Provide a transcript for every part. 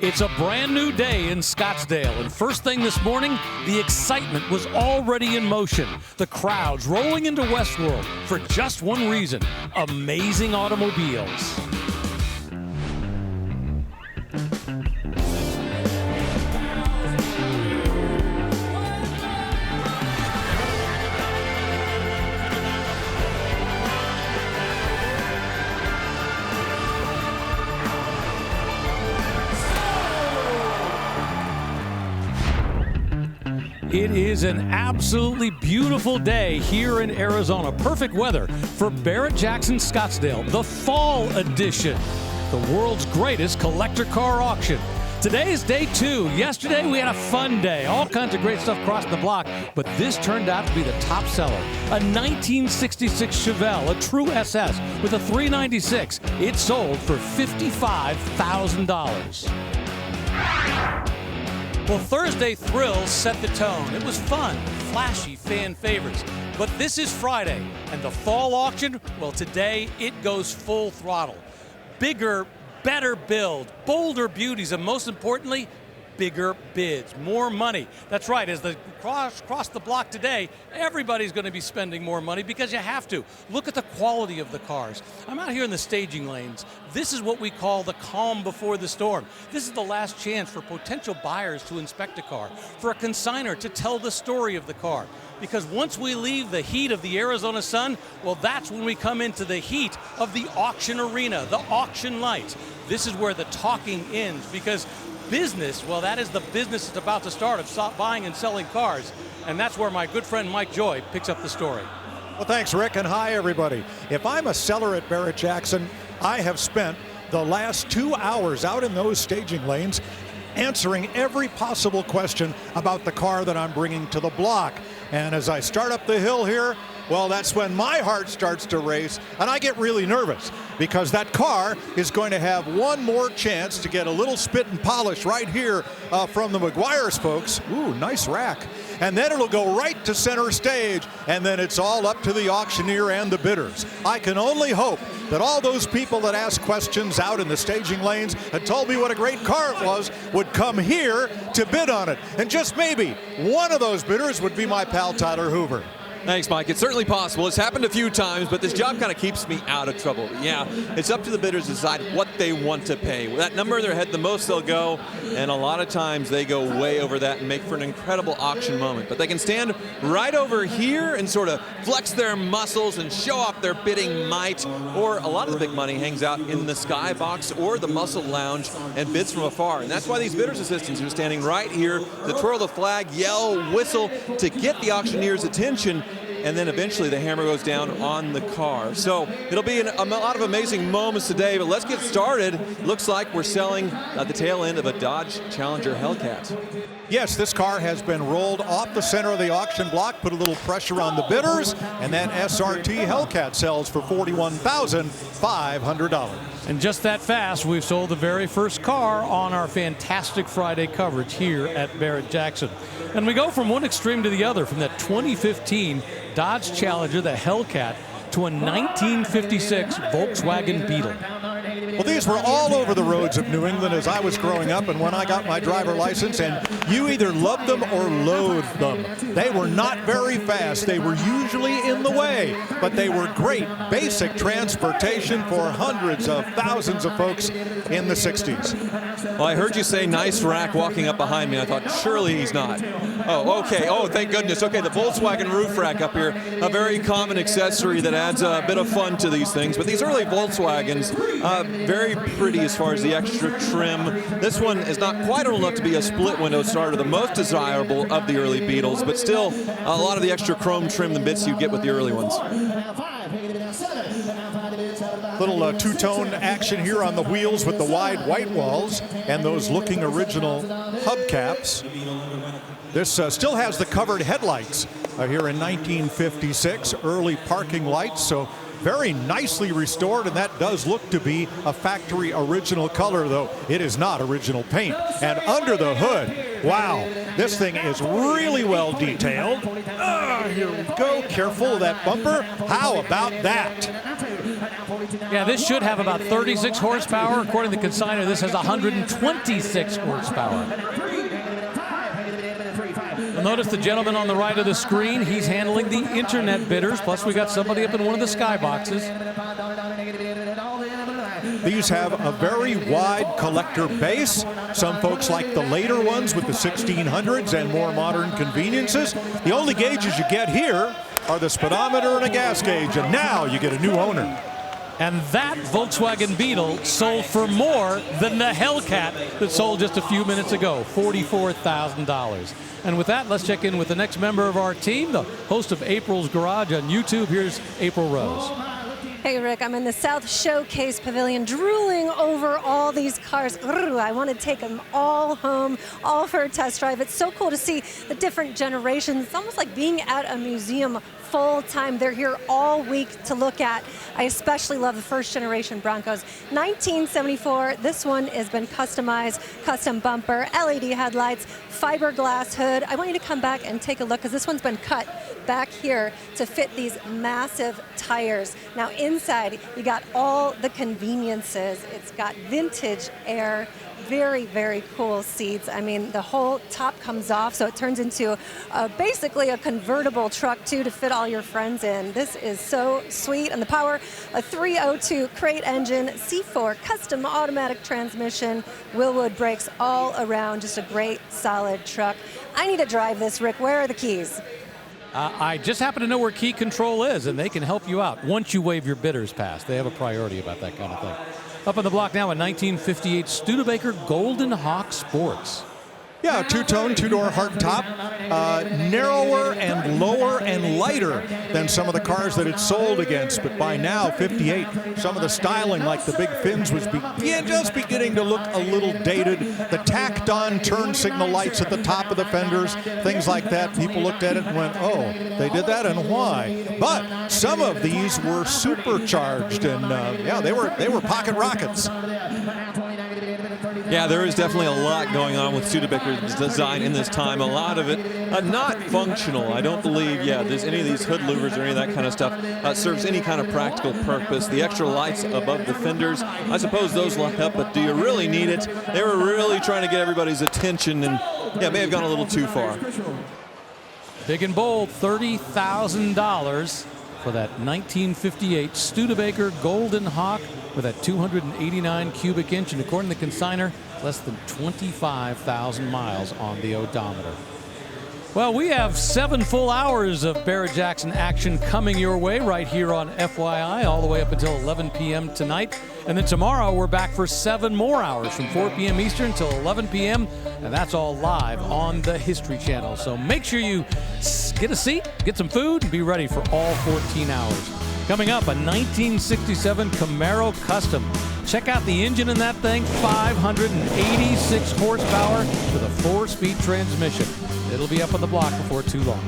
It's a brand new day in Scottsdale, and first thing this morning, the excitement was already in motion. The crowds rolling into Westworld for just one reason: amazing automobiles. It is an absolutely beautiful day here in Arizona. Perfect weather for Barrett-Jackson Scottsdale, the fall edition, the world's greatest collector car auction. Today is day 2. Yesterday we had a fun day. All kinds of great stuff crossed the block, but this turned out to be the top seller. A 1966 Chevelle, a true SS with a 396. It sold for $55,000. Well, Thursday thrills set the tone. It was fun, flashy fan favorites. But this is Friday, and the fall auction, well, today it goes full throttle. Bigger, better build, bolder beauties, and most importantly, bigger bids, more money. That's right, as the cross the block today, everybody's going to be spending more money because you have to. Look at the quality of the cars. I'm out here in the staging lanes. This is what we call the calm before the storm. This is the last chance for potential buyers to inspect a car, for a consignor to tell the story of the car. Because once we leave the heat of the Arizona sun, well, that's when we come into the heat of the auction arena, the auction lights. This is where the talking ends, because business, well, that is the business that's about to start of buying and selling cars. And that's where my good friend Mike Joy picks up the story. Well, thanks, Rick, and hi, everybody. If I'm a seller at Barrett-Jackson, I have spent the last 2 hours out in those staging lanes answering every possible question about the car that I'm bringing to the block. And as I start up the hill here, well, that's when my heart starts to race, and I get really nervous because that car is going to have one more chance to get a little spit and polish right here from the McGuire's folks. Ooh, nice rack. And then it'll go right to center stage, and then it's all up to the auctioneer and the bidders. I can only hope that all those people that asked questions out in the staging lanes and told me what a great car it was would come here to bid on it. And just maybe one of those bidders would be my pal Tyler Hoover. Thanks, Mike. It's certainly possible. It's happened a few times, but this job kind of keeps me out of trouble. Yeah, it's up to the bidders to decide what they want to pay. With that number in their head, the most they'll go, and a lot of times they go way over that and make for an incredible auction moment. But they can stand right over here and sort of flex their muscles and show off their bidding might, or a lot of the big money hangs out in the skybox or the muscle lounge and bids from afar. And that's why these bidders' assistants are standing right here to twirl the flag, yell, whistle to get the auctioneer's attention, and then eventually the hammer goes down on the car. So it'll be a lot of amazing moments today, but let's get started. Looks like we're selling at the tail end of a Dodge Challenger Hellcat. Yes, this car has been rolled off the center of the auction block, put a little pressure on the bidders, and that SRT Hellcat sells for $41,500. And just that fast, we've sold the very first car on our fantastic Friday coverage here at Barrett-Jackson. And we go from one extreme to the other, from that 2015 Dodge Challenger, the Hellcat, to a 1956 Volkswagen Beetle. Well, these were all over the roads of New England as I was growing up and when I got my driver license, and you either loved them or loathed them. They were not very fast. They were usually in the way, but they were great basic transportation for hundreds of thousands of folks in the 60s. Well, I heard you say nice rack walking up behind me. I thought, surely he's not. Oh, okay. Oh, thank goodness. Okay, the Volkswagen roof rack up here, a very common accessory that adds a bit of fun to these things. But these early Volkswagens, very pretty as far as the extra trim. This one is not quite old enough to be a split window starter, the most desirable of the early Beetles, but still a lot of the extra chrome trim, the bits you get with the early ones. Little two-tone action here on the wheels with the wide white walls and those looking original hubcaps. This still has the covered headlights here in 1956, early parking lights, so very nicely restored, and that does look to be a factory original color, though it is not original paint. And under the hood, wow, this thing is really well detailed. Here we go, careful of that bumper. How about that? Yeah, this should have about 36 horsepower. According to the consignor, this has 126 horsepower. You'll notice the gentleman on the right of the screen, he's handling the internet bidders. Plus, we got somebody up in one of the sky boxes. These have a very wide collector base. Some folks like the later ones with the 1600s and more modern conveniences. The only gauges you get here are the speedometer and a gas gauge, and now you get a new owner. And that Volkswagen Beetle sold for more than the Hellcat that sold just a few minutes ago, $44,000. And with that, let's check in with the next member of our team, the host of April's Garage on YouTube. Here's April Rose. Hey, Rick, I'm in the South Showcase Pavilion drooling over all these cars. I want to take them all home, all for a test drive. It's so cool to see the different generations. It's almost like being at a museum full time. They're here all week to look at. I especially love the first generation Broncos. 1974, this one has been customized, custom bumper, LED headlights, fiberglass hood. I want you to come back and take a look because this one's been cut back here to fit these massive tires. Now inside, you got all the conveniences. It's got vintage air, very, very cool seats. I mean, the whole top comes off, so it turns into basically a convertible truck, too, to fit all your friends in. This is so sweet. And the power, a 302 crate engine, C4 custom automatic transmission, Willwood brakes all around. Just a great, solid truck. I need to drive this, Rick. Where are the keys? I just happen to know where Key Control is, and they can help you out once you waive your bidder's pass. They have a priority about that kind of thing. Up on the block now, a 1958 Studebaker Golden Hawk Sports. Yeah, two-tone, two-door hardtop, narrower and lower and lighter than some of the cars that it sold against. But by now, 58, some of the styling, like the big fins, was just beginning to look a little dated. The tacked-on turn signal lights at the top of the fenders, things like that. People looked at it and went, "Oh, they did that, and why?" But some of these were supercharged, and yeah, they were pocket rockets. Yeah, there is definitely a lot going on with Studebaker's design in this time. A lot of it not functional. I don't believe, there's any of these hood louvers or any of that kind of stuff serves any kind of practical purpose. The extra lights above the fenders, I suppose those will help, but do you really need it? They were really trying to get everybody's attention and, may have gone a little too far. Big and bold, $30,000 for that 1958 Studebaker Golden Hawk with that 289 cubic inch, and according to the consignor, less than 25,000 miles on the odometer. Well, we have 7 full hours of Barrett-Jackson action coming your way right here on FYI, all the way up until 11 p.m. tonight. And then tomorrow we're back for 7 more hours from 4 p.m. Eastern until 11 p.m. And that's all live on the History Channel. So make sure you get a seat, get some food, and be ready for all 14 hours. Coming up, a 1967 Camaro Custom. Check out the engine in that thing, 586 horsepower with a 4-speed transmission. It'll be up on the block before too long.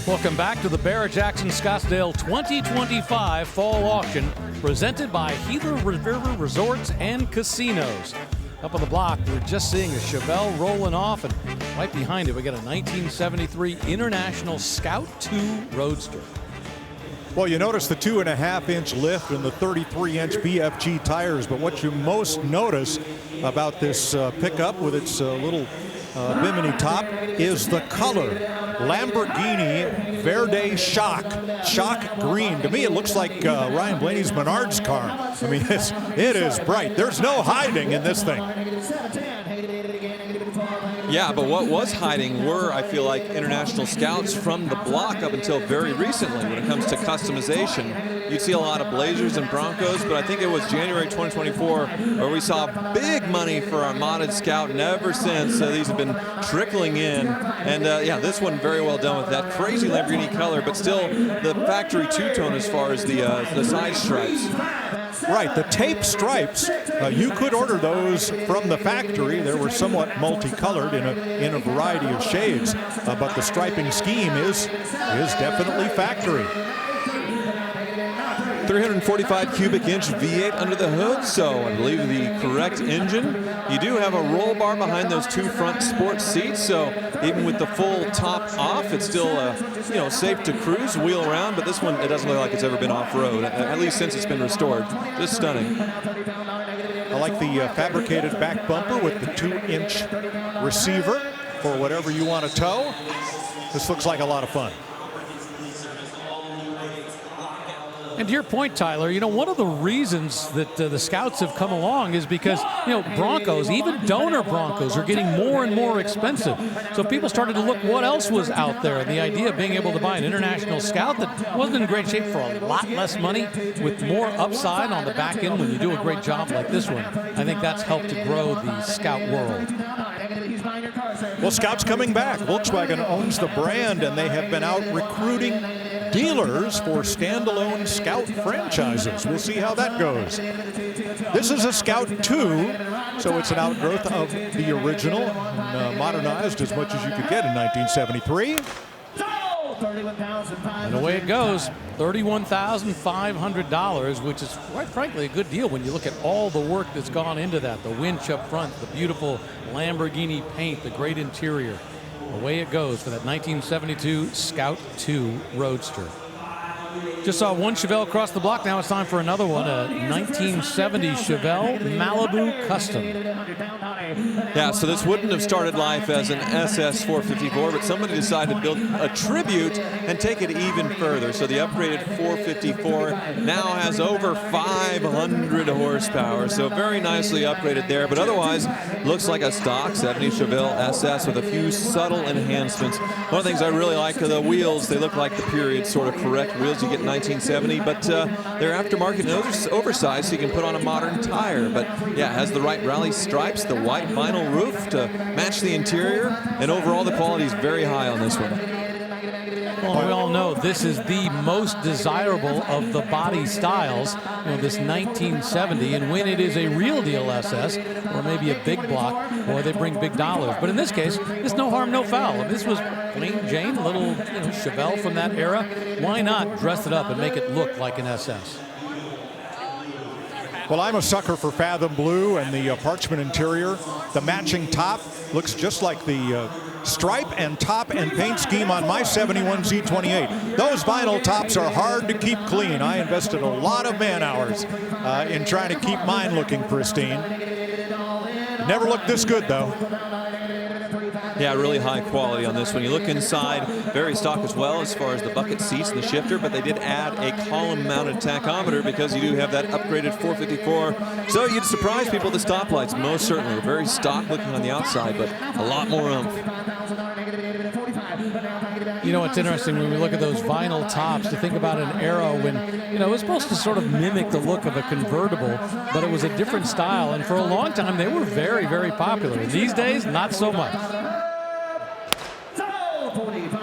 Welcome back to the Barrett-Jackson Scottsdale 2025 Fall Auction, presented by Gila River Resorts and Casinos. Up on the block, we're just seeing a Chevelle rolling off, and right behind it, we got a 1973 International Scout II Roadster. Well, you notice the 2.5-inch lift and the 33-inch BFG tires, but what you most notice about this pickup with its little bimini top is the color. Lamborghini Verde Shock green. To me, it looks like Ryan Blaney's Menards car. I mean, it is bright. There's no hiding in this thing. Yeah, but what was hiding were, I feel like, international scouts from the block up until very recently when it comes to customization. You'd see a lot of Blazers and Broncos, but I think it was January 2024 where we saw big money for our modded Scout, and ever since these have been trickling in. And this one very well done with that crazy Lamborghini color, but still the factory two-tone as far as the side stripes. Right, the tape stripes, you could order those from the factory. They were somewhat multicolored in a variety of shades, but the striping scheme is definitely factory. 345 cubic inch V8 under the hood, so I believe the correct engine. You do have a roll bar behind those two front sports seats, so even with the full top off, it's still safe to cruise, wheel around. But this one, it doesn't look like it's ever been off-road, at least since it's been restored. Just stunning. I like the fabricated back bumper with the 2-inch receiver for whatever you want to tow. This looks like a lot of fun. And to your point, Tyler, one of the reasons that the Scouts have come along is because, Broncos, even donor Broncos, are getting more and more expensive. So people started to look what else was out there. And the idea of being able to buy an International Scout that wasn't in great shape for a lot less money with more upside on the back end when you do a great job like this one, I think that's helped to grow the Scout world. Well, Scout's coming back. Volkswagen owns the brand, and they have been out recruiting dealers for standalone Scout franchises. We'll see how that goes. This is a Scout 2, so it's an outgrowth of the original, and modernized as much as you could get in 1973. And away it goes, $31,500, which is quite frankly a good deal when you look at all the work that's gone into that. The winch up front, the beautiful Lamborghini paint, the great interior. Away it goes for that 1972 Scout 2 Roadster. Just saw one Chevelle across the block. Now it's time for another one, a 1970 Chevelle Malibu Custom. Yeah, so this wouldn't have started life as an SS 454, but somebody decided to build a tribute and take it even further. So the upgraded 454 now has over 500 horsepower, so very nicely upgraded there. But otherwise, looks like a stock 70 Chevelle SS with a few subtle enhancements. One of the things I really like are the wheels. They look like the period sort of correct wheels you get in 1970, but they're aftermarket and oversized, so you can put on a modern tire. But yeah, it has the right rally stripes, the white vinyl roof to match the interior, and overall the quality is very high on this one. Well, we all know this is the most desirable of the body styles, this 1970, and when it is a real deal SS or maybe a big block, boy, they bring big dollars. But in this case, it's no harm, no foul. If this was plain Jane, a little Chevelle from that era, why not dress it up and make it look like an SS? Well, I'm a sucker for Fathom Blue and the parchment interior. The matching top looks just like the stripe and top and paint scheme on my 71 Z28. Those vinyl tops are hard to keep clean. I invested a lot of man hours in trying to keep mine looking pristine. Never looked this good, though. Yeah, really high quality on this one. You look inside, very stock as well as far as the bucket seats and the shifter, but they did add a column-mounted tachometer because you do have that upgraded 454. So you'd surprise people at the stoplights, most certainly. Very stock looking on the outside, but a lot more oomph. It's interesting when we look at those vinyl tops to think about an era when, it was supposed to sort of mimic the look of a convertible, but it was a different style. And for a long time, they were very, very popular. And these days, not so much.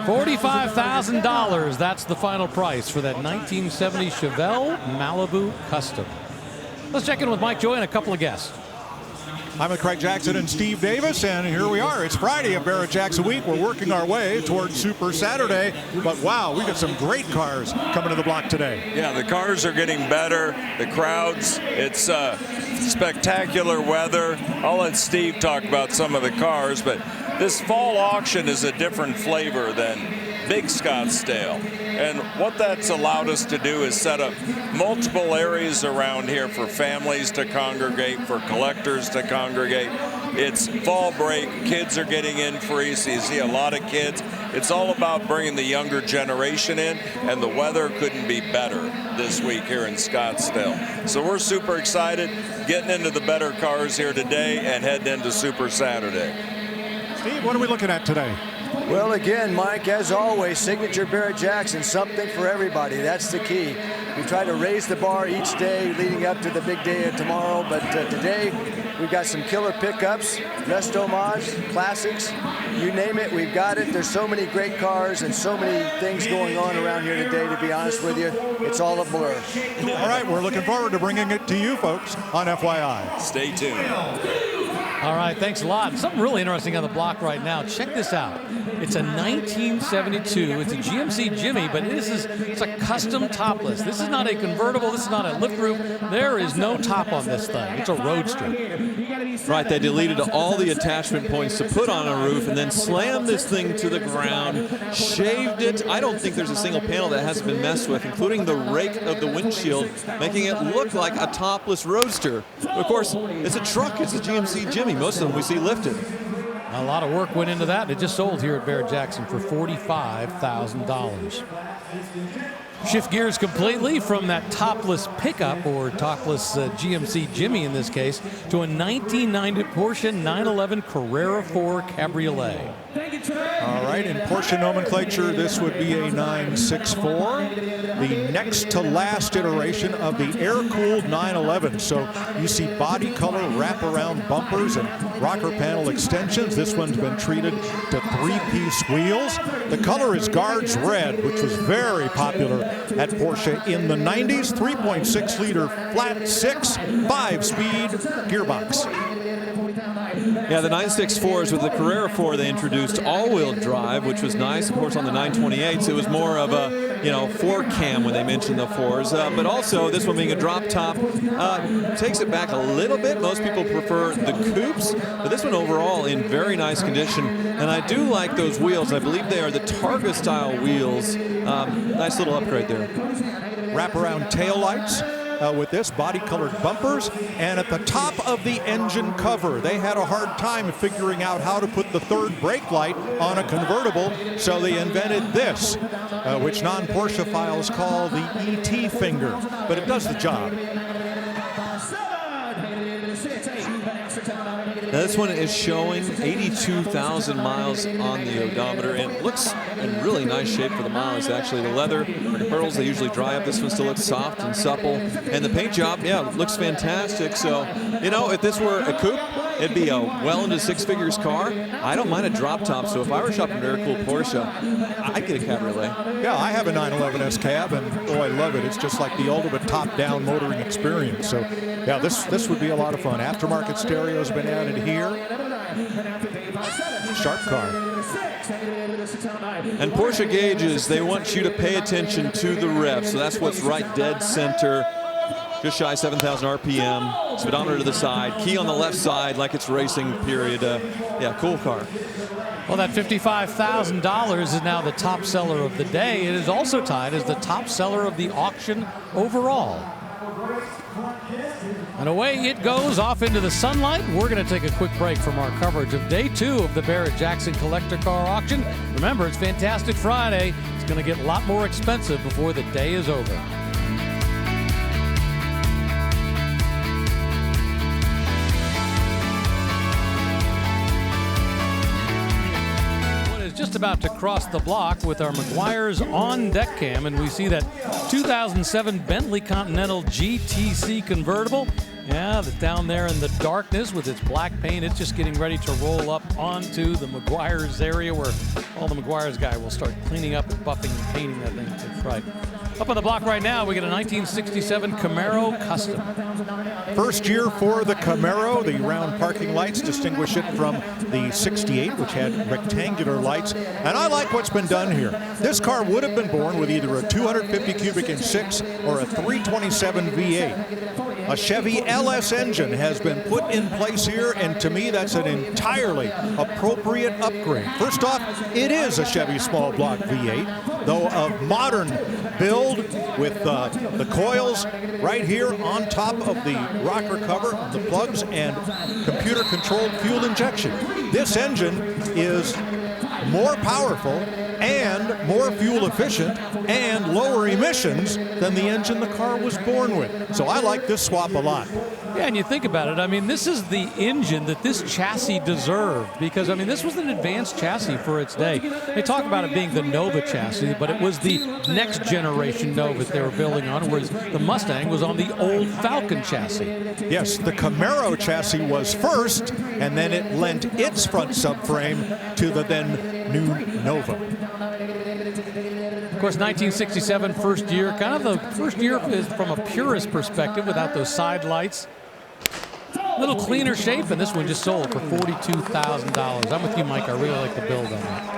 $45,000, that's the final price for that 1970 Chevelle Malibu Custom. Let's check in with Mike Joy and a couple of guests. I'm with Craig Jackson and Steve Davis, and here we are. It's Friday of Barrett-Jackson Week. We're working our way towards Super Saturday, but wow, we got some great cars coming to the block today. Yeah, the cars are getting better. The crowds, it's spectacular weather. I'll let Steve talk about some of the cars, but this fall auction is a different flavor than Big Scottsdale. And what that's allowed us to do is set up multiple areas around here for families to congregate, for collectors to congregate. It's fall break, kids are getting in free, so you see a lot of kids. It's all about bringing the younger generation in, and the weather couldn't be better this week here in Scottsdale. So we're super excited, getting into the better cars here today and heading into Super Saturday. Steve, what are we looking at today? Well, again, Mike, as always, signature Barrett-Jackson, something for everybody. That's the key. We try to raise the bar each day leading up to the big day of tomorrow, but today we've got some killer pickups, Rest Homage, classics, you name it, we've got it. There's so many great cars and so many things going on around here today, to be honest with you. It's all a blur. All right, we're looking forward to bringing it to you folks on FYI. Stay tuned. All right, thanks a lot. Something really interesting on the block right now. Check this out. It's a 1972. It's a GMC Jimmy, but it's a custom topless. This is not a convertible. This is not a lift roof. There is no top on this thing. It's a roadster. Right, they deleted all the attachment points to put on a roof and then slammed this thing to the ground, shaved it. I don't think there's a single panel that hasn't been messed with, including the rake of the windshield, making it look like a topless roadster. Of course, it's a truck. It's a GMC Jimmy. Most of them we see lifted. A lot of work went into that. It just sold here at Barrett-Jackson for $45,000. Shift gears completely from that topless pickup, or topless GMC Jimmy in this case, to a 1990 Porsche 911 Carrera 4 Cabriolet. All right, in Porsche nomenclature, this would be a 964, the next to last iteration of the air-cooled 911. So you see body color wraparound bumpers and rocker panel extensions. This one's been treated to three-piece wheels. The color is Guards Red, which was very popular at Porsche in the 90s. 3.6-liter flat six, 5-speed gearbox. Yeah, the 964s with the Carrera 4, they introduced all-wheel drive, which was nice. Of course, on the 928s, it was more of a, four cam when they mentioned the fours. But also, this one being a drop top takes it back a little bit. Most people prefer the coupes, but this one overall in very nice condition. And I do like those wheels. I believe they are the Targa-style wheels. Nice little upgrade there. Wraparound taillights. With this, body-colored bumpers, and at the top of the engine cover, they had a hard time figuring out how to put the third brake light on a convertible, so they invented this, which non-Porsche-philes call the ET finger, but it does the job. Now this one is showing 82,000 miles on the odometer, and it looks in really nice shape for the miles. Actually, the leather pearls, they usually dry up. This one still looks soft and supple, and the paint job, looks fantastic. So, if this were a coupe, it'd be a well into six figures car. I don't mind a drop top, so if I were shopping very cool Porsche, I'd get a cabriolet. Yeah, I have a 911 S-Cab, and I love it. It's just like the ultimate top-down motoring experience. So, yeah, this would be a lot of fun. Aftermarket stereos have been added here. Sharp car. And Porsche gauges, they want you to pay attention to the rev, so that's what's right dead center. Just shy 7,000 RPM, speedometer to the side, key on the left side like it's racing, period. Cool car. Well, that $55,000 is now the top seller of the day. It is also tied as the top seller of the auction overall. And away it goes off into the sunlight. We're going to take a quick break from our coverage of day 2 of the Barrett-Jackson Collector Car Auction. Remember, it's Fantastic Friday. It's going to get a lot more expensive before the day is over. Just about to cross the block with our Meguiar's on deck cam, and we see that 2007 Bentley Continental GTC convertible. Yeah, that's down there in the darkness with its black paint. It's just getting ready to roll up onto the Meguiar's area where all the Meguiar's guy will start cleaning up and buffing and painting that thing. That's right. Up on the block right now, we get a 1967 Camaro Custom. First year for the Camaro. The round parking lights distinguish it from the 68, which had rectangular lights. And I like what's been done here. This car would have been born with either a 250 cubic inch 6 or a 327 V8. A Chevy LS engine has been put in place here, and to me, that's an entirely appropriate upgrade. First off, it is a Chevy small block V8, though of modern build with the coils right here on top of the rocker cover, the plugs, and computer-controlled fuel injection. This engine is more powerful and more fuel efficient and lower emissions than the engine the car was born with. So I like this swap a lot. Yeah, and you think about it, I mean, this is the engine that this chassis deserved, because, I mean, this was an advanced chassis for its day. They talk about it being the Nova chassis, but it was the next generation Nova that they were building on, whereas the Mustang was on the old Falcon chassis. Yes, the Camaro chassis was first, and then it lent its front subframe to the then new Nova. Of course, 1967 first year, kind of the first year is from a purist perspective without those side lights. little cleaner shape, and this one just sold for $42,000. I'm with you, Mike. I really like the build on that.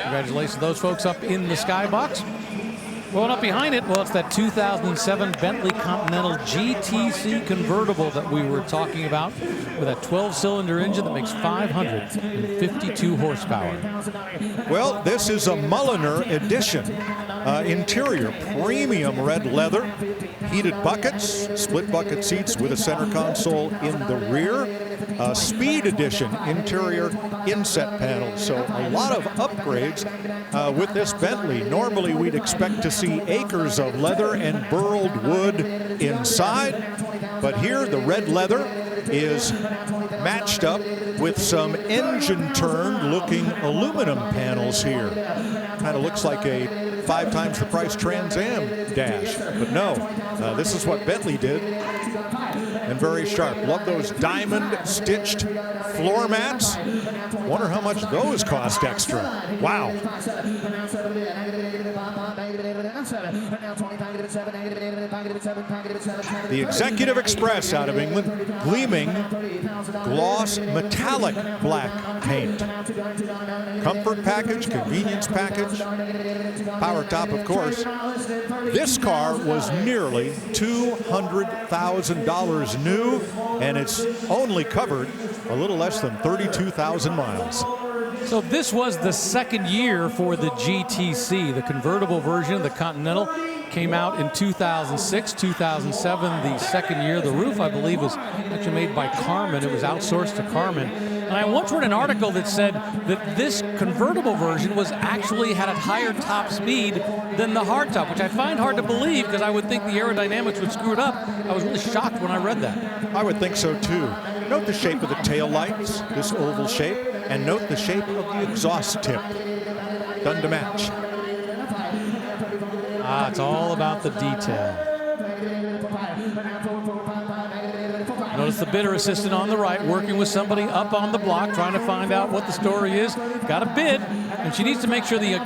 Congratulations to those folks up in the skybox. Rolling up behind it, well, it's that 2007 Bentley Continental GTC convertible that we were talking about, with a 12-cylinder engine that makes 552 horsepower. Well, this is a Mulliner edition. Interior, premium red leather, heated buckets, split bucket seats with a center console in the rear. Speed edition interior inset panels. So a lot of upgrades with this Bentley. Normally we'd expect to see acres of leather and burled wood inside, but here the red leather is matched up with some engine turned looking aluminum panels here. Kind of looks like a 5 times the price Trans Am dash, but no, this is what Bentley did, and very sharp. Love those diamond stitched floor mats. Wonder how much those cost extra. Wow. The Executive Express out of England, gleaming gloss metallic black paint. Comfort package, convenience package, power top, of course. This car was nearly $200,000 new, and it's only covered a little less than 32,000 miles. So this was the second year for the GTC. The convertible version of the Continental came out in 2006, 2007, the second year. The roof, I believe, was actually made by Karmann. It was outsourced to Karmann. And I once read an article that said that this convertible version was actually had a higher top speed than the hardtop, which I find hard to believe because I would think the aerodynamics would screw it up. I was really shocked when I read that. I would think so too. Note the shape of the tail lights, this oval shape, and note the shape of the exhaust tip. Done to match. It's all about the detail. Notice the bidder assistant on the right working with somebody up on the block trying to find out what the story is. Got a bid, and she needs to make sure the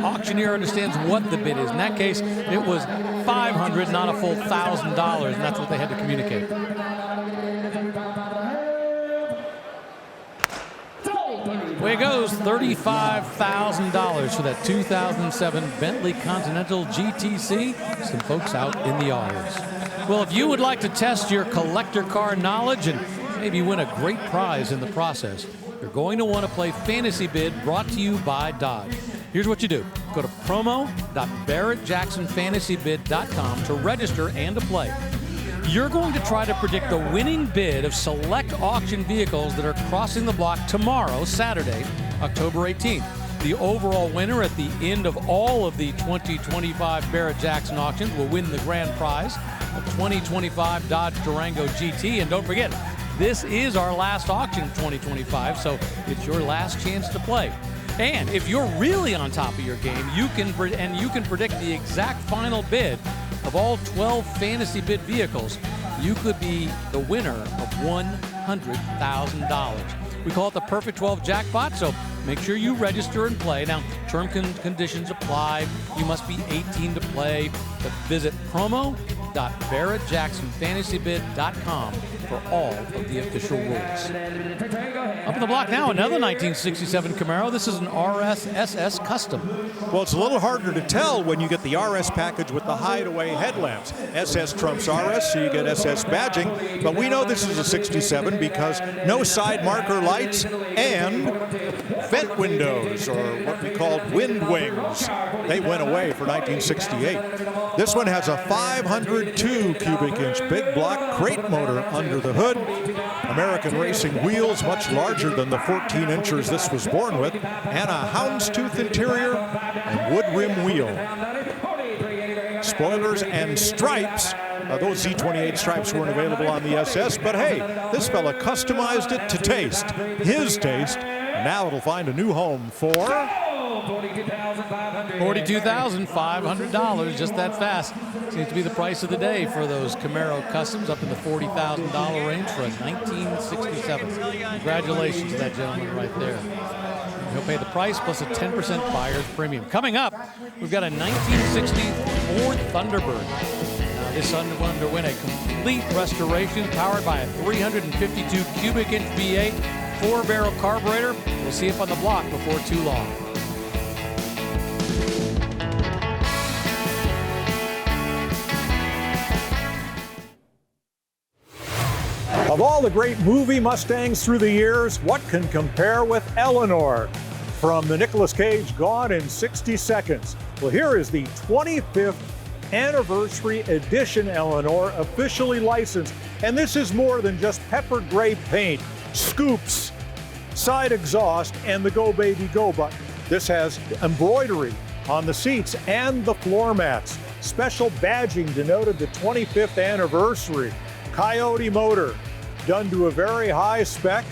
auctioneer understands what the bid is. In that case, it was $500, not a full $1,000, and that's what they had to communicate. Away it goes, $35,000 for that 2007 Bentley Continental GTC. Some folks out in the audience. Well, if you would like to test your collector car knowledge and maybe win a great prize in the process, you're going to want to play Fantasy Bid, brought to you by Dodge. Here's what you do. Go to promo.barrettjacksonfantasybid.com to register and to play. You're going to try to predict the winning bid of select auction vehicles that are crossing the block tomorrow, Saturday, October 18th. The overall winner at the end of all of the 2025 Barrett-Jackson auctions will win the grand prize, a 2025 Dodge Durango GT. And don't forget, this is our last auction of 2025, so it's your last chance to play. And if you're really on top of your game, you can predict the exact final bid of all 12 Fantasy Bid vehicles, you could be the winner of $100,000. We call it the Perfect 12 Jackpot, so make sure you register and play. Now, term conditions apply. You must be 18 to play. But visit promo.barrettjacksonfantasybid.com for all of the official rules. Up in the block now, another 1967 Camaro. This is an RS SS Custom. Well, it's a little harder to tell when you get the RS package with the hideaway headlamps. SS trumps RS, so you get SS badging. But we know this is a 67 because no side marker lights and vent windows, or what we called wind wings. They went away for 1968. This one has a 502 cubic inch big block crate motor under the hood. American Racing wheels, much larger than the 14 inches this was born with, and a houndstooth interior and wood rim wheel. Spoilers and stripes. Those Z28 stripes weren't available on the SS, but hey, this fella customized it to taste. His taste. Now it'll find a new home for $42,500, just that fast. Seems to be the price of the day for those Camaro Customs, up in the $40,000 range for a 1967. Congratulations to that gentleman right there. He'll pay the price plus a 10% buyer's premium. Coming up, we've got a 1960 Ford Thunderbird. This underwent a complete restoration powered by a 352 cubic inch V8 4-barrel carburetor. We'll see it on the block before too long. Of all the great movie Mustangs through the years, what can compare with Eleanor? From the Nicolas Cage Gone in 60 Seconds. Well, here is the 25th anniversary edition Eleanor, officially licensed. And this is more than just pepper gray paint, scoops, side exhaust, and the Go Baby Go button. This has embroidery on the seats and the floor mats. Special badging denoted the 25th anniversary. Coyote motor, done to a very high spec.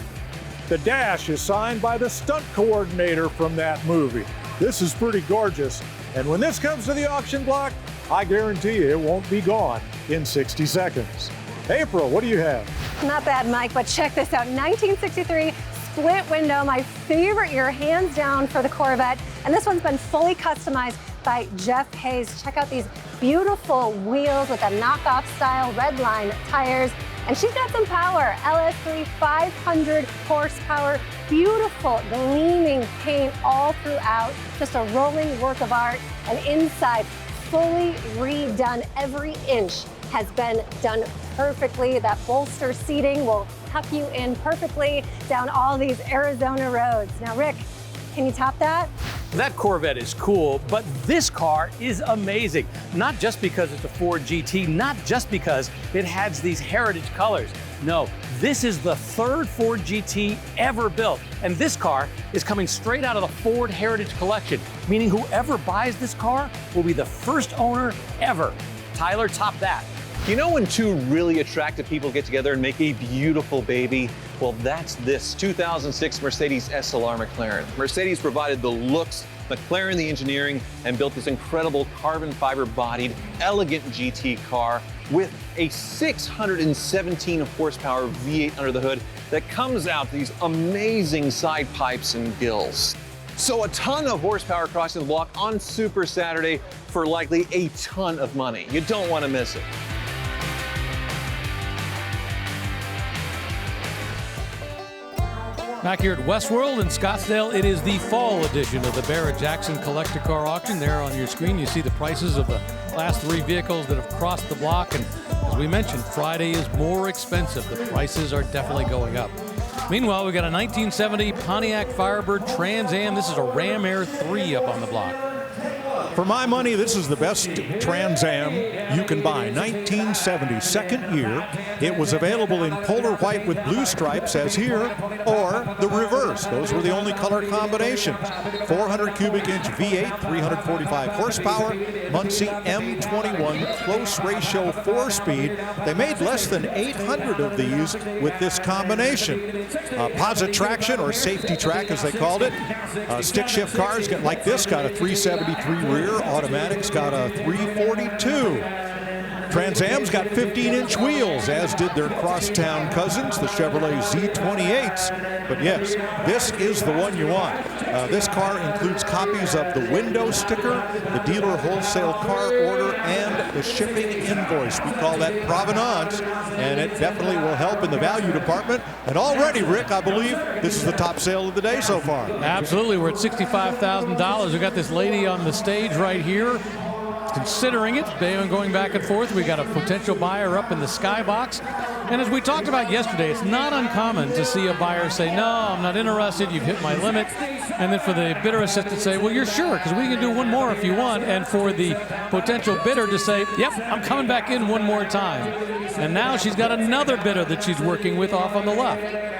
The dash is signed by the stunt coordinator from that movie. This is pretty gorgeous. And when this comes to the auction block, I guarantee you it won't be gone in 60 seconds. April, what do you have? Not bad, Mike, but check this out. 1963 split window, my favorite year, hands down, for the Corvette. And this one's been fully customized by Jeff Hayes. Check out these beautiful wheels with a knockoff style red line tires. And she's got some power. LS3 500 horsepower, beautiful gleaming paint all throughout. Just a rolling work of art. And inside, fully redone. Every inch has been done perfectly. That bolster seating will tuck you in perfectly down all these Arizona roads. Now, Rick, can you top that? That Corvette is cool, but this car is amazing. Not just because it's a Ford GT, not just because it has these heritage colors. No, this is the third Ford GT ever built. And this car is coming straight out of the Ford Heritage Collection, meaning whoever buys this car will be the first owner ever. Tyler, top that. You know when two really attractive people get together and make a beautiful baby? Well, that's this 2006 Mercedes SLR McLaren. Mercedes provided the looks, McLaren the engineering, and built this incredible carbon fiber bodied, elegant GT car with a 617 horsepower V8 under the hood that comes out these amazing side pipes and gills. So a ton of horsepower crossing the block on Super Saturday for likely a ton of money. You don't want to miss it. Back here at Westworld in Scottsdale, it is the fall edition of the Barrett-Jackson Collector Car Auction. There on your screen, you see the prices of the last three vehicles that have crossed the block. And as we mentioned, Friday is more expensive. The prices are definitely going up. Meanwhile, we got a 1970 Pontiac Firebird Trans Am. This is a Ram Air 3 up on the block. For my money, this is the best Trans Am you can buy. 1970, second year. It was available in polar white with blue stripes, as here, or the reverse. Those were the only color combinations. 400 cubic inch V8, 345 horsepower, Muncie M21 close ratio 4-speed. They made less than 800 of these with this combination. Posit traction, or safety track as they called it. Stick shift cars like this got a 373 rear. Automatics got a 342. Trans Am's got 15-inch wheels, as did their crosstown cousins, the Chevrolet Z28s. But yes, this is the one you want. This car includes copies of the window sticker, the dealer wholesale car order, and the shipping invoice. We call that provenance, and it definitely will help in the value department. And already, Rick, I believe this is the top sale of the day so far. Absolutely. We're at $65,000. We've got this lady on the stage right here considering it. They're going back and forth. We got a potential buyer up in the skybox. And as we talked about yesterday, it's not uncommon to see a buyer say, no, I'm not interested, you've hit my limit. And then for the bidder assistant say, well, you're sure, because we can do one more if you want. And for the potential bidder to say, yep, I'm coming back in one more time. And now she's got another bidder that she's working with off on the left.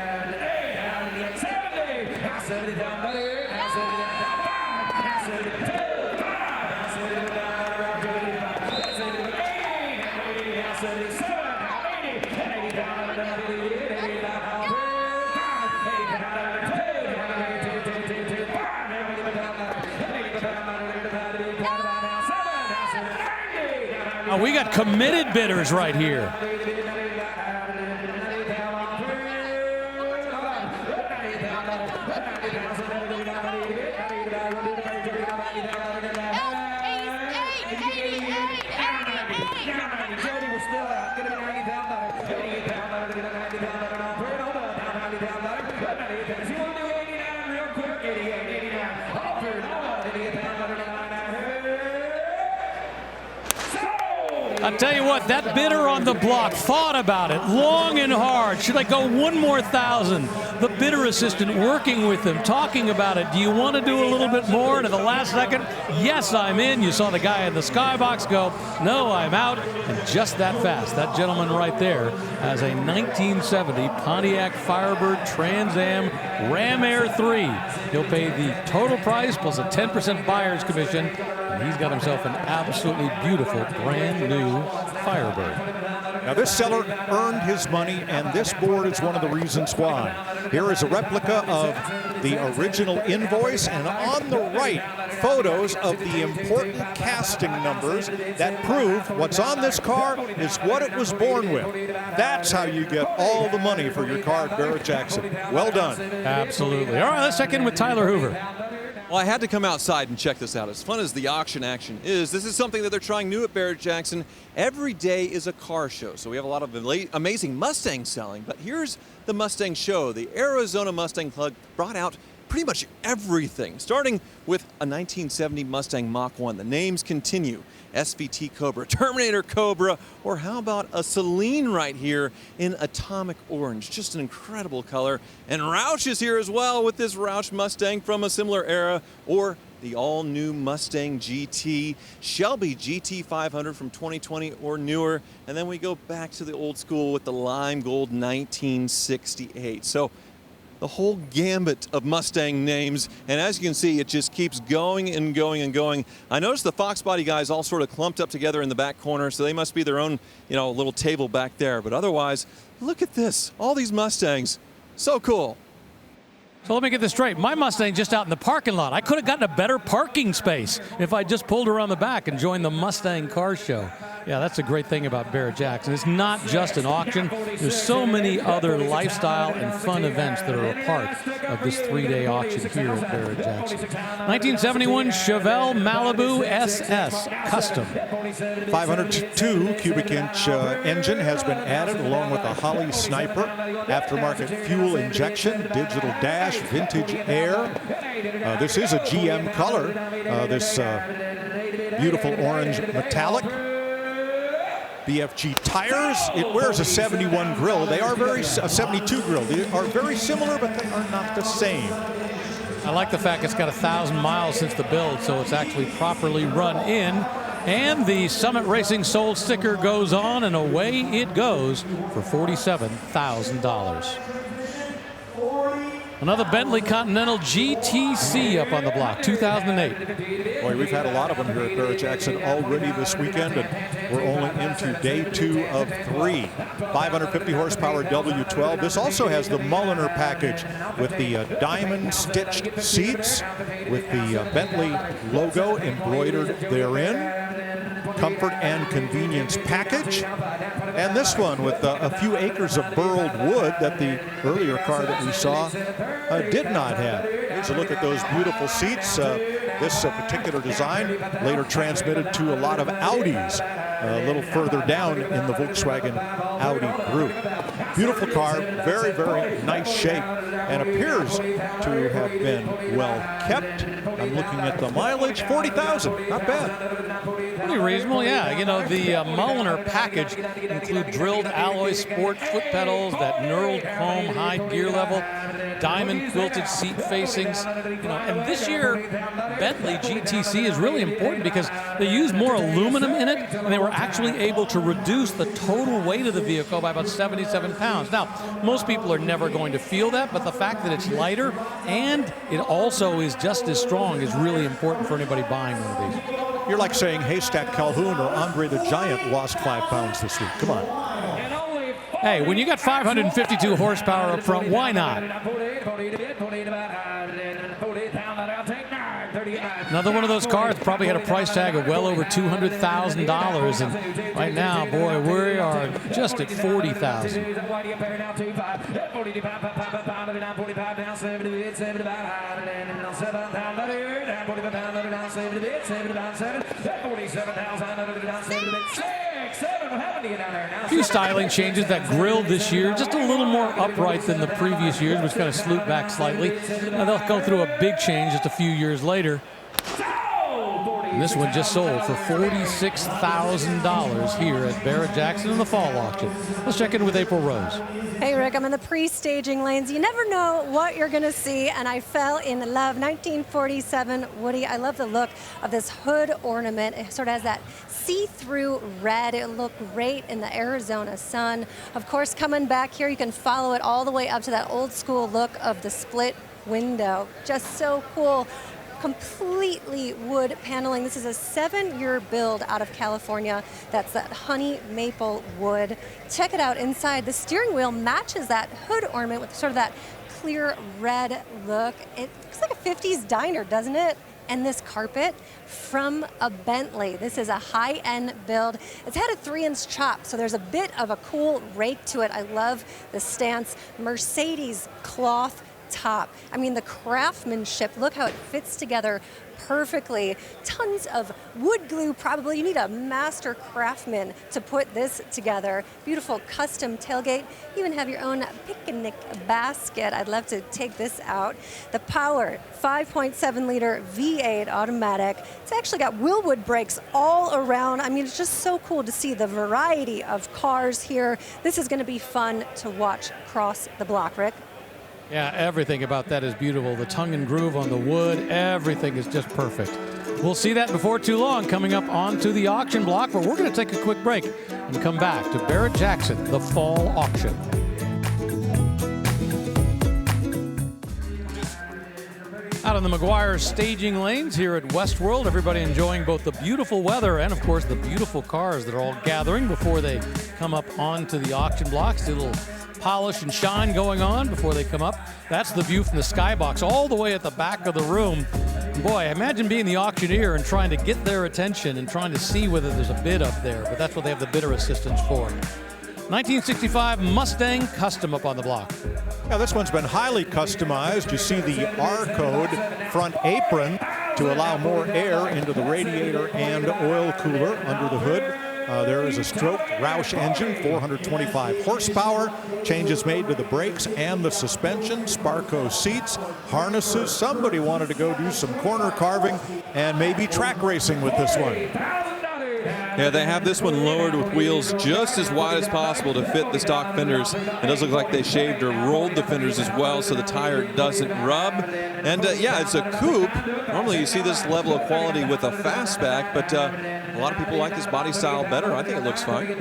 We got committed bidders right here. I'll tell you what, that bidder on the block thought about it long and hard. Should I go one more $1,000? The bidder assistant working with him, talking about it. Do you want to do a little bit more? And at the last second, yes, I'm in. You saw the guy in the skybox go, no, I'm out. And just that fast, that gentleman right there has a 1970 Pontiac Firebird Trans Am Ram Air 3. He'll pay the total price plus a 10% buyer's commission, and he's got himself an absolutely beautiful brand new Firebird. Now this seller earned his money, and this board is one of the reasons why. Here is a replica of the original invoice, and on the right, photos of the important casting numbers that prove what's on this car is what it was born with. That's how you get all the money for your car at Barrett-Jackson. Well done. Absolutely. All right, let's check in with Tyler Hoover. Well, I had to come outside and check this out. As fun as the auction action is, this is something that they're trying new at Barrett-Jackson. Every day is a car show, so we have a lot of amazing Mustangs selling. But here's the Mustang show. The Arizona Mustang Club brought out pretty much everything, starting with a 1970 Mustang Mach 1. The names continue. SVT Cobra, Terminator Cobra, or how about a Celine right here in atomic orange? Just an incredible color. And Roush is here as well with this Roush Mustang from a similar era, or the all-new Mustang GT, Shelby GT 500 from 2020 or newer. And then we go back to the old school with the lime gold 1968. So the whole gambit of Mustang names, and as you can see, it just keeps going and going and going. I noticed the Fox Body guys all sort of clumped up together in the back corner, so they must be their own, little table back there. But otherwise, look at this, all these Mustangs, so cool. So let me get this straight. My Mustang just out in the parking lot. I could have gotten a better parking space if I just pulled around the back and joined the Mustang car show. Yeah, that's a great thing about Barrett-Jackson. It's not just an auction. There's so many other lifestyle and fun events that are a part of this three-day auction here at Barrett-Jackson. 1971 Chevelle Malibu SS Custom. 502 cubic inch engine has been added along with a Holley Sniper, aftermarket fuel injection, digital dash, vintage air. This is a GM color, this beautiful orange metallic. BFG tires. It wears a 71 grill. They are a 72 grill. They are very similar, but they are not the same. I like the fact it's got 1,000 miles since the build, so it's actually properly run in. And the Summit Racing Sold sticker goes on, and away it goes for $47,000. Another Bentley Continental GTC up on the block, 2008. Boy, we've had a lot of them here at Barrett-Jackson already this weekend, and we're only into day 2 of 3. 550 horsepower W12. This also has the Mulliner package with the diamond stitched seats with the Bentley logo embroidered therein. Comfort and convenience package. And this one with a few acres of burled wood that the earlier car that we saw did not have. Here's a look at those beautiful seats. This particular design later transmitted to a lot of Audis a little further down in the Volkswagen Audi group. Beautiful car, very, very nice shape, and appears to have been well kept. I'm looking at the mileage, 40,000, not bad. Pretty reasonable, yeah. The Mulliner package include drilled alloy sport foot pedals, that knurled chrome high gear level, diamond quilted seat facings. And this year, Bentley GTC is really important because they use more aluminum in it, and they were actually able to reduce the total weight of the vehicle by about 77 pounds. Now, most people are never going to feel that, but the fact that it's lighter and it also is just as strong is really important for anybody buying one of these. You're like saying Haystack Calhoun or Andre the Giant lost 5 pounds this week. Come on. Hey, when you got 552 horsepower up front, why not? Another one of those cars probably had a price tag of well over $200,000, and right now, boy, we are just at $40,000. A few styling changes. That grille this year, just a little more upright than the previous years, which kind of slooped back slightly. They'll go through a big change just a few years later. And this one just sold for $46,000 here at Barrett-Jackson in the fall auction. Let's check in with April Rose. Hey Rick, I'm in the pre-staging lanes. You never know what you're gonna see, and I fell in love. 1947 Woody. I love the look of this hood ornament. It sort of has that see-through red. It looked great in the Arizona sun. Of course, coming back here, you can follow it all the way up to that old school look of the split window. Just so cool. Completely wood paneling. This is a 7-year build out of California. That's that honey maple wood. Check it out inside. The steering wheel matches that hood ornament with sort of that clear red look. It looks like a 50s diner, doesn't it? And this carpet from a Bentley. This is a high-end build. It's had a 3-inch chop, so there's a bit of a cool rake to it. I love the stance. Mercedes cloth top. I mean, the craftsmanship, look how it fits together perfectly. Tons of wood glue, probably. You need a master craftsman to put this together. Beautiful custom tailgate. You even have your own picnic basket. I'd love to take this out. The power, 5.7 liter V8 automatic. It's actually got Willwood brakes all around. I mean, it's just so cool to see the variety of cars here. This is going to be fun to watch cross the block, Rick. Yeah, everything about that is beautiful. The tongue and groove on the wood, everything is just perfect. We'll see that before too long coming up onto the auction block, but we're going to take a quick break and come back to Barrett-Jackson, the fall auction. Out on the McGuire staging lanes here at Westworld, everybody enjoying both the beautiful weather and, of course, the beautiful cars that are all gathering before they come up onto the auction blocks. A little polish and shine going on before they come up. That's the view from the skybox all the way at the back of the room. Boy, imagine being the auctioneer and trying to get their attention and trying to see whether there's a bid up there, but that's what they have the bidder assistance for. 1965 Mustang Custom up on the block. Yeah, this one's been highly customized. You see the R code front apron to allow more air into the radiator and oil cooler under the hood. There is a stroked Roush engine, 425 horsepower, changes made to the brakes and the suspension, Sparco seats, harnesses. Somebody wanted to go do some corner carving and maybe track racing with this one. Yeah, they have this one lowered with wheels just as wide as possible to fit the stock fenders. It does look like they shaved or rolled the fenders as well so the tire doesn't rub. And yeah, it's a coupe. Normally you see this level of quality with a fastback, but a lot of people like this body style better. I think it looks fine.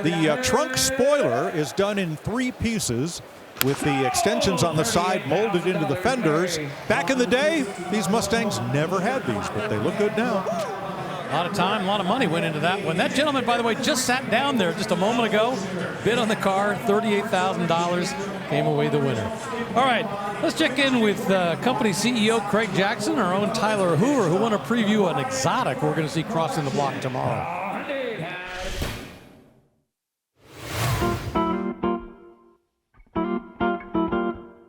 The trunk spoiler is done in 3 pieces with the extensions on the side molded into the fenders. Back in the day, these Mustangs never had these, but they look good now. A lot of time, a lot of money went into that one. That gentleman, by the way, just sat down there just a moment ago, bid on the car, $38,000, came away the winner. All right, let's check in with company CEO Craig Jackson, our own Tyler Hoover, who want to preview an exotic we're going to see crossing the block tomorrow.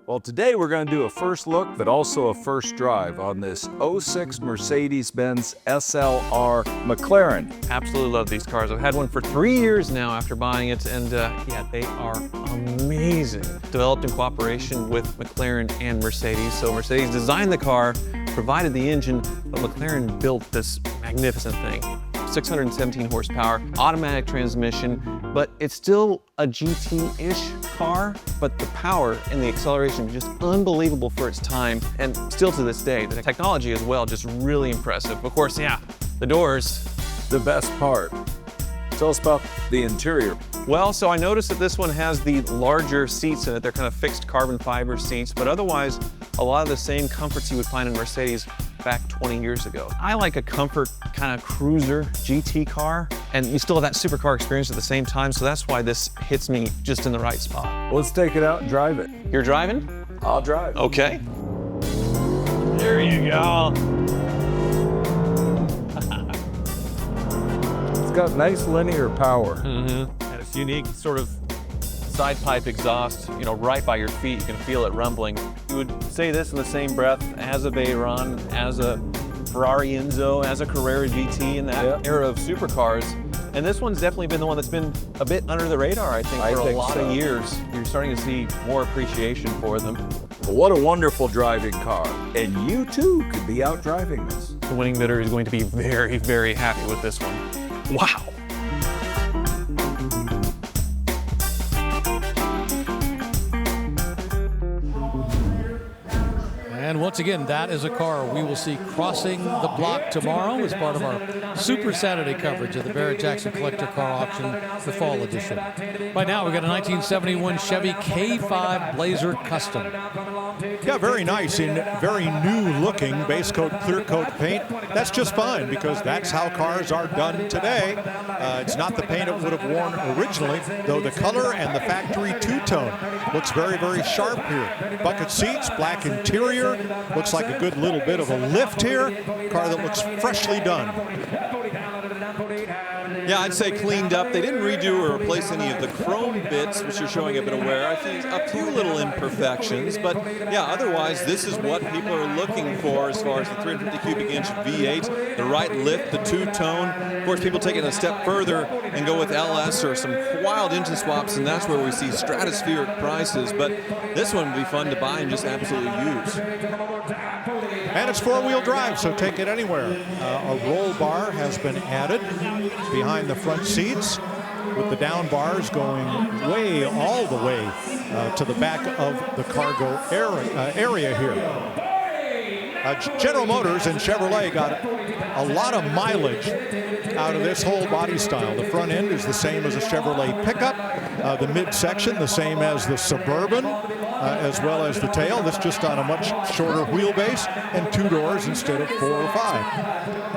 Well, today we're going to do a first look, but also a first drive on this 06 Mercedes-Benz SLR McLaren. Absolutely love these cars. I've had one for 3 years now after buying it, and yeah, they are amazing. Developed in cooperation with McLaren and Mercedes. So Mercedes designed the car, provided the engine, but McLaren built this magnificent thing. 617 horsepower, automatic transmission, but it's still a GT-ish car, but the power and the acceleration is just unbelievable for its time, and still to this day. The technology as well, just really impressive. Of course, yeah, the doors. The best part. Tell us about the interior. Well, so I noticed that this one has the larger seats in it. They're kind of fixed carbon fiber seats, but otherwise, a lot of the same comforts you would find in Mercedes back 20 years ago. I like a comfort kind of cruiser GT car, and you still have that supercar experience at the same time, so that's why this hits me just in the right spot. Let's take it out and drive it. You're driving? I'll drive. Okay. There you go. It's got nice linear power. And it's unique sort of side pipe exhaust, you know, right by your feet. You can feel it rumbling. You would say this in the same breath as a Veyron, as a Ferrari Enzo, as a Carrera GT in that era of supercars. And this one's definitely been the one that's been a bit under the radar, I think, for a lot of years. You're starting to see more appreciation for them. What a wonderful driving car. And you too could be out driving this. The winning bidder is going to be very, very happy with this one. Wow. And once again, that is a car we will see crossing the block tomorrow as part of our Super Saturday coverage of the Barrett-Jackson Collector Car Auction, the fall edition. By now, we've got a 1971 Chevy K5 Blazer Custom. Yeah, very nice in very new-looking base coat, clear coat paint. That's just fine because that's how cars are done today. It's not the paint it would have worn originally, though the color and the factory two-tone looks very, very sharp here. Bucket seats, black interior, looks like a good little bit of a lift here. Car that looks freshly done. Yeah, I'd say cleaned up. They didn't redo or replace any of the chrome bits, which you're showing a bit of wear. I think a few little imperfections, but yeah, otherwise this is what people are looking for as far as the 350 cubic inch V8, the right lift, the two-tone. Of course, people take it a step further and go with LS or some wild engine swaps, and that's where we see stratospheric prices, but this one would be fun to buy and just absolutely use. And it's four-wheel drive, so take it anywhere. A roll bar has been added behind the front seats, with the down bars going all the way to the back of the cargo area here. General Motors and Chevrolet got a lot of mileage out of this whole body style. The front end is the same as a Chevrolet pickup, the midsection the same as the Suburban, as well as the tail. This just on a much shorter wheelbase and two doors instead of 4 or 5.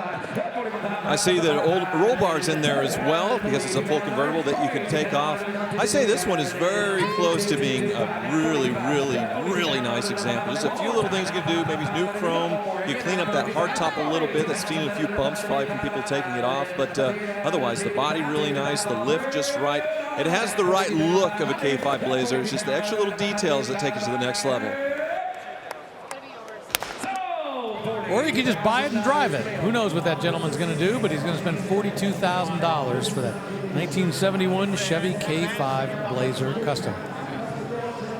I see the old roll bars in there as well because it's a full convertible that you can take off. I say this one is very close to being a really, really, really nice example. Just a few little things you can do, maybe new chrome. You clean up that hard top a little bit. That's seen a few bumps probably from people taking it off, but otherwise the body really nice, the lift just right. It has the right look of a K5 Blazer. It's just the extra little details that take it to the next level. Or you can just buy it and drive it. Who knows what that gentleman's going to do, but he's going to spend $42,000 for that 1971 Chevy K5 Blazer Custom.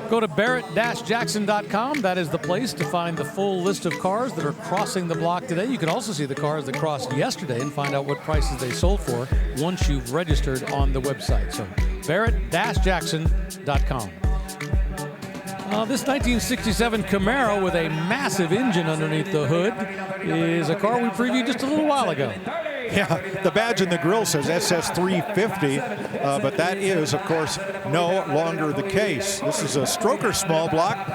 Go to Barrett-Jackson.com. That is the place to find the full list of cars that are crossing the block today. You can also see the cars that crossed yesterday and find out what prices they sold for once you've registered on the website. So Barrett-Jackson.com. This 1967 Camaro with a massive engine underneath the hood is a car we previewed just a little while ago. Yeah, the badge in the grill says SS350, but that is, of course, no longer the case. This is a stroker small block,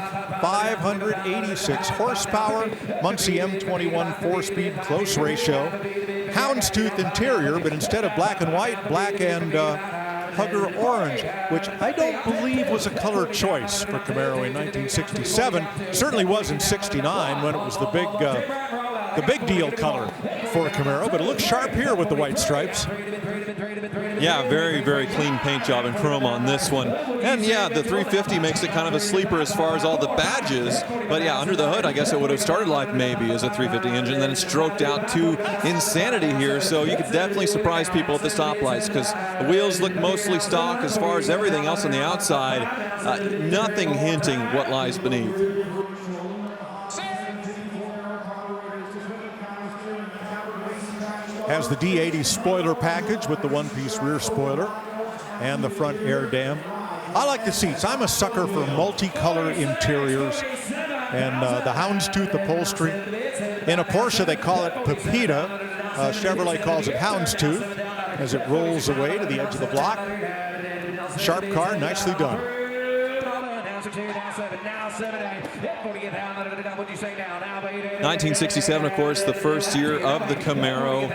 586 horsepower, Muncie M21 4-speed close ratio, houndstooth interior, but instead of black and white, black and Hugger orange, which I don't believe was a color choice for Camaro in 1967. Certainly was in '69 when it was the big deal color for a Camaro, but it looks sharp here with the white stripes. Yeah, very, very clean paint job and chrome on this one. And yeah, the 350 makes it kind of a sleeper as far as all the badges. But yeah, under the hood, I guess it would have started life maybe as a 350 engine, then it's stroked out to insanity here. So you could definitely surprise people at the stoplights because the wheels look mostly stock as far as everything else on the outside. Nothing hinting what lies beneath. Has the D80 spoiler package with the one-piece rear spoiler and the front air dam. I like the seats. I'm a sucker for multicolor interiors and the houndstooth upholstery. In a Porsche, they call it Pepita. Chevrolet calls it houndstooth as it rolls away to the edge of the block. Sharp car, nicely done. 1967, of course, the first year of the Camaro.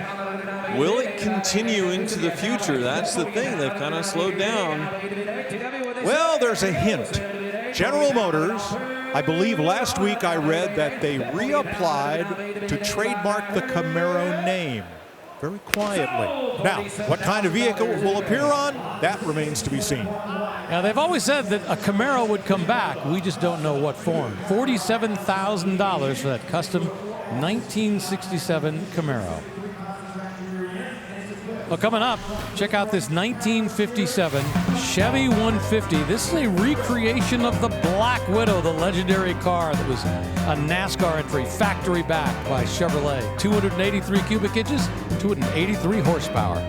Will it continue into the future? That's the thing. They've kind of slowed down. Well, there's a hint. General Motors, I believe last week I read that they reapplied to trademark the Camaro name very quietly. Now, what kind of vehicle it will appear on, that remains to be seen. Now, they've always said that a Camaro would come back. We just don't know what form. $47,000 for that custom 1967 Camaro. Well, coming up, check out this 1957 Chevy 150. This is a recreation of the Black Widow, the legendary car that was a NASCAR entry, factory backed by Chevrolet. 283 cubic inches, 283 horsepower.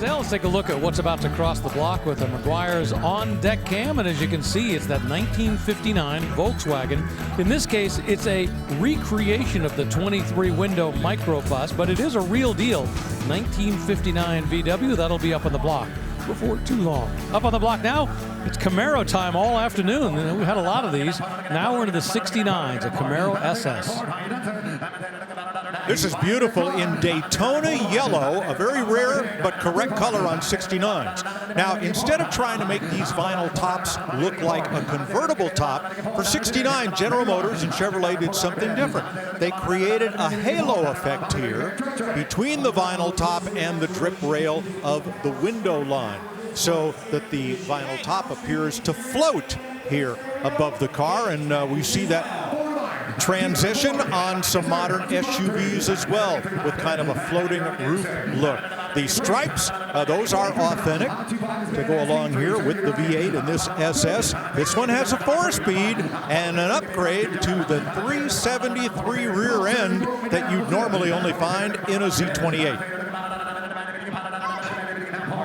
Let's take a look at what's about to cross the block with the Meguiar's on-deck cam, and as you can see, it's that 1959 Volkswagen. In this case, it's a recreation of the 23-window microbus, but it is a real deal 1959 VW. That'll be up on the block before too long. Up on the block now, it's Camaro time all afternoon. We've had a lot of these. Now we're into the 69s, a Camaro SS. This is beautiful in Daytona yellow, a very rare but correct color on 69s. Now, instead of trying to make these vinyl tops look like a convertible top, for 69, General Motors and Chevrolet did something different. They created a halo effect here between the vinyl top and the drip rail of the window line, so that the vinyl top appears to float here above the car, and we see that transition on some modern SUVs as well, with kind of a floating roof look. The stripes, those are authentic to go along here with the V8 and this SS. This one has a 4-speed and an upgrade to the 373 rear end that you'd normally only find in a Z28.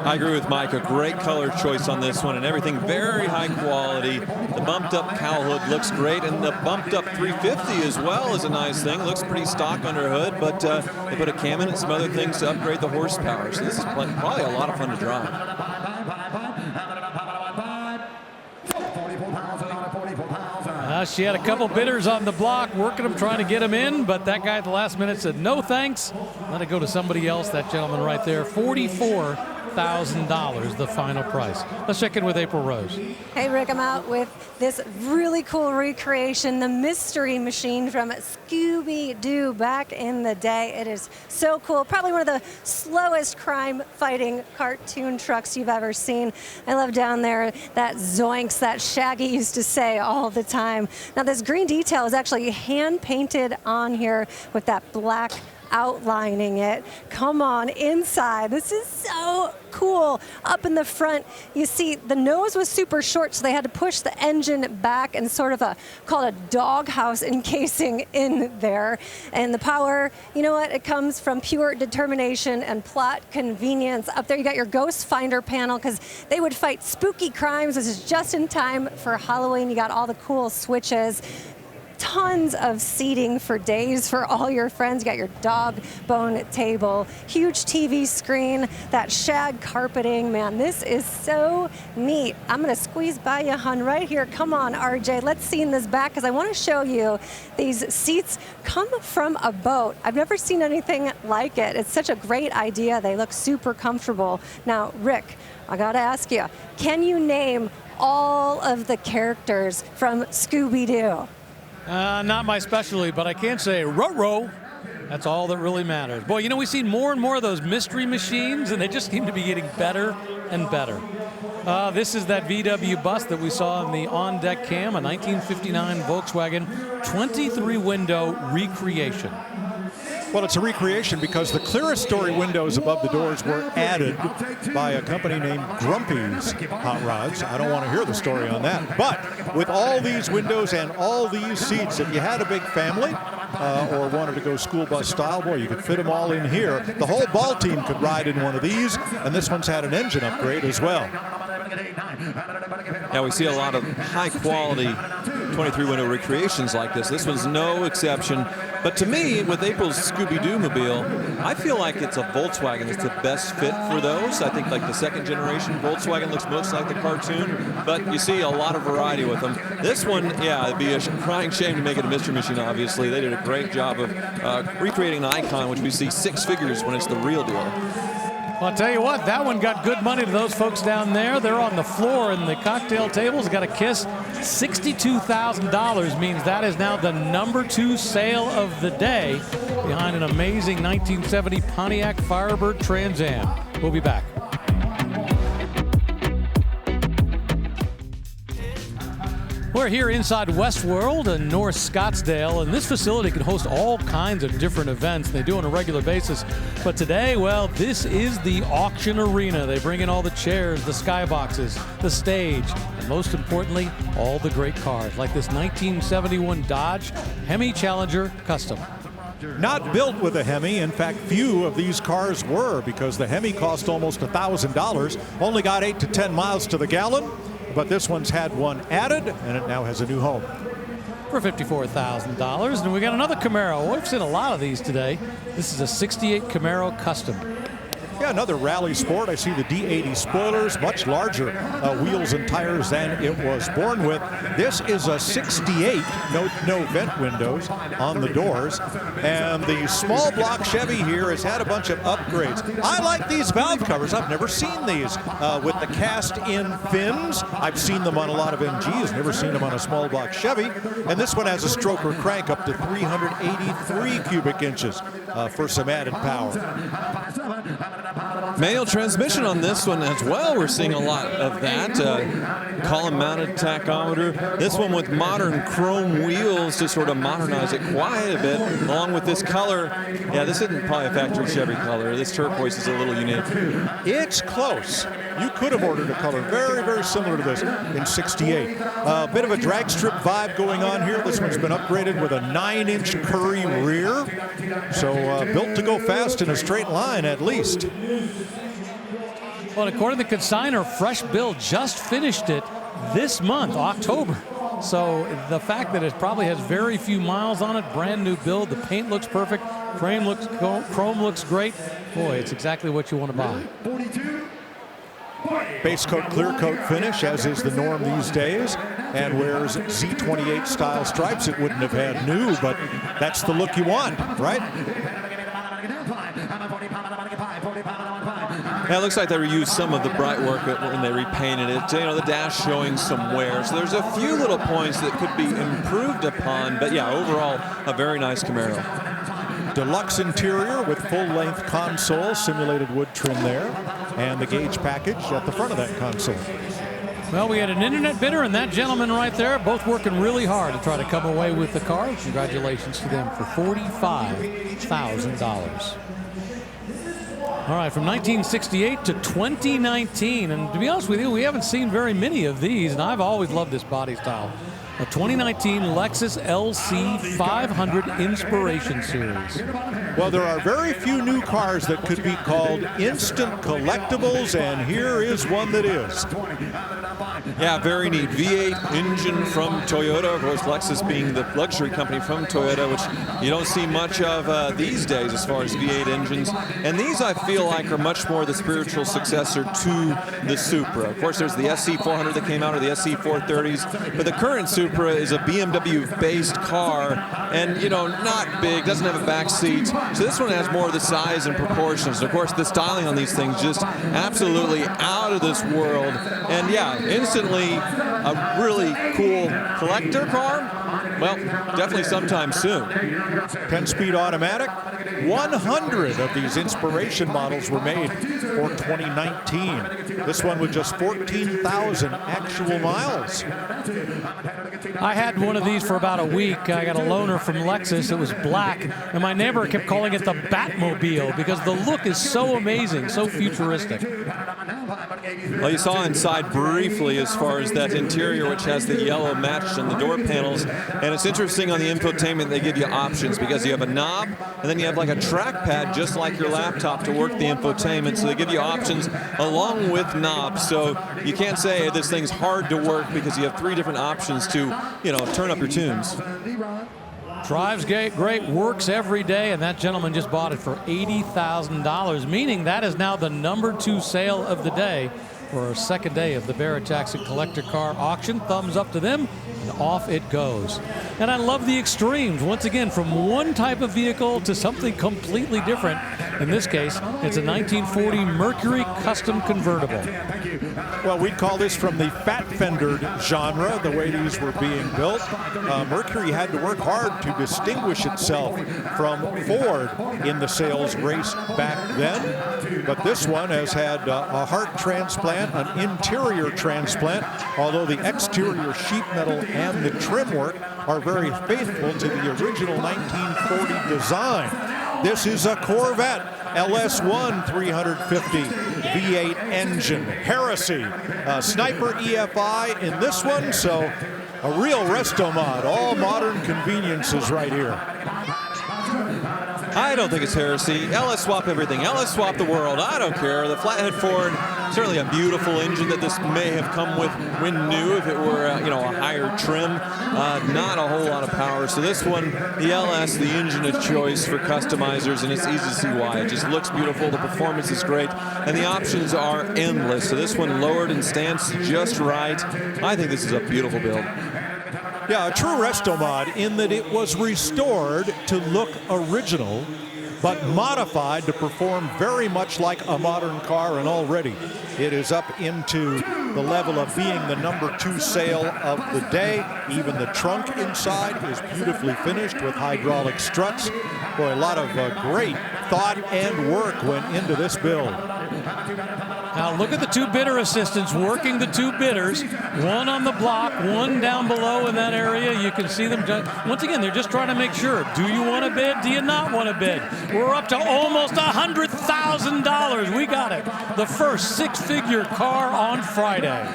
I agree with Mike. A great color choice on this one, and everything very high quality. The bumped up cowl hood looks great, and the bumped up 350 as well is a nice thing. Looks pretty stock under hood, but they put a cam in and some other things to upgrade the horsepower. So this is probably a lot of fun to drive. She had a couple bidders on the block, working them, trying to get them in, but that guy at the last minute said, no thanks. Let it go to somebody else. That gentleman right there, $44,000, the final price. Let's check in with April Rose. Hey, Rick, I'm out with this really cool recreation, the Mystery Machine from Scooby-Doo back in the day. It is so cool. Probably one of the slowest crime-fighting cartoon trucks you've ever seen. I love down there that zoinks that Shaggy used to say all the time. Now, this green detail is actually hand-painted on here with that black outlining it. Come on inside. This is so cool. Up in the front, you see the nose was super short, so they had to push the engine back and sort of called a doghouse encasing in there. And the power, you know what? It comes from pure determination and plot convenience. Up there, you got your Ghost Finder panel because they would fight spooky crimes. This is just in time for Halloween. You got all the cool switches. Tons of seating for days for all your friends. You got your dog bone table, huge TV screen, that shag carpeting. Man, this is so neat. I'm gonna squeeze by you, hon, right here. Come on, RJ, let's see in this back because I want to show you these seats come from a boat. I've never seen anything like it. It's such a great idea. They look super comfortable. Now, Rick, I gotta ask you, can you name all of the characters from Scooby-Doo? Not my specialty, but I can say row. That's all that really matters. Boy, you know, we've seen more and more of those mystery machines, and they just seem to be getting better and better. This is that VW bus that we saw in the on-deck cam, a 1959 Volkswagen 23-window recreation. Well, it's a recreation because the clearest story windows above the doors were added by a company named Grumpy's Hot Rods. I don't want to hear the story on that. But with all these windows and all these seats, if you had a big family or wanted to go school bus style, boy, you could fit them all in here. The whole ball team could ride in one of these, and this one's had an engine upgrade as well. Now we see a lot of high-quality 23-window recreations like this. This one's no exception. But to me, with April's Scooby-Doo mobile, I feel like it's a Volkswagen that's the best fit for those. I think like the second generation Volkswagen looks most like the cartoon, but you see a lot of variety with them. This one, yeah, it'd be a crying shame to make it a mystery machine, obviously. They did a great job of recreating an icon, which we see 6 figures when it's the real deal. Well, I'll tell you what, that one got good money to those folks down there. They're on the floor and the cocktail tables. Got a kiss. $62,000 means that is now the #2 sale of the day behind an amazing 1970 Pontiac Firebird Trans Am. We'll be back. We're here inside Westworld in North Scottsdale, and this facility can host all kinds of different events. They do on a regular basis. But today, well, this is the auction arena. They bring in all the chairs, the skyboxes, the stage, and most importantly, all the great cars, like this 1971 Dodge Hemi Challenger Custom. Not built with a Hemi. In fact, few of these cars were, because the Hemi cost almost $1,000, only got 8 to 10 miles to the gallon. But this one's had one added, and it now has a new home. For $54,000. And we got another Camaro. We've seen a lot of these today. This is a 68 Camaro Custom. Yeah, another rally sport. I see the D80 spoilers, much larger wheels and tires than it was born with. This is a 68, no vent windows on the doors. And the small block Chevy here has had a bunch of upgrades. I like these valve covers. I've never seen these with the cast-in fins. I've seen them on a lot of MGs, never seen them on a small block Chevy. And this one has a stroker crank up to 383 cubic inches for some added power. Manual transmission on this one as well. We're seeing a lot of that. Column-mounted tachometer. This one with modern chrome wheels to sort of modernize it quite a bit, along with this color. Yeah, this isn't probably a factory Chevy color. This turquoise is a little unique. It's close. You could have ordered a color very, very similar to this in 68. A bit of a drag strip vibe going on here. This one's been upgraded with a 9-inch Curry rear. So built to go fast in a straight line at least. Well, according to the consignor, Fresh Build just finished it this month, October. So the fact that it probably has very few miles on it, brand new build, the paint looks perfect, chrome looks great. Boy, it's exactly what you want to buy. Base coat, clear coat finish, as is the norm these days, and wears Z28 style stripes. It wouldn't have had new, but that's the look you want, right? Yeah, it looks like they reused some of the bright work when they repainted it. You know, the dash showing some wear. So there's a few little points that could be improved upon, but yeah, overall, a very nice Camaro. Deluxe interior with full-length console, simulated wood trim there, and the gauge package at the front of that console. Well, we had an internet bidder and that gentleman right there, both working really hard to try to come away with the car. Congratulations to them for $45,000. All right, from 1968 to 2019, and to be honest with you, we haven't seen very many of these, and I've always loved this body style. A 2019 Lexus LC 500 Inspiration Series. Well, there are very few new cars that could be called instant collectibles, and here is one that is. Yeah, very neat. V8 engine from Toyota. Of course, Lexus being the luxury company from Toyota, which you don't see much of these days as far as V8 engines. And these, I feel like, are much more the spiritual successor to the Supra. Of course, there's the SC400 that came out, or the SC430s. But the current Supra is a BMW-based car, and, you know, not big, doesn't have a back seat. So this one has more of the size and proportions. Of course, the styling on these things just absolutely out of this world. And yeah, instantly a really cool collector car. Well, definitely sometime soon. 10-speed automatic. 100 of these Inspiration models were made for 2019. This one with just 14,000 actual miles. I had one of these for about a week. I got a loaner from Lexus. It was black, and my neighbor kept calling it the Batmobile because the look is so amazing, so futuristic. Well, you saw inside briefly as far as that interior, which has the yellow matched on the door panels. And it's interesting on the infotainment, they give you options because you have a knob, and then you have like a trackpad just like your laptop to work the infotainment. So they give you options along with knobs. So you can't say this thing's hard to work because you have 3 different options to, you know, turn up your tunes. Drives great, works every day, and that gentleman just bought it for $80,000, meaning that is now the #2 sale of the day for our second day of the Barrett-Jackson Collector Car Auction. Thumbs up to them, and off it goes. And I love the extremes. Once again, from one type of vehicle to something completely different. In this case, it's a 1940 Mercury Custom Convertible. Well, we'd call this from the fat-fendered genre, the way these were being built. Mercury had to work hard to distinguish itself from Ford in the sales race back then. But this one has had a heart transplant, an interior transplant, although the exterior sheet metal and the trim work are very faithful to the original 1940 design. This is a Corvette LS1 350 V8 engine. Heresy, Sniper EFI in this one, so a real resto mod. All modern conveniences right here. I don't think it's heresy. LS swap everything. LS swap the world. I don't care. The flathead Ford, certainly a beautiful engine that this may have come with when new if it were a higher trim. Not a whole lot of power. So this one, the LS, the engine of choice for customizers, and it's easy to see why. It just looks beautiful. The performance is great, and the options are endless. So this one lowered and stands just right. I think this is a beautiful build. Yeah, a true resto mod in that it was restored to look original, but modified to perform very much like a modern car, and already it is up into the level of being the #2 sale of the day. Even the trunk inside is beautifully finished with hydraulic struts. Boy, a lot of great thought and work went into this build. Now look at the two bidder assistants working the two bidders, one on the block, one down below in that area. You can see them, once again, they're just trying to make sure, do you want to bid, do you not want to bid? We're up to almost $100,000, we got it. The first six-figure car on Friday.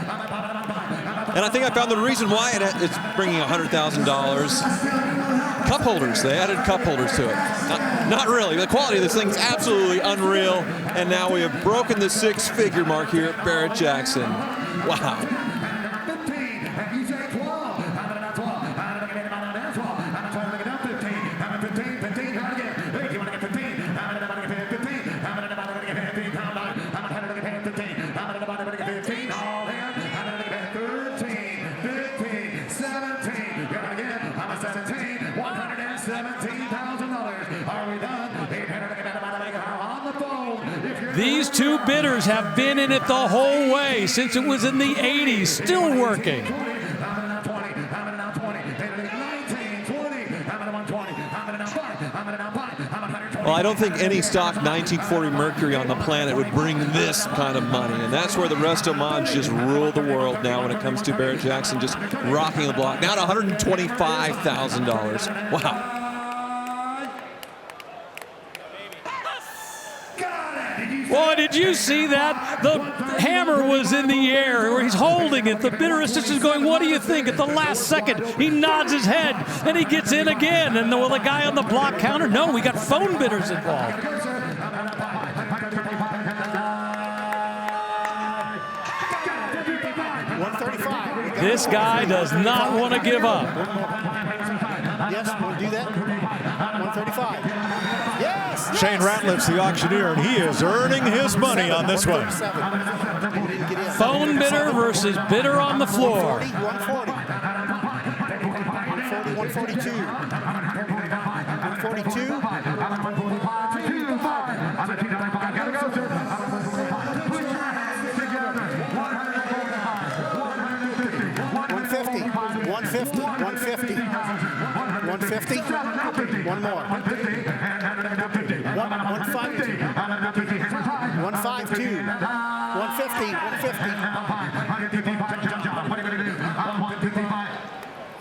And I think I found the reason why it's bringing $100,000. Cup holders, they added cup holders to it. Not really, the quality of this thing is absolutely unreal. And now we have broken the six-figure mark here at Barrett-Jackson. Wow. These two bidders have been in it the whole way since it was in the 80s, still working. Well, I don't think any stock 1940 Mercury on the planet would bring this kind of money, and that's where the resto mods just rule the world now when it comes to Barrett-Jackson just rocking the block. Now to $125,000. Wow. Boy, did you see that? The hammer was in the air, where he's holding it. The bidder assistant is going, what do you think? At the last second, he nods his head, and he gets in again. And the guy on the block counter, no, we got phone bidders involved. This guy does not want to give up. Yes, we'll do that. 135. Yes! Shane Ratliff's the auctioneer, and he is earning his money on this one. Phone bidder versus bidder on the floor. 140. 142. 142. 150. 150. 150. One more. 152. 152. 150. 150.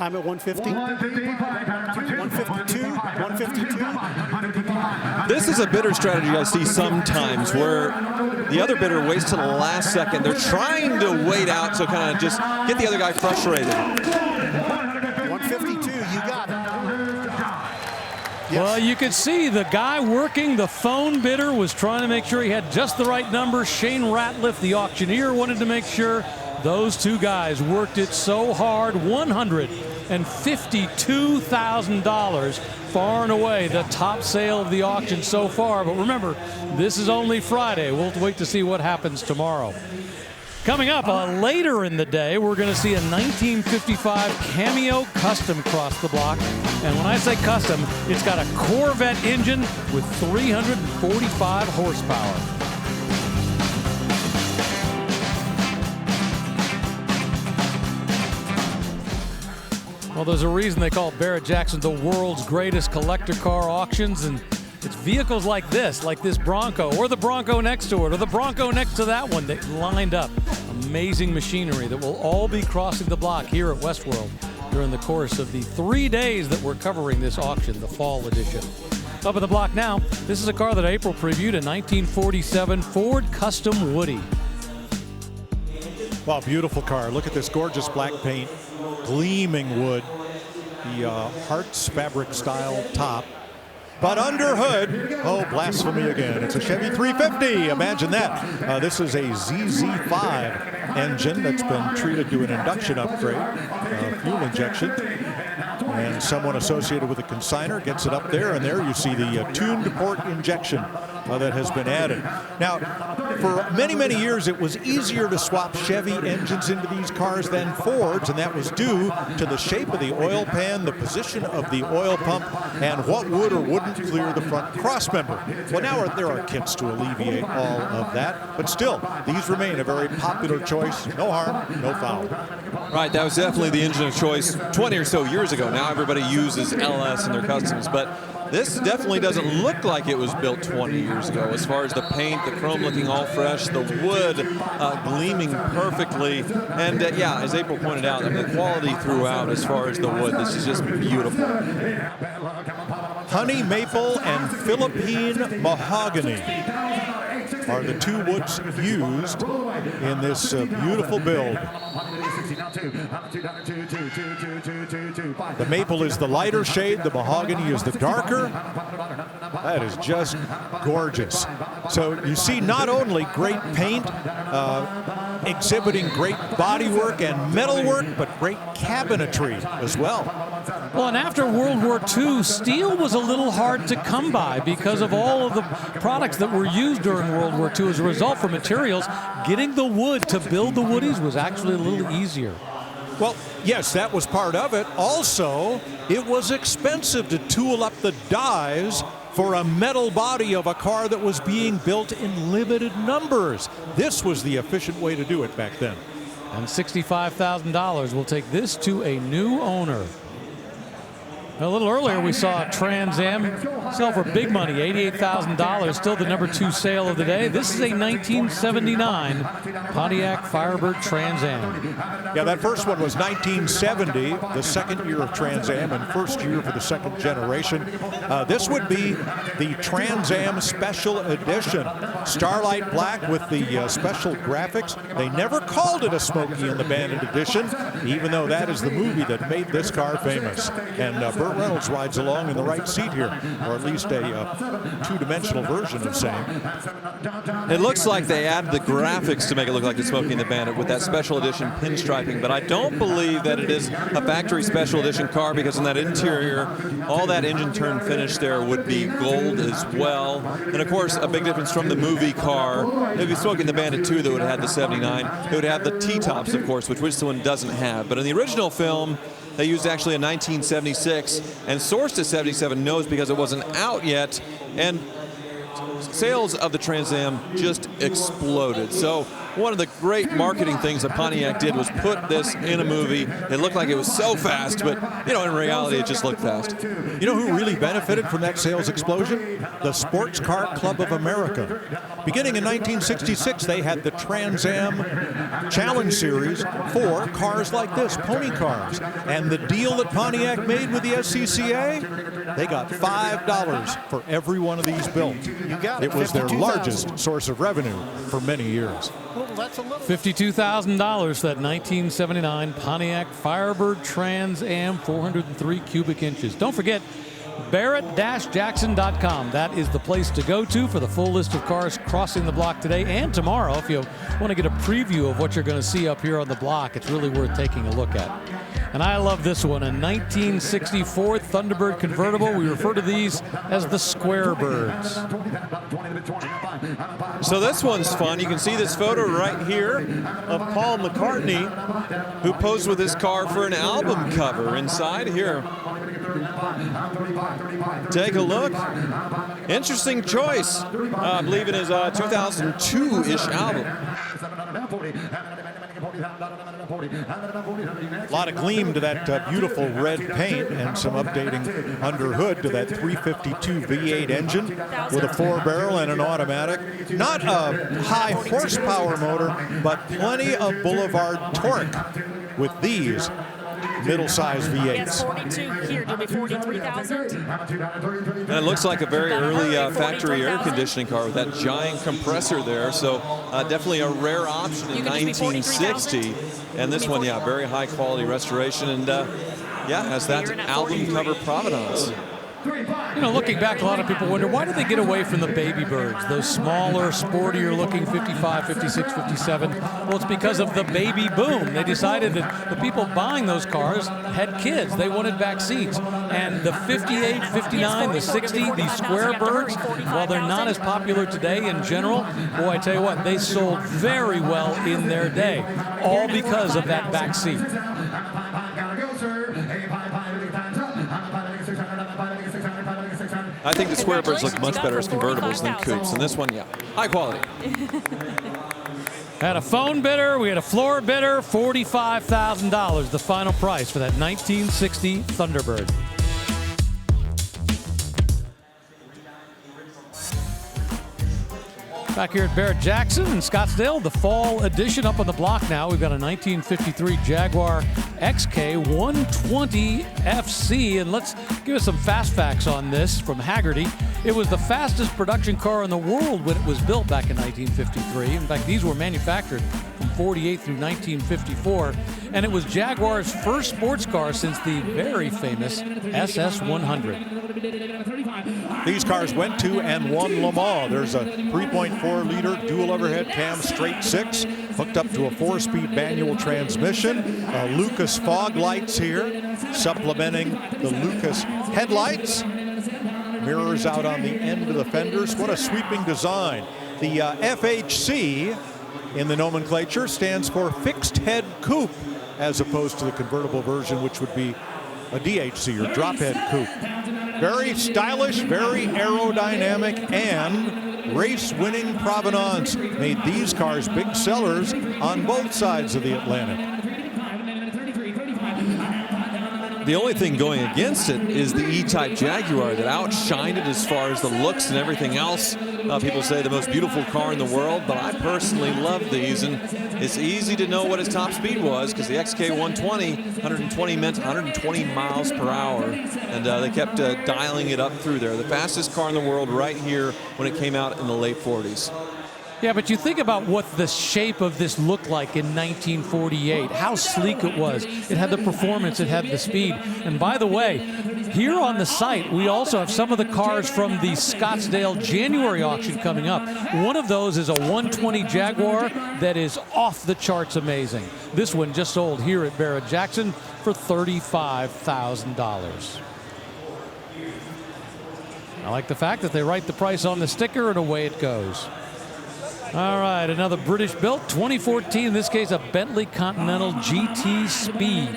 I'm at 150. 152. 152. This is a bidder strategy I see sometimes where the other bidder waits till the last second. They're trying to wait out to kind of just get the other guy frustrated. 152, you got it. Yes. Well, you could see the guy working the phone bidder was trying to make sure he had just the right number. Shane Ratliff, the auctioneer, wanted to make sure. Those two guys worked it so hard. $152,000, far and away the top sale of the auction so far. But remember, this is only Friday. We'll wait to see what happens tomorrow. Coming up later in the day, we're going to see a 1955 Cameo Custom cross the block. And when I say custom, it's got a Corvette engine with 345 horsepower. Well, there's a reason they call Barrett-Jackson the world's greatest collector car auctions, and it's vehicles like this Bronco, or the Bronco next to it, or the Bronco next to that one that lined up. Amazing machinery that will all be crossing the block here at Westworld during the course of the 3 days that we're covering this auction, the fall edition. Up at the block now, this is a car that April previewed, a 1947 Ford Custom Woody. Wow, beautiful car. Look at this gorgeous black paint, gleaming wood, the Hearts fabric style top. But under hood, oh, blasphemy again. It's a Chevy 350. Imagine that. This is a ZZ5 engine that's been treated to an induction upgrade, fuel injection. And someone associated with a consignor gets it up there, and there you see the tuned port injection that has been added. Now, for many, many years, it was easier to swap Chevy engines into these cars than Ford's, and that was due to the shape of the oil pan, the position of the oil pump, and what would or wouldn't clear the front crossmember. Well, now there are kits to alleviate all of that, but still, these remain a very popular choice. No harm, no foul. Right, that was definitely the engine of choice 20 or so years ago. Now everybody uses LS in their customs, but this definitely doesn't look like it was built 20 years ago. As far as the paint, the chrome looking all fresh, the wood gleaming perfectly, and yeah, as April pointed out, I mean, the quality throughout as far as the wood, this is just beautiful. Honey maple and Philippine mahogany are the two woods used in this beautiful build. The maple is the lighter shade, the mahogany is the darker. That is just gorgeous. So you see not only great paint, exhibiting great bodywork and metalwork, but great cabinetry as well. Well, and after World War II, steel was a little hard to come by because of all of the products that were used during World War II. As a result, for materials, getting the wood to build the Woodies was actually a little easier. Well, yes, that was part of it. Also, it was expensive to tool up the dies for a metal body of a car that was being built in limited numbers. This was the efficient way to do it back then. And $65,000 will take this to a new owner. A little earlier, we saw a Trans Am sell for big money, $88,000, still the #2 sale of the day. This is a 1979 Pontiac Firebird Trans Am. Yeah, that first one was 1970, the second year of Trans Am and first year for the second generation. This would be the Trans Am Special Edition. Starlight black with the special graphics. They never called it a Smokey and the Bandit Edition, even though that is the movie that made this car famous. And Burt Reynolds rides along in the right seat here, or at least a two-dimensional version of same. It looks like they added the graphics to make it look like the Smokey and the Bandit with that special edition pinstriping, but I don't believe that it is a factory special edition car, because in that interior, all that engine turn finish there would be gold as well. And of course, a big difference from the movie car. It would be Smokey and the Bandit 2 that would have had the 79. It would have the T-tops, of course, which this one doesn't have. But in the original film, they used actually a 1976 and sourced a 77 nose because it wasn't out yet, and sales of the Trans Am just exploded. So one of the great marketing things that Pontiac did was put this in a movie. It looked like it was so fast, but you know, in reality, it just looked fast. You know who really benefited from that sales explosion? The Sports Car Club of America. Beginning in 1966, they had the Trans Am Challenge Series for cars like this, pony cars. And the deal that Pontiac made with the SCCA, they got $5 for every one of these built. It was their largest source of revenue for many years. $52,000, that 1979 Pontiac Firebird Trans Am, 403 cubic inches. Don't forget, Barrett-Jackson.com. That is the place to go to for the full list of cars crossing the block today and tomorrow. If you want to get a preview of what you're going to see up here on the block, it's really worth taking a look at. And I love this one, a 1964 Thunderbird convertible. We refer to these as the Square Birds. So this one's fun. You can see this photo right here of Paul McCartney, who posed with his car for an album cover inside here. Take a look. Interesting choice. I believe it is a 2002-ish album. A lot of gleam to that beautiful red paint, and some updating under hood to that 352 V8 engine with a 4-barrel and an automatic. Not a high horsepower motor, but plenty of boulevard torque with these. middle-sized Yes, V8s. 42 here, it'll be 43,000. And it looks like a very early factory air conditioning car with that giant compressor there. So definitely a rare option in 1960. And this one, yeah, very high quality restoration. And yeah, has that album cover provenance. You know, looking back, a lot of people wonder, why did they get away from the baby birds, those smaller, sportier looking 55, 56, 57? Well, it's because of the baby boom. They decided that the people buying those cars had kids. They wanted back seats. And the 58, 59, the 60, these square birds, while they're not as popular today in general, boy, I tell you what, they sold very well in their day, all because of that back seat. I think the square birds look much better as convertibles than coupes. And this one, yeah, high quality. Had a phone bidder, we had a floor bidder, $45,000, the final price for that 1960 Thunderbird. Back here at Barrett-Jackson in Scottsdale, the fall edition up on the block now. We've got a 1953 Jaguar XK 120 FC, and let's give us some fast facts on this from Haggerty. It was the fastest production car in the world when it was built back in 1953. In fact, these were manufactured from 48 through 1954, and it was Jaguar's first sports car since the very famous SS100. These cars went to and won Le Mans. There's a 3.4-liter dual overhead cam straight six, hooked up to a 4-speed manual transmission. Lucas fog lights here, supplementing the Lucas headlights. Mirrors out on the end of the fenders. What a sweeping design. The FHC in the nomenclature stands for fixed head coupe, as opposed to the convertible version, which would be a DHC or drop head coupe. Very stylish, very aerodynamic, and race-winning provenance made these cars big sellers on both sides of the Atlantic. The only thing going against it is the E-Type Jaguar that outshined it as far as the looks and everything else. People say the most beautiful car in the world, but I personally love these, and it's easy to know what his top speed was because the XK 120, 120 meant 120 miles per hour, and they kept dialing it up through there. The fastest car in the world right here when it came out in the late 40s. Yeah, but you think about what the shape of this looked like in 1948, how sleek it was. It had the performance, it had the speed. And by the way, here on the site, we also have some of the cars from the Scottsdale January auction coming up. One of those is a 120 Jaguar that is off the charts amazing. This one just sold here at Barrett-Jackson for $35,000. I like the fact that they write the price on the sticker and away it goes. All right, another British built, 2014, in this case a Bentley Continental GT Speed.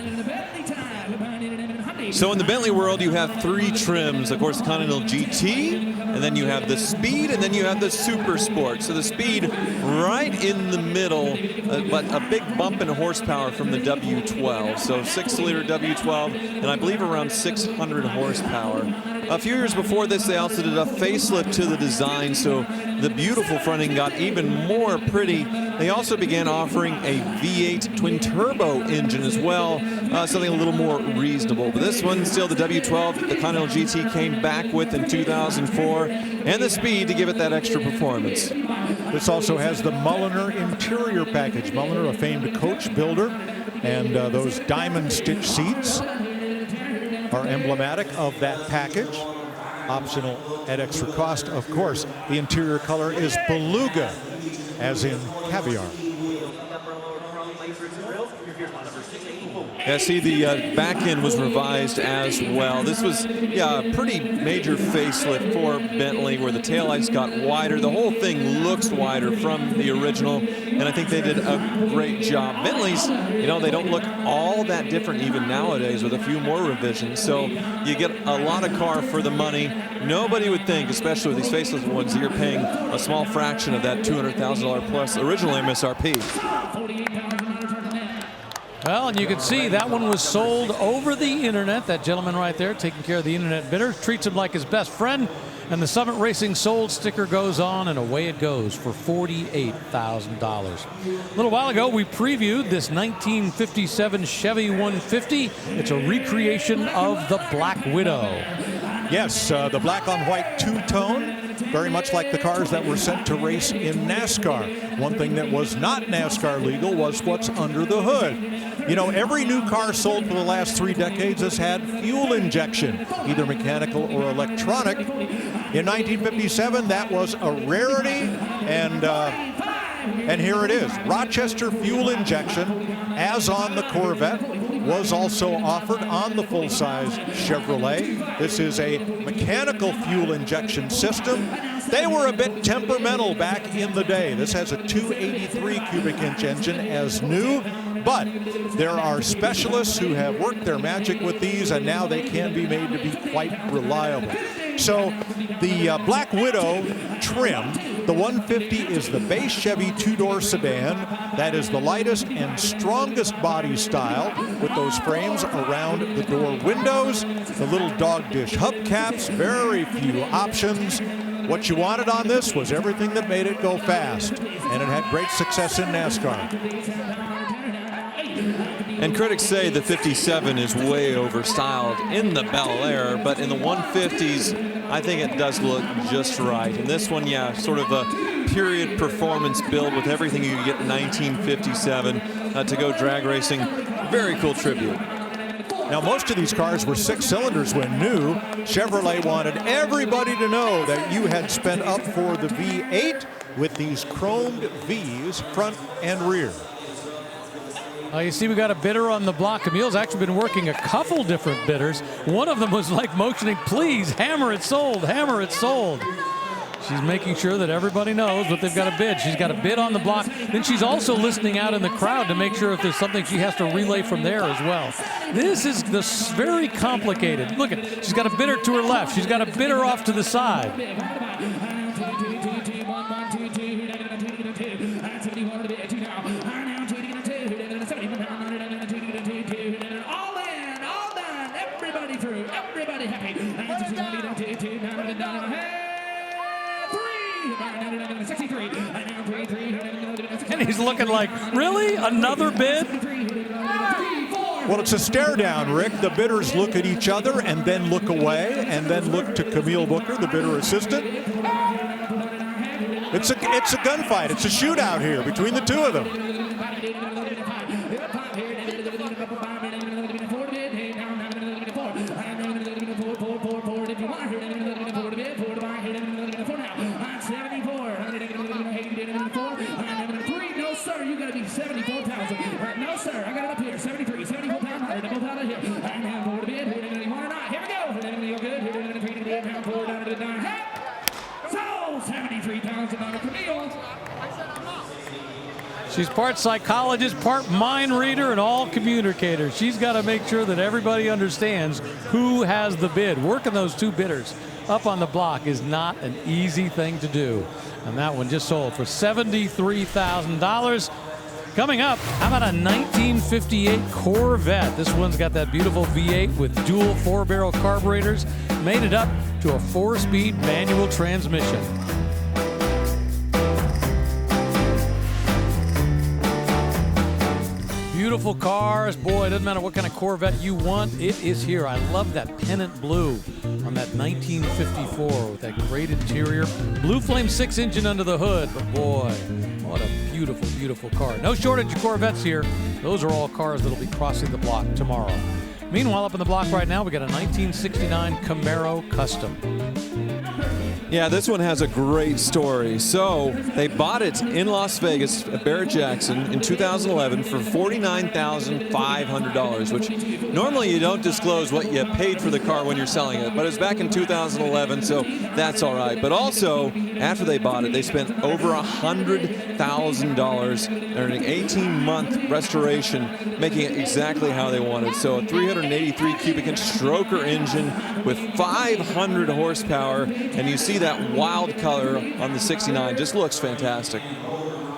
So in the Bentley world, you have three trims. Of course, the Continental GT, and then you have the Speed, and then you have the Super Sport. So the Speed right in the middle, but a big bump in horsepower from the W12. So 6-liter W12, and I believe around 600 horsepower. A few years before this, they also did a facelift to the design, so the beautiful fronting got even more pretty. They also began offering a V8 twin-turbo engine as well, something a little more reasonable. But this one, still the W12, the Continental GT came back with in 2004, and the Speed to give it that extra performance. This also has the Mulliner interior package. Mulliner, a famed coach builder, and those diamond stitch seats are emblematic of that package. Optional at extra cost, of course. The interior color is beluga, as in caviar. Yeah, see, the back end was revised as well. This was, yeah, a pretty major facelift for Bentley, where the taillights got wider. The whole thing looks wider from the original, and I think they did a great job. Bentley's, you know, they don't look all that different even nowadays with a few more revisions, so you get a lot of car for the money. Nobody would think, especially with these facelift ones, that you're paying a small fraction of that $200,000 plus original MSRP. Well, and you can see that one was sold over the internet. That gentleman right there taking care of the internet bidder treats him like his best friend. And the Summit Racing Sold sticker goes on, and away it goes for $48,000. A little while ago, we previewed this 1957 Chevy 150. It's a recreation of the Black Widow. Yes, the black on white two-tone, very much like the cars that were sent to race in NASCAR. One thing that was not NASCAR legal was what's under the hood. You know, every new car sold for the last 3 decades has had fuel injection, either mechanical or electronic. In 1957, that was a rarity, and here it is. Rochester fuel injection, as on the Corvette, was also offered on the full-size Chevrolet. This is a mechanical fuel injection system. They were a bit temperamental back in the day. This has a 283 cubic inch engine as new, but there are specialists who have worked their magic with these, and now they can be made to be quite reliable. So the Black Widow trim, the 150 is the base Chevy two-door sedan. That is the lightest and strongest body style, with those frames around the door windows, the little dog dish hubcaps, very few options. What you wanted on this was everything that made it go fast, and it had great success in NASCAR. And critics say the 57 is way overstyled in the Bel Air, but in the 150s, I think it does look just right. And this one, yeah, sort of a period performance build with everything you could get in 1957 to go drag racing. Very cool tribute. Now, most of these cars were 6 cylinders when new. Chevrolet wanted everybody to know that you had spent up for the V8 with these chromed Vs front and rear. You see we got a bidder on the block. Camille's actually been working a couple different bidders. One of them was like motioning, please, hammer it sold, hammer it sold. She's making sure that everybody knows what they've got to bid. She's got a bid on the block. Then she's also listening out in the crowd to make sure if there's something she has to relay from there as well. This is very complicated. Look at, she's got a bidder to her left. She's got a bidder off to the side. And he's looking like, really? Another bid? Well, it's a stare down, Rick. The bidders look at each other and then look away and then look to Camille Booker, the bidder assistant. It's a gunfight. It's a shootout here between the two of them. She's part psychologist, part mind reader, and all communicator. She's got to make sure that everybody understands who has the bid. Working those two bidders up on the block is not an easy thing to do. And that one just sold for $73,000. Coming up, how about a 1958 Corvette? This one's got that beautiful V8 with dual 4-barrel carburetors. Made it up to a 4-speed manual transmission. Beautiful cars. Boy, it doesn't matter what kind of Corvette you want, it is here. I love that pennant blue on that 1954 with that great interior. Blue Flame 6 engine under the hood, but boy, what a beautiful, beautiful car. No shortage of Corvettes here. Those are all cars that'll be crossing the block tomorrow. Meanwhile, up in the block right now, we got a 1969 Camaro Custom. Yeah, this one has a great story. So they bought it in Las Vegas at Barrett-Jackson in 2011 for $49,500, which normally you don't disclose what you paid for the car when you're selling it, but it was back in 2011, so that's all right. But also, after they bought it, they spent over $100,000 on an 18-month restoration, making it exactly how they wanted. So a 383 cubic inch stroker engine with 500 horsepower, and you see that wild color on the 69, just looks fantastic.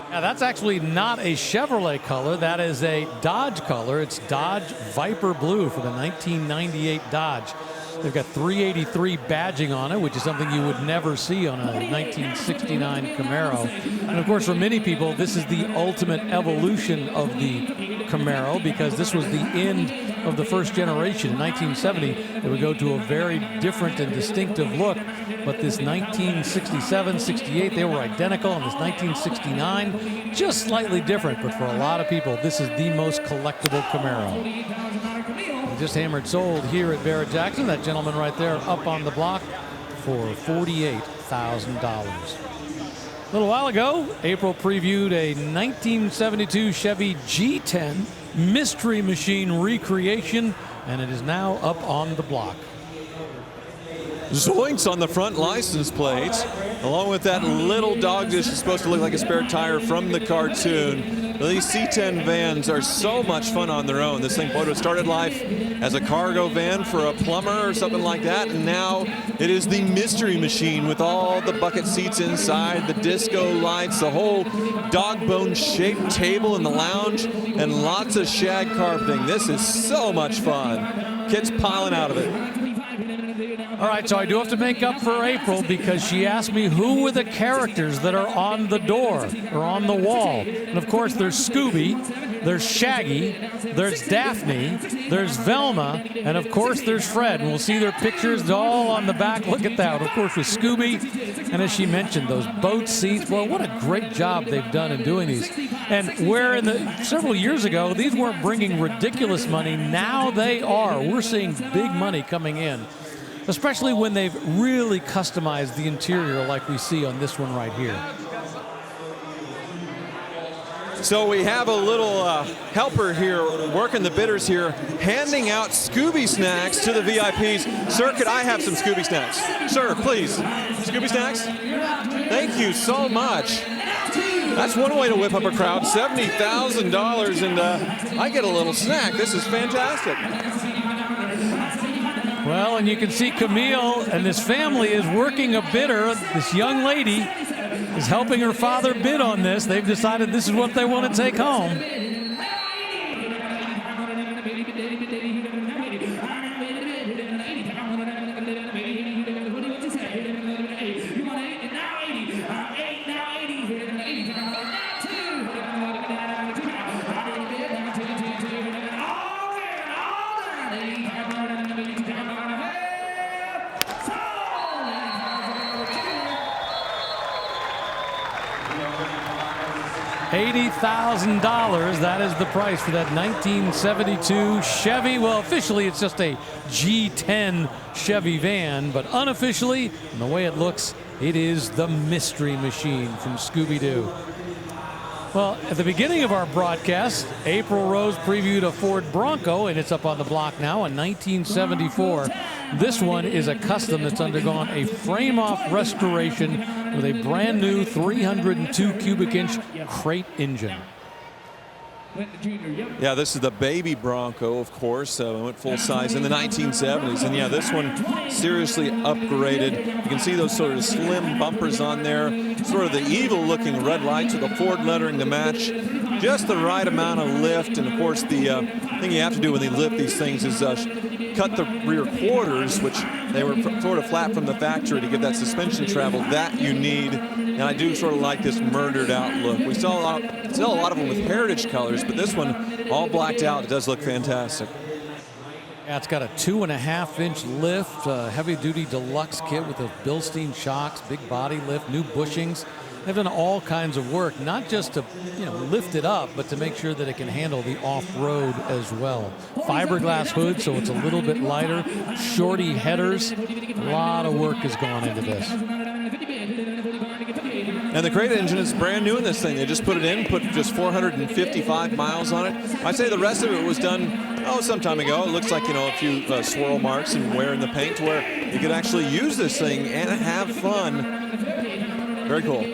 Now that's actually not a Chevrolet color, that is a Dodge color. It's Dodge Viper Blue for the 1998 Dodge. They've got 383 badging on it, which is something you would never see on a 1969 Camaro. And of course, for many people, this is the ultimate evolution of the Camaro, because this was the end of the first generation. In 1970, they would go to a very different and distinctive look. But this 1967, 68, they were identical. And this 1969, just slightly different. But for a lot of people, this is the most collectible Camaro. They just hammered sold here at Barrett-Jackson. That gentleman right there up on the block for $48,000. A little while ago, April previewed a 1972 Chevy G10 Mystery Machine recreation, and it is now up on the block. Zoinks on the front license plates, along with that little dog dish that's supposed to look like a spare tire from the cartoon. Well, these C10 vans are so much fun on their own. This thing started life as a cargo van for a plumber or something like that, and now it is the Mystery Machine with all the bucket seats inside, the disco lights, the whole dog bone shaped table in the lounge, and lots of shag carpeting. This is so much fun. Kids piling out of it. All right, so I do have to make up for April, because she asked me who were the characters that are on the door or on the wall. And of course, there's Scooby, there's Shaggy, there's Daphne, there's Velma, and of course there's Fred. And we'll see their pictures all on the back. Look at that. Of course, with Scooby, and as she mentioned, those boat seats. Well, what a great job they've done in doing these. And where several years ago, these weren't bringing ridiculous money, now they are. We're seeing big money coming in, especially when they've really customized the interior like we see on this one right here. So we have a little helper here working the bidders here, handing out Scooby snacks to the VIPs. Sir, could I have some Scooby snacks? Sir, please. Scooby snacks? Thank you so much. That's one way to whip up a crowd. $70,000, and I get a little snack. This is fantastic. Well, and you can see Camille and this family is working a bidder. This young lady is helping her father bid on this. They've decided this is what they want to take home. $80,000, that is the price for that 1972 Chevy. Well, officially it's just a G10 Chevy van, but unofficially, and the way it looks, it is the Mystery Machine from Scooby-Doo. Well, at the beginning of our broadcast, April Rose previewed a Ford Bronco, and it's up on the block now, a 1974. This one is a custom that's undergone a frame-off restoration with a brand new 302 cubic inch crate engine. Yeah, this is the baby Bronco, of course. It went full size in the 1970s. And yeah, this one seriously upgraded. You can see those sort of slim bumpers on there, sort of the evil looking red lights with the Ford lettering to match. Just the right amount of lift. And of course, the thing you have to do when they lift these things is cut the rear quarters, which they were sort of flat from the factory, to give that suspension travel that you need. And I do sort of like this murdered out look. We saw a lot of them with heritage colors, but this one all blacked out. It does look fantastic. Yeah, it's got a 2.5 inch lift, heavy duty deluxe kit with the Bilstein shocks, big body lift, new bushings. They've done all kinds of work, not just to lift it up, but to make sure that it can handle the off-road as well. Fiberglass hood, so it's a little bit lighter. Shorty headers. A lot of work has gone into this. And the crate engine is brand new in this thing. They just put it in, put just 455 miles on it. I'd say the rest of it was done, some time ago. It looks like, a few swirl marks and wear in the paint, where you could actually use this thing and have fun. Very cool.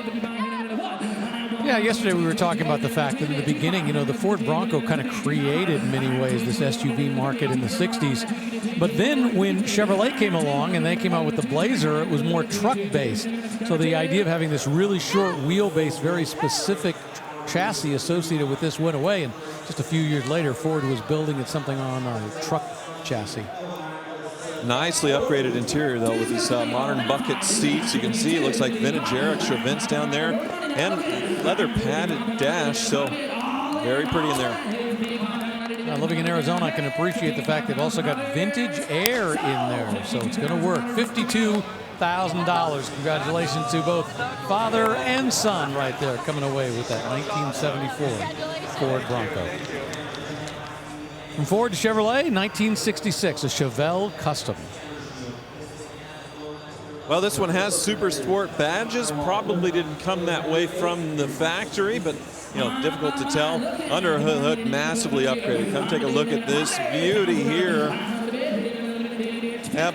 Yeah, yesterday we were talking about the fact that in the beginning, the Ford Bronco kind of created in many ways this SUV market in the 60s. But then when Chevrolet came along and they came out with the Blazer, it was more truck-based. So the idea of having this really short wheelbase, very specific chassis associated with this went away. And just a few years later, Ford was building it something on a truck chassis. Nicely upgraded interior, though, with these modern bucket seats. You can see it looks like vintage era, extra vents down there, and leather padded dash, so very pretty in there. Living in Arizona, I can appreciate the fact they've also got vintage air in there, so it's going to work. $52,000. Congratulations to both father and son right there, coming away with that 1974 Ford Bronco. From Ford to Chevrolet, 1966, a Chevelle Custom. Well, this one has Super Sport badges. Probably didn't come that way from the factory, but difficult to tell. Under hood, massively upgraded. Come take a look at this beauty here.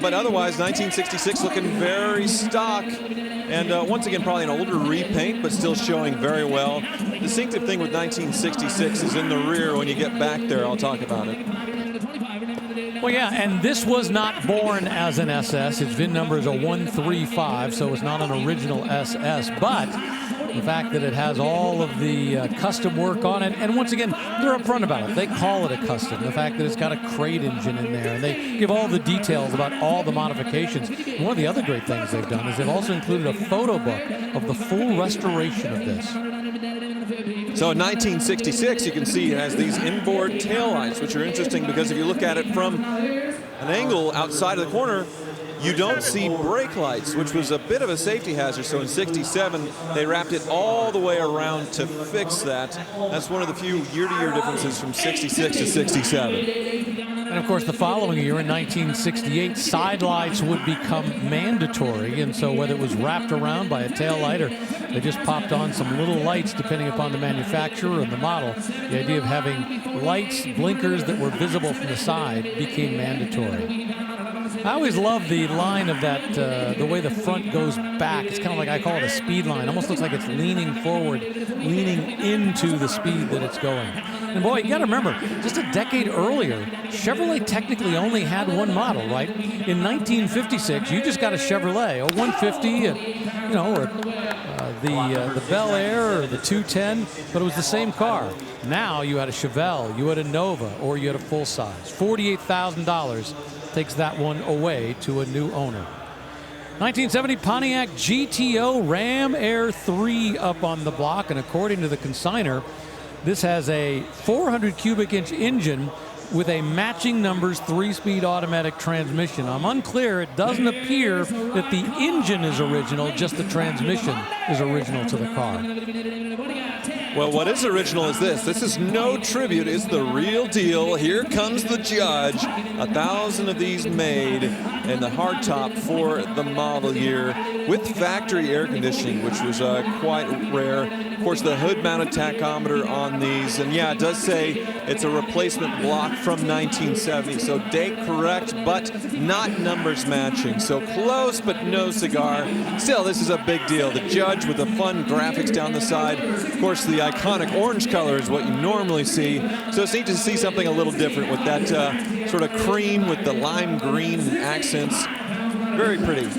But otherwise, 1966 looking very stock. And once again, probably an older repaint, but still showing very well. The distinctive thing with 1966 is in the rear. When you get back there, I'll talk about it. Well, yeah, and this was not born as an SS. Its VIN number is a 135, so it's not an original SS. But the fact that it has all of the custom work on it, and once again, they're upfront about it. They call it a custom. The fact that it's got a crate engine in there, and they give all the details about all the modifications. And one of the other great things they've done is they've also included a photo book of the full restoration of this. So in 1966, you can see it has these inboard taillights, which are interesting because if you look at it from an angle outside of the corner, you don't see brake lights, which was a bit of a safety hazard. So in 67, they wrapped it all the way around to fix that. That's one of the few year-to-year differences from 66 to 67. And of course, the following year in 1968, side lights would become mandatory. And so whether it was wrapped around by a tail light or they just popped on some little lights, depending upon the manufacturer and the model, the idea of having lights, blinkers that were visible from the side became mandatory. I always love the line of that, the way the front goes back. It's kind of like, I call it a speed line. Almost looks like it's leaning forward, leaning into the speed that it's going. And boy, you got to remember, just a decade earlier, Chevrolet technically only had one model, right? In 1956, you just got a Chevrolet, a 150, or the Bel Air or the 210, but it was the same car. Now you had a Chevelle, you had a Nova, or you had a full size. $48,000 takes that one away to a new owner. 1970 Pontiac GTO Ram Air 3 up on the block, and according to the consignor, this has a 400 cubic inch engine with a matching numbers 3-speed automatic transmission. I'm unclear. It doesn't appear that the engine is original, just the transmission is original to the car. Well, what is original is this. This is no tribute. It's the real deal. Here comes the Judge. 1,000 of these made in the hardtop for the model year with factory air conditioning, which was quite rare. Of course, the hood-mounted tachometer on these. And yeah, it does say it's a replacement block from 1970. So date correct, but not numbers matching. So close, but no cigar. Still, this is a big deal. The Judge with the fun graphics down the side. Of course, the iconic orange color is what you normally see. So it's neat to see something a little different with that sort of cream with the lime green accents. Very pretty.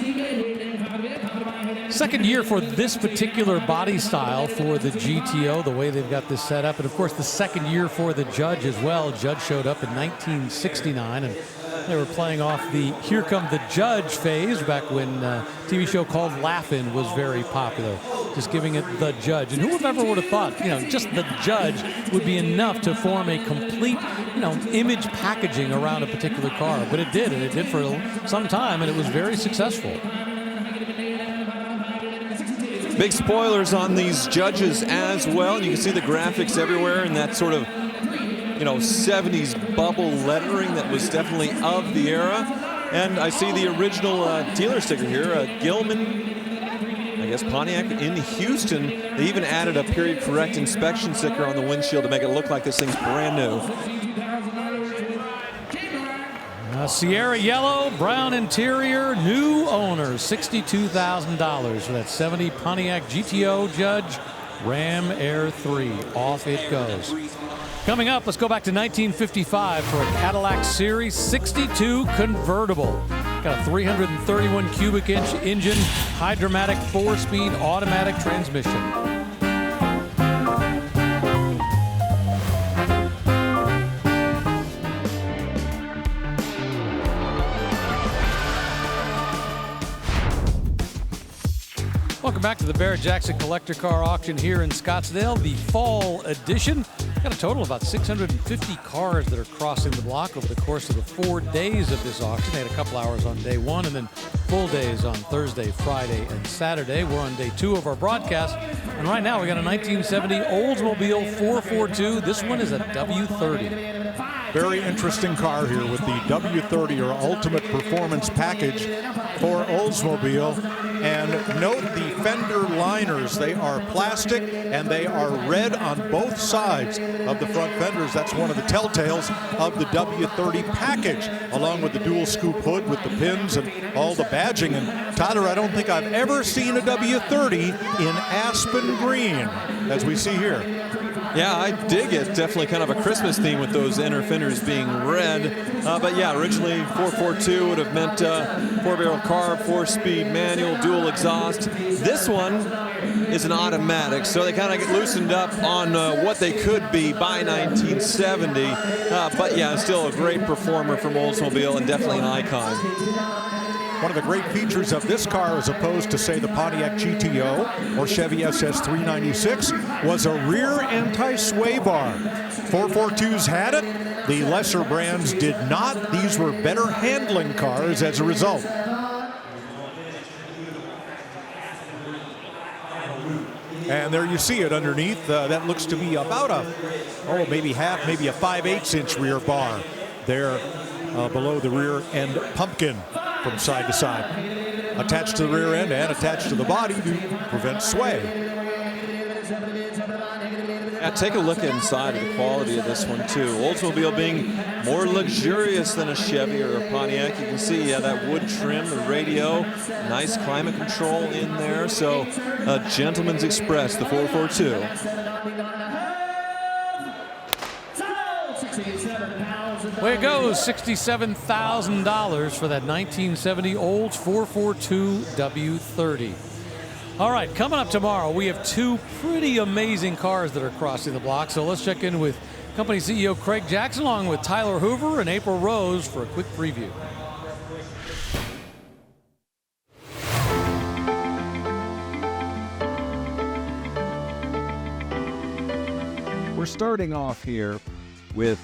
Second year for this particular body style for the GTO, the way they've got this set up. And of course, the second year for the Judge as well. Judge showed up in 1969, and they were playing off the Here Come the Judge phase back when a TV show called Laugh-In was very popular. Just giving it the Judge. And whoever would have thought, just the Judge would be enough to form a complete, image packaging around a particular car. But it did, and it did for some time, and it was very successful. Big spoilers on these Judges as well. You can see the graphics everywhere in that sort of, 70s bubble lettering that was definitely of the era. And I see the original dealer sticker here, Gilman, I guess Pontiac in Houston. They even added a period correct inspection sticker on the windshield to make it look like this thing's brand new. Sierra yellow, brown interior, new owner, $62,000 for that 70 Pontiac GTO Judge Ram Air 3. Off it goes. Coming up, let's go back to 1955 for a Cadillac Series 62 convertible. Got a 331 cubic inch engine, Hydra-Matic 4-speed automatic transmission. back to the Barrett-Jackson Collector Car Auction here in Scottsdale, the fall edition. Got a total of about 650 cars that are crossing the block over the course of the 4 days of this auction. They had a couple hours on day one and then full days on Thursday, Friday, and Saturday. We're on day 2 of our broadcast. And right now we got a 1970 Oldsmobile 442. This one is a W30. Very interesting car here with the W30 or Ultimate Performance Package for Oldsmobile. And note the fender liners. They are plastic and they are red on both sides of the front fenders. That's one of the telltales of the W30 package, along with the dual scoop hood with the pins and all the badging. And Tyler, I don't think I've ever seen a W30 in Aspen green, as we see here. Yeah, I dig it. Definitely kind of a Christmas theme with those inner fenders being red. But yeah, originally 442 would have meant 4-barrel carb, 4-speed manual, dual exhaust. This one is an automatic, so they kind of get loosened up on what they could be by 1970. But yeah, still a great performer from Oldsmobile and definitely an icon. One of the great features of this car, as opposed to, say, the Pontiac GTO or Chevy SS396, was a rear anti-sway bar. 442s had it. The lesser brands did not. These were better handling cars as a result. And there you see it underneath. That looks to be about maybe half, maybe a 5/8 inch rear bar there below the rear end pumpkin from side to side. Attached to the rear end and attached to the body to prevent sway. Yeah, take a look inside of the quality of this one too. Oldsmobile being more luxurious than a Chevy or a Pontiac. You can see that wood trim, the radio, nice climate control in there. So a gentleman's express, the 442. Way it goes, $67,000 for that 1970 Olds 442 W30. All right, coming up tomorrow, we have 2 pretty amazing cars that are crossing the block. So let's check in with company CEO Craig Jackson along with Tyler Hoover and April Rose for a quick preview. We're starting off here with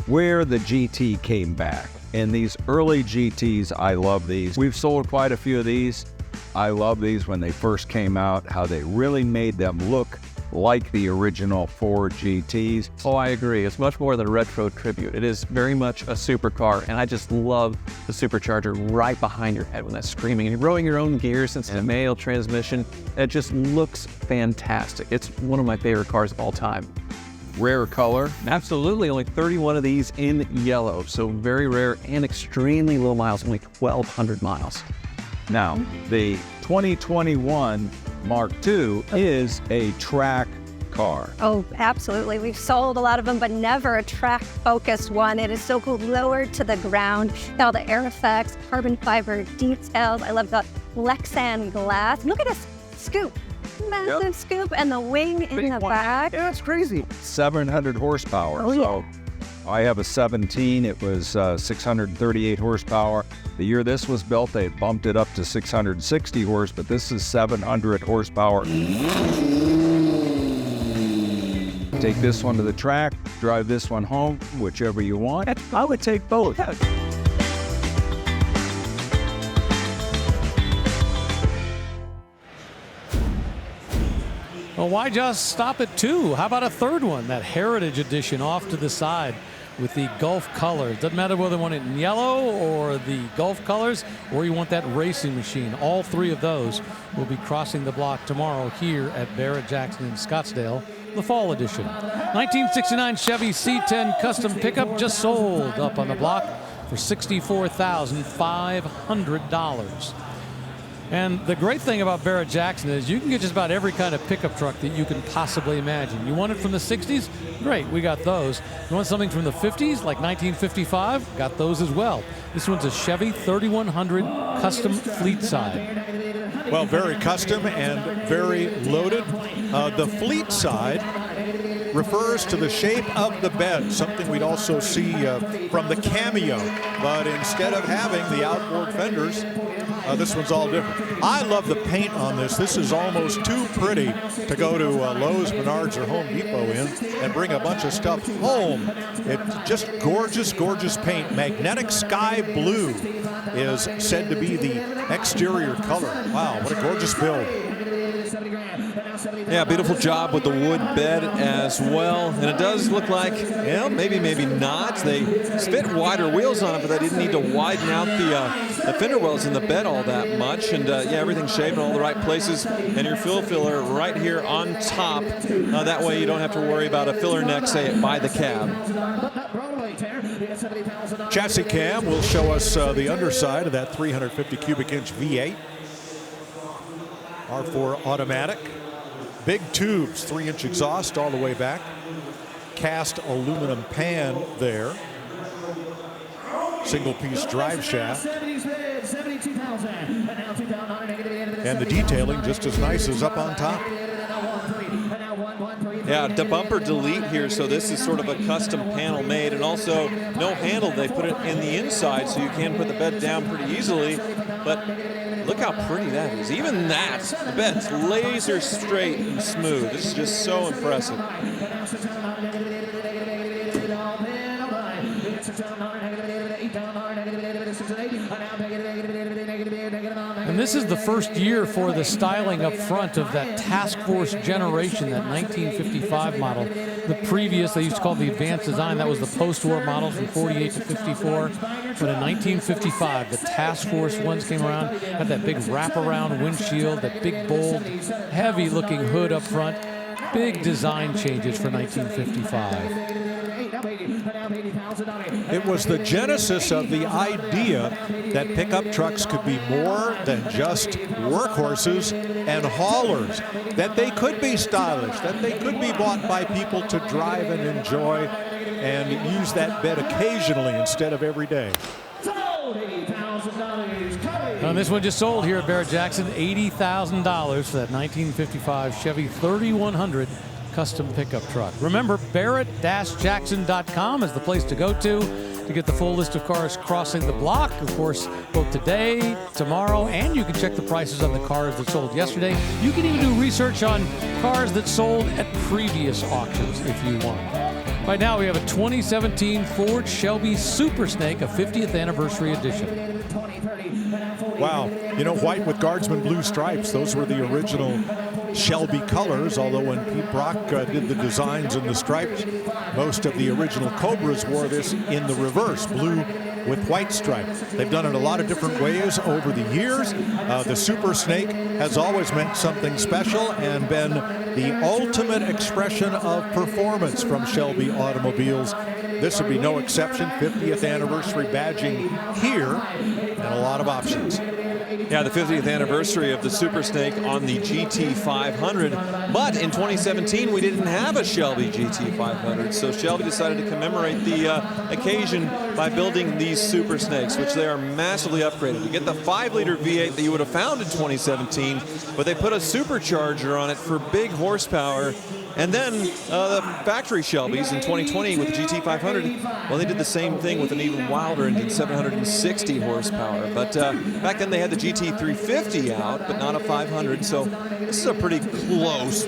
where the GT came back. And these early GTs, I love these. We've sold quite a few of these. I love these when they first came out, how they really made them look like the original Ford GTs. Oh, I agree. It's much more than a retro tribute. It is very much a supercar, and I just love the supercharger right behind your head when that's screaming. And you're rowing your own gears since the manual transmission. It just looks fantastic. It's one of my favorite cars of all time. Rare color. Absolutely, only 31 of these in yellow, so very rare and extremely low miles, only 1,200 miles. Now, the 2021 Mark II is a track car. Oh, absolutely. We've sold a lot of them, but never a track-focused one. It is so cool, lowered to the ground. All the air effects, carbon fiber details. I love the Lexan glass. Look at this scoop. Massive scoop and the wing in the back. Yeah, it's crazy. 700 horsepower. Oh, yeah. So I have a 17. It was 638 horsepower. The year this was built, they bumped it up to 660 horse, but this is 700 horsepower. Take this one to the track, drive this one home, whichever you want. I would take both. Yeah. Well, why just stop at 2? How about a third one, that Heritage Edition off to the side with the Gulf colors? Doesn't matter whether you want it in yellow or the Gulf colors, or you want that racing machine. All 3 of those will be crossing the block tomorrow here at Barrett-Jackson in Scottsdale, the fall edition. 1969 Chevy C10 custom pickup just sold up on the block for $64,500. And the great thing about Barrett-Jackson is you can get just about every kind of pickup truck that you can possibly imagine. You want it from the 60s? Great, we got those. You want something from the 50s, like 1955? Got those as well. This one's a Chevy 3100 custom fleet side. Well, very custom and very loaded. The fleet side refers to the shape of the bed, something we'd also see from the Cameo but instead of having the outboard fenders, this one's all different. I love the paint on this. This is almost too pretty to go to Lowe's, Menards, or Home Depot in and bring a bunch of stuff home. It's just gorgeous, gorgeous paint. Magnetic Sky Blue is said to be the exterior color. Wow, what a gorgeous build. Yeah, beautiful job with the wood bed as well. And it does look like, well, maybe not. They fit wider wheels on it, but they didn't need to widen out the fender wells in the bed all that much. And yeah, everything's shaved in all the right places. And your fill filler right here on top. That way you don't have to worry about a filler neck, say, by the cab. Chassis cam will show us the underside of that 350 cubic inch V8. R4 automatic. Big tubes, 3-inch exhaust all the way back. Cast aluminum pan there. Single piece drive shaft. And the detailing just as nice as up on top. Yeah, the bumper delete here, so this is sort of a custom panel made, and also no handle. They put it in the inside so you can put the bed down pretty easily, but look how pretty that is. Even that, the bed's laser straight and smooth. This is just so impressive. And this is the first year for the styling up front of that Task Force generation, that 1955 model. The previous, they used to call it the Advanced Design. That was the post-war models from 48 to 54. But in 1955, the Task Force ones came around, had that big wraparound windshield, that big, bold, heavy-looking hood up front. Big design changes for 1955. It was the genesis of the idea that pickup trucks could be more than just workhorses and haulers, that they could be stylish, that they could be bought by people to drive and enjoy and use that bed occasionally instead of every day. And this one just sold here at Barrett-Jackson, $80,000 for that 1955 Chevy 3100 custom pickup truck. Remember, Barrett-Jackson.com is the place to go to get the full list of cars crossing the block. Of course, both today, tomorrow, and you can check the prices on the cars that sold yesterday. You can even do research on cars that sold at previous auctions if you want. Right now, we have a 2017 Ford Shelby Super Snake, a 50th anniversary edition. Wow, you know, white with Guardsman blue stripes, those were the original Shelby colors, although when Pete Brock did the designs and the stripes, most of the original Cobras wore this in the reverse, blue with white stripes. They've done it a lot of different ways over the years. The Super Snake has always meant something special and been the ultimate expression of performance from Shelby Automobiles. This would be no exception. 50th anniversary badging here and a lot of options. Yeah, the 50th anniversary of the Super Snake on the GT500. But in 2017, we didn't have a Shelby GT500. So Shelby decided to commemorate the occasion by building these Super Snakes, which they are massively upgraded. You get the 5-liter V8 that you would have found in 2017, but they put a supercharger on it for big horsepower. And then the factory Shelbys in 2020 with the GT500, well, they did the same thing with an even wilder engine, 760 horsepower. But back then they had the GT350 out, but not a 500. So this is a pretty close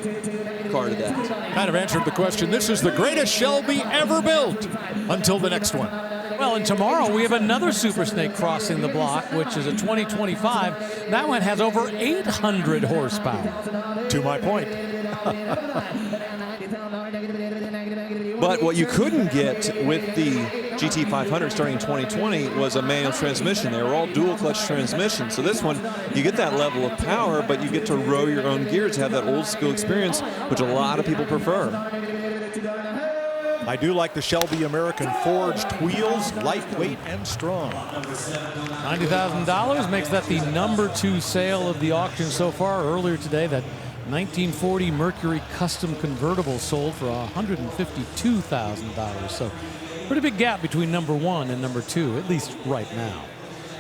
car to that. Kind of answered the question. This is the greatest Shelby ever built. Until the next one. Well, and tomorrow we have another Super Snake crossing the block, which is a 2025. That one has over 800 horsepower. To my point. But what you couldn't get with the GT500 starting in 2020 was a manual transmission. They were all dual clutch transmissions. So this one, you get that level of power, but you get to row your own gears, have that old school experience, which a lot of people prefer. I do like the Shelby American forged wheels, lightweight and strong. $90,000 makes that the #2 sale of the auction so far. Earlier today, that 1940 Mercury Custom convertible sold for $152,000. So pretty big gap between #1 and #2, at least right now.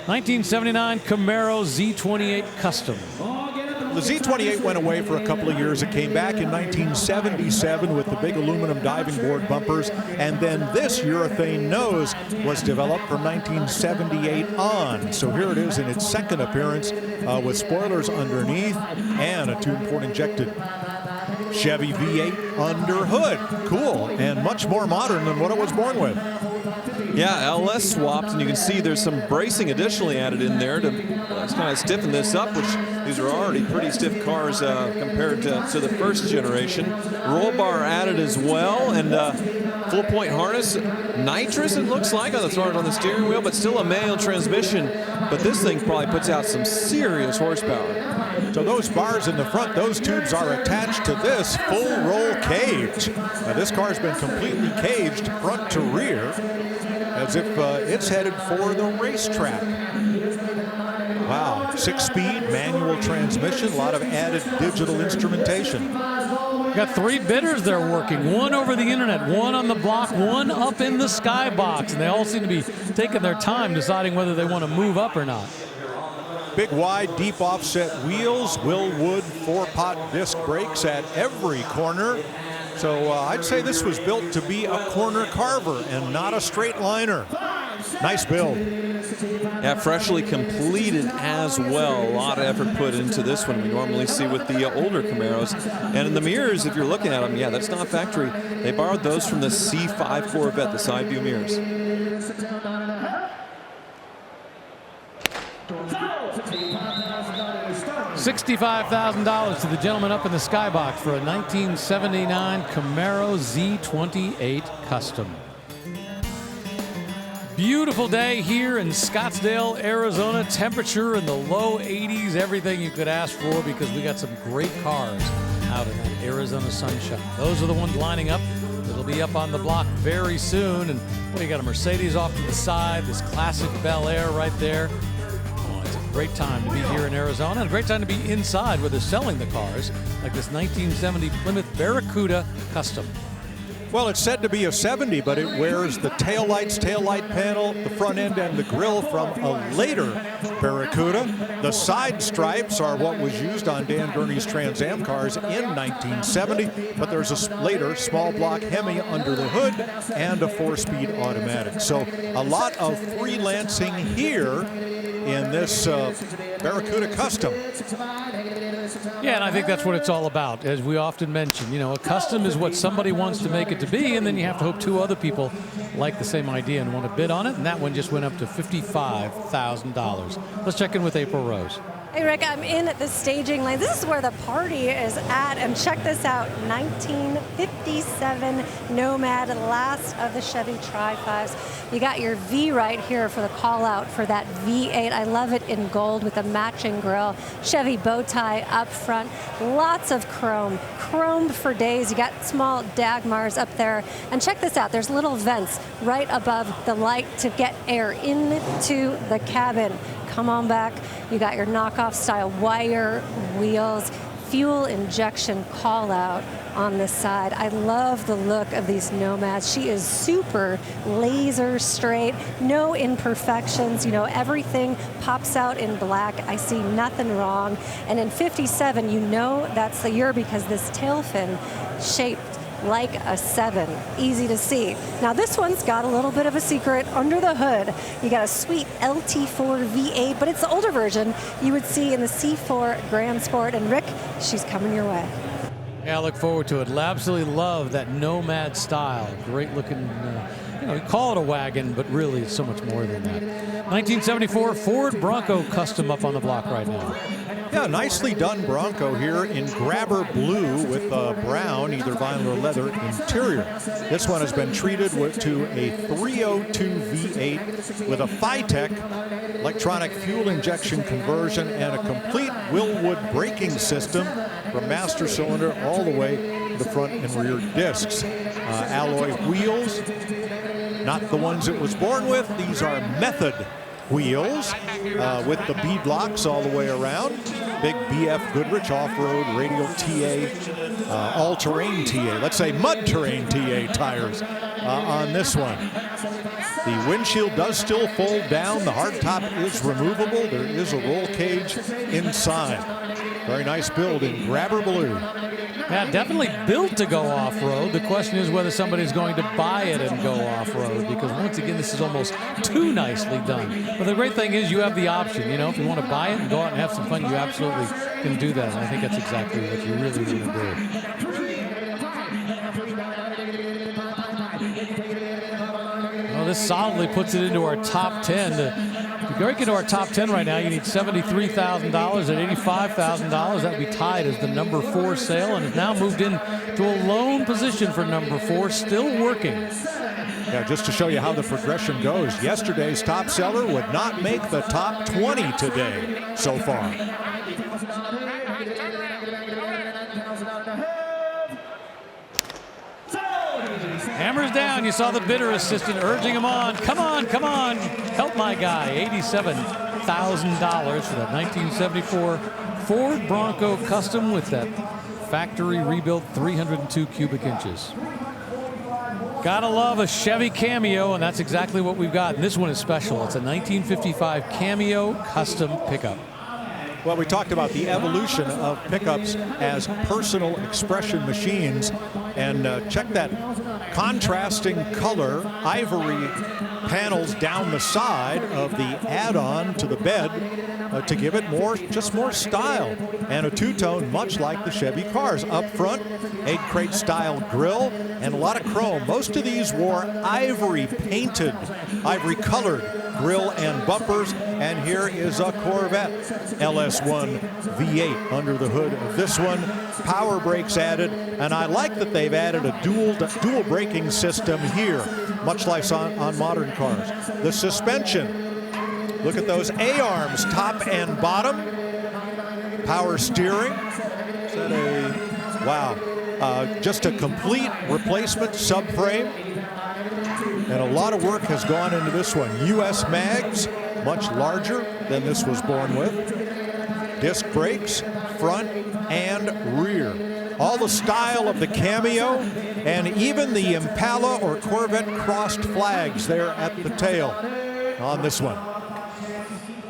1979 Camaro Z28 Custom. The Z28 went away for a couple of years. It came back in 1977 with the big aluminum diving board bumpers, and then this urethane nose was developed from 1978 on. So here it is in its second appearance with spoilers underneath and a 2-port injected Chevy V8 under hood. Cool, and much more modern than what it was born with. Yeah, LS swapped, and you can see there's some bracing additionally added in there to kind of stiffen this up, which these are already pretty stiff cars compared to the first generation. Roll bar added as well, and full point harness. Nitrous, it looks like, on the steering wheel, but still a manual transmission. But this thing probably puts out some serious horsepower. So those bars in the front, those tubes are attached to this full roll cage. Now this car's been completely caged front to rear, as if it's headed for the racetrack. Wow, 6-speed manual transmission, a lot of added digital instrumentation. Got 3 bidders there working, one over the internet, one on the block, one up in the skybox, and they all seem to be taking their time deciding whether they want to move up or not. Big wide deep offset wheels, Willwood 4-pot disc brakes at every corner. So I'd say this was built to be a corner carver and not a straight liner. Nice build. Yeah, freshly completed as well. A lot of effort put into this one we normally see with the older Camaros. And in the mirrors, if you're looking at them, yeah, that's not factory. They borrowed those from the C5 Corvette, the side view mirrors. $65,000 to the gentleman up in the skybox for a 1979 Camaro Z28 Custom. Beautiful day here in Scottsdale, Arizona. Temperature in the low 80s, everything you could ask for, because we got some great cars out in that Arizona sunshine. Those are the ones lining up. It'll be up on the block very soon. And well, you got a Mercedes off to the side, this classic Bel Air right there. Oh, it's a great time to be here in Arizona, and a great time to be inside where they're selling the cars, like this 1970 Plymouth Barracuda Custom. Well, it's said to be a 70, but it wears the taillights, taillight panel, the front end, and the grille from a later Barracuda. The side stripes are what was used on Dan Gurney's Trans Am cars in 1970, but there's a later small block Hemi under the hood and a 4-speed automatic. So a lot of freelancing here in this Barracuda Custom. Yeah, and I think that's what it's all about. As we often mention, you know, a custom is what somebody wants to make it to be, and then you have to hope 2 other people like the same idea and want to bid on it, and that one just went up to $55,000. Let's check in with April Rose. Hey, Rick, I'm in the staging lane. This is where the party is at, and check this out, 1957 Nomad, last of the Chevy Tri-5s. You got your V right here for the call out for that V8. I love it in gold with a matching grille. Chevy bow tie up front, lots of chrome, chromed for days. You got small Dagmars up there, and check this out, there's little vents right above the light to get air into the cabin. Come on back. You got your knockoff style wire wheels, fuel injection call out on this side. I love the look of these Nomads. She is super laser straight, no imperfections. You know, everything pops out in black. I see nothing wrong. And in 57, you know that's the year because this tail fin shaped like a 7, easy to see. Now this one's got a little bit of a secret under the hood. You got a sweet LT4 V8, but it's the older version you would see in the C4 Grand Sport. And Rick, she's coming your way. Yeah, I look forward to it. Absolutely love that Nomad style. Great looking, you know, you call it a wagon, but really it's so much more than that. 1974 Ford Bronco Custom up on the block right now. Yeah, nicely done Bronco here in grabber blue with brown, either vinyl or leather interior. This one has been treated to a 302 V8 with a Phytec electronic fuel injection conversion and a complete Willwood braking system from master cylinder all the way to the front and rear discs. Alloy wheels, not the ones it was born with. These are Method wheels with the bead locks all the way around. Big BF Goodrich off-road radial TA, all-terrain TA, let's say mud-terrain TA tires on this one. The windshield does still fold down. The hardtop is removable. There is a roll cage inside. Very nice build in grabber blue. Yeah, definitely built to go off-road. The question is whether somebody's going to buy it and go off-road, because once again, this is almost too nicely done. But the great thing is you have the option. You know, if you want to buy it and go out and have some fun, you absolutely can do that. And I think that's exactly what you really want to do. Well, this solidly puts it into our top 10. To break into our top 10 right now, you need $73,000 at $85,000. That would be tied as the number 4 sale, and has now moved into a lone position for number 4, still working. Yeah, just to show you how the progression goes, yesterday's top seller would not make the top 20 today so far. Hammers down. You saw the bidder assistant urging him on. Come on, come on. Help my guy. $87,000 for that 1974 Ford Bronco Custom with that factory rebuilt 302 cubic inches. Gotta love a Chevy Cameo, and that's exactly what we've got. And this one is special. It's a 1955 Cameo Custom pickup. Well, we talked about the evolution of pickups as personal expression machines, and check that contrasting color ivory panels down the side of the add-on to the bed to give it more style, and a two-tone much like the Chevy cars. Up front, egg crate style grille and a lot of chrome. Most of these wore ivory painted, ivory colored grille and bumpers, and here is a Corvette LS1 V8 under the hood of this one. Power brakes added, and I like that they've added a dual braking system here, much like on modern cars. The suspension, look at those A-arms, top and bottom. Power steering. Is that wow, just a complete replacement subframe. And a lot of work has gone into this one. US mags, much larger than this was born with. Disc brakes, front and rear. All the style of the Cameo, and even the Impala or Corvette crossed flags there at the tail on this one.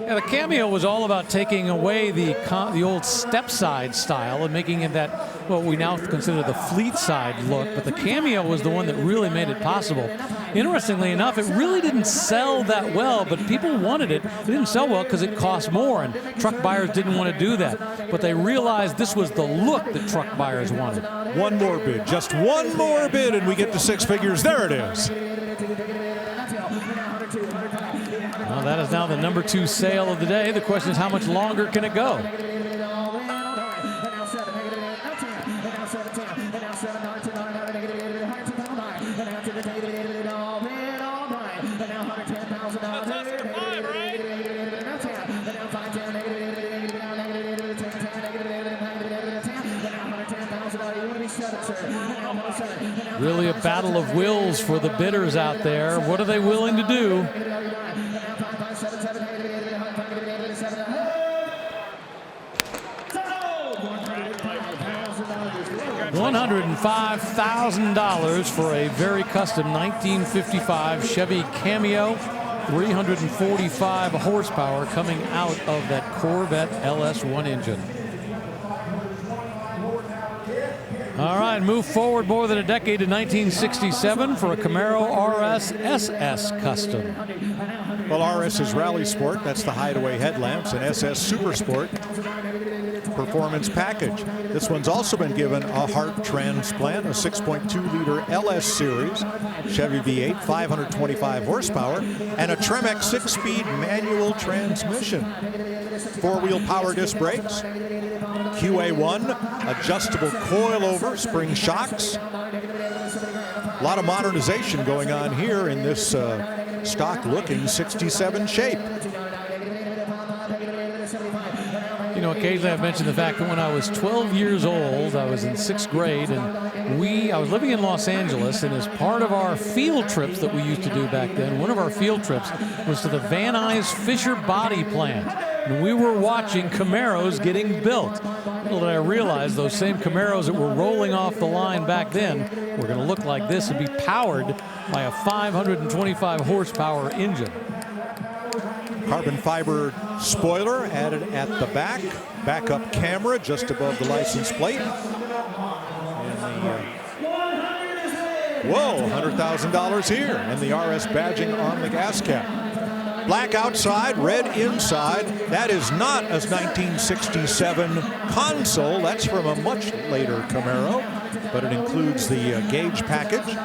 Yeah, the Cameo was all about taking away the old step side style and making it that, what we now consider the fleet side look, but the Cameo was the one that really made it possible. Interestingly enough, it really didn't sell that well, but people wanted it. It didn't sell well because it cost more, and truck buyers didn't want to do that. But they realized this was the look that truck buyers wanted. One more bid, just one more bid, and we get to 6 figures. There it is. Well, that is now the number 2 sale of the day. The question is, how much longer can it go? Really a battle of wills for the bidders out there. What are they willing to do? $105,000 for a very custom 1955 Chevy Cameo, 345 horsepower coming out of that Corvette LS1 engine. All right, move forward more than a decade to 1967 for a Camaro RS SS Custom. Well, RS is Rally Sport. That's the hideaway headlamps, and SS Super Sport performance package. This one's also been given a heart transplant, a 6.2-liter LS Series Chevy V8, 525 horsepower, and a Tremec 6-speed manual transmission. 4-wheel power disc brakes, QA1, adjustable coilover spring shocks. A lot of modernization going on here in this stock-looking 67 shape. You know, occasionally I've mentioned the fact that when I was 12 years old, I was in 6th grade, and I was living in Los Angeles, and as part of our field trips that we used to do back then, one of our field trips was to the Van Nuys Fisher Body Plant. And we were watching Camaros getting built. Little did I realize those same Camaros that were rolling off the line back then were going to look like this and be powered by a 525 horsepower engine. Carbon fiber spoiler added at the back. Backup camera just above the license plate. Whoa, $100,000 here. And the RS badging on the gas cap. Black outside, red inside. That is not a 1967 console. That's from a much later Camaro, but it includes the gauge package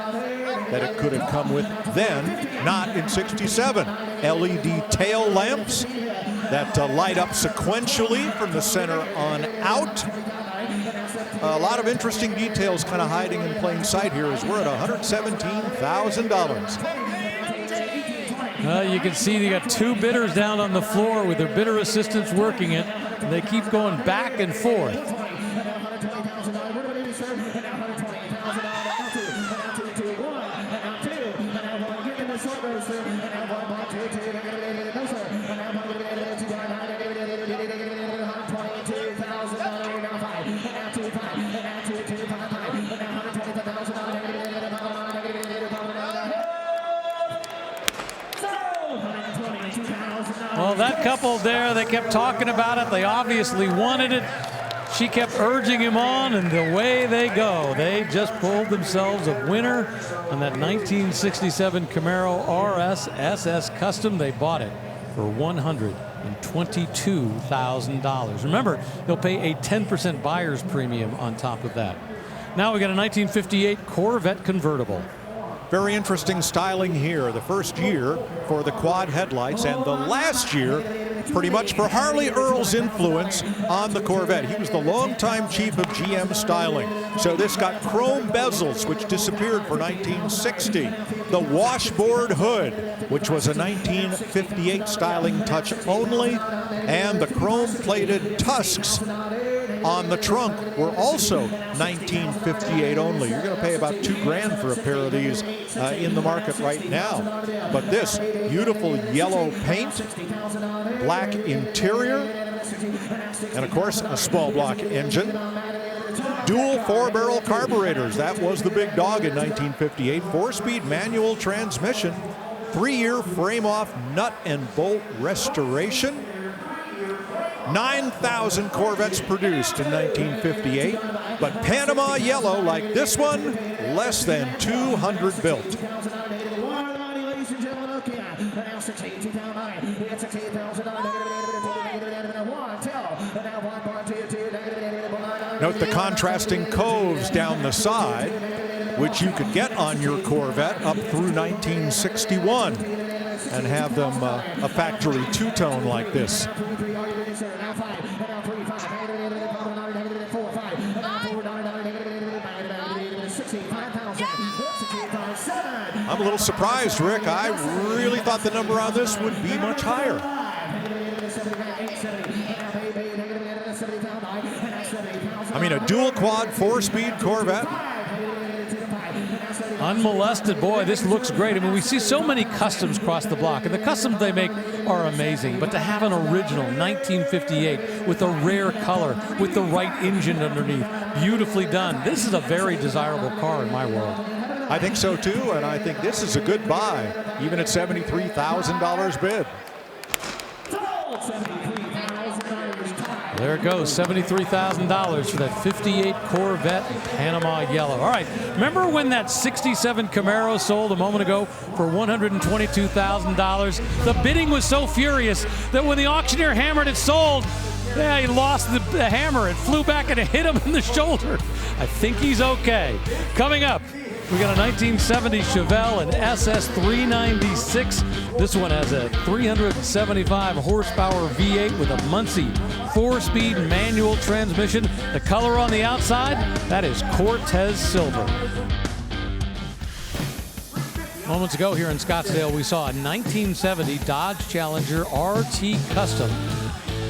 that it could have come with then, not in 67. LED tail lamps that light up sequentially from the center on out. A lot of interesting details kind of hiding in plain sight here as we're at $117,000. You can see they got two bidders down on the floor with their bidder assistants working it. And they keep going back and forth. Well, that couple there, they kept talking about it. They obviously wanted it. She kept urging him on, and away they go. They just pulled themselves a winner on that 1967 Camaro RS SS Custom. They bought it for $122,000. Remember, they'll pay a 10% buyer's premium on top of that. Now we got a 1958 Corvette convertible. Very interesting styling here. The first year for the quad headlights and the last year pretty much for Harley Earl's influence on the Corvette. He was the longtime chief of GM styling. So this got chrome bezels, which disappeared for 1960. The washboard hood, which was a 1958 styling touch only. And the chrome-plated tusks on the trunk were also 1958 only. You're going to pay about $2 grand for a pair of these in the market right now. But this beautiful yellow paint, black interior, and of course a small block engine. Dual 4-barrel carburetors. That was the big dog in 1958. 4-speed manual transmission. 3-year frame-off nut and bolt restoration. 9,000 Corvettes produced in 1958, but Panama yellow like this one, less than 200 built. Note the contrasting coves down the side, which you could get on your Corvette up through 1961 and have them a factory two-tone like this. I'm a little surprised, Rick. I really thought the number on this would be much higher. I mean, a dual quad 4-speed Corvette. Unmolested, boy, this looks great. I mean, we see so many customs across the block, and the customs they make are amazing. But to have an original 1958 with a rare color, with the right engine underneath, beautifully done. This is a very desirable car in my world. I think so too, and I think this is a good buy, even at $73,000 bid. There it goes, $73,000 for that 58 Corvette Panama yellow. All right, remember when that 67 Camaro sold a moment ago for $122,000? The bidding was so furious that when the auctioneer hammered it sold, yeah, he lost the hammer. It flew back and it hit him in the shoulder. I think he's okay. Coming up, we got a 1970 Chevelle, an SS 396. This one has a 375 horsepower V8 with a Muncie 4-speed manual transmission. The color on the outside, that is Cortez Silver. Moments ago here in Scottsdale, we saw a 1970 Dodge Challenger RT Custom.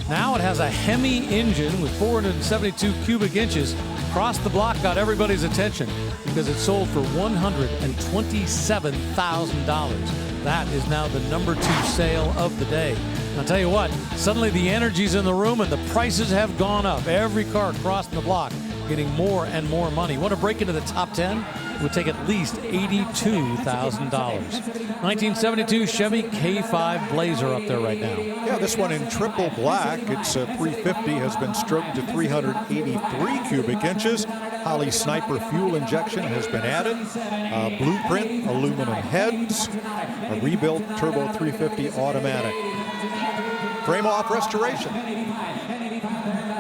Now it has a Hemi engine with 472 cubic inches. Across the block got everybody's attention because it sold for $127,000. That is now the #2 sale of the day. I'll tell you what, suddenly the energy's in the room and the prices have gone up. Every car crossing the block getting more and more money. Want to break into the top 10? it would take at least $82,000. 1972 Chevy K5 Blazer up there right now. Yeah, this one in triple black. It's 350, has been stroked to 383 cubic inches. Holley Sniper fuel injection has been added. Blueprint aluminum heads. A rebuilt turbo 350 automatic. Frame off restoration.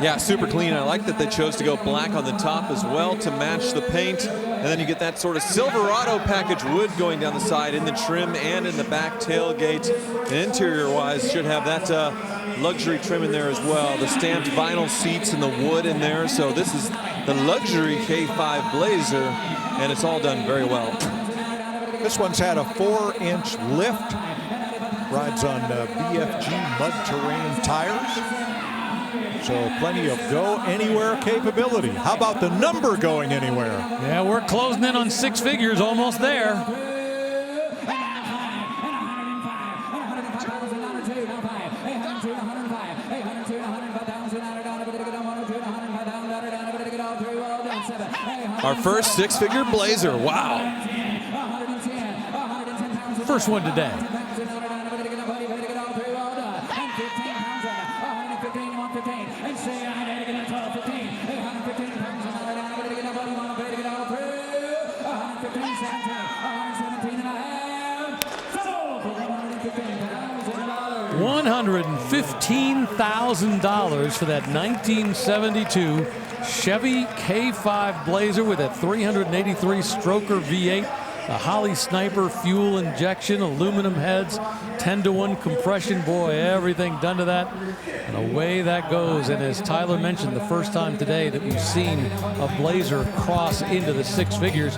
Yeah, super clean. I like that they chose to go black on the top as well to match the paint. And then you get that sort of Silverado package wood going down the side in the trim and in the back tailgate. And interior-wise, should have that luxury trim in there as well. The stamped vinyl seats and the wood in there. So this is the luxury K5 Blazer, and it's all done very well. This one's had a 4-inch lift. Rides on BFG mud terrain tires. So plenty of go anywhere capability. How about the number going anywhere? Yeah, we're closing in on 6 figures, almost there. Our first 6-figure Blazer. Wow. First one today. $115,000 for that 1972 Chevy K5 Blazer with a 383 stroker V8, a Holley Sniper fuel injection, aluminum heads, 10-to-1 compression. Boy, everything done to that. And away that goes. And as Tyler mentioned, the first time today that we've seen a Blazer cross into the 6 figures.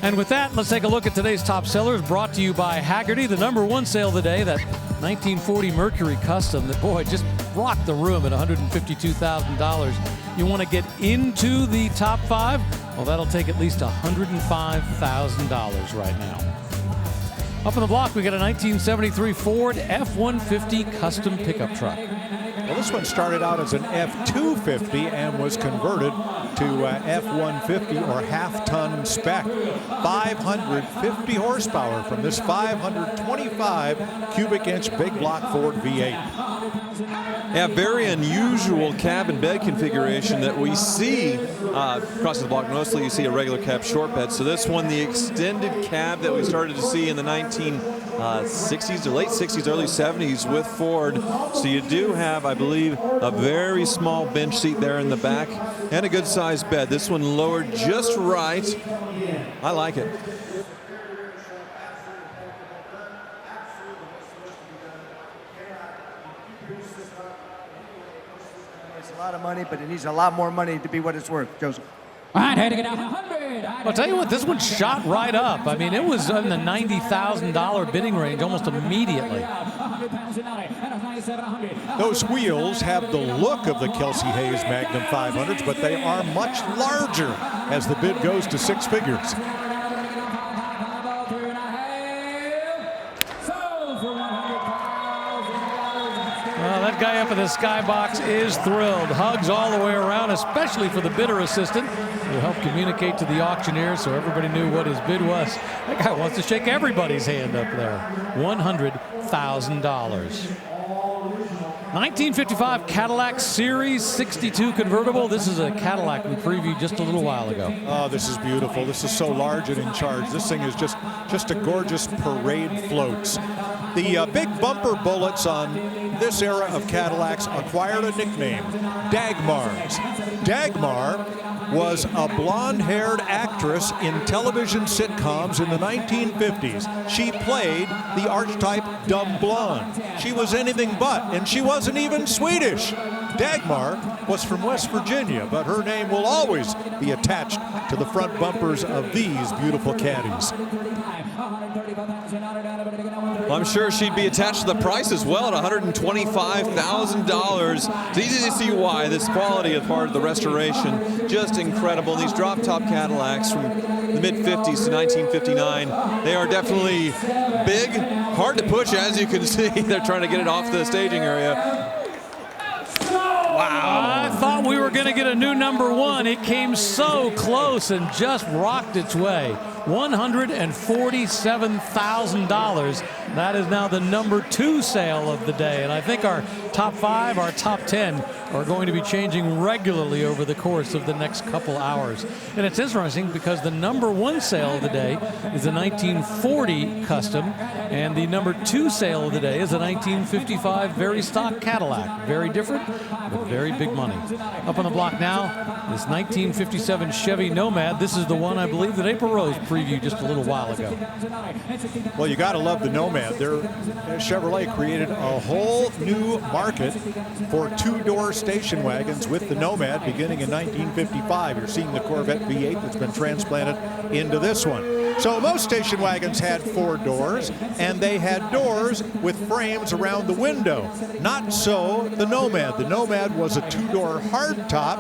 And with that, let's take a look at today's top sellers, brought to you by Hagerty. The #1 sale today, that 1940 Mercury Custom that, boy, just rocked the room at $152,000. You want to get into the top 5? Well, that'll take at least $105,000 right now. Up on the block, we got a 1973 Ford F-150 custom pickup truck. Well, this one started out as an F-250 and was converted to F-150 or half-ton spec. 550 horsepower from this 525 cubic inch big block Ford V8. Yeah, very unusual cab and bed configuration that we see across the block. Mostly you see a regular cab short bed. So this one, the extended cab that we started to see in the 1960s or late 60s, early 70s with Ford. So you do have, I believe, a very small bench seat there in the back and a good sized bed. This one lowered just right. I like it. It's a lot of money, but it needs a lot more money to be what it's worth, Joseph. I'll tell you what, this one shot right up. I mean, it was in the $90,000 bidding range almost immediately. Those wheels have the look of the Kelsey Hayes Magnum 500s, but they are much larger as the bid goes to 6 figures. Well, that guy up in the skybox is thrilled. Hugs all the way around, especially for the bidder assistant who helped communicate to the auctioneer so everybody knew what his bid was. That guy wants to shake everybody's hand up there. $100,000. 1955 Cadillac Series 62 convertible. This is a Cadillac we previewed just a little while ago. Oh, this is beautiful. This is so large and in charge. This thing is just a gorgeous parade floats. The big bumper bullets on this era of Cadillacs acquired a nickname, Dagmars. Dagmar was a blonde-haired actress in television sitcoms in the 1950s. She played the archetype dumb blonde. She was anything but, and she wasn't even Swedish. Dagmar was from West Virginia, but her name will always be attached to the front bumpers of these beautiful caddies. Well, I'm sure she'd be attached to the price as well at $125,000. It's easy to see why. This quality of part of the restoration, just incredible. These drop-top Cadillacs from the mid-50s to 1959, they are definitely big, hard to push, as you can see. They're trying to get it off the staging area. Wow. I thought we were going to get a new number one. It came so close and just rocked its way. $147,000. That is now the number 2 sale of the day. And I think our top 5, our top 10 are going to be changing regularly over the course of the next couple hours. And it's interesting because the number 1 sale of the day is a 1940 Custom, and the number 2 sale of the day is a 1955 very stock Cadillac. Very different, but very big money. Up on the block now, this 1957 Chevy Nomad. This is the one I believe that April Rose previewed just a little while ago. Well, you got to love the Nomad. Chevrolet created a whole new market for 2-door station wagons with the Nomad beginning in 1955. You're seeing the Corvette V8 that's been transplanted into this one. So most station wagons had 4 doors, and they had doors with frames around the window. Not so the Nomad. The Nomad was a 2-door hardtop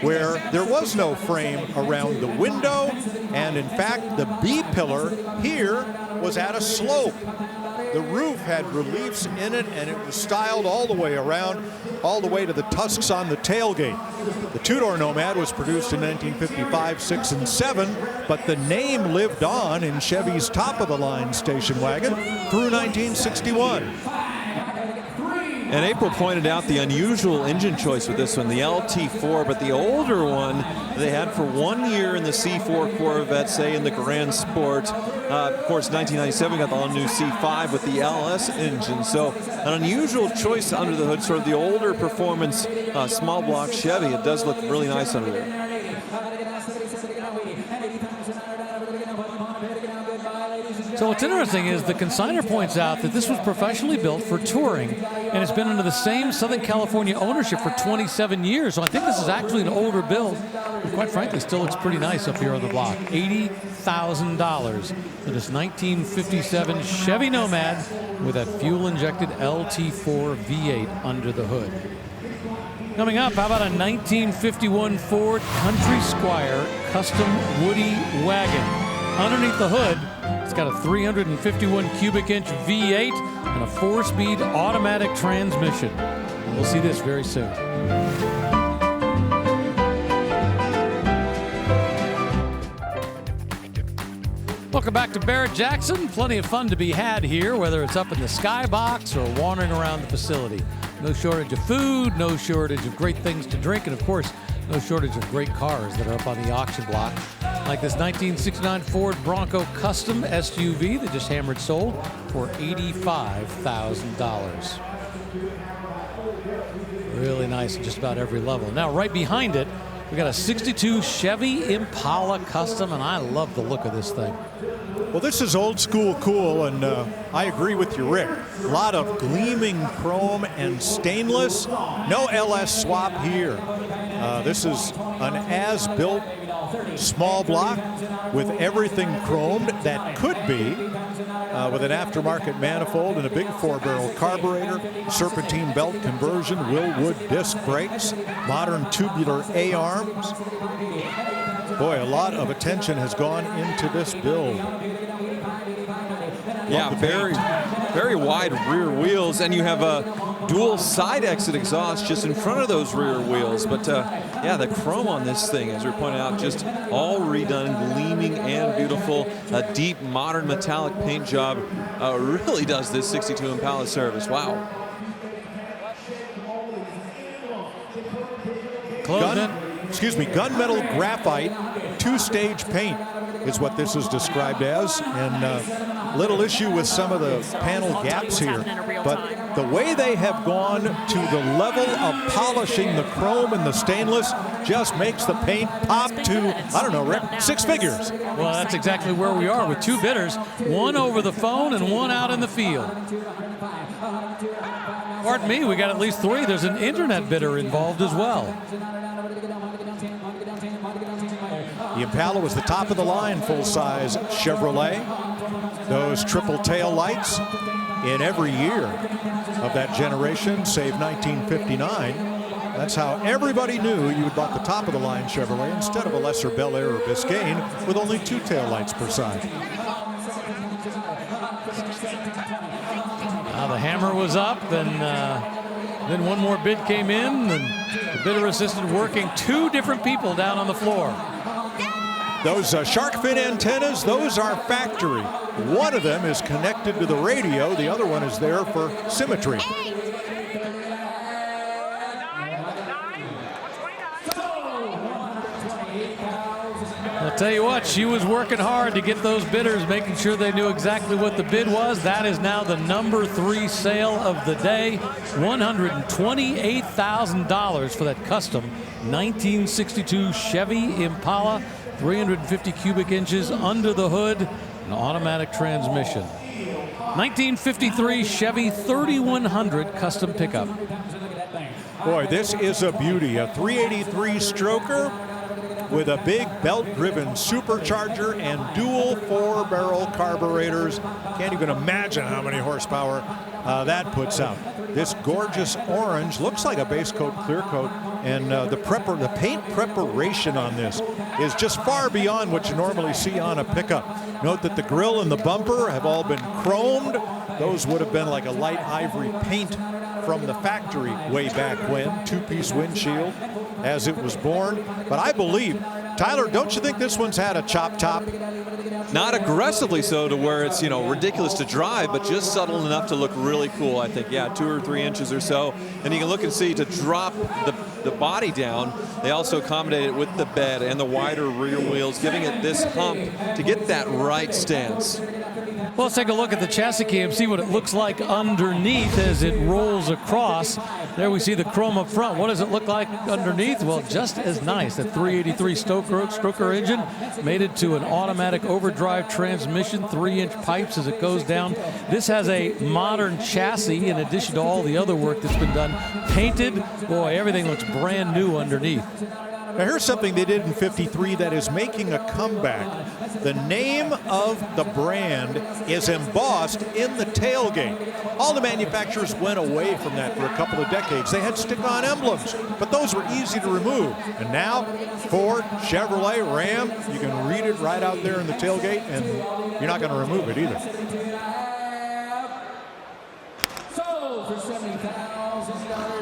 where there was no frame around the window, and in fact the B-pillar here was at a slope. The roof had reliefs in it, and it was styled all the way around, all the way to the tusks on the tailgate. The 2-door Nomad was produced in 1955, 6, and 7, but the name lived on in Chevy's top-of-the-line station wagon through 1961. And April pointed out the unusual engine choice with this one, the LT4, but the older one they had for 1 year in the C4 Corvette, say in the Grand Sport. Of course, 1997 got the all-new C5 with the LS engine. So an unusual choice under the hood, sort of the older performance small block Chevy. It does look really nice under there. So what's interesting is the consignor points out that this was professionally built for touring, and it's been under the same Southern California ownership for 27 years. So I think this is actually an older build, but quite frankly, still looks pretty nice up here on the block. $80,000 for this 1957 Chevy Nomad with that fuel-injected LT4 V8 under the hood. Coming up, how about a 1951 Ford Country Squire Custom Woody Wagon? Underneath the hood, it's got a 351 cubic inch V8 and a 4-speed automatic transmission. We'll see this very soon. Welcome back to Barrett-Jackson. Plenty of fun to be had here, whether it's up in the skybox or wandering around the facility. No shortage of food, no shortage of great things to drink, and of course, no shortage of great cars that are up on the auction block. Like this 1969 Ford Bronco Custom SUV that just hammered sold for $85,000. Really nice at just about every level. Now right behind it, we got a 62 Chevy Impala Custom, and I love the look of this thing. Well, this is old school cool, and I agree with you, Rick. A lot of gleaming chrome and stainless. No LS swap here. This is an as-built small block with everything chromed that could be, with an aftermarket manifold and a big 4-barrel carburetor, serpentine belt conversion, Willwood disc brakes, modern tubular A-arms. Boy, a lot of attention has gone into this build. Yeah, very wide rear wheels, and you have a dual side exit exhaust just in front of those rear wheels. But yeah, the chrome on this thing, as we pointed out, just all redone, gleaming and beautiful. A deep modern metallic paint job really does this 62 Impala service. Wow. Gunmetal graphite 2-stage paint is what this is described as, and little issue with some of the panel gaps here, but the way they have gone to the level of polishing the chrome and the stainless just makes the paint pop to, I don't know, Rick, 6 figures. Well, that's exactly where we are with 2 bidders, one over the phone and one out in the field. Pardon me, we got at least 3. There's an internet bidder involved as well. The Impala was the top of the line full-size Chevrolet. Those triple tail lights in every year of that generation, save 1959. That's how everybody knew you had bought the top of the line Chevrolet instead of a lesser Bel Air or Biscayne with only 2 tail lights per side. Now the hammer was up, and Then one more bid came in, and the bidder assistant working 2 different people down on the floor. Those shark fin antennas, those are factory. One of them is connected to the radio. The other one is there for symmetry. I'll tell you what, she was working hard to get those bidders, making sure they knew exactly what the bid was. That is now the number 3 sale of the day. $128,000 for that custom 1962 Chevy Impala, 350 cubic inches under the hood, an automatic transmission. 1953 Chevy 3100 custom pickup. Boy, this is a beauty. A 383 stroker with a big belt-driven supercharger and dual 4-barrel carburetors. Can't even imagine how many horsepower that puts out. This gorgeous orange looks like a base coat, clear coat, and the paint preparation on this is just far beyond what you normally see on a pickup. Note that the grille and the bumper have all been chromed. Those would have been like a light ivory paint from the factory way back when, 2-piece windshield as it was born. But I believe, Tyler, don't you think this one's had a chop top? Not aggressively so to where it's, ridiculous to drive, but just subtle enough to look really cool, I think. Yeah, 2 or 3 inches or so. And you can look and see to drop the body down, they also accommodated it with the bed and the wider rear wheels, giving it this hump to get that right stance. Well, let's take a look at the chassis cam, see what it looks like underneath as it rolls across. There we see the chrome up front. What does it look like underneath? Well, just as nice. That 383 stroker engine made it to an automatic overdrive transmission, 3-inch pipes as it goes down. This has a modern chassis in addition to all the other work that's been done. Painted, boy, everything looks brand new underneath. Now here's something they did in '53 that is making a comeback. The name of the brand is embossed in the tailgate. All the manufacturers went away from that for a couple of decades. They had stick-on emblems, but those were easy to remove. And now, Ford, Chevrolet, Ram, you can read it right out there in the tailgate, and you're not going to remove it either.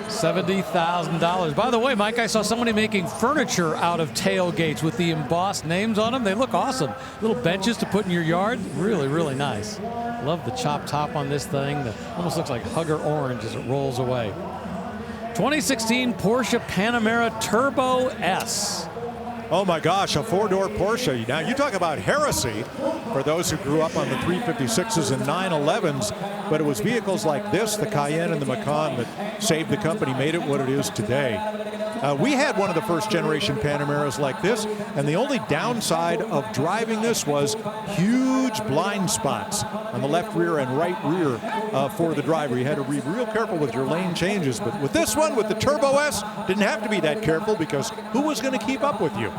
$70,000. By the way, Mike, I saw somebody making furniture out of tailgates with the embossed names on them. They look awesome. Little benches to put in your yard. Really, really nice. Love the chop top on this thing. That almost looks like Hugger Orange as it rolls away. 2016 Porsche Panamera Turbo S. Oh my gosh, a 4-door Porsche. Now you talk about heresy for those who grew up on the 356s and 911s, but it was vehicles like this, the Cayenne and the Macan, that saved the company, made it what it is today. We had one of the first generation Panameras like this, and the only downside of driving this was huge blind spots on the left rear and right rear for the driver. You had to be real careful with your lane changes, but with this one, with the Turbo S, didn't have to be that careful because who was going to keep up with you?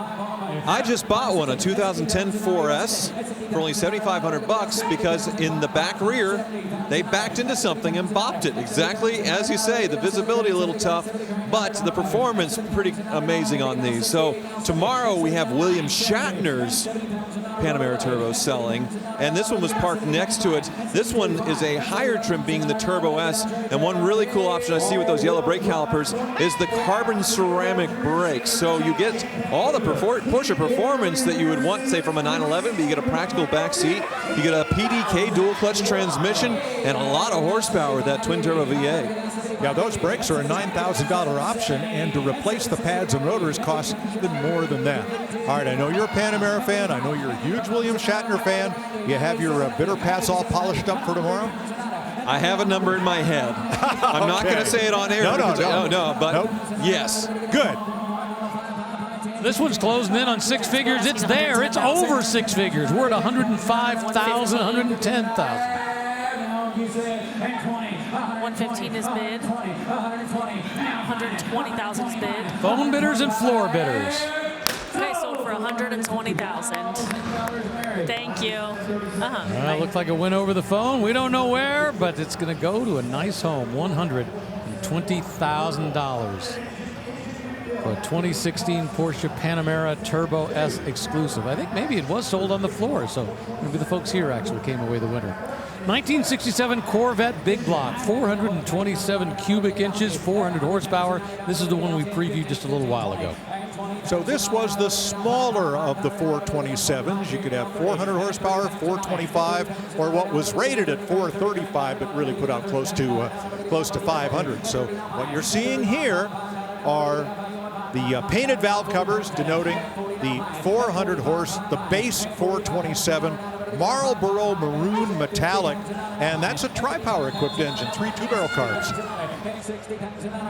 I just bought one, a 2010 4S, for only $7,500 because in the back rear, they backed into something and bopped it. Exactly as you say, the visibility a little tough, but the performance pretty amazing on these. So tomorrow we have William Shatner's Panamera Turbo selling, and this one was parked next to it. This one is a higher trim, being the Turbo S, and one really cool option I see with those yellow brake calipers is the carbon ceramic brakes. So you get all the Porsche performance that you would want, say, from a 911, but you get a practical back seat, you get a PDK dual clutch transmission, and a lot of horsepower with that twin turbo V8. Yeah, those brakes are a $9,000 option, and to replace the pads and rotors costs even more than that. All right, I know you're a Panamera fan. I know you're a huge William Shatner fan. You have your bitter pads all polished up for tomorrow? I have a number in my head. I'm not going to say it on air. No, but nope. Yes. Good. This one's closing in on 6 figures. It's there. It's over 6 figures. We're at 105,000, 110,000. 115 is bid. 120,000 is bid. Phone bidders and floor bidders. Okay, sold for 120,000. Thank you. Looks like a win over the phone. We don't know where, but it's going to go to a nice home. $120,000 for a 2016 Porsche Panamera Turbo S exclusive. I think maybe it was sold on the floor, so maybe the folks here actually came away the winner. 1967 Corvette Big Block, 427 cubic inches, 400 horsepower. This is the one we previewed just a little while ago. So this was the smaller of the 427s. You could have 400 horsepower, 425, or what was rated at 435, but really put out close to 500. So what you're seeing here are the painted valve covers denoting the 400 horse, the base 427 Marlboro Maroon Metallic, and that's a tri-power equipped engine, 3 two-barrel carbs.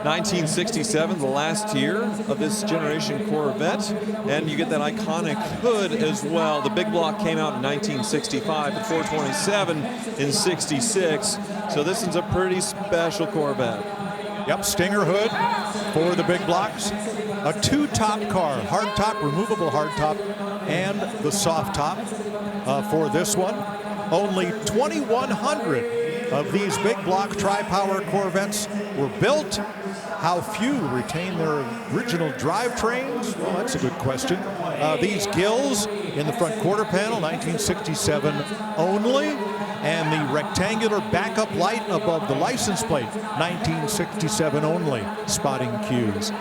1967, the last year of this generation Corvette, and you get that iconic hood as well. The Big Block came out in 1965, the 427 in 66, so this is a pretty special Corvette. Yep, Stinger hood for the Big Blocks. A two-top car, hard top, removable hard top, and the soft top for this one. Only 2,100 of these Big Block tri-power Corvettes were built. How few retain their original drivetrains? Well, that's a good question. These gills in the front quarter panel, 1967 only. And the rectangular backup light above the license plate, 1967 only, spotting cues.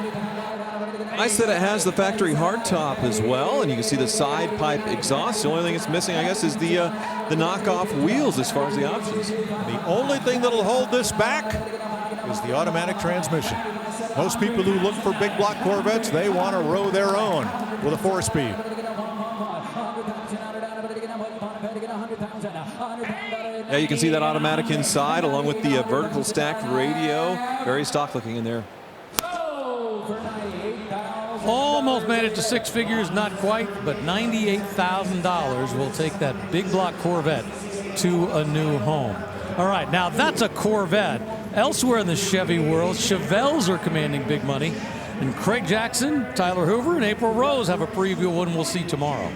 Nice that it has the factory hardtop as well, and you can see the side pipe exhaust. The only thing it's missing, I guess, is the knockoff wheels as far as the options. The only thing that'll hold this back is the automatic transmission. Most people who look for Big Block Corvettes, they want to row their own with a 4-speed. Yeah, you can see that automatic inside along with the vertical stacked radio. Very stock looking in there. Almost made it to 6 figures, not quite, but $98,000 will take that Big Block Corvette to a new home. All right, now that's a Corvette. Elsewhere in the Chevy world, Chevelles are commanding big money. And Craig Jackson, Tyler Hoover, and April Rose have a preview of one we'll see tomorrow.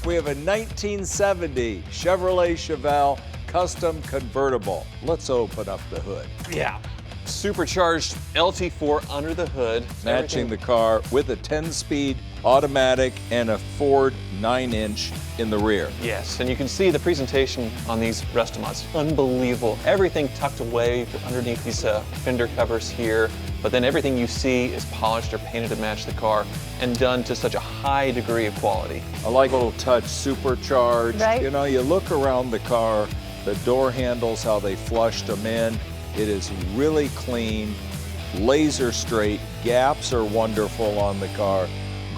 We have a 1970 Chevrolet Chevelle custom convertible. Let's open up the hood. Yeah. Supercharged LT4 under the hood. Matching the car with a 10-speed automatic and a Ford 9-inch in the rear. Yes, and you can see the presentation on these Restomods. Unbelievable. Everything tucked away underneath these fender covers here, but then everything you see is polished or painted to match the car and done to such a high degree of quality. I like a little touch supercharged. Right. You know, you look around the car, the door handles, how they flushed them in. It is really clean, laser straight. Gaps are wonderful on the car.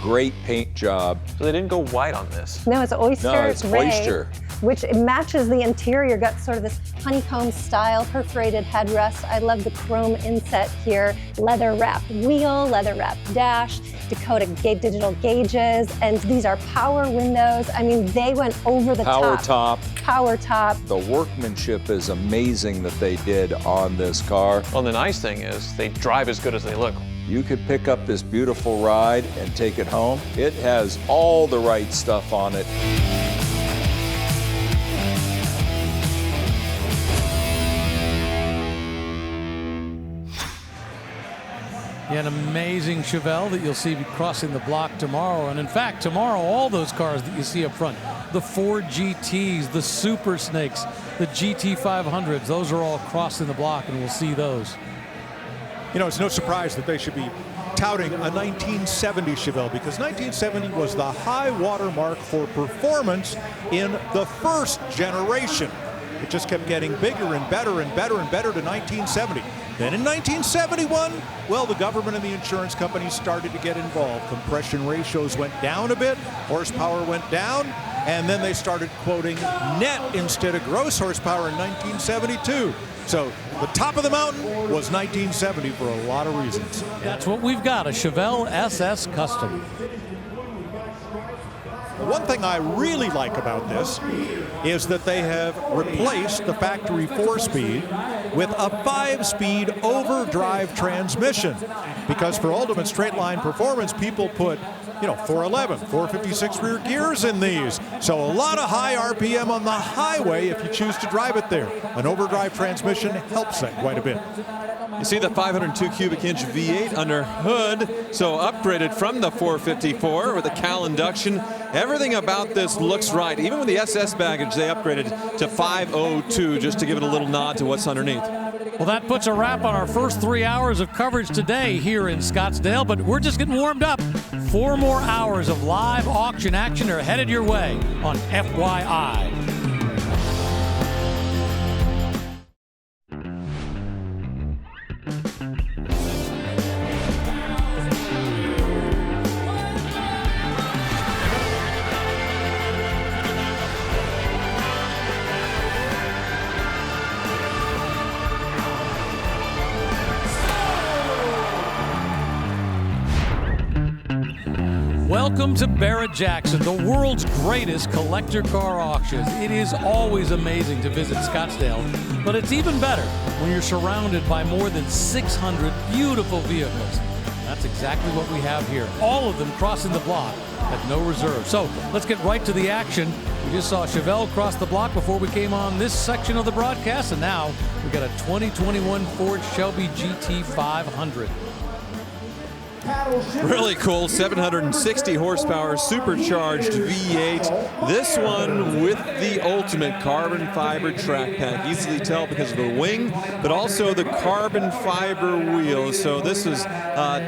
Great paint job. So they didn't go white on this. No, it's oyster No, it's gray, oyster. which matches the interior. Got sort of this honeycomb style perforated headrest. I love the chrome inset here. Leather wrapped wheel, leather wrapped dash, Dakota digital gauges, and these are power windows. I mean, they went over the Power top. top. Power top. The workmanship is amazing that they did on this car. Well, the nice thing is they drive as good as they look. You could pick up this beautiful ride and take it home. It has all the right stuff on it. An amazing Chevelle that you'll see crossing the block tomorrow. And in fact, tomorrow, all those cars that you see up front, the Ford GTs, the Super Snakes, the GT500s, those are all crossing the block, and we'll see those. You know, it's no surprise that they should be touting a 1970 Chevelle, because 1970 was the high water mark for performance in the first generation. It just kept getting bigger and better and better and better to 1970. Then in 1971, well, the government and the insurance companies started to get involved. Compression ratios went down a bit, horsepower went down, and then they started quoting net instead of gross horsepower in 1972. So the top of the mountain was 1970 for a lot of reasons. That's what we've got, a Chevelle SS Custom. one thing I really like about this is that they have replaced the factory 4-speed with a 5-speed overdrive transmission. Because for ultimate straight line performance, people put 411, 456 rear gears in these. So a lot of high RPM on the highway if you choose to drive it there. An overdrive transmission helps that quite a bit. You see the 502 cubic inch V8 under hood, so upgraded from the 454 with a Cal induction. Everything about this looks right. Even with the SS baggage, they upgraded to 502 just to give it a little nod to what's underneath. Well, that puts a wrap on our first 3 hours of coverage today here in Scottsdale, but we're just getting warmed up. 4 more hours of live auction action are headed your way on FYI. Welcome to Barrett-Jackson, the world's greatest collector car auctions. It is always amazing to visit Scottsdale, but it's even better when you're surrounded by more than 600 beautiful vehicles. That's exactly what we have here. All of them crossing the block at no reserve. So let's get right to the action. We just saw Chevelle cross the block before we came on this section of the broadcast, and now we got a 2021 Ford Shelby GT 500. Really cool, 760 horsepower, supercharged V8. This one with the ultimate carbon fiber track pack. Easily tell because of the wing, but also the carbon fiber wheels. So this was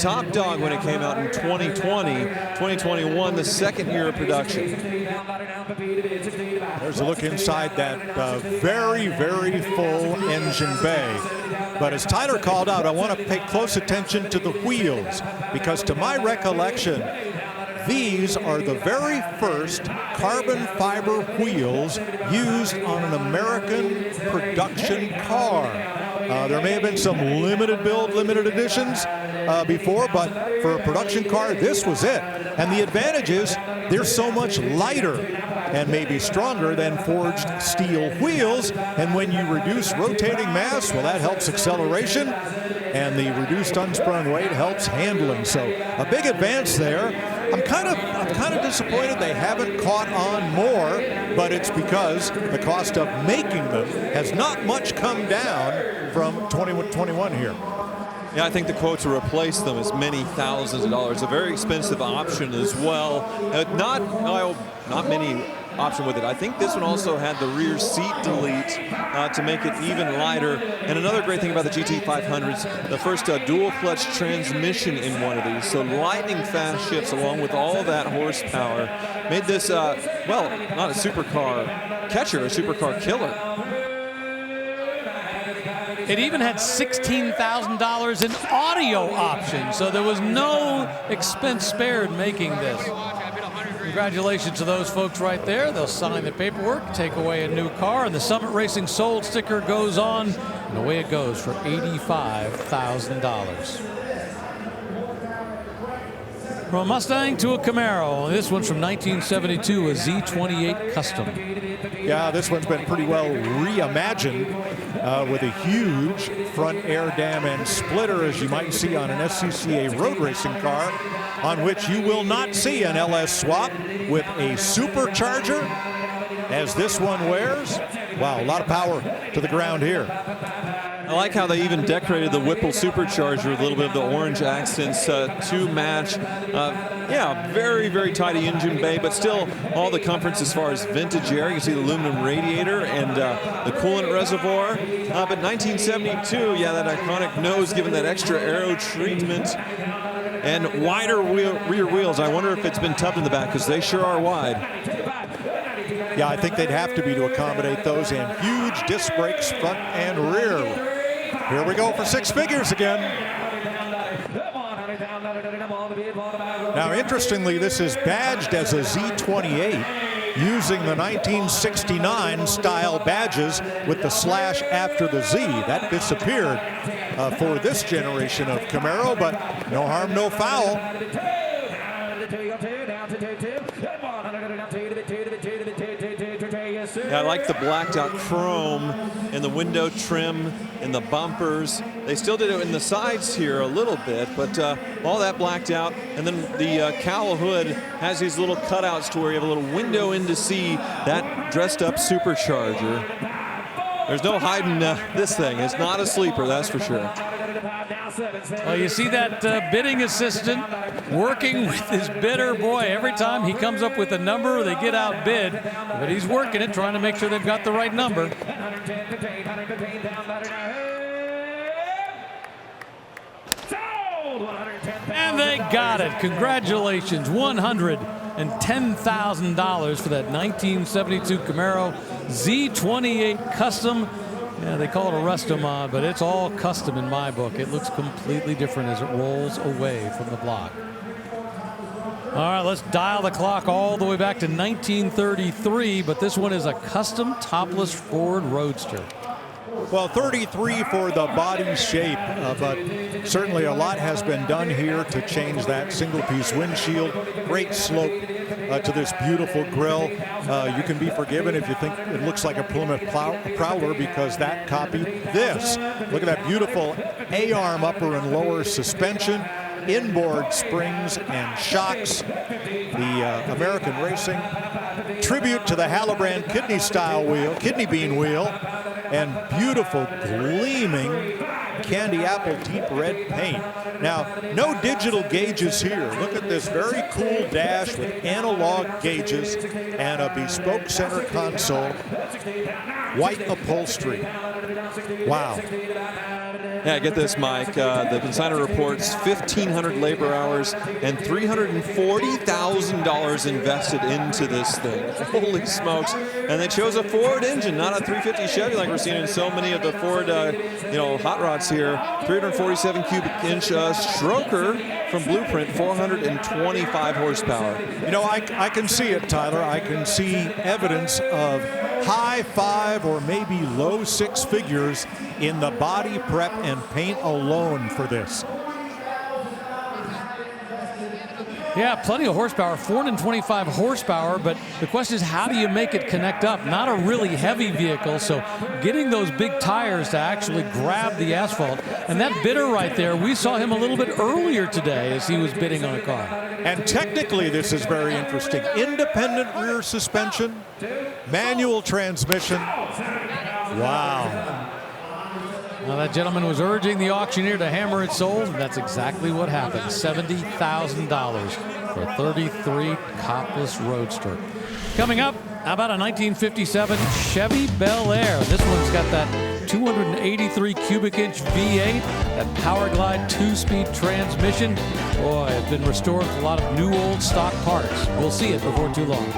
top dog when it came out in 2020. 2021, the second year of production. There's a look inside that very, very full engine bay. But as Tyler called out, I want to pay close attention to the wheels, because to my recollection, these are the very first carbon fiber wheels used on an American production car. There may have been some limited build, limited editions before, but for a production car, this was it. And the advantage is they're so much lighter and maybe stronger than forged steel wheels. And when you reduce rotating mass, well, that helps acceleration, and the reduced unsprung weight helps handling. So a big advance there. I'm kind of disappointed they haven't caught on more, but it's because the cost of making them has not much come down from 2021 here. Yeah, I think the quote to replace them is many thousands of dollars. A very expensive option as well. Not many option with it. I think this one also had the rear seat delete to make it even lighter. And another great thing about the GT500s, the first dual clutch transmission in one of these. So lightning fast shifts along with all of that horsepower made this, well, not a supercar catcher, a supercar killer. It even had $16,000 in audio options, so there was no expense spared making this. Congratulations to those folks right there. They'll sign the paperwork, take away a new car, and the Summit Racing Sold sticker goes on, and away it goes for $85,000. From a Mustang to a Camaro. This one's from 1972, a Z28 Custom. Yeah, this one's been pretty well reimagined with a huge front air dam and splitter, as you might see on an SCCA road racing car, on which you will not see an LS swap with a supercharger, as this one wears. Wow, a lot of power to the ground here. I like how they even decorated the Whipple supercharger with a little bit of the orange accents to match. Yeah, very, very tidy engine bay, but still all the comforts as far as vintage air. You can see the aluminum radiator and the coolant reservoir. But 1972, yeah, that iconic nose given that extra aero treatment and wider rear wheels. I wonder if it's been tubbed in the back, because they sure are wide. Yeah, I think they'd have to be to accommodate those, and huge disc brakes front and rear. Here we go for six figures again. Now, interestingly, this is badged as a Z28 using the 1969 style badges with the slash after the Z. That disappeared for this generation of Camaro, but no harm, no foul. Yeah, I like the blacked out chrome in the window trim and the bumpers. They still did it in the sides here a little bit, but all that blacked out. And then the cowl hood has these little cutouts to where you have a little window in to see that dressed up supercharger. There's no hiding this thing. It's not a sleeper, that's for sure. Well, you see that bidding assistant working with his bidder. Boy, every time he comes up with a number, they get outbid. But he's working it, trying to make sure they've got the right number. And they got it. Congratulations. $110,000 for that 1972 Camaro Z28 Custom. Yeah, they call it a Resto Mod, but it's all custom in my book. It looks completely different as it rolls away from the block. All right, let's dial the clock all the way back to 1933, but this one is a custom topless Ford Roadster. Well, 33 for the body shape, but certainly a lot has been done here to change that single-piece windshield. Great slope to this beautiful grille. You can be forgiven if you think it looks like a Plymouth Prowler because that copied this. Look at that beautiful A-arm upper and lower suspension, inboard springs and shocks. The American Racing tribute to the Hallobrand kidney bean wheel, and beautiful gleaming candy apple deep red paint. Now, no digital gauges here. Look at this very cool dash with analog gauges and a bespoke center console. White upholstery. Wow. Yeah, get this, Mike. The consignor reports 1,500 labor hours and $340,000 invested into this thing. Holy smokes. And they chose a Ford engine, not a 350 Chevy like we're seeing in so many of the Ford hot rods here. 347 cubic inch stroker from Blueprint, 425 horsepower. You know, I can see it, Tyler. I can see evidence of high five or maybe low six figures in the body prep and paint alone for this. Yeah, plenty of horsepower, 425 horsepower, but the question is how do you make it connect up? Not a really heavy vehicle, so getting those big tires to actually grab the asphalt. And that bidder right there, we saw him a little bit earlier today as he was bidding on a car. And technically this is very interesting. Independent rear suspension, manual transmission. Wow. Now that gentleman was urging the auctioneer to hammer its sold, and that's exactly what happened. $70,000 for a 33 Topless Roadster. Coming up, how about a 1957 Chevy Bel Air? This one's got that 283 cubic inch V8, that Powerglide 2-speed transmission. Boy, it's been restored with a lot of new old stock parts. We'll see it before too long.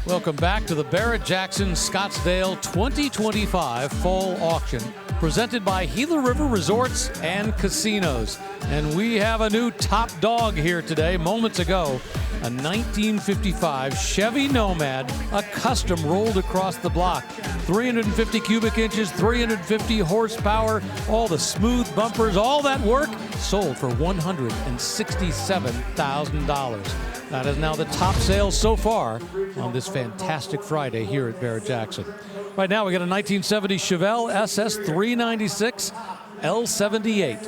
Welcome back to the Barrett-Jackson Scottsdale 2025 Fall Auction, presented by Gila River Resorts and Casinos. And we have a new top dog here today. Moments ago, a 1955 Chevy Nomad, a custom rolled across the block. 350 cubic inches, 350 horsepower, all the smooth bumpers, all that work sold for $167,000. That is now the top sale so far on this fantastic Friday here at Barrett-Jackson. Right now we got a 1970 Chevelle SS 396 L78.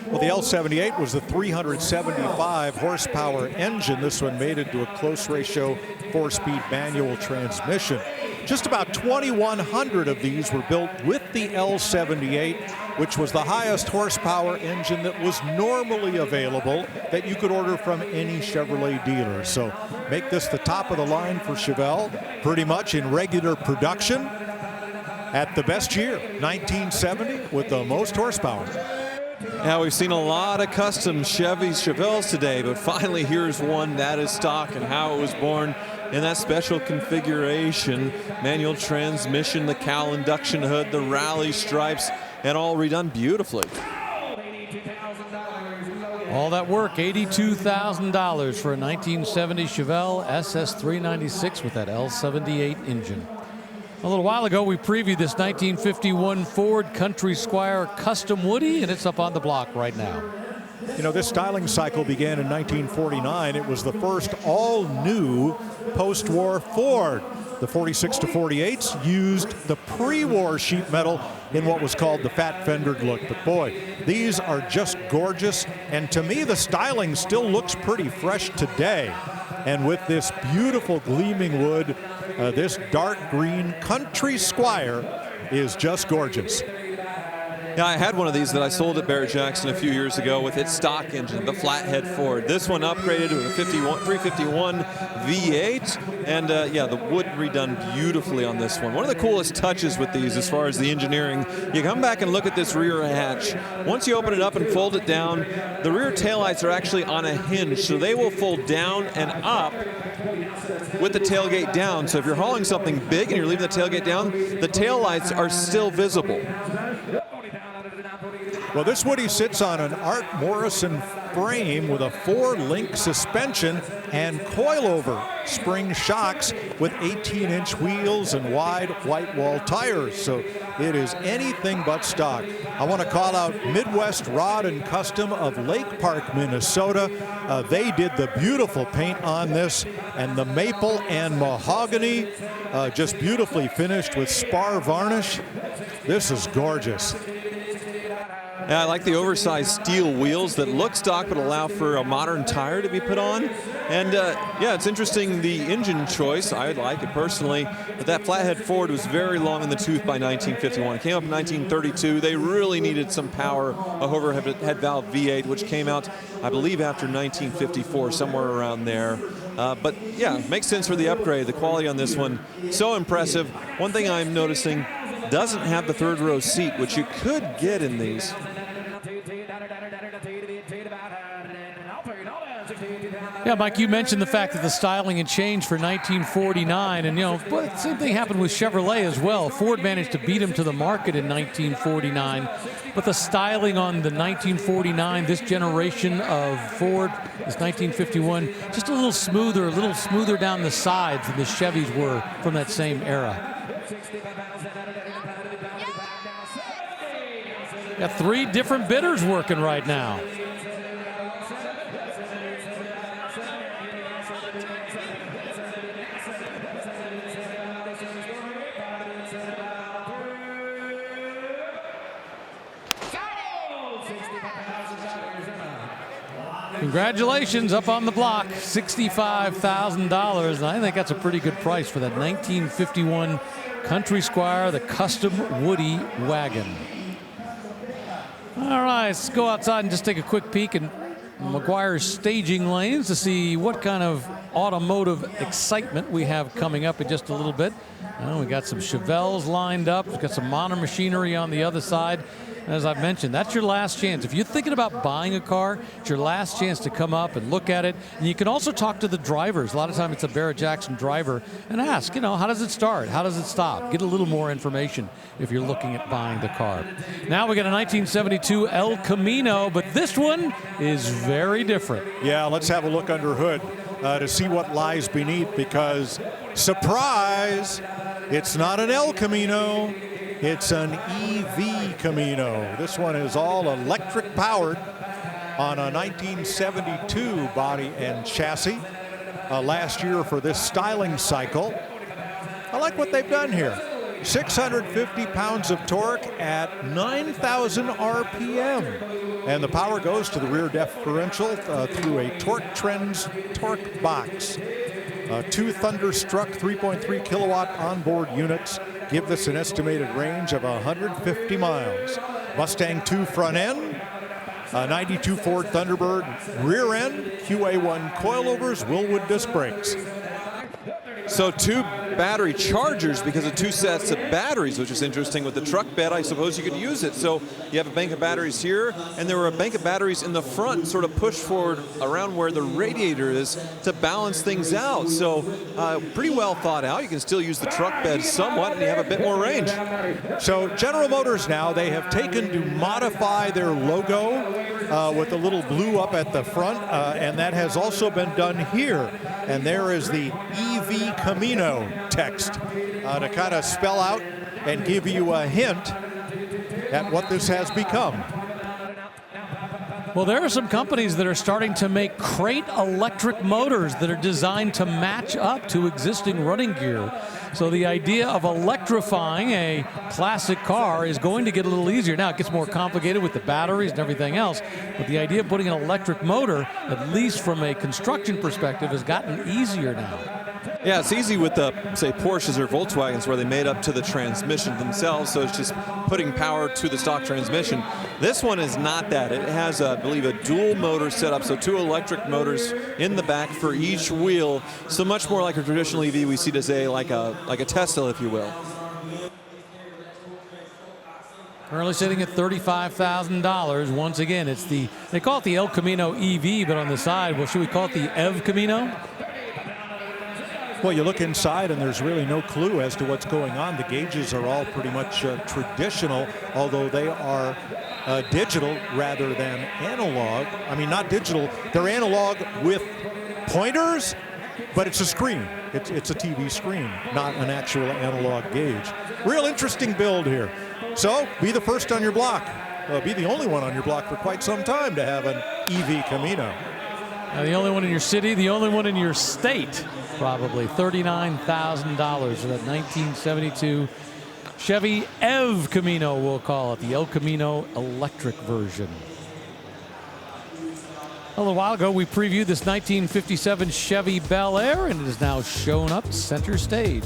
Well, the L78 was the 375 horsepower engine. This one made it to a close ratio 4-speed manual transmission. Just about 2,100 of these were built with the L78, which was the highest horsepower engine that was normally available that you could order from any Chevrolet dealer. So make this the top of the line for Chevelle, pretty much in regular production at the best year, 1970, with the most horsepower. Now we've seen a lot of custom Chevelles today, but finally here's one that is stock and how it was born in that special configuration. Manual transmission, the cowl induction hood, the rally stripes, and all redone beautifully. All that work, $82,000 for a 1970 Chevelle SS 396 with that L78 engine. A little while ago, we previewed this 1951 Ford Country Squire Custom Woody, and it's up on the block right now. You know, this styling cycle began in 1949. It was the first all-new post-war Ford. The 46 to 48s used the pre-war sheet metal in what was called the fat fendered look. But boy, these are just gorgeous. And to me, the styling still looks pretty fresh today. And with this beautiful gleaming wood, this dark green Country Squire is just gorgeous. Yeah, I had one of these that I sold at Barrett-Jackson a few years ago with its stock engine, the flathead Ford. This one upgraded with a 351 V8, and yeah, the wood redone beautifully on this one. One of the coolest touches with these as far as the engineering, you come back and look at this rear hatch. Once you open it up and fold it down, the rear taillights are actually on a hinge, so they will fold down and up with the tailgate down. So if you're hauling something big and you're leaving the tailgate down, the taillights are still visible. Well, this Woody sits on an Art Morrison frame with a 4-link suspension and coilover spring shocks with 18-inch wheels and wide white wall tires. So it is anything but stock. I want to call out Midwest Rod and Custom of Lake Park, Minnesota. They did the beautiful paint on this, and the maple and mahogany just beautifully finished with spar varnish. This is gorgeous. Yeah, I like the oversized steel wheels that look stock but allow for a modern tire to be put on. And yeah, it's interesting, the engine choice. I like it personally, but that flathead Ford was very long in the tooth by 1951. It came up in 1932. They really needed some power, a overhead valve V8, which came out, I believe, after 1954, somewhere around there. But yeah, makes sense for the upgrade. The quality on this one, so impressive. One thing I'm noticing, doesn't have the third row seat, which you could get in these. Yeah, Mike, you mentioned the fact that the styling had changed for 1949, and you know, the same thing happened with Chevrolet as well. Ford managed to beat them to the market in 1949, but the styling on the 1949, this generation of Ford, this 1951, just a little smoother down the sides than the Chevys were from that same era. Got 3 different bidders working right now. Congratulations, up on the block, $65,000. And I think that's a pretty good price for that 1951 Country Squire, the custom Woody wagon. All right, let's go outside and just take a quick peek in McGuire's staging lanes to see what kind of automotive excitement we have coming up in just a little bit. We got some Chevelles lined up. We've got some modern machinery on the other side. As I've mentioned, that's your last chance. If you're thinking about buying a car, it's your last chance to come up and look at it. And you can also talk to the drivers. A lot of times it's a Barrett-Jackson driver and ask, you know, how does it start? How does it stop? Get a little more information if you're looking at buying the car. Now we got a 1972 El Camino, but this one is very different. Yeah, let's have a look under hood to see what lies beneath, because surprise, it's not an El Camino. It's an EV Camino. This one is all electric powered on a 1972 body and chassis. Last year for this styling cycle. I like what they've done here. 650 pounds of torque at 9,000 RPM. And the power goes to the rear differential through a Torque Trends torque box. 2 Thunderstruck 3.3 kilowatt onboard units give this an estimated range of 150 miles. Mustang 2 front end, 92 Ford Thunderbird rear end, QA1 coilovers, Willwood disc brakes. So 2 battery chargers because of 2 sets of batteries, which is interesting. With the truck bed, I suppose you could use it. So you have a bank of batteries here, and there were a bank of batteries in the front, sort of pushed forward around where the radiator is to balance things out. So pretty well thought out. You can still use the truck bed somewhat, and you have a bit more range. So General Motors now, they have taken to modify their logo with a little blue up at the front, and that has also been done here. And there is the EV Camino text to kind of spell out and give you a hint at what this has become. Well, there are some companies that are starting to make crate electric motors that are designed to match up to existing running gear. So the idea of electrifying a classic car is going to get a little easier. Now, it gets more complicated with the batteries and everything else, but the idea of putting an electric motor, at least from a construction perspective, has gotten easier now. Yeah, it's easy with the, say, Porsches or Volkswagens where they made up to the transmission themselves, so it's just putting power to the stock transmission. This one is not that. It has, I believe, a dual motor setup, so 2 electric motors in the back for each wheel, so much more like a traditional EV we see today, like a Tesla, if you will. Currently sitting at $35,000. Once again, it's they call it the El Camino EV, but on the side, well, should we call it the EV Camino? Well, you look inside and there's really no clue as to what's going on. The gauges are all pretty much traditional, although they are digital rather than analog. I mean, not digital, they're analog with pointers, but it's a screen. It's a TV screen, not an actual analog gauge. Real interesting build here. So, be the first on your block. Be the only one on your block for quite some time to have an EV Camino. The only one in your city, the only one in your state. Probably $39,000 for that 1972 Chevy EV Camino, we'll call it, the El Camino electric version. A little while ago, we previewed this 1957 Chevy Bel Air, and it is now shown up center stage.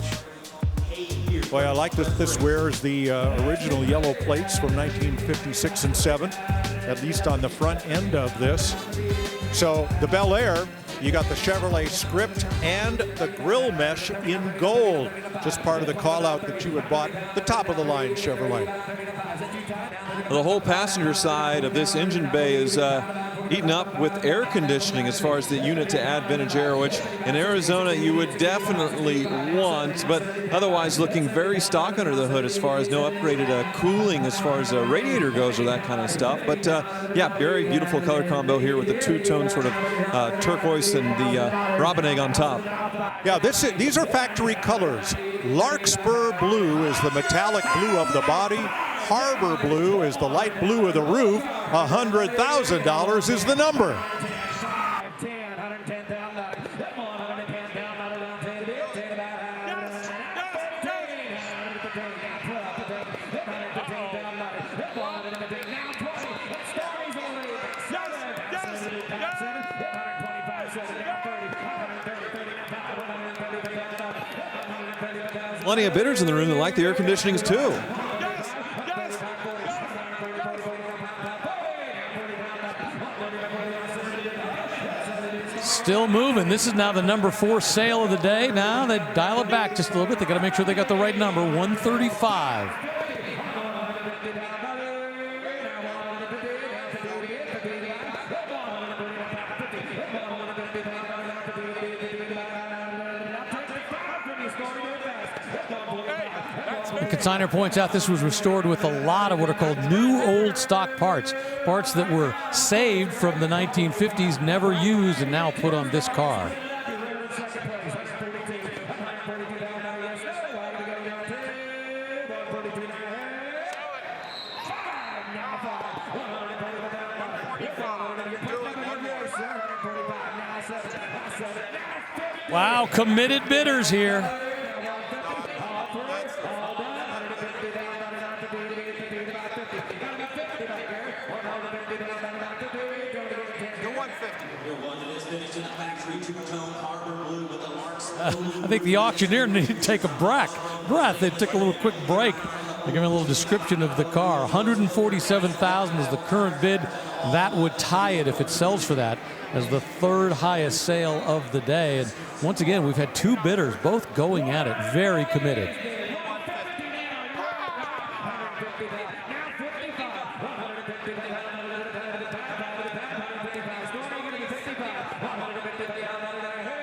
Boy, I like that this wears the original yellow plates from 1956 and 7, at least on the front end of this. So the Bel Air, you got the Chevrolet script and the grill mesh in gold. Just part of the call out that you had bought the top of the line Chevrolet. The whole passenger side of this engine bay is eaten up with air conditioning as far as the unit to add vintage air, which in Arizona you would definitely want, but otherwise looking very stock under the hood as far as no upgraded cooling as far as a radiator goes or that kind of stuff. But yeah, very beautiful color combo here with the two-tone sort of turquoise and the robin egg on top. Yeah, these are factory colors. Larkspur blue is the metallic blue of the body. Harbor blue is the light blue of the roof. $100,000 is the number. Plenty of bidders in the room that like the air conditionings too. Still moving. This is now the number 4 sale of the day. Now they dial it back just a little bit. They got to make sure they got the right number, 135. Consigner points out this was restored with a lot of what are called new old stock parts. Parts that were saved from the 1950s, never used, and now put on this car. Wow, committed bidders here. I think the auctioneer needed to take a breath. They took a little quick break. They give me a little description of the car. $147,000 is the current bid. That would tie it if it sells for that as the 3rd highest sale of the day. And once again, we've had 2 bidders, both going at it, very committed.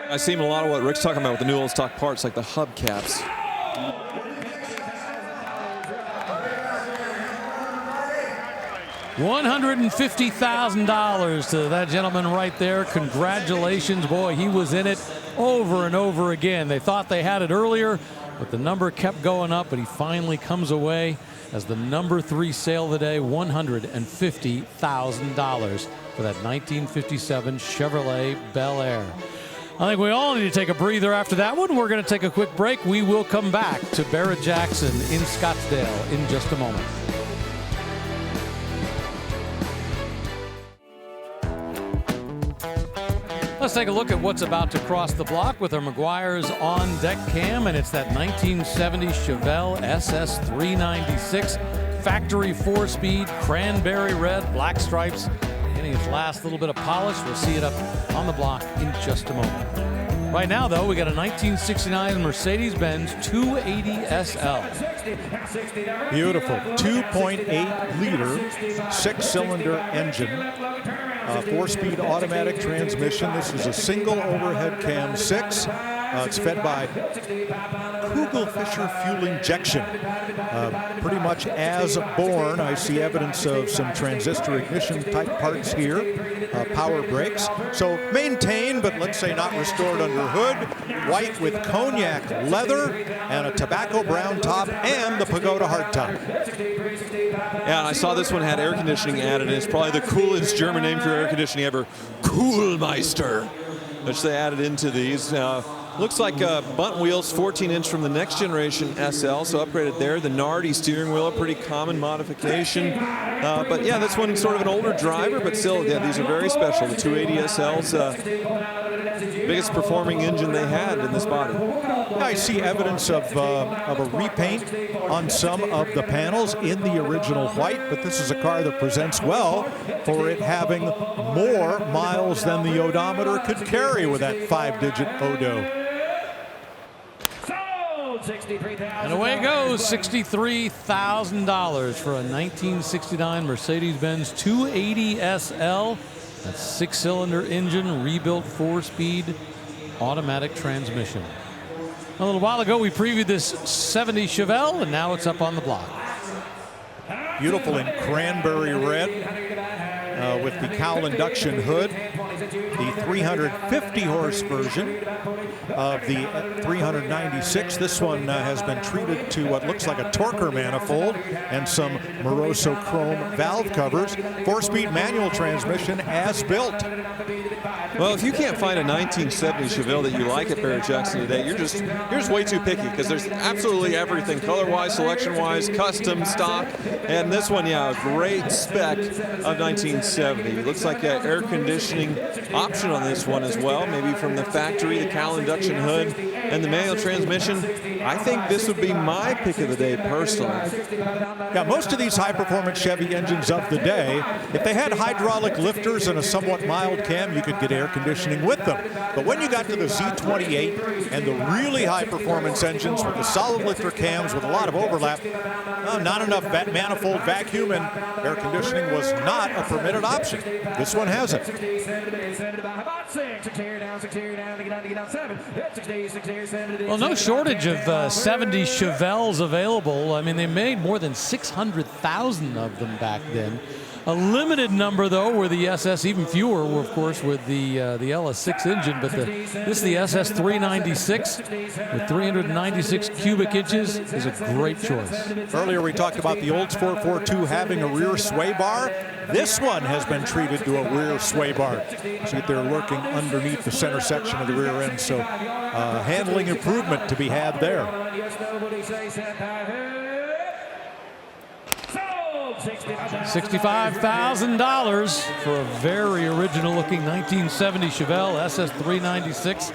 I see a lot of what Rick's talking about with the new old stock parts, like the hubcaps. $150,000 to that gentleman right there. Congratulations. Boy, he was in it over and over again. They thought they had it earlier. But the number kept going up, but he finally comes away as the number 3 sale of the day, $150,000 for that 1957 Chevrolet Bel Air. I think we all need to take a breather after that one. We're going to take a quick break. We will come back to Barrett-Jackson in Scottsdale in just a moment. Let's take a look at what's about to cross the block with our Meguiar's on deck cam, and it's that 1970 Chevelle SS 396 factory 4-speed, cranberry red, black stripes, getting its last little bit of polish. We'll see it up on the block in just a moment. Right now, though, we got a 1969 Mercedes-Benz 280 SL. Beautiful 2.8 liter 6-cylinder engine. 4-speed automatic transmission. This is a single overhead cam 6. It's fed by Kugelfischer fuel injection. Pretty much as born. I see evidence of some transistor ignition type parts here. Power brakes. So maintained, but let's say not restored under hood. White with cognac leather and a tobacco brown top and the Pagoda hardtop. Yeah, I saw this one had air conditioning added, and it's probably the coolest German name for air conditioning ever, Coolmeister, which they added into these. Looks like bunt wheels, 14-inch from the next generation SL, so upgraded there. The Nardi steering wheel, a pretty common modification. But yeah, this one's sort of an older driver, but still, yeah, these are very special. The 280 SL's biggest performing engine they had in this body. I see evidence of a repaint on some of the panels in the original white, but this is a car that presents well for it having more miles than the odometer could carry with that 5-digit Odo. And away it goes, $63,000 for a 1969 Mercedes-Benz 280 SL. That's 6-cylinder engine, rebuilt 4-speed automatic transmission. A little while ago, we previewed this 70 Chevelle, and now it's up on the block. Beautiful in cranberry red with the cowl induction hood. The 350 horse version of the 396. This one has been treated to what looks like a Torker manifold and some Moroso chrome valve covers. 4-speed manual transmission as built. Well, if you can't find a 1970 Chevelle that you like at Barrett-Jackson today, you're just way too picky, because there's absolutely everything, color-wise, selection-wise, custom, stock, and this one, yeah, a great spec of 1970. Looks like an air conditioning option on this one as well, maybe from the factory, the cowl induction hood, and the manual transmission. I think this would be my pick of the day personally. Yeah, most of these high-performance Chevy engines of the day, if they had hydraulic lifters and a somewhat mild cam, you could get air conditioning with them. But when you got to the Z28 and the really high-performance engines with the solid lifter cams with a lot of overlap, not enough manifold vacuum and air conditioning was not a permitted option. This one has it. Well, no shortage of 70 Chevelles available. I mean, they made more than 600,000 of them back then. A limited number, though, were the SS, even fewer were, of course, with the LS6 engine, but this is the SS 396 with 396 cubic inches is a great choice. Earlier we talked about the Olds 442 having a rear sway bar. This one has been treated to a rear sway bar. See they're working underneath the center section of the rear end, so handling improvement to be had there. $65,000 for a very original looking 1970 Chevelle SS 396.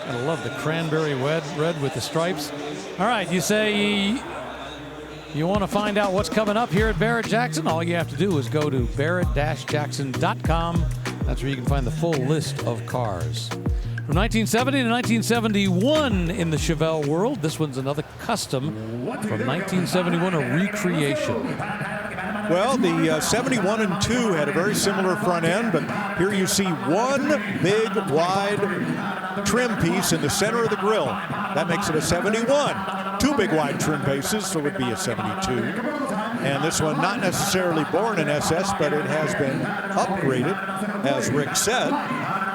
I love the cranberry red with the stripes. All right, you say you want to find out what's coming up here at Barrett-Jackson? All you have to do is go to barrett-jackson.com. That's where you can find the full list of cars. From 1970 to 1971 in the Chevelle world, this one's another custom. From 1971, a recreation. Well, the 71 and 2 had a very similar front end, but here you see one big, wide trim piece in the center of the grille. That makes it a 71. Two big, wide trim pieces, so it would be a 72. And this one, not necessarily born in SS, but it has been upgraded, as Rick said.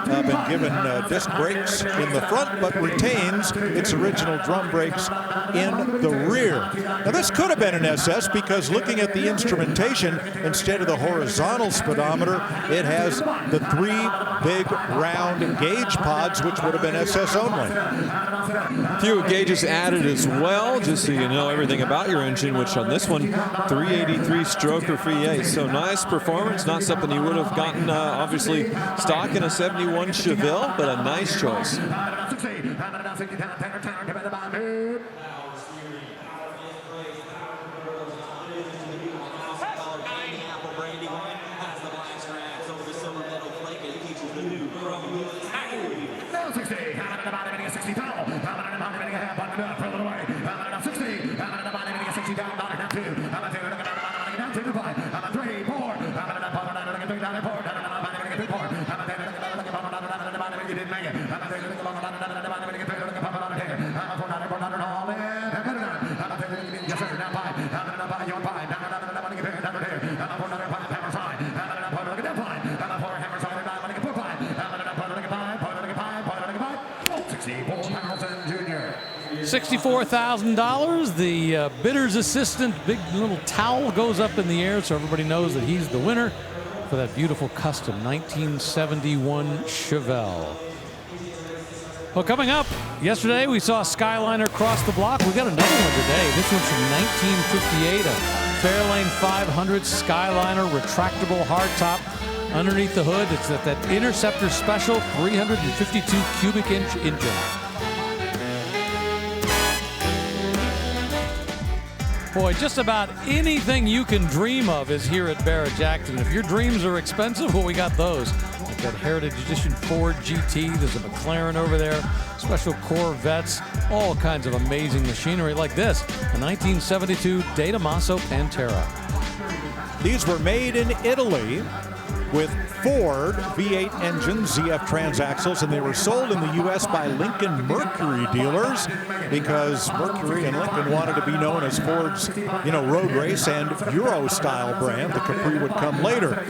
been given disc brakes in the front, but retains its original drum brakes in the rear. Now this could have been an SS because looking at the instrumentation, instead of the horizontal speedometer, it has the 3 big round gauge pods, which would have been SS only. A few gauges added as well, just so you know everything about your engine, which on this one, 383 stroker V8. So nice performance, not something you would have gotten, obviously, stock in a 71 Chevelle, but a nice choice. $64,000. The bidder's assistant, big little towel goes up in the air so everybody knows that he's the winner for that beautiful custom 1971 Chevelle. Well, coming up, yesterday we saw Skyliner cross the block. We got another one today. This one's from 1958, a Fairlane 500 Skyliner retractable hardtop. Underneath the hood, it's that Interceptor Special 352 cubic inch engine. Boy, just about anything you can dream of is here at Barrett-Jackson. If your dreams are expensive, well, we got those. Like that Heritage Edition Ford GT, there's a McLaren over there, special Corvettes, all kinds of amazing machinery like this, a 1972 De Tomaso Pantera. These were made in Italy with Ford V8 engines, ZF transaxles, and they were sold in the U.S. by Lincoln Mercury dealers because Mercury and Lincoln wanted to be known as Ford's, road race and Euro-style brand. The Capri would come later.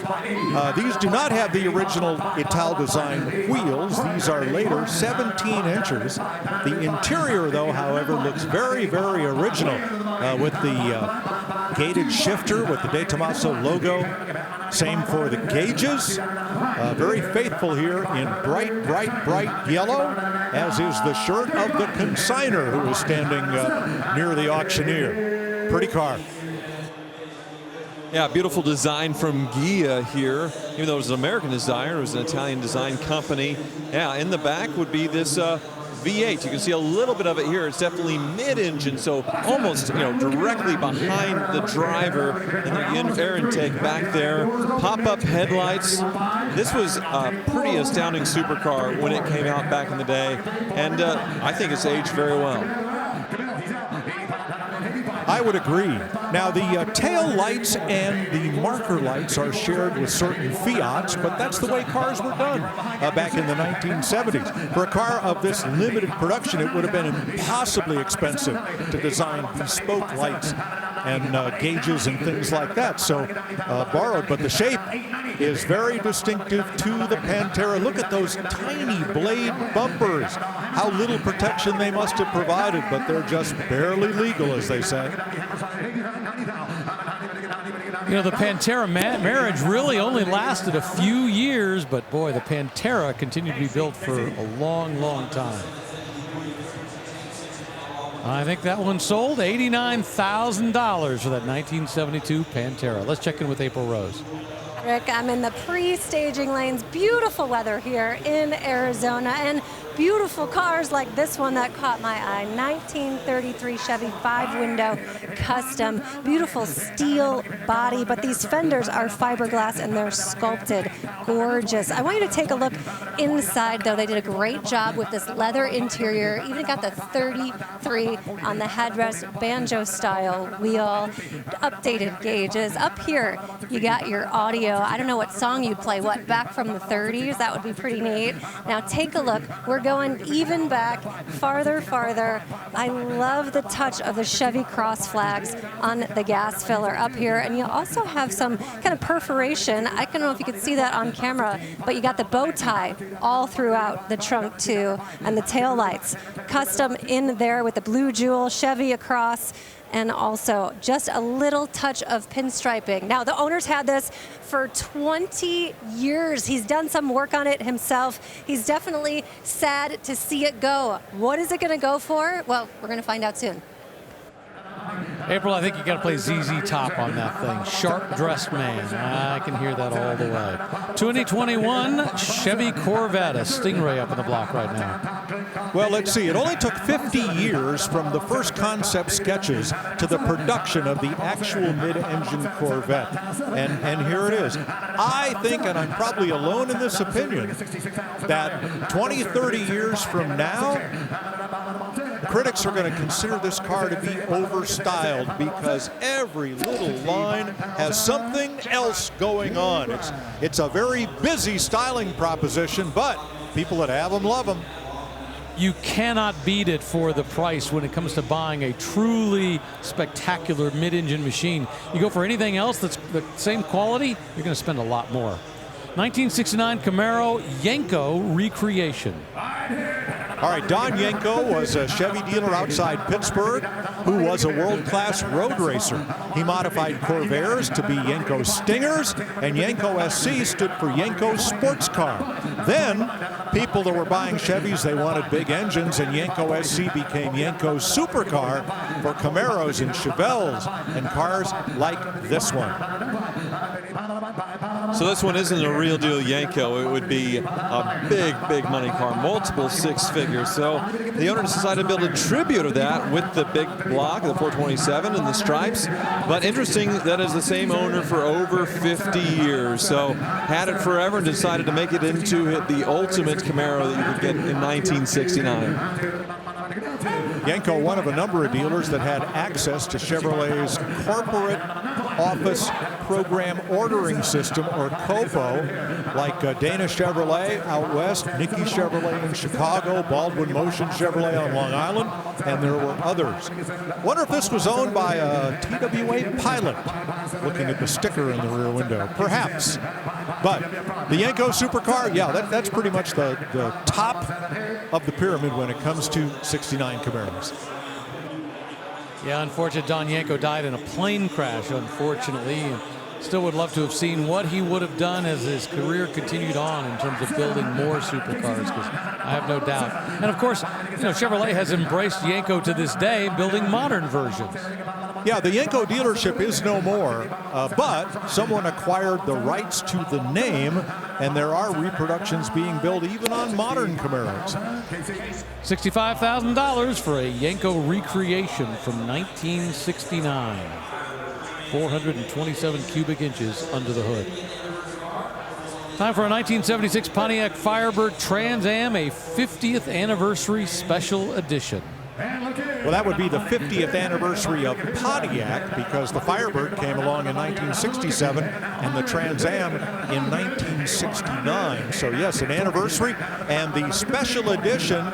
These do not have the original Ital design wheels. These are later 17 inches. The interior, though, however, looks very, very original with the gated shifter with the De Tomaso logo. Same for the gauges. Very faithful here in bright, bright, bright yellow, as is the shirt of the consignor who is standing near the auctioneer. Pretty car. Yeah, beautiful design from Ghia here. Even though it was an American designer, it was an Italian design company. Yeah, in the back would be this V8. You can see a little bit of it here. It's definitely mid-engine, so almost directly behind the driver, and the air intake back there. Pop-up headlights. This was a pretty astounding supercar when it came out back in the day, and I think it's aged very well. I would agree. Now, the tail lights and the marker lights are shared with certain Fiats, but that's the way cars were done back in the 1970s. For a car of this limited production, it would have been impossibly expensive to design bespoke lights and gauges and things like that, so borrowed. But the shape is very distinctive to the Pantera. Look at those tiny blade bumpers. How little protection they must have provided, but they're just barely legal, as they say. The Pantera marriage really only lasted a few years, but boy, the Pantera continued to be built for a long, long time. I think that one sold $89,000 for that 1972 Pantera. Let's check in with April Rose. Rick, I'm in the pre-staging lanes. Beautiful weather here in Arizona, and beautiful cars like this one that caught my eye. 1933 Chevy 5-window custom. Beautiful steel body, but these fenders are fiberglass and they're sculpted. Gorgeous. I want you to take a look inside, though. They did a great job with this leather interior. Even got the 33 on the headrest, banjo-style wheel, updated gauges. Up here, you got your audio. I don't know what song you'd play. What, back from the 30s? That would be pretty neat. Now take a look. We're going even back, farther. I love the touch of the Chevy cross flags on the gas filler up here. And you also have some kind of perforation. I don't know if you could see that on camera, but you got the bow tie all throughout the trunk too, and the tail lights. Custom in there with the blue jewel, Chevy across, and also just a little touch of pinstriping. Now, the owner's had this for 20 years. He's done some work on it himself. He's definitely sad to see it go. What is it going to go for? Well, we're going to find out soon. April, I think you got to play ZZ Top on that thing. Sharp-dressed man. I can hear that all the way. 2021 Chevy Corvette, a Stingray up in the block right now. Well, let's see. It only took 50 years from the first concept sketches to the production of the actual mid-engine Corvette. And here it is. I think, and I'm probably alone in this opinion, that 20, 30 years from now, critics are going to consider this car to be overstyled because every little line has something else going on. It's a very busy styling proposition, but people that have them love them. You cannot beat it for the price when it comes to buying a truly spectacular mid-engine machine. You go for anything else that's the same quality, you're going to spend a lot more. 1969 Camaro Yenko recreation. All right, Don Yenko was a Chevy dealer outside Pittsburgh who was a world-class road racer. He modified Corvairs to be Yenko Stingers, and Yenko SC stood for Yenko Sports Car. Then, people that were buying Chevys, they wanted big engines, and Yenko SC became Yenko Supercar for Camaros and Chevelles and cars like this one. So this one isn't a real deal Yenko. It would be a big money car, multiple six figures. So the owner decided to build a tribute of that with the big block, the 427 and the stripes. But interesting, that is the same owner for over 50 years. So had it forever and decided to make it into the ultimate Camaro that you could get in 1969. Yenko, one of a number of dealers that had access to Chevrolet's corporate office program ordering system, or COPO, like Dana Chevrolet out west, Nicky Chevrolet in Chicago, Baldwin Motion Chevrolet on Long Island, and there were others. Wonder if this was owned by a TWA pilot, looking at the sticker in the rear window. Perhaps. But the Yenko Supercar, yeah, that's pretty much the top of the pyramid when it comes to 69 Camaros. Yeah, unfortunately, Don Yenko died in a plane crash, unfortunately. Still would love to have seen what he would have done as his career continued on in terms of building more supercars, because I have no doubt. And of course, Chevrolet has embraced Yenko to this day, building modern versions. Yeah, the Yenko dealership is no more, but someone acquired the rights to the name, and there are reproductions being built even on modern Camaros. $65,000 for a Yenko recreation from 1969. 427 cubic inches under the hood. Time for a 1976 Pontiac Firebird Trans Am, a 50th anniversary special edition. Well, that would be the 50th anniversary of Pontiac, because the Firebird came along in 1967 and the Trans Am in 1969. So yes, an anniversary, and the special edition,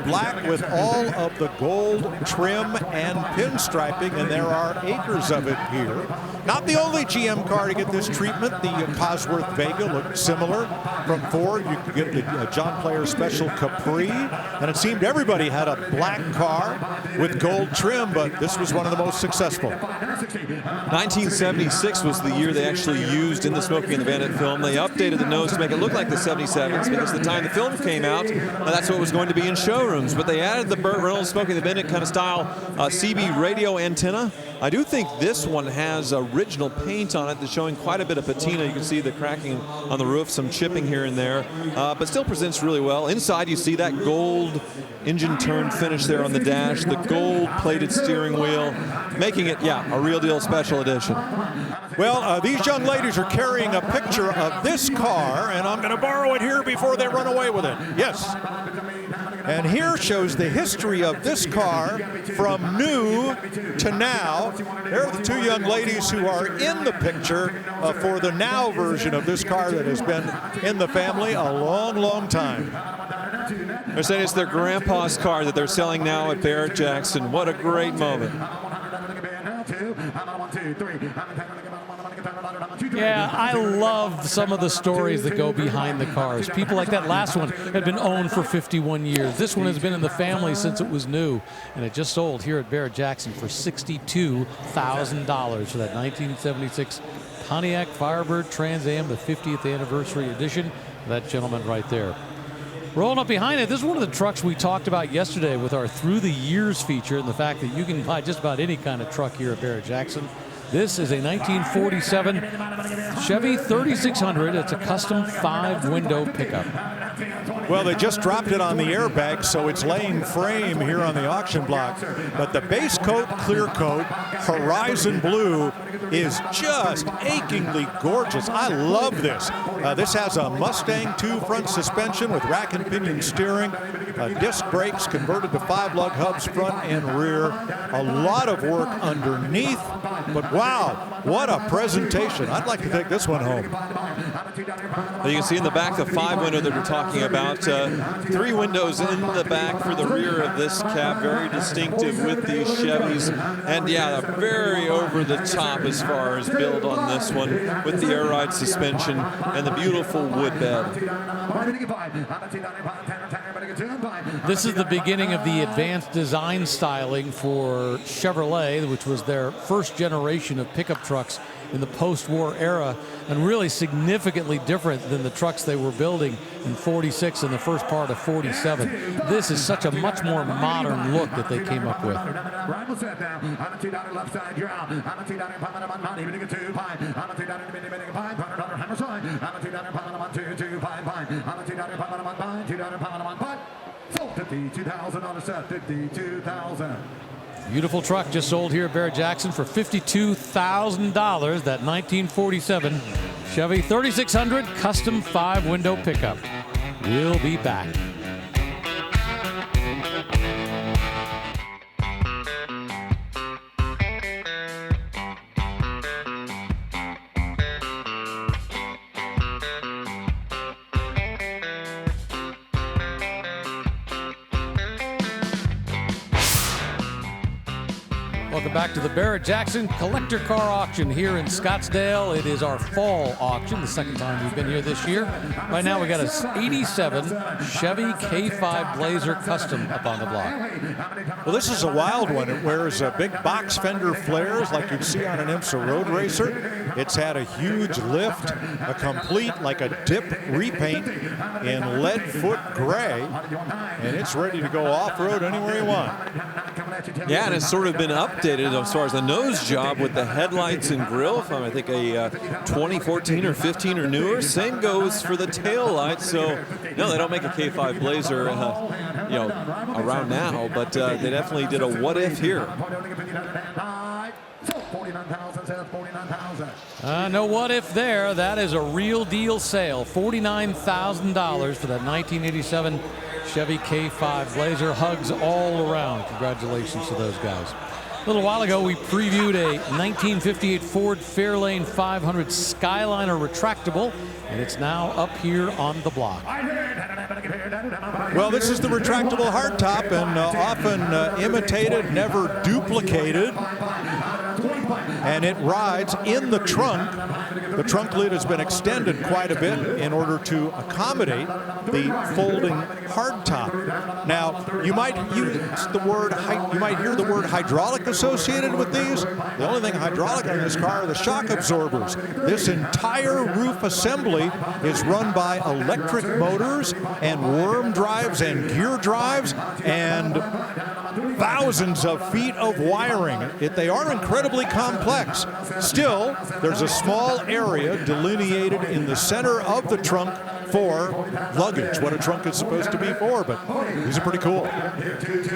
black with all of the gold trim and pinstriping, and there are acres of it here. Not the only GM car to get this treatment. The Cosworth Vega looked similar from Ford. You could get the John Player Special Capri, and it seemed everybody had a black car with gold trim, but this was one of the most successful. 1976 was the year they actually used in the Smokey and the Bandit film. They updated the nose to make it look like the 77s, because at the time the film came out, that's what was going to be in showrooms. But they added the Burt Reynolds Smokey and the Bandit kind of style CB radio antenna. I do think this one has original paint on it that's showing quite a bit of patina. You can see the cracking on the roof, some chipping here and there, but still presents really well. Inside you see that gold engine turn finish there on the dash, the gold plated steering wheel, making it, yeah, a real deal special edition. Well, these young ladies are carrying a picture of this car, and I'm going to borrow it here before they run away with it. Yes. And here shows the history of this car from new to now. There are the two young ladies who are in the picture for the now version of this car that has been in the family a long, long time. They're saying it's their grandpa's car that they're selling now at Barrett-Jackson. What a great moment. Yeah, I love some of the stories that go behind the cars. People like that last one had been owned for 51 years. This one has been in the family since it was new, and it just sold here at Barrett-Jackson for $62,000 for that 1976 Pontiac Firebird Trans Am, the 50th anniversary edition. That gentleman right there. Rolling up behind it, this is one of the trucks we talked about yesterday with our Through the Years feature, and the fact that you can buy just about any kind of truck here at Barrett-Jackson. This is a 1947 Chevy 3600. It's a custom 5-window pickup. Well, they just dropped it on the airbag, so it's laying frame here on the auction block. But the base coat, clear coat, Horizon Blue is just achingly gorgeous. I love this. This has a Mustang 2 front suspension with rack and pinion steering, disc brakes converted to 5-lug hubs front and rear. A lot of work underneath, but wow, what a presentation. I'd like to take this one home. You can see in the back the 5-window that we're talking about. 3 windows in the back for the rear of this cab. Very distinctive with these Chevys. And yeah, very over the top as far as build on this one with the air ride suspension and the beautiful wood bed. This is the beginning of the advanced design styling for Chevrolet, which was their first generation of pickup trucks in the post-war era, and really significantly different than the trucks they were building in 46 and the first part of 47. This is such a much more modern look that they came up with. Beautiful truck just sold here at Barrett-Jackson for $52,000. That 1947 Chevy 3600 custom 5-window pickup. We'll be back. Welcome back to the Barrett-Jackson Collector Car Auction here in Scottsdale. It is our fall auction, the second time we've been here this year. Right now we got a 87 Chevy K5 Blazer Custom up on the block. Well, this is a wild one. It wears big box fender flares like you'd see on an IMSA road racer. It's had a huge lift, a complete, like a dip repaint in lead foot gray, and it's ready to go off-road anywhere you want. Yeah, and it's sort of been updated as far as the nose job with the headlights and grille from, I think, a 2014 or 15 or newer. Same goes for the tail lights. So, no, they don't make a K5 Blazer, around now, but they definitely did a what if here. No what if there. That is a real deal sale. $49,000 for that 1987 Chevy K5 Blazer. Hugs all around. Congratulations to those guys. A little while ago, we previewed a 1958 Ford Fairlane 500 Skyliner retractable, and it's now up here on the block. Well, this is the retractable hardtop, and often imitated, never duplicated. And it rides in the trunk. The trunk lid has been extended quite a bit in order to accommodate the folding hardtop. Now, you might hear the word hydraulic associated with these. The only thing hydraulic on this car are the shock absorbers. This entire roof assembly is run by electric motors and worm drives and gear drives and thousands of feet of wiring. They are incredibly complex. Still, there's a small area delineated in the center of the trunk for luggage, what a trunk is supposed to be for, but these are pretty cool.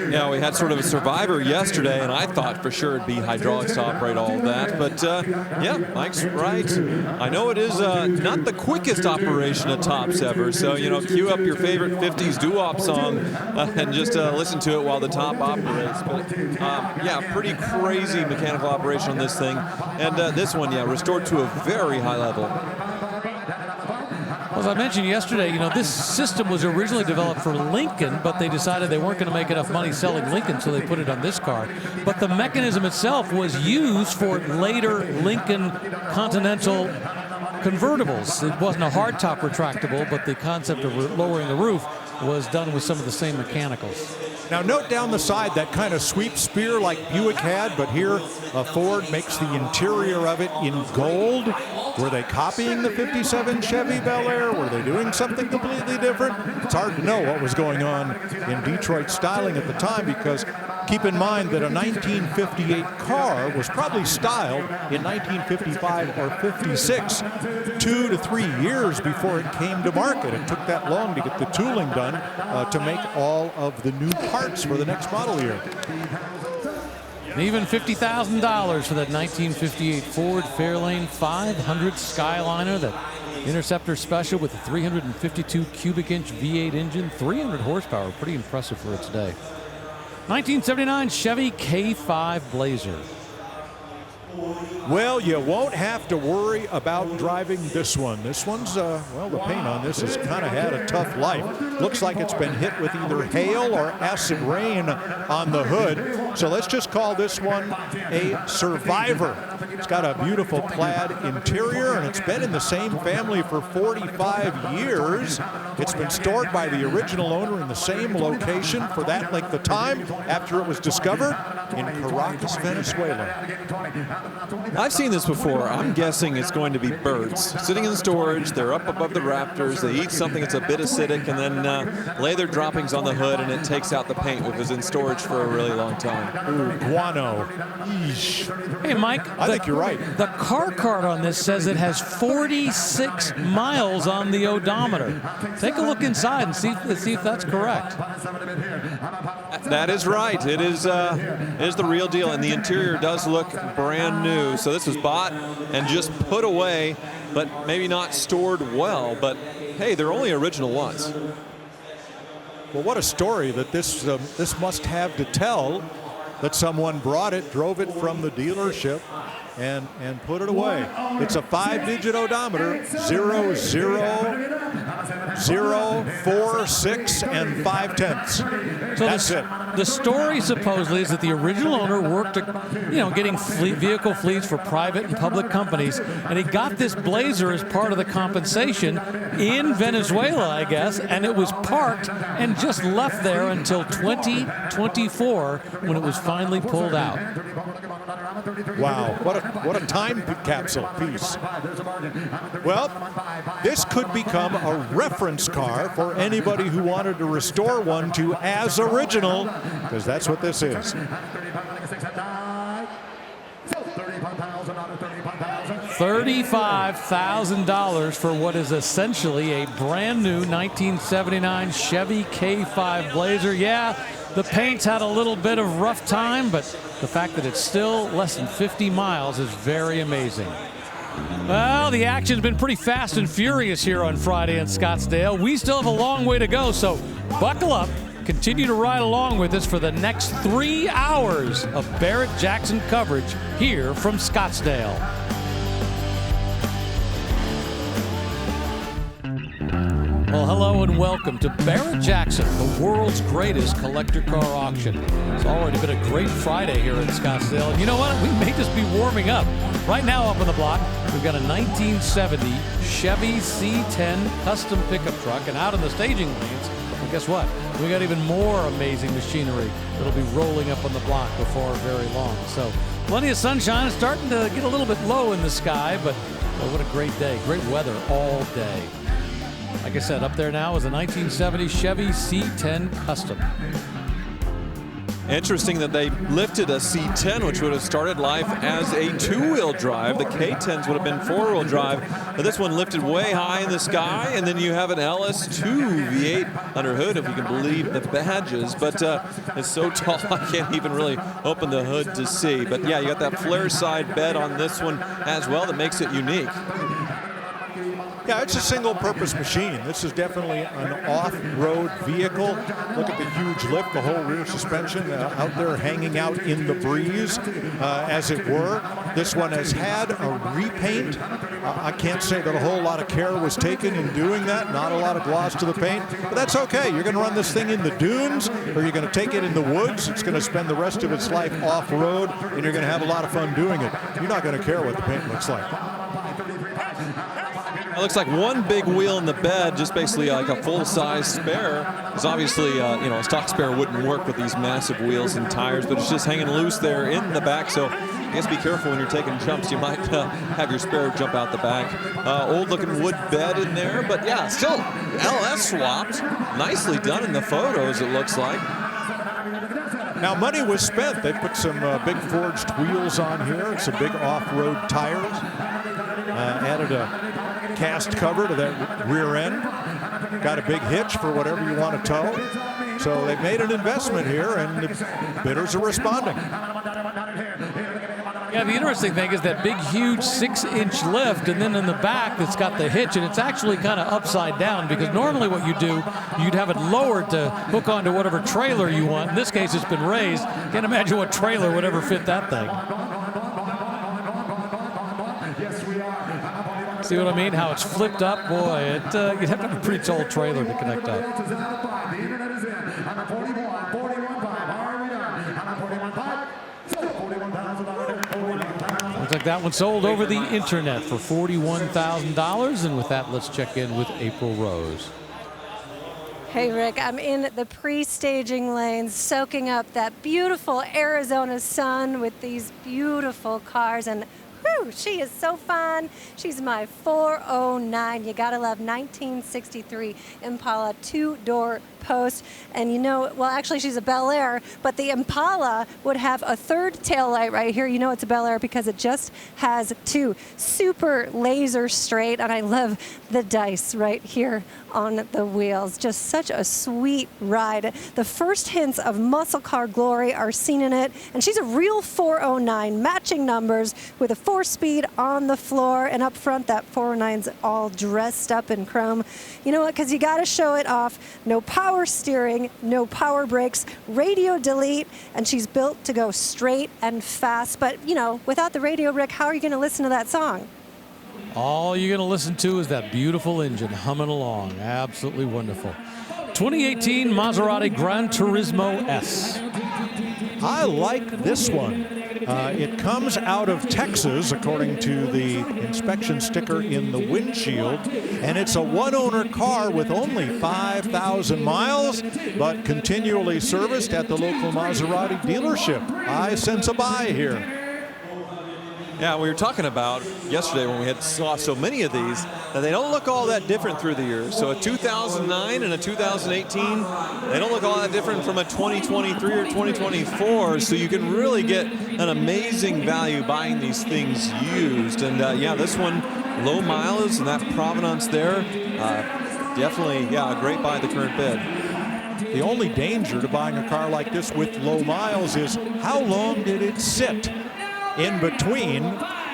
Yeah, we had sort of a survivor yesterday, and I thought for sure it'd be hydraulics to operate all of that. But yeah, Mike's right. I know it is not the quickest operation of tops ever. So, you know, cue up your favorite 50s doo-wop song and just listen to it while the top operates. But yeah, pretty crazy mechanical operation on this thing. And this one, yeah, restored to a very high level. As I mentioned yesterday, you know, this system was originally developed for Lincoln, but they decided they weren't going to make enough money selling Lincoln, so they put it on this car. But the mechanism itself was used for later Lincoln Continental convertibles. It wasn't a hardtop retractable, but the concept of lowering the roof was done with some of the same mechanicals. Now note down the side that kind of sweep spear like Buick had, but here Ford makes the interior of it in gold. Were they copying the 57 Chevy Bel Air? Were they doing something completely different? It's hard to know what was going on in Detroit styling at the time, because keep in mind that a 1958 car was probably styled in 1955 or 56, 2 to 3 years before it came to market. It took that long to get the tooling done to make all of the new parts for the next model year. And even $50,000 for that 1958 Ford Fairlane 500 Skyliner, that Interceptor Special with a 352 cubic inch V8 engine, 300 horsepower, pretty impressive for its day. 1979 Chevy K5 Blazer. Well, you won't have to worry about driving this one. This one's, well, the paint on this has kind of had a tough life. Looks like it's been hit with either hail or acid rain on the hood. So let's just call this one a Survivor. It's got a beautiful plaid interior, and it's been in the same family for 45 years. It's been stored by the original owner in the same location for that length of time after it was discovered in Caracas, Venezuela. I've seen this before. I'm guessing it's going to be birds sitting in storage. They're up above the rafters. They eat something that's a bit acidic and then lay their droppings on the hood, and it takes out the paint, which was in storage for a really long time. Ooh, guano. Eesh. Hey, Mike. I think you're right. The car card on this says it has 46 miles on the odometer. Take a look inside and see if that's correct. That is right. It is the real deal, and the interior does look brand new. So this was bought and just put away, but maybe not stored well. But hey, they're only original ones. Well, what a story that this must have to tell, that someone brought it, drove it from the dealership, and put it away. It's a 5-digit odometer, 0046 and 5/10. So that's it. The story supposedly is that the original owner worked, getting vehicle fleets for private and public companies, and he got this Blazer as part of the compensation in Venezuela, I guess, and it was parked and just left there until 2024 when it was finally pulled out. Wow, what a time capsule piece. Well, this could become a reference car for anybody who wanted to restore one to as original, because that's what this is. $35,000 for what is essentially a brand new 1979 Chevy K5 Blazer. Yeah, the paint's had a little bit of rough time, but the fact that it's still less than 50 miles is very amazing. Well, the action's been pretty fast and furious here on Friday in Scottsdale. We still have a long way to go, so buckle up. Continue to ride along with us for the next 3 hours of Barrett-Jackson coverage here from Scottsdale. Well, hello and welcome to Barrett-Jackson, the world's greatest collector car auction. It's already been a great Friday here in Scottsdale. And you know what? We may just be warming up. Right now up on the block, we've got a 1970 Chevy C10 custom pickup truck. And out in the staging lanes, well, guess what? We got even more amazing machinery that'll be rolling up on the block before very long. So plenty of sunshine. It's starting to get a little bit low in the sky, but what a great day. Great weather all day. Like I said, up there now is a 1970 Chevy C10 Custom. Interesting that they lifted a C10, which would have started life as a 2-wheel drive. The K10s would have been 4-wheel drive, but this one lifted way high in the sky, and then you have an LS2 V8 under hood, if you can believe the badges. But it's so tall, I can't even really open the hood to see. But yeah, you got that flare side bed on this one as well that makes it unique. Yeah, it's a single-purpose machine. This is definitely an off-road vehicle. Look at the huge lift, the whole rear suspension out there hanging out in the breeze, as it were. This one has had a repaint. I can't say that a whole lot of care was taken in doing that. Not a lot of gloss to the paint, but that's okay. You're going to run this thing in the dunes, or you're going to take it in the woods. It's going to spend the rest of its life off-road, and you're going to have a lot of fun doing it. You're not going to care what the paint looks like. It looks like one big wheel in the bed, just basically like a full-size spare. Because obviously, you know, a stock spare wouldn't work with these massive wheels and tires, but it's just hanging loose there in the back. So I guess be careful when you're taking jumps. You might have your spare jump out the back. Old-looking wood bed in there, but yeah, still LS swapped. Nicely done in the photos, it looks like. Now, money was spent. They put some big forged wheels on here and some big off-road tires. Added a cast cover to that rear end. Got a big hitch for whatever you want to tow. So they've made an investment here, and the bidders are responding. Yeah, the interesting thing is that big, huge 6-inch lift, and then in the back it's got the hitch, and it's actually kind of upside down, because normally what you do, you'd have it lowered to hook onto whatever trailer you want. In this case, it's been raised. Can't imagine what trailer would ever fit that thing. See what I mean? How it's flipped up? Boy, you'd have to have a pretty tall trailer to connect up. Looks like that one sold over the internet for $41,000. And with that, let's check in with April Rose. Hey, Rick, I'm in the pre-staging lanes, soaking up that beautiful Arizona sun with these beautiful cars, and whew, she is so fun. She's my 409. You gotta love 1963 Impala 2-door post. And you know, well, actually she's a Bel Air, but the Impala would have a third tail light right here. You know it's a Bel Air because it just has two. Super laser straight, and I love the dice right here on the wheels. Just such a sweet ride. The first hints of muscle car glory are seen in it, and she's a real 409, matching numbers with a 4-speed on the floor, and up front that 409's all dressed up in chrome. You know what, because you got to show it off. No power steering, no power brakes, radio delete, and she's built to go straight and fast. But, you know, without the radio, Rick, how are you going to listen to that song? All you're going to listen to is that beautiful engine humming along. Absolutely wonderful. 2018 Maserati Gran Turismo S. I like this one. It comes out of Texas, according to the inspection sticker in the windshield, and it's a one-owner car with only 5,000 miles, but continually serviced at the local Maserati dealership. I sense a buy here. Yeah, we were talking about yesterday when we saw so many of these that they don't look all that different through the years. So a 2009 and a 2018, they don't look all that different from a 2023 or 2024. So you can really get an amazing value buying these things used. And yeah, this one, low mileage and that provenance there, definitely, yeah, a great buy at the current bid. The only danger to buying a car like this with low miles is how long did it sit in between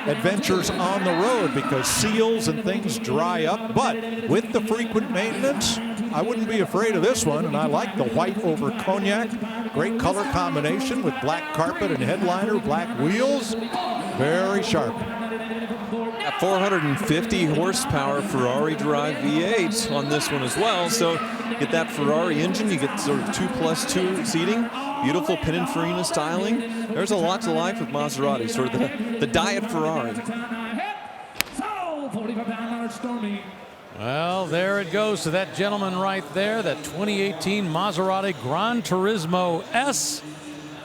adventures on the road, because seals and things dry up. But with the frequent maintenance, I wouldn't be afraid of this one, and I like the white over cognac. Great color combination with black carpet and headliner, black wheels, very sharp. A 450 horsepower Ferrari drive V8 on this one as well. So get that Ferrari engine, you get sort of 2+2 seating. Beautiful Pininfarina styling. There's a lot to like with Maserati, sort of the diet Ferrari. Well, there it goes to that gentleman right there, that 2018 Maserati Gran Turismo S.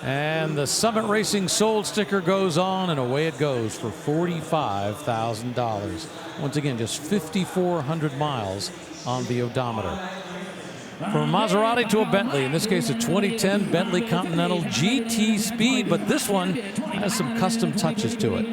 And the Summit Racing sold sticker goes on, and away it goes for $45,000. Once again, just 5,400 miles on the odometer. From a Maserati to a Bentley, in this case a 2010 Bentley Continental GT Speed, but this one has some custom touches to it.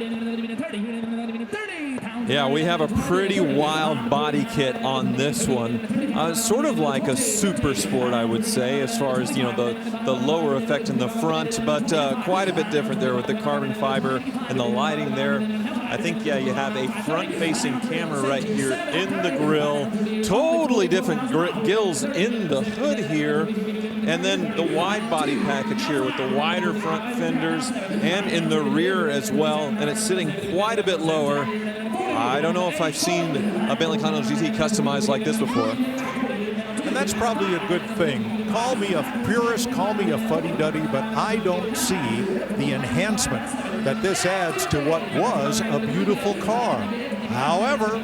Yeah, we have a pretty wild body kit on this one. Sort of like a super sport, I would say, as far as, you know, the lower effect in the front, but quite a bit different there with the carbon fiber and the lighting there. I think, yeah, you have a front-facing camera right here in the grille. Totally different grills in the hood here. And then the wide body package here with the wider front fenders and in the rear as well. And it's sitting quite a bit lower. I don't know if I've seen a Bentley Continental GT customized like this before. And that's probably a good thing. Call me a purist, call me a fuddy-duddy, but I don't see the enhancement that this adds to what was a beautiful car. However,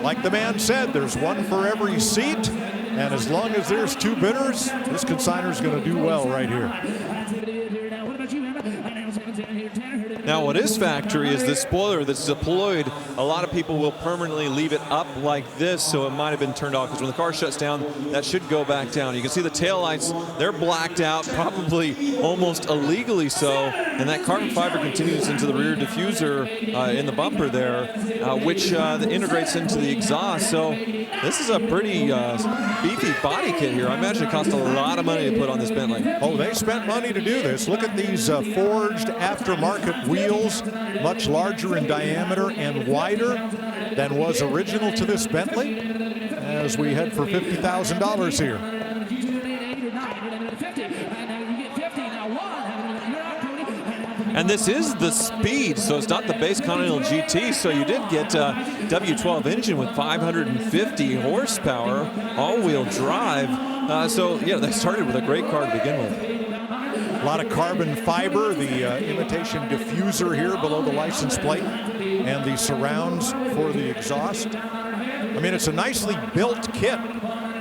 like the man said, there's one for every seat, and as long as there's two bidders, this consignor's going to do well right here. Now, what is factory is the spoiler that's deployed. A lot of people will permanently leave it up like this, so it might have been turned off, because when the car shuts down, that should go back down. You can see the taillights, they're blacked out, probably almost illegally so, and that carbon fiber continues into the rear diffuser in the bumper there, which integrates into the exhaust. So this is a pretty beefy body kit here. I imagine it cost a lot of money to put on this Bentley. Oh, they spent money to do this. Look at these forged aftermarket wheels, much larger in diameter and wider than was original to this Bentley, as we head for $50,000 here. And this is the Speed, so it's not the base Continental GT, so you did get a W12 engine with 550 horsepower, all-wheel drive. So, yeah, they started with a great car to begin with. A lot of carbon fiber, the imitation diffuser here below the license plate, and the surrounds for the exhaust. I mean, it's a nicely built kit,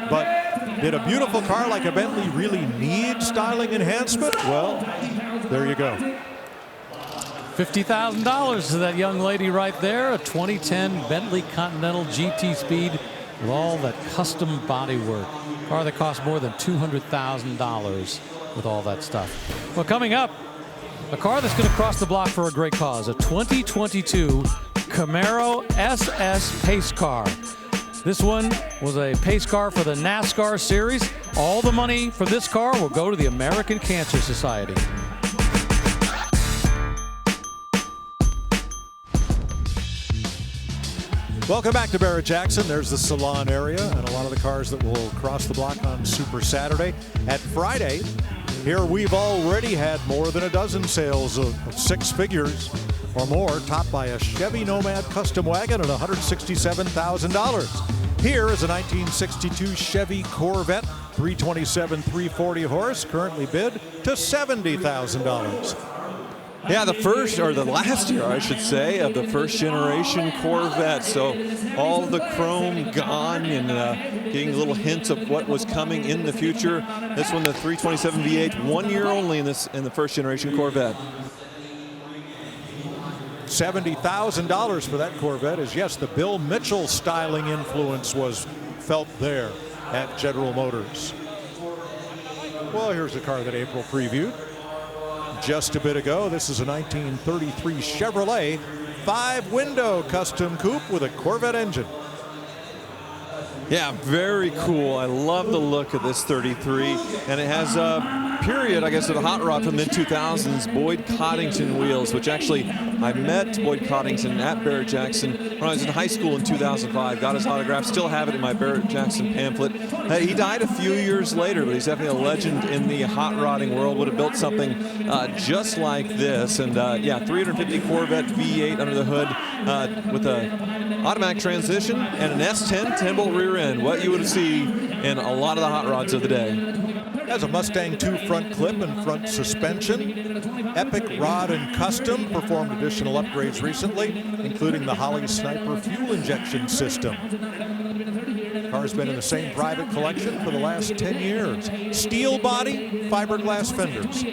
but did a beautiful car like a Bentley really need styling enhancement? Well, there you go. $50,000 to that young lady right there, a 2010 Bentley Continental GT Speed with all that custom body work. Car that cost more than $200,000 with all that stuff. Well, coming up, a car that's going to cross the block for a great cause, a 2022 Camaro SS Pace Car. This one was a pace car for the NASCAR series. All the money for this car will go to the American Cancer Society. Welcome back to Barrett-Jackson. There's the salon area and a lot of the cars that will cross the block on Super Saturday. At Friday, here we've already had more than a dozen sales of six figures or more, topped by a Chevy Nomad custom wagon at $167,000. Here is a 1962 Chevy Corvette, 327, 340 horse, currently bid to $70,000. Yeah, the first, or the last year, I should say, of the first generation Corvette. So all the chrome gone and getting little hints of what was coming in the future. This one, the 327 V8, 1 year only in the first generation Corvette. $70,000 for that Corvette is, yes, the Bill Mitchell styling influence was felt there at General Motors. Well, here's a car that April previewed just a bit ago. This is a 1933 Chevrolet 5-window custom coupe with a Corvette engine. Yeah, very cool. I love the look of this 33, and it has a period, I guess, of a hot rod from the mid-2000s, Boyd Coddington wheels, which actually I met Boyd Coddington at Barrett-Jackson when I was in high school in 2005. Got his autograph, still have it in my Barrett-Jackson pamphlet. He died a few years later, but he's definitely a legend in the hot rodding world. Would have built something just like this, and yeah, 350 Corvette V8 under the hood with a automatic transmission and an S10 10-bolt rear end, what you would see in a lot of the hot rods of the day. Has a Mustang 2 front clip and front suspension. Epic Rod and Custom performed additional upgrades recently, including the Holly Sniper fuel injection system. Car's been in the same private collection for the last 10 years. Steel body, fiberglass fenders.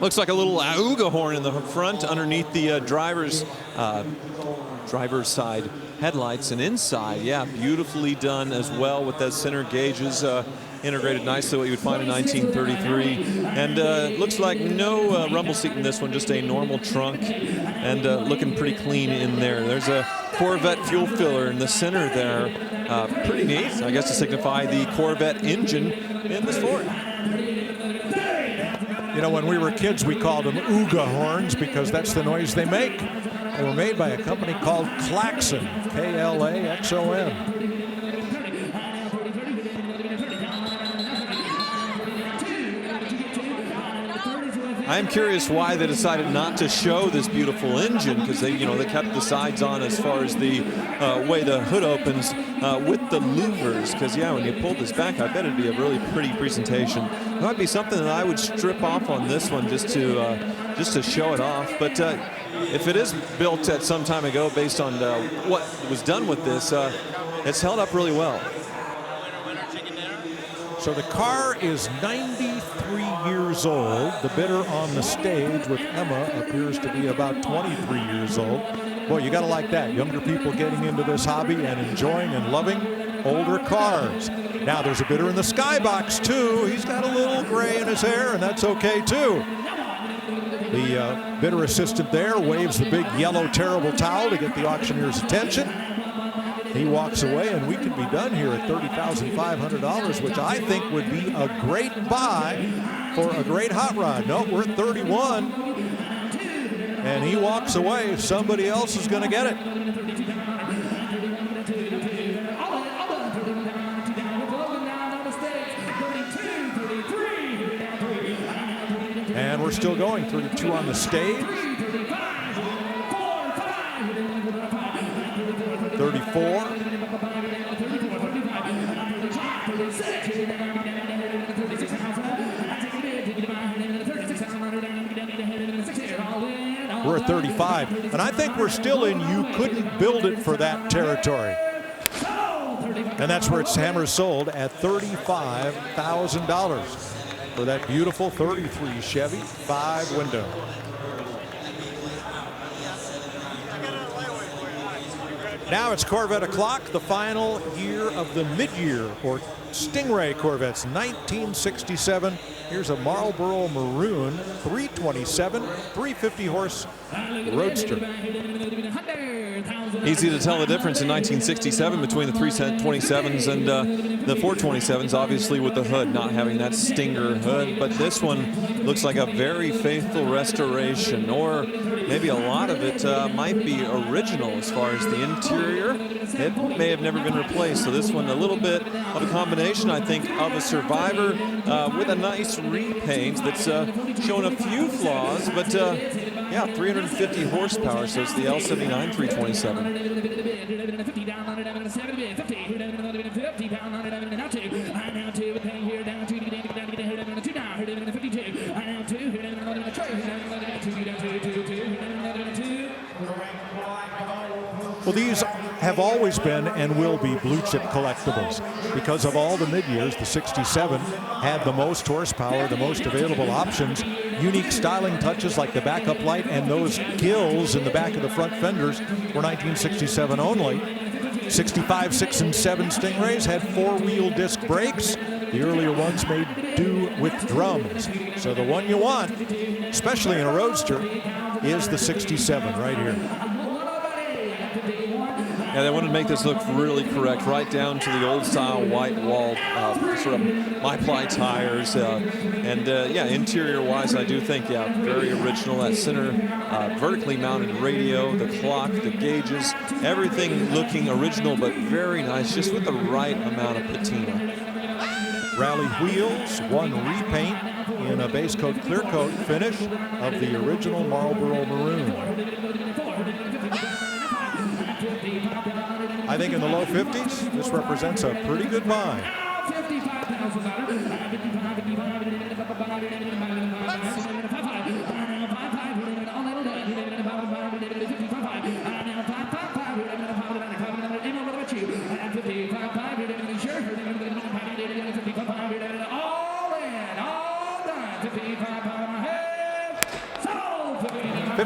Looks like a little Auga horn in the front underneath the driver's driver's side headlights. And inside, yeah, beautifully done as well with those center gauges. Integrated nicely what you would find in 1933. And looks like no rumble seat in this one, just a normal trunk, and looking pretty clean in there. There's a Corvette fuel filler in the center there. Pretty neat, I guess, to signify the Corvette engine in this Ford. You know, when we were kids, we called them Ooga horns because that's the noise they make. They were made by a company called Klaxon, K-L-A-X-O-N. I'm curious why they decided not to show this beautiful engine, because they kept the sides on as far as the way the hood opens with the louvers. Because when you pull this back, I bet it'd be a really pretty presentation. It might be something that I would strip off on this one just to show it off. But if it is built at some time ago, based on what was done with this, it's held up really well. So the car is 93 years old. The bidder on the stage with Emma appears to be about 23 years old. Boy, you got to like that. Younger people getting into this hobby and enjoying and loving older cars. Now there's a bidder in the skybox too. He's got a little gray in his hair, and that's okay too. The bidder assistant there waves the big yellow terrible towel to get the auctioneer's attention. He walks away, and we could be done here at $30,500, which I think would be a great buy for a great hot rod. No, we're at 31, and he walks away. Somebody else is going to get it. And we're still going. 32 on the stage. 34. We're at 35, and I think we're still in you couldn't build it for that territory. And that's where it's hammer sold at $35,000 for that beautiful 33 Chevy 5-window. Now it's Corvette o'clock, the final year of the mid-year or Stingray Corvettes, 1967. Here's a Marlboro Maroon 327, 350 horse Roadster. Easy to tell the difference in 1967 between the 327s and the 427s, obviously with the hood not having that Stinger hood, but this one looks like a very faithful restoration, or maybe a lot of it might be original as far as the interior. It may have never been replaced, so this one a little bit of a combination, I think, of a Survivor with a nice repaint that's showing a few flaws, but yeah, 350 horsepower, so it's the L79 327. Well, these have always been and will be blue chip collectibles because of all the mid-years. The 67 had the most horsepower, the most available options, unique styling touches like the backup light, and those gills in the back of the front fenders were 1967 only. 65, 6, and 7 Stingrays had 4-wheel disc brakes. The earlier ones made do with drums. So the one you want, especially in a Roadster, is the 67 right here. Yeah, they wanted to make this look really correct, right down to the old style white wall, sort of My-Ply tires. Yeah, interior wise, I do think, yeah, very original. That center vertically mounted radio, the clock, the gauges, everything looking original, but very nice, just with the right amount of patina. Rally wheels, one repaint in a base coat, clear coat finish of the original Marlboro Maroon. I think in the low 50s, this represents a pretty good buy.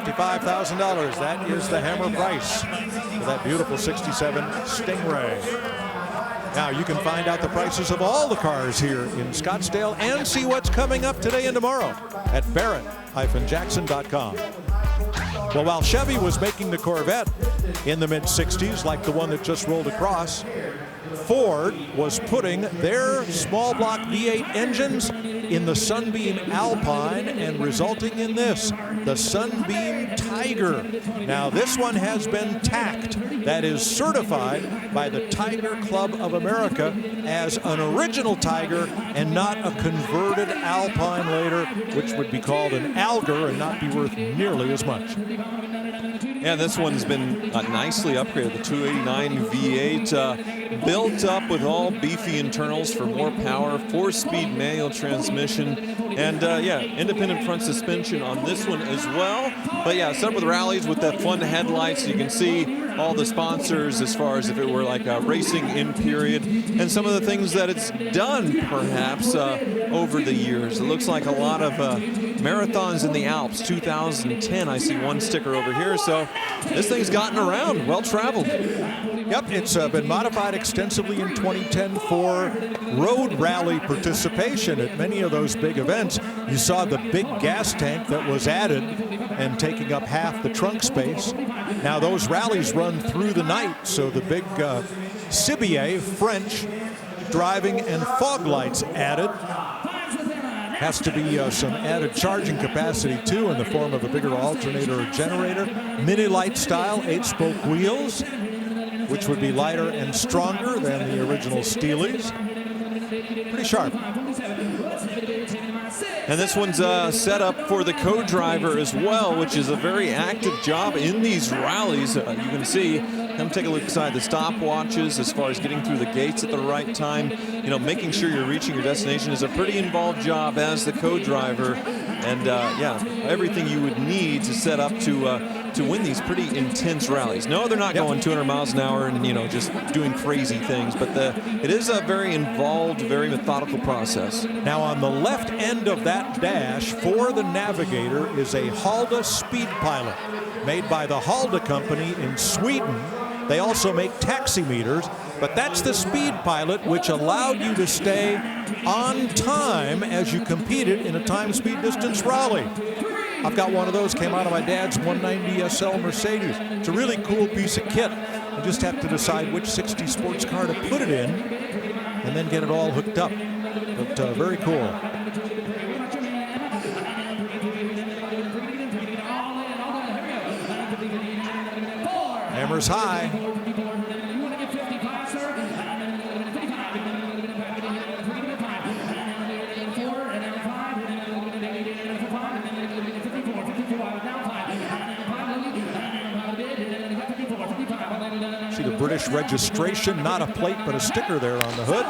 $55,000. That is the hammer price for that beautiful 67 Stingray. Now you can find out the prices of all the cars here in Scottsdale and see what's coming up today and tomorrow at Barrett-Jackson.com. Well, while Chevy was making the Corvette in the mid-60s, like the one that just rolled across, Ford was putting their small block V8 engines in the Sunbeam Alpine and resulting in this, the Sunbeam Tiger. Now this one has been tacked, that is certified by the Tiger Club of America as an original Tiger and not a converted Alpine later, which would be called an Alger and not be worth nearly as much. Yeah, this one's been nicely upgraded. The 289 V8 built up with all beefy internals for more power, 4-speed manual transmission, and yeah, independent front suspension on this one as well. But yeah, set up with rallies with that fun headlights. You can see all the sponsors as far as if it were like a racing in period, and some of the things that it's done perhaps over the years. It looks like a lot of marathons in the Alps. 2010, I see one sticker over here. So this thing's gotten around, well traveled. Yep, it's been modified extensively in 2010 for road rally participation at many of those big events. You saw the big gas tank that was added and taking up half the trunk space. Now those rallies run through the night, so the big Cibier French driving and fog lights added. Has to be some added charging capacity too in the form of a bigger alternator or generator. Mini light style 8-spoke wheels, which would be lighter and stronger than the original Steely's. Pretty sharp. And this one's set up for the co-driver as well, which is a very active job in these rallies. You can see, come take a look inside the stopwatches as far as getting through the gates at the right time. You know, making sure you're reaching your destination is a pretty involved job as the co-driver. And yeah, everything you would need to set up to win these pretty intense rallies. No, they're not going 200 miles an hour and, you know, just doing crazy things, but it is a very involved, very methodical process. Now on the left end of that dash for the Navigator is a Halda Speed Pilot made by the Halda company in Sweden. They also make taximeters, but that's the Speed Pilot, which allowed you to stay on time as you competed in a time, speed, distance rally. I've got one of those, came out of my dad's 190 SL Mercedes. It's a really cool piece of kit. You just have to decide which 60 sports car to put it in and then get it all hooked up. But very cool. Hammers high. See the British registration, not a plate, but a sticker there on the hood.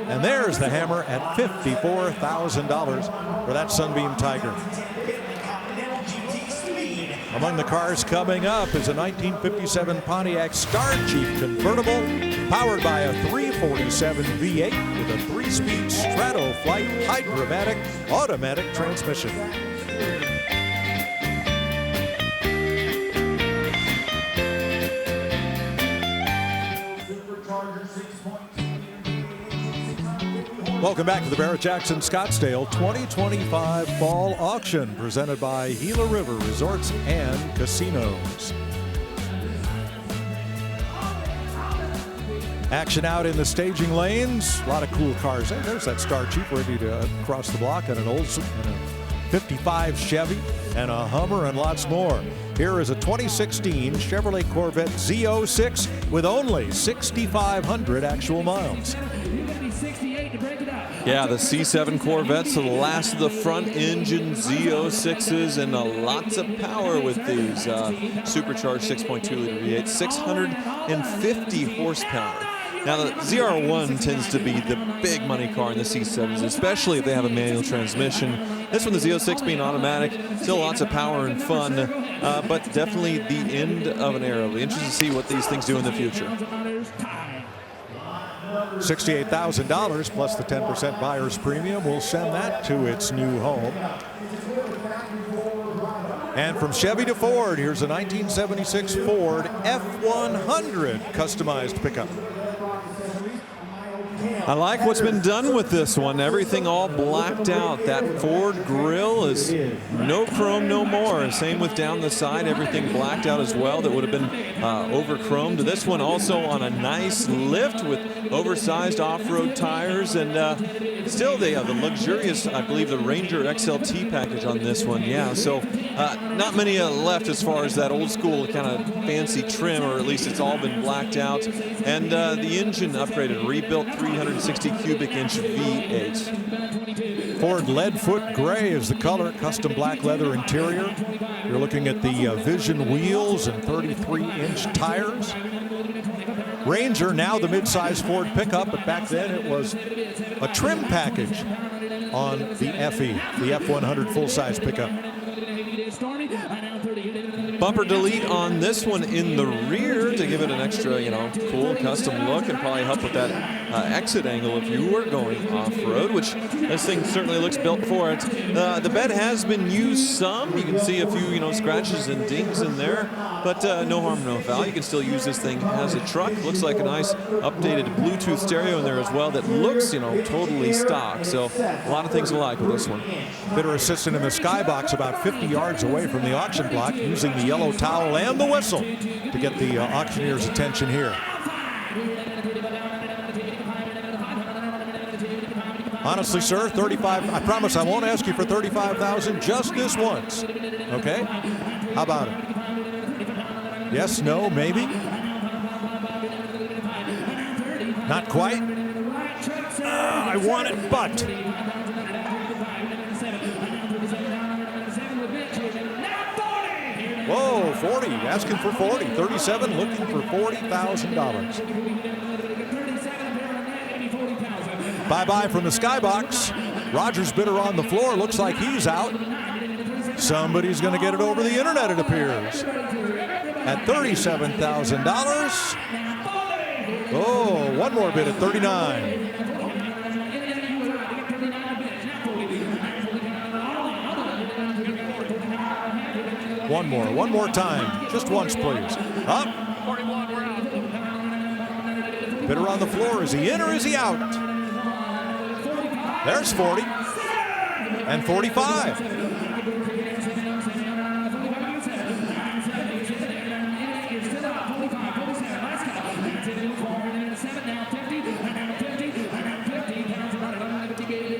And there's the hammer at $54,000 for that Sunbeam Tiger. Among the cars coming up is a 1957 Pontiac Star Chief convertible powered by a 347 V8 with a 3-speed Strato Flight Hydromatic automatic transmission. Welcome back to the Barrett-Jackson Scottsdale 2025 Fall Auction presented by Gila River Resorts and Casinos. Action out in the staging lanes. A lot of cool cars. There's that Star Chief ready to cross the block, and an Oldsmobile, and a 55 Chevy, and a Hummer, and lots more. Here is a 2016 Chevrolet Corvette Z06 with only 6,500 actual miles. Yeah, the C7 Corvettes, so the last of the front-engine Z06s, and lots of power with these supercharged 6.2-liter V8, 650 horsepower. Now, the ZR1 tends to be the big money car in the C7s, especially if they have a manual transmission. This one, the Z06 being automatic, still lots of power and fun, but definitely the end of an era. It'll be interesting to see what these things do in the future. $68,000 plus the 10% buyer's premium will send that to its new home. And from Chevy to Ford, here's a 1976 Ford F100 customized pickup. I like what's been done with this one. Everything all blacked out. That Ford grille is no chrome no more. Same with down the side, everything blacked out as well. That would have been over-chromed. This one also on a nice lift with oversized off-road tires, and still the luxurious, I believe, the Ranger XLT package on this one. Yeah, so not many left as far as that old school kind of fancy trim, or at least it's all been blacked out. And the engine upgraded, rebuilt 360 cubic inch V8. Ford Leadfoot Gray is the color, custom black leather interior. You're looking at the Vision wheels and 33-inch tires. Ranger, now the mid-size Ford pickup, but back then it was a trim package on the FE, the F100 full-size pickup. Bumper delete on this one in the rear to give it an extra, cool custom look and probably help with that exit angle if you were going off-road, which this thing certainly looks built for it. The bed has been used some. You can see a few, scratches and dings in there, but no harm, no foul. You can still use this thing as a truck. Looks like a nice updated Bluetooth stereo in there as well that looks, totally stock. So a lot of things alike with this one. Bidder assistant in the skybox about 50 yards away from the auction block, using the yellow towel and the whistle to get the auctioneer's attention here. Honestly, sir, 35, I promise I won't ask you for 35,000 just this once. Okay? How about it? Yes, no, maybe? Not quite? I want it, but. Whoa, 40, asking for 40. 37, looking for $40,000. Bye-bye from the skybox. Rogers bidder on the floor. Looks like he's out. Somebody's going to get it over the internet, it appears. At $37,000. Oh, one more bid at 39. One more time. Just once, please. Up. Bidder on the floor. Is he in or is he out? There's 40. And 45.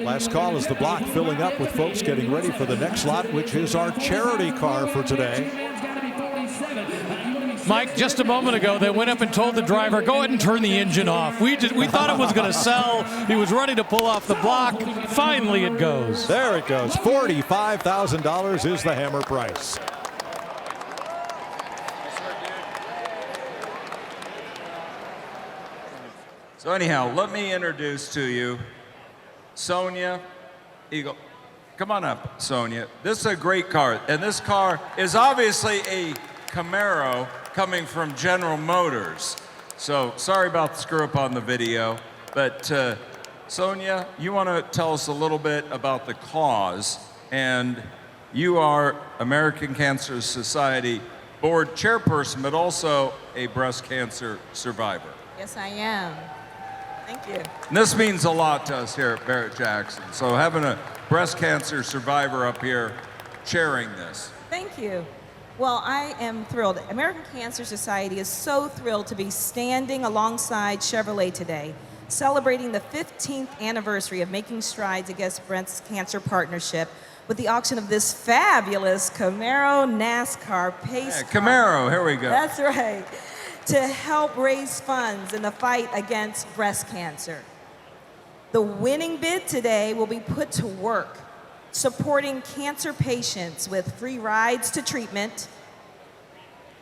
Last call is the block filling up with folks getting ready for the next lot, which is our charity car for today. Mike, just a moment ago, they went up and told the driver, go ahead and turn the engine off. We thought it was going to sell. He was ready to pull off the block. Finally, it goes. There it goes. $45,000 is the hammer price. So anyhow, let me introduce to you Sonia Eagle. Come on up, Sonia. This is a great car, and this car is obviously a Camaro coming from General Motors. So sorry about the screw up on the video, but Sonia, you want to tell us a little bit about the cause, and you are American Cancer Society board chairperson, but also a breast cancer survivor. Yes, I am. Thank you. And this means a lot to us here at Barrett-Jackson. So having a breast cancer survivor up here chairing this. Thank you. Well, I am thrilled. American Cancer Society is so thrilled to be standing alongside Chevrolet today, celebrating the 15th anniversary of making strides against breast cancer partnership with the auction of this fabulous Camaro NASCAR pace car. Camaro, here we go. That's right. To help raise funds in the fight against breast cancer. The winning bid today will be put to work, supporting cancer patients with free rides to treatment,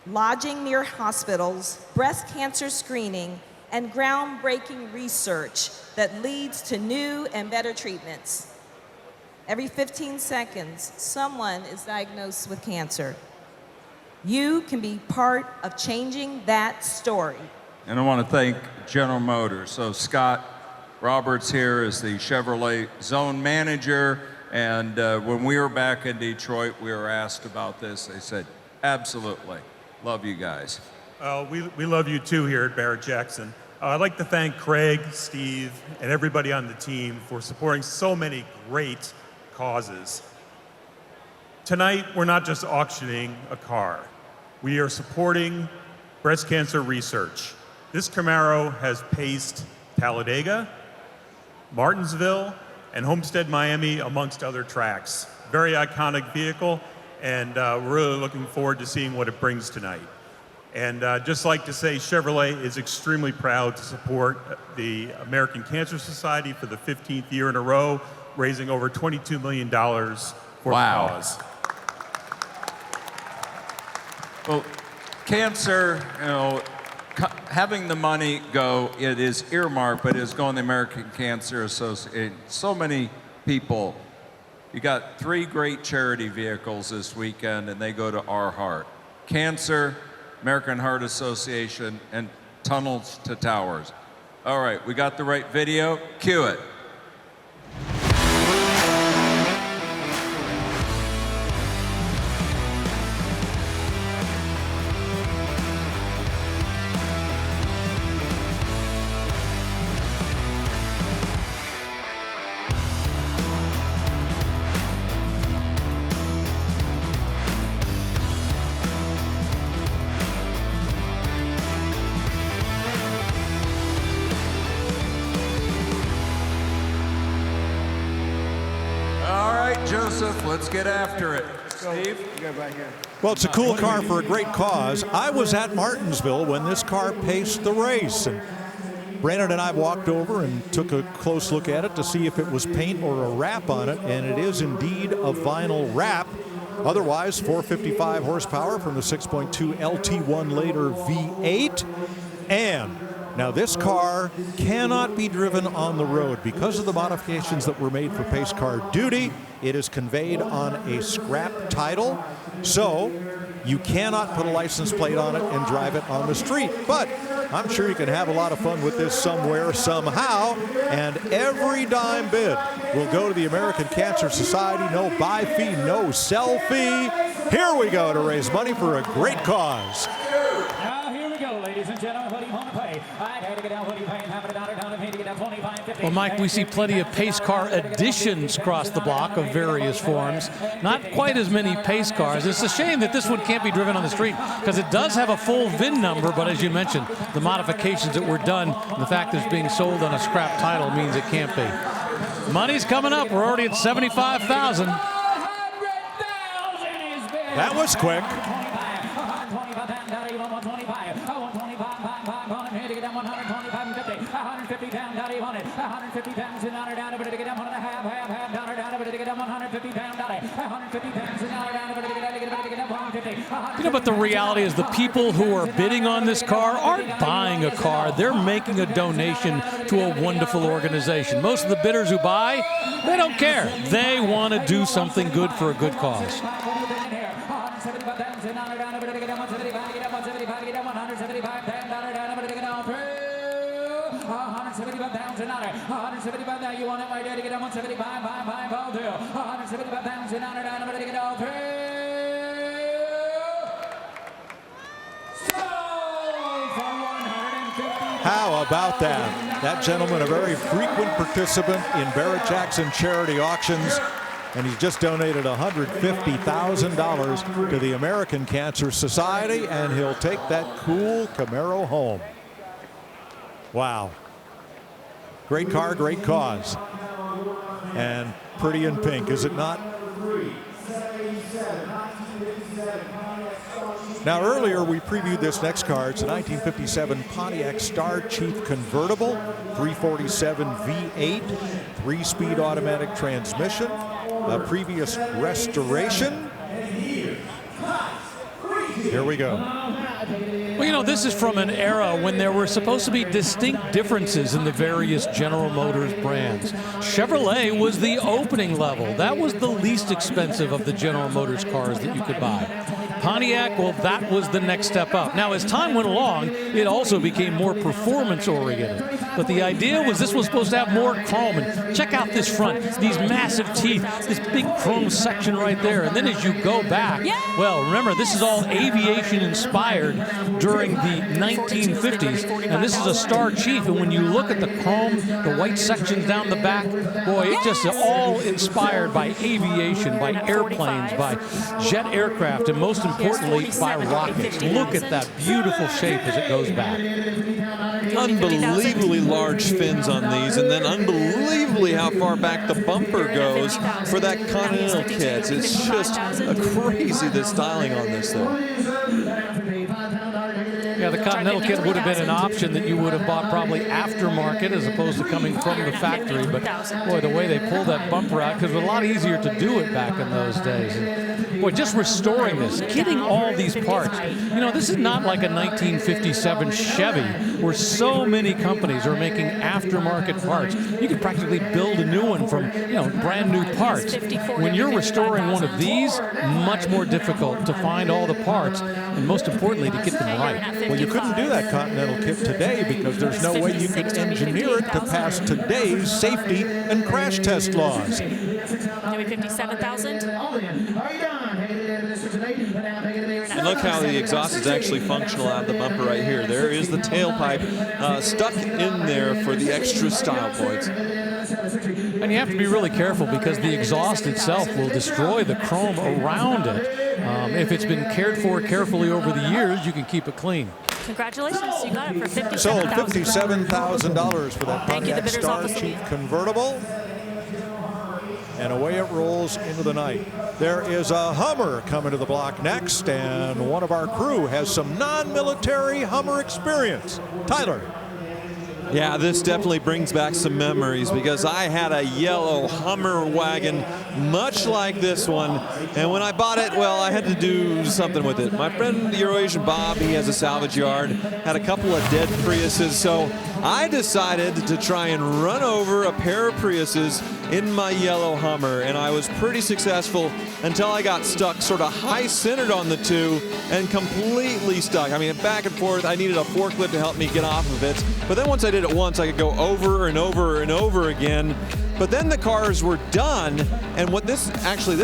lodging near hospitals, breast cancer screening, and groundbreaking research that leads to new and better treatments. Every 15 seconds, someone is diagnosed with cancer. You can be part of changing that story. And I want to thank General Motors. So Scott Roberts here is the Chevrolet zone manager, And when we were back in Detroit, we were asked about this. They said, absolutely. Love you guys. We love you too here at Barrett-Jackson. I'd like to thank Craig, Steve, and everybody on the team for supporting so many great causes. Tonight, we're not just auctioning a car. We are supporting breast cancer research. This Camaro has paced Talladega, Martinsville, and Homestead, Miami, amongst other tracks. Very iconic vehicle, and we're really looking forward to seeing what it brings tonight. And just like to say, Chevrolet is extremely proud to support the American Cancer Society for the 15th year in a row, raising over $22 million for the cause. Well, cancer, you know, having the money go, it is earmarked, but it is going to the American Cancer Association. So many people. You got 3 great charity vehicles this weekend, and they go to Our Heart. Cancer, American Heart Association, and Tunnels to Towers. All right, we got the right video. Cue it. Joseph, let's get after it. Steve? You go right here. Well, it's a cool car for a great cause. I was at Martinsville when this car paced the race, and Brandon and I walked over and took a close look at it to see if it was paint or a wrap on it, and it is indeed a vinyl wrap. Otherwise, 455 horsepower from the 6.2 LT1 later V8. And now this car cannot be driven on the road because of the modifications that were made for pace car duty. It is conveyed on a scrap title, so you cannot put a license plate on it and drive it on the street. But I'm sure you can have a lot of fun with this somewhere, somehow, and every dime bid will go to the American Cancer Society. No buy fee, no sell fee. Here we go to raise money for a great cause. Now here we go, ladies and gentlemen. What do you want to pay? I got to get down. What do you pay? Half a dollar down. I to get down 25, 50. Well, Mike, we see plenty of pace car additions across the block of various forms. Not quite as many pace cars. It's a shame that this one can't be driven on the street because it does have a full VIN number, but as you mentioned, the modifications that were done, the fact that it's being sold on a scrap title means it can't be. Money's coming up. We're already at 75,000. That was quick. You know, but the reality is the people who are bidding on this car aren't buying a car. They're making a donation to a wonderful organization. Most of the bidders who buy, they don't care. They want to do something good for a good cause. You want it, my daddy, get down 175, buy, ball deal. 175 pounds in honor, down, I'm gonna get all through. Sold for 150. How about that? That gentleman, a very frequent participant in Barrett-Jackson charity auctions, and he's just donated $150,000 to the American Cancer Society, and he'll take that cool Camaro home. Wow. Great car, great cause. And pretty in pink, is it not? Now, earlier we previewed this next car. It's a 1957 Pontiac Star Chief convertible, 347 V8, 3-speed automatic transmission, a previous restoration. Here we go. Well, you know, this is from an era when there were supposed to be distinct differences in the various General Motors brands. Chevrolet was the opening level. That was the least expensive of the General Motors cars that you could buy. Pontiac, well, that was the next step up. Now, as time went along, it also became more performance-oriented. But the idea was this was supposed to have more chrome. And check out this front, these massive teeth, this big chrome section right there. And then as you go back, well, remember, this is all aviation-inspired during the 1950s. And this is a Star Chief. And when you look at the chrome, the white sections down the back, boy, it just all inspired by aviation, by airplanes, by jet aircraft, and most importantly, by rockets. Look at that beautiful shape as it goes back. Unbelievably large fins on these, and then unbelievably how far back the bumper goes for that Continental kit. It's just crazy, the styling on this thing. Yeah, the Continental kit would have been an option that you would have bought probably aftermarket as opposed to coming from the factory. But boy, the way they pulled that bumper out, because it was a lot easier to do it back in those days. And boy, just restoring this, getting all these parts. You know, this is not like a 1957 Chevy where so many companies are making aftermarket parts. You could practically build a new one from, you know, brand new parts. When you're restoring one of these, much more difficult to find all the parts, and most importantly, to get them right. Well, you couldn't do that Continental kit today because there's no way you could engineer it to pass today's safety and crash test laws. Maybe 57,000. And look how the exhaust is actually functional out of the bumper right here. There is the tailpipe stuck in there for the extra style points. And you have to be really careful because the exhaust itself will destroy the chrome around it. If it's been cared for carefully over the years, you can keep it clean. Congratulations, you got it for $57,000. Sold $57,000 for that Pontiac Star Chief convertible. And away it rolls into the night. There is a Hummer coming to the block next, and one of our crew has some non-military Hummer experience. Tyler. Yeah, this definitely brings back some memories because I had a yellow Hummer wagon much like this one, and when I bought it, well, I had to do something with it. My friend Eurasian Bob, he has a salvage yard, had a couple of dead Priuses, so I decided to try and run over a pair of Priuses in my yellow Hummer, and I was pretty successful until I got stuck sort of high-centered on the two and completely stuck. I mean, back and forth. I needed a forklift to help me get off of it, but then once I did it once, I could go over and over and over again. But then the cars were done, and what this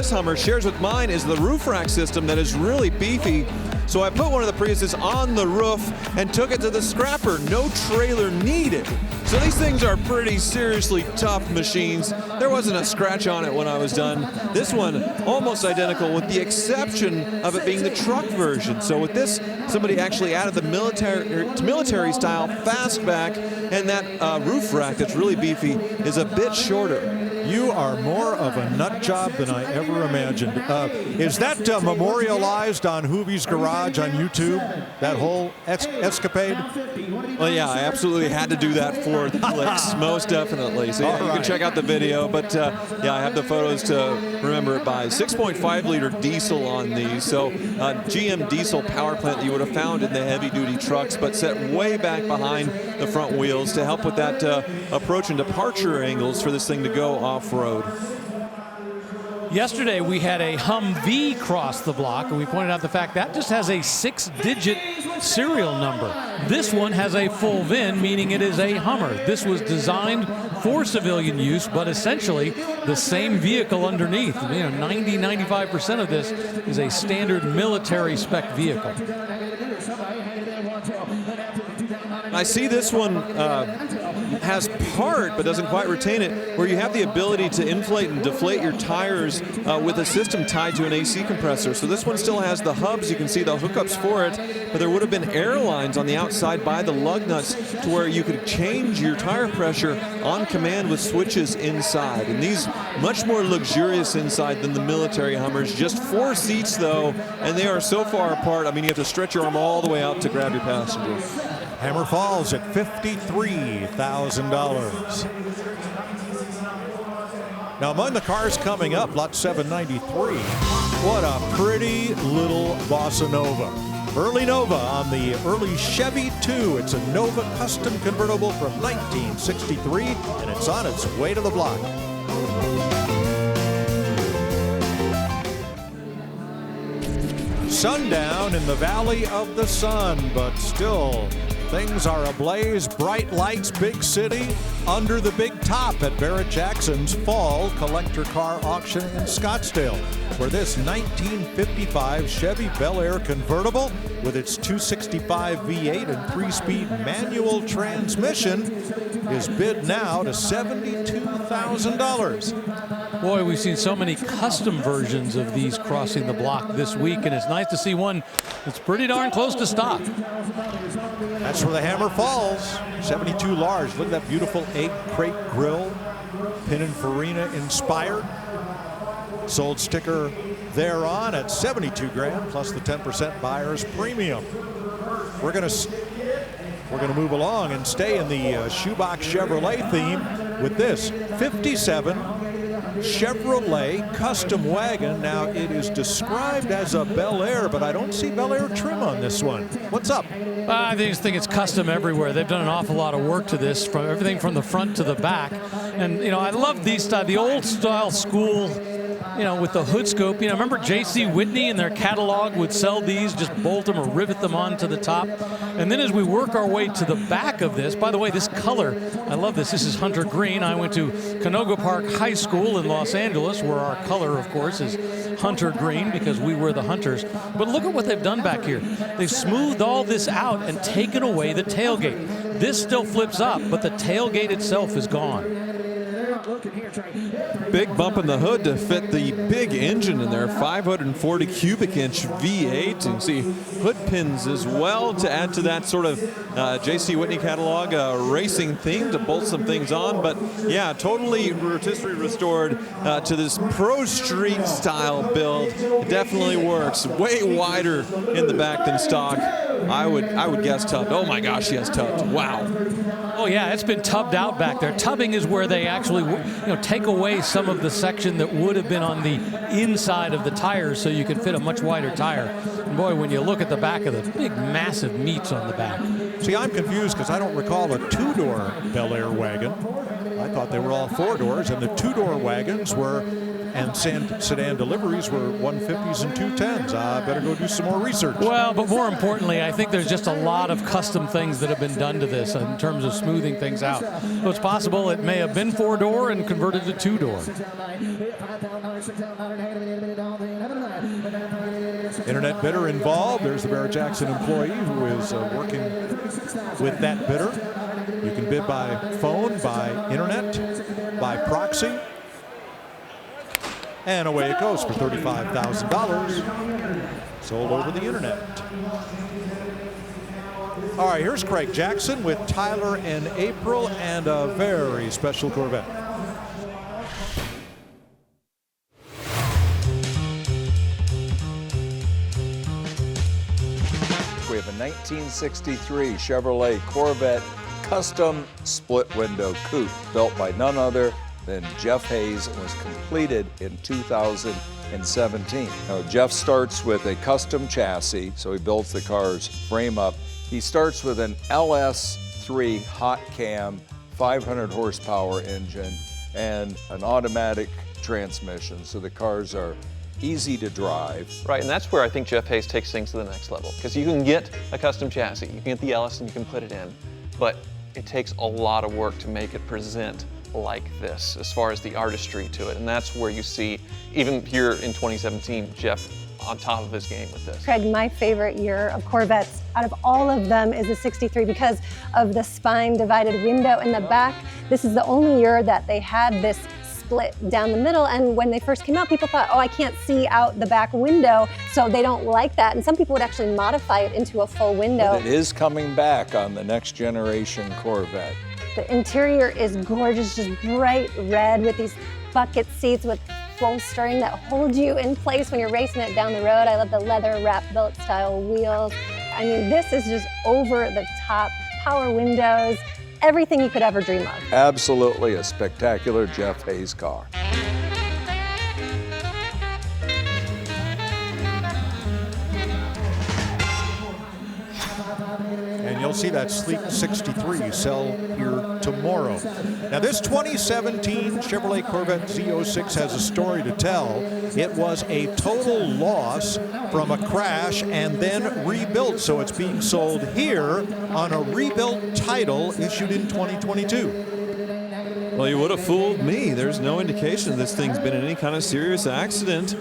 Hummer shares with mine is the roof rack system that is really beefy. So I put one of the Priuses on the roof and took it to the scrapper. No trailer needed. So these things are pretty seriously tough machines. There wasn't a scratch on it when I was done. This one, almost identical with the exception of it being the truck version. So with this, somebody actually added the military style fastback, and that roof rack that's really beefy is a bit shorter. You are more of a nut job than I ever imagined. Is that memorialized on Hoovie's Garage on YouTube? That whole escapade? Well, yeah, I absolutely had to do that for the clicks, most definitely. So yeah, you can check out the video, but yeah, I have the photos to remember it by. 6.5 liter diesel on these, so GM diesel power plant that you would have found in the heavy-duty trucks, but set way back behind the front wheels to help with that approach and departure angles for this thing to go off-road. Yesterday we had a Humvee cross the block, and we pointed out the fact that just has a 6-digit serial number. This one has a full VIN, meaning it is a Hummer. This was designed for civilian use, but essentially the same vehicle underneath. You know, 90-95% of this is a standard military spec vehicle. I see this one has part, but doesn't quite retain it, where you have the ability to inflate and deflate your tires with a system tied to an AC compressor. So this one still has the hubs. You can see the hookups for it, but there would have been air lines on the outside by the lug nuts to where you could change your tire pressure on command with switches inside. And these much more luxurious inside than the military Hummers. Just 4 seats though, and they are so far apart. I mean, you have to stretch your arm all the way out to grab your passenger. Hammer Falls at $53,000. Now, among the cars coming up, lot 793. What a pretty little Bossa Nova. Early Nova on the early Chevy 2. It's a Nova custom convertible from 1963, and it's on its way to the block. sundown in the Valley of the Sun, but still things are ablaze. Bright lights, big city, under the big top at Barrett-Jackson's Fall Collector Car Auction in Scottsdale, where this 1955 Chevy Bel Air convertible with its 265 V8 and 3-speed manual transmission is bid now to $72,000. Boy, we've seen so many custom versions of these crossing the block this week, and it's nice to see one that's pretty darn close to stock. That's where the hammer falls. 72 large. Look at that beautiful egg crate grille, Pininfarina inspired. Sold sticker thereon at 72 grand plus the 10% buyer's premium. We're gonna move along and stay in the shoebox Chevrolet theme with this 57 Chevrolet custom wagon. Now it is described as a Bel Air, but I don't see Bel Air trim on this one. What's up? I just think it's custom everywhere. They've done an awful lot of work to this, from everything from the front to the back. And I love these style, the old style school, with the hood scope. Remember J.C. Whitney in their catalog would sell these, just bolt them or rivet them onto the top. And then as we work our way to the back of this, by the way, this color, I love this. This is Hunter Green. I went to Canoga Park High School in Los Angeles, where our color, of course, is Hunter Green because we were the Hunters. But look at what they've done back here. They've smoothed all this out and taken away the tailgate. This still flips up, but the tailgate itself is gone. Big bump in the hood to fit the big engine in there, 540 cubic inch V8. You can see hood pins as well to add to that sort of J.C. Whitney catalog racing theme to bolt some things on. But yeah, totally rotisserie restored to this Pro Street style build. It definitely works. Way wider in the back than stock. I would guess tubbed. Oh my gosh, yes, tubbed. Wow. Oh yeah, it's been tubbed out back there. Tubbing is where they actually, take away some of the section that would have been on the inside of the tires so you could fit a much wider tire. And boy, when you look at the back of the big, massive meats on the back. See, I'm confused because I don't recall a two-door Bel Air wagon. I thought they were all four doors, and the two-door wagons were, and sedan deliveries were 150s and 210s. I better go do some more research. Well, but more importantly, I think there's just a lot of custom things that have been done to this in terms of smoothing things out. So it's possible it may have been four-door and converted to two-door. Internet bidder involved. There's the Barrett-Jackson employee who is working with that bidder. You can bid by phone, by internet, by proxy. And away it goes for $35,000. Sold over the internet. All right, here's Craig Jackson with Tyler and April and a very special Corvette. We have a 1963 Chevrolet Corvette custom split window coupe built by none other than Jeff Hayes and was completed in 2017. Now, Jeff starts with a custom chassis, so he builds the car's frame up. He starts with an LS3 hot cam, 500 horsepower engine, and an automatic transmission, so the cars are easy to drive. Right, and that's where I think Jeff Hayes takes things to the next level, because you can get a custom chassis, you can get the LS and you can put it in, but it takes a lot of work to make it present like this as far as the artistry to it, and that's where you see, even here in 2017, Jeff on top of his game with this. Craig, my favorite year of Corvettes out of all of them is the 63 because of the spine divided window in the back. This is the only year that they had this split down the middle, and when they first came out, people thought, oh, I can't see out the back window, so they don't like that, and some people would actually modify it into a full window. But it is coming back on the next generation Corvette. The interior is gorgeous, just bright red with these bucket seats with full steering that hold you in place when you're racing it down the road. I love the leather wrap belt style wheels. I mean, this is just over the top, power windows, everything you could ever dream of. Absolutely a spectacular Jeff Hayes car. And you'll you'll see that sleek 63 sell here tomorrow. Now, this 2017 Chevrolet Corvette Z06 has a story to tell. It was a total loss from a crash and then rebuilt, so it's being sold here on a rebuilt title issued in 2022. Well, you would have fooled me. There's no indication this thing's been in any kind of serious accident.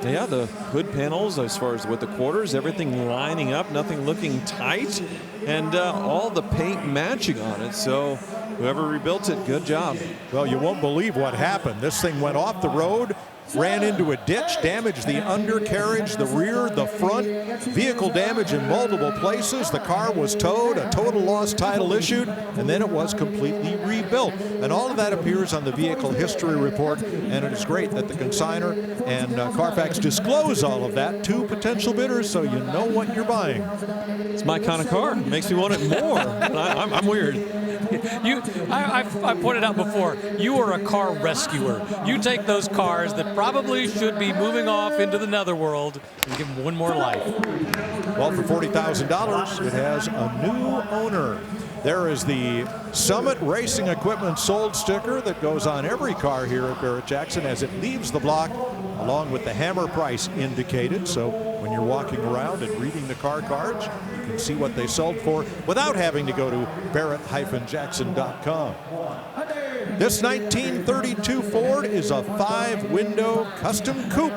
Yeah, the hood panels, as far as with the quarters, everything lining up, nothing looking tight, and all the paint matching on it. So whoever rebuilt it, good job. Well, you won't believe what happened. This thing went off the road, ran into a ditch, damaged the undercarriage, the rear, the front, vehicle damage in multiple places. The car was towed, a total loss title issued, and then it was completely rebuilt. And all of that appears on the vehicle history report, and it is great that the consignor and Carfax disclose all of that to potential bidders so you know what you're buying. It's my kind of car. Makes me want it more. I'm weird. I pointed out before, you are a car rescuer. You take those cars that probably should be moving off into the netherworld and give them one more life. Well, for $40,000, it has a new owner. There is the Summit Racing Equipment sold sticker that goes on every car here at Barrett-Jackson as it leaves the block, along with the hammer price indicated. So when you're walking around and reading the car cards, you can see what they sold for without having to go to barrett-jackson.com. This 1932 Ford is a 5-window custom coupe.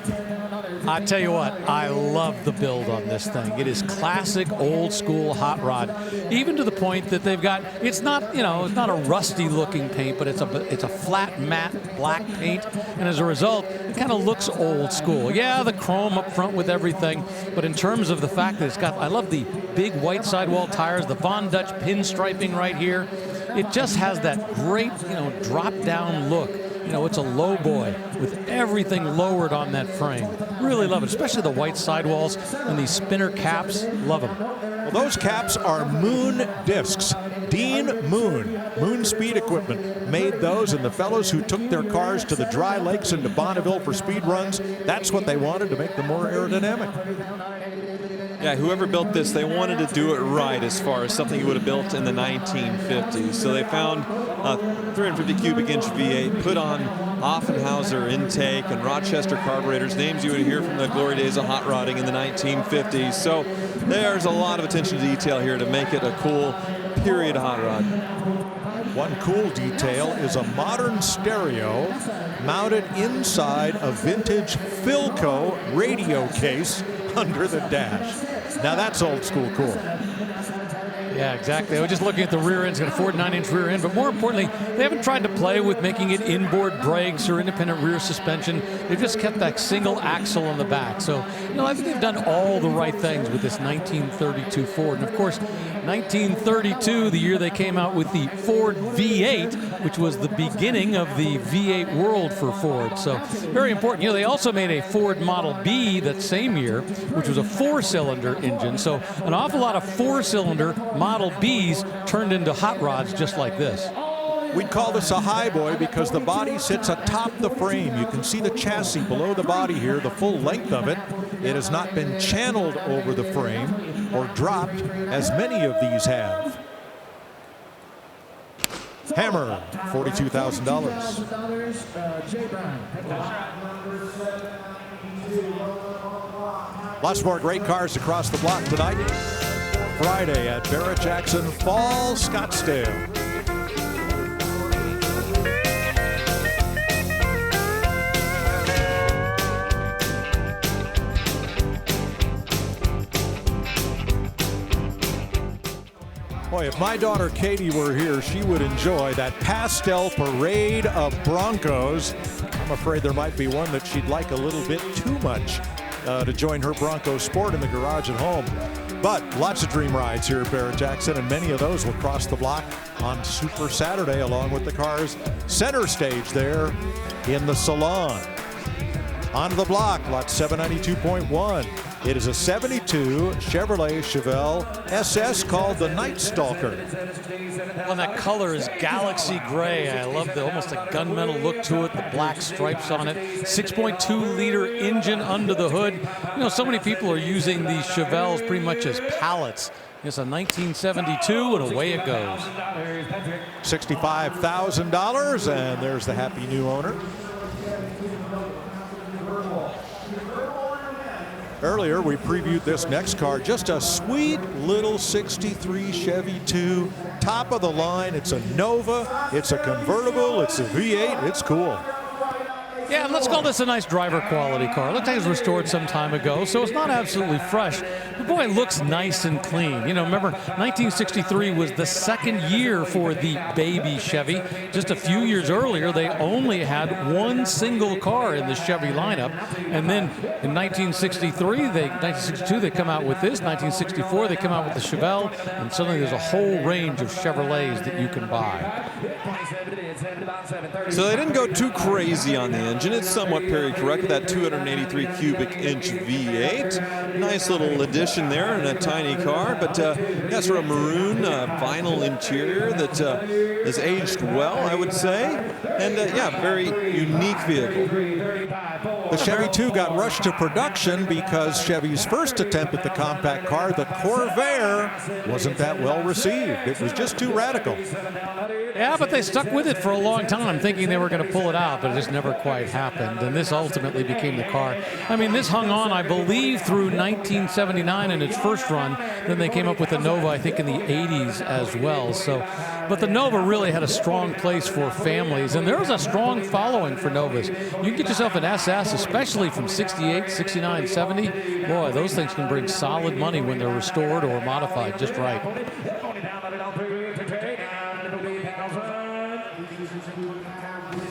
I tell you what, I love the build on this thing. It is classic old school hot rod, even to the point that they've got, it's not a rusty looking paint, but it's a flat matte black paint, and as a result, it kind of looks old school. Yeah, the chrome up front with everything, but in terms of the fact that it's got, I love the big white sidewall tires, the Von Dutch pinstriping right here. It just has that great, drop down look. It's a low boy with everything lowered on that frame. Really love it, especially the white sidewalls and these spinner caps. Love them. Well, those caps are Moon discs. Dean Moon Speed Equipment made those, and the fellows who took their cars to the dry lakes and to Bonneville for speed runs, that's what they wanted to make them more aerodynamic. Yeah, whoever built this, they wanted to do it right as far as something you would have built in the 1950s. So they found a 350 cubic inch V8, put on Offenhauser intake and Rochester carburetors, names you would hear from the glory days of hot rodding in the 1950s. So there's a lot of attention to detail here to make it a cool period hot rod. One cool detail is a modern stereo mounted inside a vintage Philco radio case under the dash. Now that's old school cool. Yeah, exactly. I was just looking at the rear end. It's got a Ford 9-inch rear end, but more importantly, they haven't tried to play with making it inboard brakes or independent rear suspension. They've just kept that single axle on the back. So, I think they've done all the right things with this 1932 Ford. And of course, 1932, the year they came out with the Ford V8, which was the beginning of the V8 world for Ford. So very important. They also made a Ford Model B that same year, which was a 4-cylinder engine. So an awful lot of 4-cylinder Model Bs turned into hot rods just like this. We'd call this a high boy because the body sits atop the frame. You can see the chassis below the body here, the full length of it. It has not been channeled over the frame or dropped as many of these have. Hammer, $42,000. Lots more great cars across the block tonight. Friday at Barrett-Jackson Fall Scottsdale. Boy, if my daughter Katie were here, she would enjoy that pastel parade of Broncos. I'm afraid there might be one that she'd like a little bit too much to join her Bronco sport in the garage at home. But lots of dream rides here at Barrett-Jackson, and many of those will cross the block on Super Saturday along with the cars center stage there in the salon. Onto the block, lot 792.1. It is a 72 Chevrolet Chevelle SS called the Night Stalker. Well, that color is galaxy gray. I love the almost a gunmetal look to it, the black stripes on it. 6.2-liter engine under the hood. You know, so many people are using these Chevelles pretty much as pallets. It's a 1972, and away it goes. $65,000, and there's the happy new owner. Earlier, we previewed this next car, just a sweet little 63 Chevy 2, top of the line. It's a Nova, it's a convertible, it's a V8, it's cool. Yeah, let's call this a nice driver quality car. Looks like it was restored some time ago, so it's not absolutely fresh. But boy, it looks nice and clean. You know, remember, 1963 was the second year for the baby Chevy. Just a few years earlier, they only had one single car in the Chevy lineup. And then in 1962, they come out with this. 1964, they come out with the Chevelle. And suddenly there's a whole range of Chevrolets that you can buy. So they didn't go too crazy on the engine. It's somewhat period correct with that 283 cubic inch V8. Nice little addition there in a tiny car, but yeah, sort of maroon vinyl interior that is aged well, I would say. And yeah, very unique vehicle. The Chevy 2 got rushed to production because Chevy's first attempt at the compact car, the Corvair, wasn't that well received. It was just too radical. Yeah, but they stuck with it for a long time, thinking they were going to pull it out, but it just never quite happened. And this ultimately became the car. I mean, this hung on, I believe, through 1979 in its first run. Then they came up with the Nova, I think, in the 80s as well. So, but the Nova really had a strong place for families, and there was a strong following for Novas. You can get yourself an SS, especially from 68, 69, 70. Boy, those things can bring solid money when they're restored or modified just right.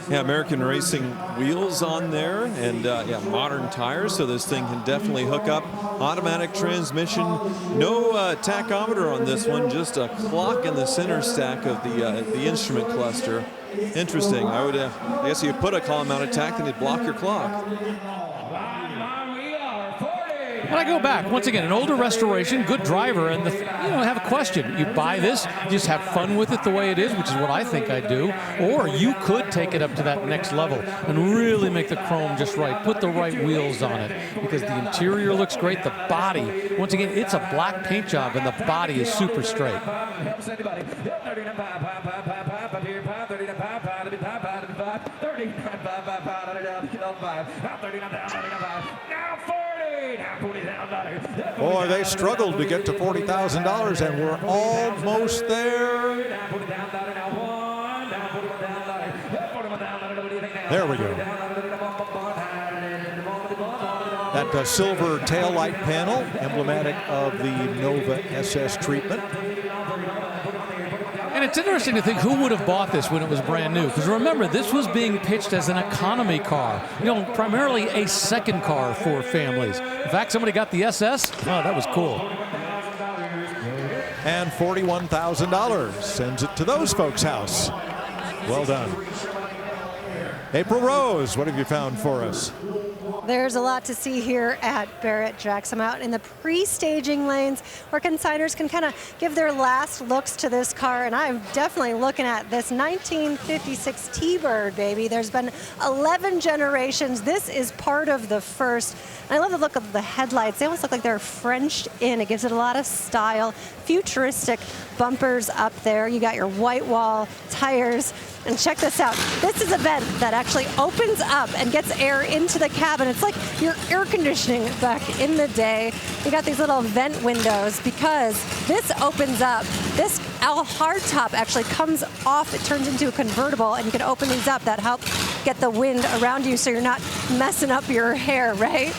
Yeah, American Racing wheels on there, and yeah, modern tires, so this thing can definitely hook up. Automatic transmission, no tachometer on this one, just a clock in the center stack of the instrument cluster. Interesting. I would, I guess you put a column-mounted tach and it'd block your clock. And I go back, once again, an older restoration, good driver, and I have a question. You buy this, you just have fun with it the way it is, which is what I think I do, or you could take it up to that next level and really make the chrome just right, put the right wheels on it, because the interior looks great, the body, once again, it's a black paint job, and the body is super straight. Boy, they struggled to get to $40,000, and we're almost there. There we go. That silver taillight panel, emblematic of the Nova SS treatment. And it's interesting to think who would have bought this when it was brand new. Because remember, this was being pitched as an economy car. Primarily a second car for families. In fact, somebody got the SS. Oh, that was cool. And $41,000 sends it to those folks' house. Well done. April Rose, what have you found for us? There's a lot to see here at Barrett-Jackson. I'm out in the pre-staging lanes where consigners can kind of give their last looks to this car, and I'm definitely looking at this 1956 T-Bird, baby. There's been 11 generations. This is part of the first. And I love the look of the headlights. They almost look like they're Frenched in. It gives it a lot of style. Futuristic bumpers up there. You got your white wall tires. And check this out. This is a vent that actually opens up and gets air into the cabin. It's like your air conditioning back in the day. You got these little vent windows because this opens up. This hardtop actually comes off. It turns into a convertible, and you can open these up. That helps get the wind around you so you're not messing up your hair, right?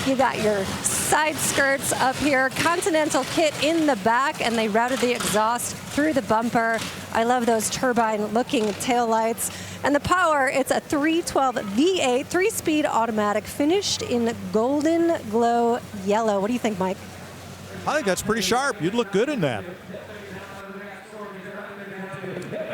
You got your side skirts up here, Continental kit in the back, and they routed the exhaust through the bumper. I love those turbine-looking taillights. And the power, it's a 312 V8, 3-speed automatic, finished in golden glow yellow. What do you think, Mike? I think that's pretty sharp. You'd look good in that.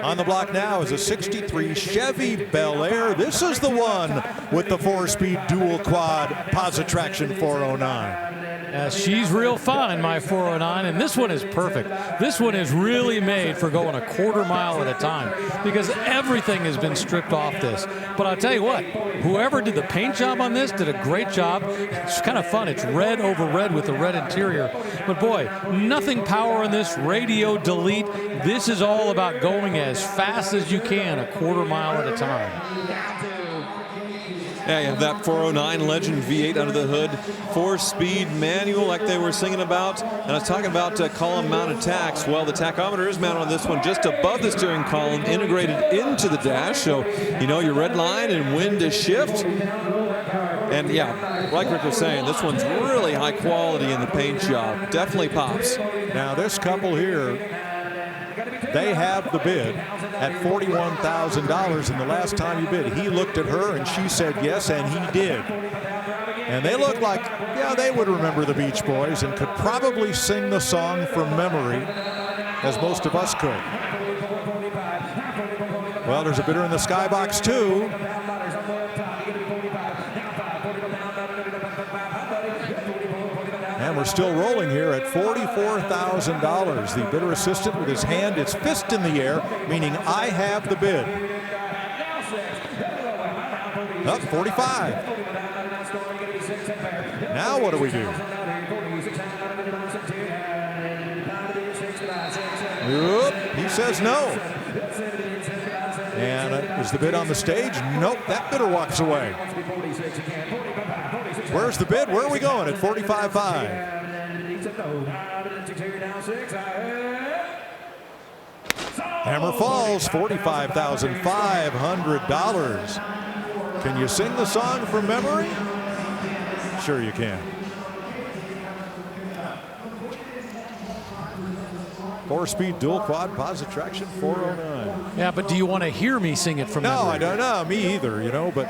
On the block now is a 63 Chevy Bel Air. This is the one with the 4-speed dual quad Positraction 409. She's real fine, my 409, and this one is perfect. This one is really made for going a quarter mile at a time because everything has been stripped off this. But I'll tell you what, whoever did the paint job on this did a great job. It's kind of fun. It's red over red with the red interior. But boy, nothing power in this, radio delete. This is all about going as fast as you can, a quarter mile at a time. Yeah, you have that 409 Legend V8 under the hood, 4-speed manual like they were singing about. And I was talking about column mounted tachs. Well, the tachometer is mounted on this one just above the steering column, integrated into the dash. So you know your red line and when to shift. And yeah, like Rick was saying, this one's really high quality in the paint job. Definitely pops. Now this couple here, they have the bid at $41,000, and the last time you bid, he looked at her and she said yes, and he did. And they look like, yeah, they would remember the Beach Boys and could probably sing the song from memory, as most of us could. Well, there's a bidder in the skybox too. And we're still rolling here at $44,000. The bidder assistant with his hand, his fist in the air, meaning I have the bid. Up 45. Now what do we do? Oop, he says no. And is the bid on the stage? Nope, that bidder walks away. Where's the bid? Where are we going at 45.5? Hammer falls, $45,500. Can you sing the song from memory? Sure you can. 4-speed dual quad positive traction 409. Yeah, but do you want to hear me sing it from memory? No, I don't know. Me either, you know, but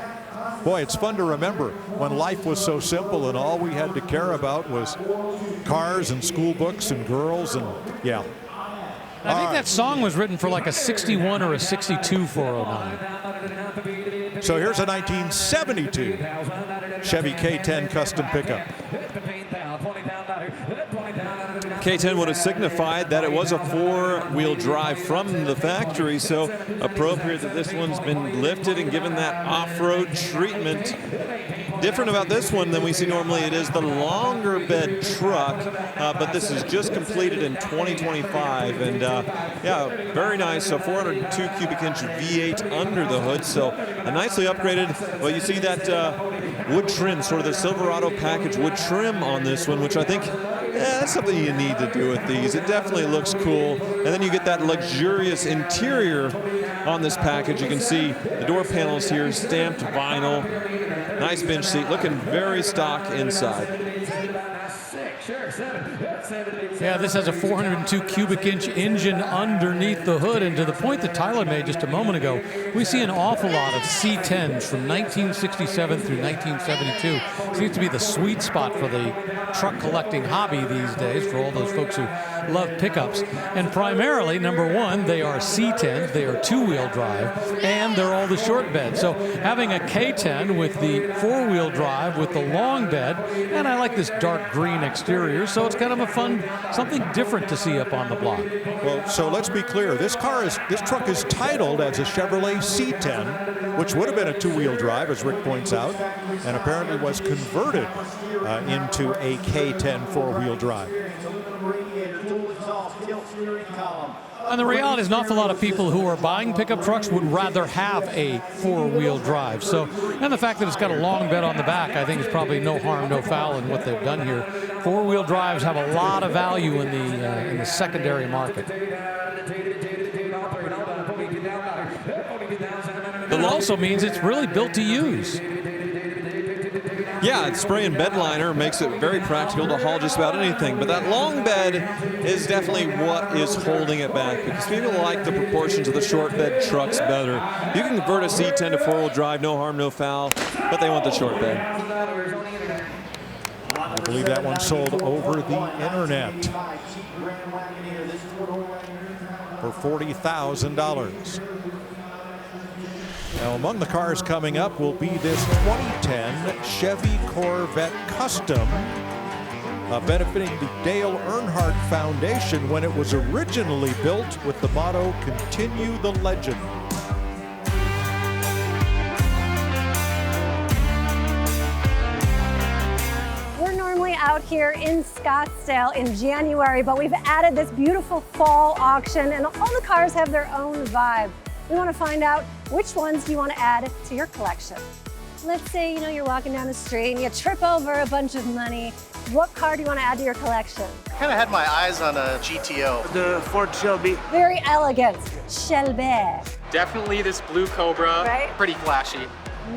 boy, it's fun to remember when life was so simple and all we had to care about was cars and school books and girls and, yeah. I think that song was written for like a 61 or a 62 409. So here's a 1972 Chevy K10 custom pickup. K10 would have signified that it was a 4-wheel drive from the factory, so appropriate that this one's been lifted and given that off-road treatment. Different about this one than we see normally, it is the longer bed truck, but this is just completed in 2025, and yeah, very nice. So 402 cubic inch V8 under the hood, so a nicely upgraded. Well, you see that wood trim, sort of the Silverado package wood trim on this one, which I think, yeah, that's something you need to do with these. It definitely looks cool. And then you get that luxurious interior on this package. You can see the door panels here, stamped vinyl. Nice bench seat, looking very stock inside. Yeah, this has a 402 cubic inch engine underneath the hood, and to the point that Tyler made just a moment ago, we see an awful lot of C10s from 1967 through 1972. Seems to be the sweet spot for the truck collecting hobby these days for all those folks who love pickups. And primarily, number one, they are C10s, they are two-wheel drive, and they're all the short bed. So having a K10 with the four-wheel drive with the long bed, and I like this dark green exterior, so it's kind of a fun, something different to see up on the block. Well, so let's be clear. This truck is titled as a Chevrolet C10, which would have been a two-wheel drive, as Rick points out, and apparently was converted into a K10 four-wheel drive. And the reality is an awful lot of people who are buying pickup trucks would rather have a four-wheel drive. So, and the fact that it's got a long bed on the back, I think is probably no harm, no foul in what they've done here. Four-wheel drives have a lot of value in the secondary market. But it also means it's really built to use. Yeah, spray and bed liner makes it very practical to haul just about anything, but that long bed is definitely what is holding it back because people like the proportions of the short bed trucks better. You can convert a C10 to four-wheel drive, no harm, no foul, but they want the short bed. I believe that one sold over the internet for $40,000. Now, among the cars coming up will be this 2010 Chevy Corvette Custom benefiting the Dale Earnhardt Foundation when it was originally built with the motto, "Continue the Legend." We're normally out here in Scottsdale in January, but we've added this beautiful fall auction, and all the cars have their own vibe. We want to find out which ones you want to add to your collection. Let's say, you're walking down the street and you trip over a bunch of money. What car do you want to add to your collection? I kind of had my eyes on a GTO. The Ford Shelby. Very elegant. Shelby. Definitely this blue Cobra. Right? Pretty flashy.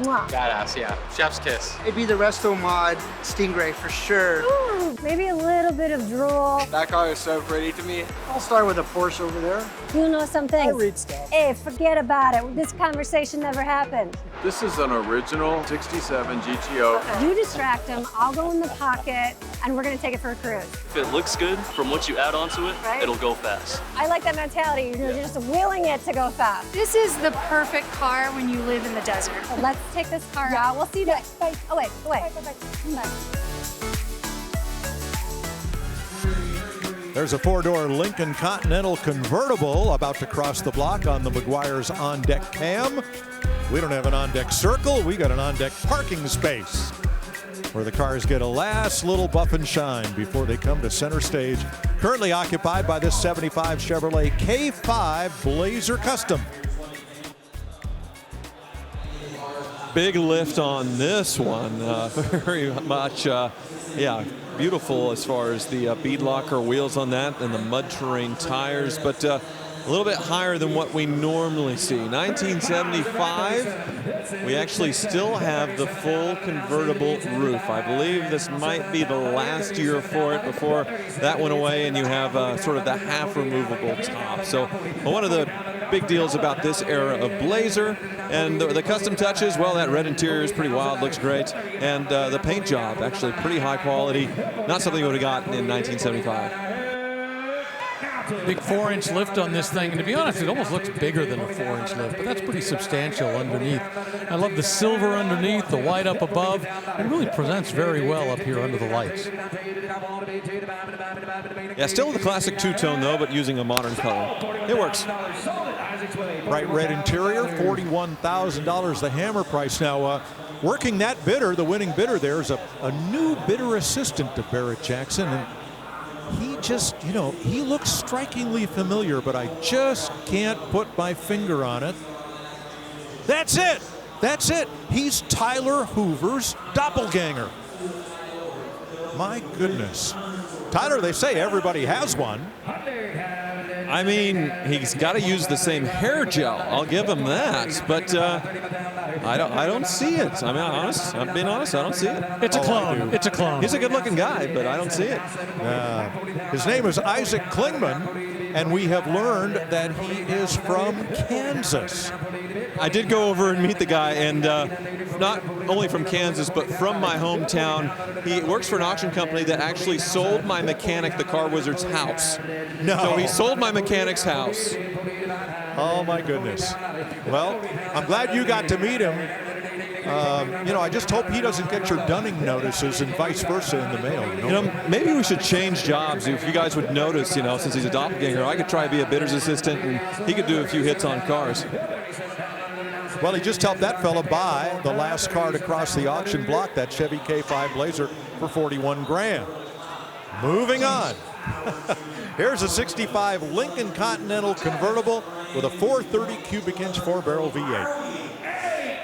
Mwah. Badass, yeah. Chef's kiss. It'd be the Resto Mod Stingray for sure. Ooh, maybe a little bit of drool. That car is so pretty to me. I'll start with a Porsche over there. You know something? I read stuff. Hey, forget about it. This conversation never happened. This is an original 67 GTO. You distract him, I'll go in the pocket, and we're gonna take it for a cruise. If it looks good from what you add onto it, Right? it'll go fast. I like that mentality. You're just willing it to go fast. This is the perfect car when you live in the desert. So let's take this car out. We'll see you next. Bye. Oh, wait. Come back. There's a four-door Lincoln Continental convertible about to cross the block on the Meguiar's on-deck cam. We don't have an on-deck circle. We got an on-deck parking space where the cars get a last little buff and shine before they come to center stage. Currently occupied by this 75 Chevrolet K5 Blazer Custom. Big lift on this one, very much, yeah, beautiful as far as the bead locker wheels on that and the mud terrain tires, but a little bit higher than what we normally see. 1975, we actually still have the full convertible roof. I believe this might be the last year for it before that went away, and you have sort of the half removable top. So one of the big deals about this era of Blazer, and the custom touches, well, that red interior is pretty wild, looks great, and the paint job, actually pretty high quality, not something you would have gotten in 1975. Big 4-inch lift on this thing, and to be honest, it almost looks bigger than a 4-inch lift, but that's pretty substantial underneath. I love the silver underneath, the white up above. It really presents very well up here under the lights. Yeah, still the classic two-tone though, but using a modern color. It works. Bright red interior, $41,000 the hammer price. Now, working that bidder, the winning bidder there is a new bidder assistant to Barrett Jackson, and he just, he looks strikingly familiar, but I just can't put my finger on it. That's it. That's it. He's Tyler Hoover's doppelganger. My goodness. Tyler, they say everybody has one. I mean, he's got to use the same hair gel. I'll give him that, but I don't see it. I'm being honest. I don't see it. It's a clone. It's a clone. He's a good-looking guy, but I don't see it. His name is Isaac Klingman, and we have learned that he is from Kansas. I did go over and meet the guy, and not only from Kansas, but from my hometown. He works for an auction company that actually sold my mechanic, the Car Wizard's house. No. So he sold my mechanic's house. Oh, my goodness. Well, I'm glad you got to meet him. I just hope he doesn't get your dunning notices and vice versa in the mail. Maybe we should change jobs. If you guys would notice, since he's a doppelganger, I could try to be a bidder's assistant, and he could do a few hits on cars. Well, he just helped that fella buy the last car to cross the auction block, that Chevy K5 Blazer, for 41 grand. Moving on. Here's a 65 Lincoln Continental convertible with a 430 cubic inch 4-barrel V8.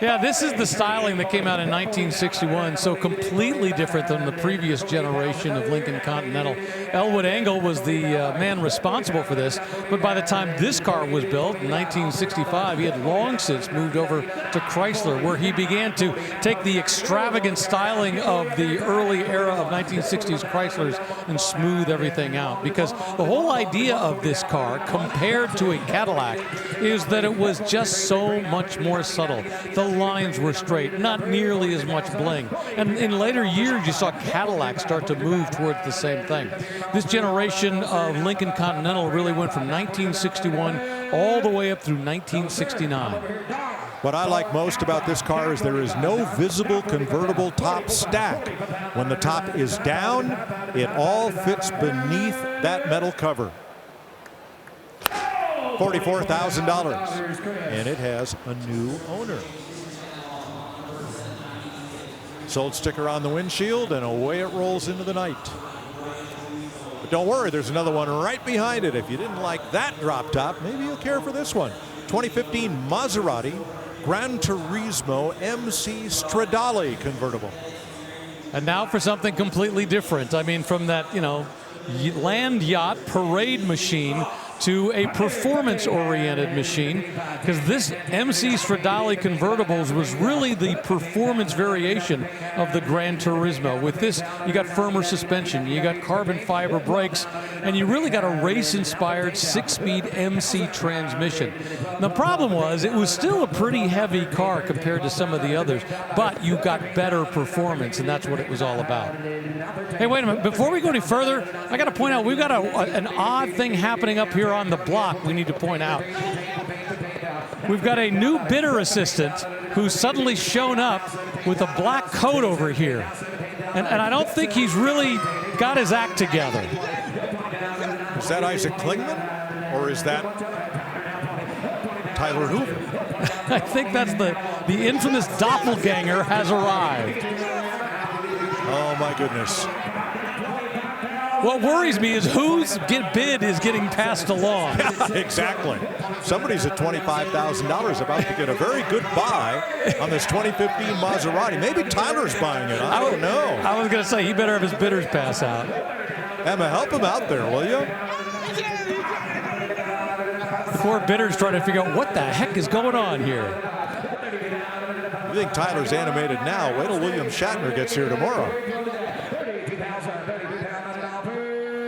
Yeah, this is the styling that came out in 1961, so completely different than the previous generation of Lincoln Continental. Elwood Engel was the man responsible for this, but by the time this car was built in 1965, he had long since moved over to Chrysler, where he began to take the extravagant styling of the early era of 1960s Chryslers and smooth everything out. Because the whole idea of this car, compared to a Cadillac, is that it was just so much more subtle. The lines were straight, not nearly as much bling. And in later years, you saw Cadillac start to move towards the same thing. This generation of Lincoln Continental really went from 1961 all the way up through 1969. What I like most about this car is there is no visible convertible top stack. When the top is down, it all fits beneath that metal cover. $44,000, and it has a new owner. Sold sticker on the windshield, and away it rolls into the night. But don't worry, there's another one right behind it. If you didn't like that drop top, maybe you'll care for this one. 2015 Maserati Gran Turismo MC Stradale convertible. And now for something completely different. I mean, from that, land yacht parade machine to a performance-oriented machine, because this MC Stradale convertibles was really the performance variation of the Gran Turismo. With this, you got firmer suspension, you got carbon fiber brakes, and you really got a race-inspired 6-speed MC transmission. The problem was it was still a pretty heavy car compared to some of the others, but you got better performance, and that's what it was all about. Hey, wait a minute. Before we go any further, I got to point out we've got an odd thing happening up here on the block we need to point out. We've got a new bidder assistant who's suddenly shown up with a black coat over here. And I don't think he's really got his act together. Is that Isaac Klingman? Or is that Tyler Hoover? I think that's the infamous doppelganger has arrived. Oh, my goodness. What worries me is whose bid is getting passed along. Exactly. Somebody's at $25,000 about to get a very good buy on this 2015 Maserati. Maybe Tyler's buying it. I don't know. I was going to say, he better have his bidders pass out. Emma, help him out there, will you? The poor bidders trying to figure out what the heck is going on here. You think Tyler's animated now? Wait till William Shatner gets here tomorrow.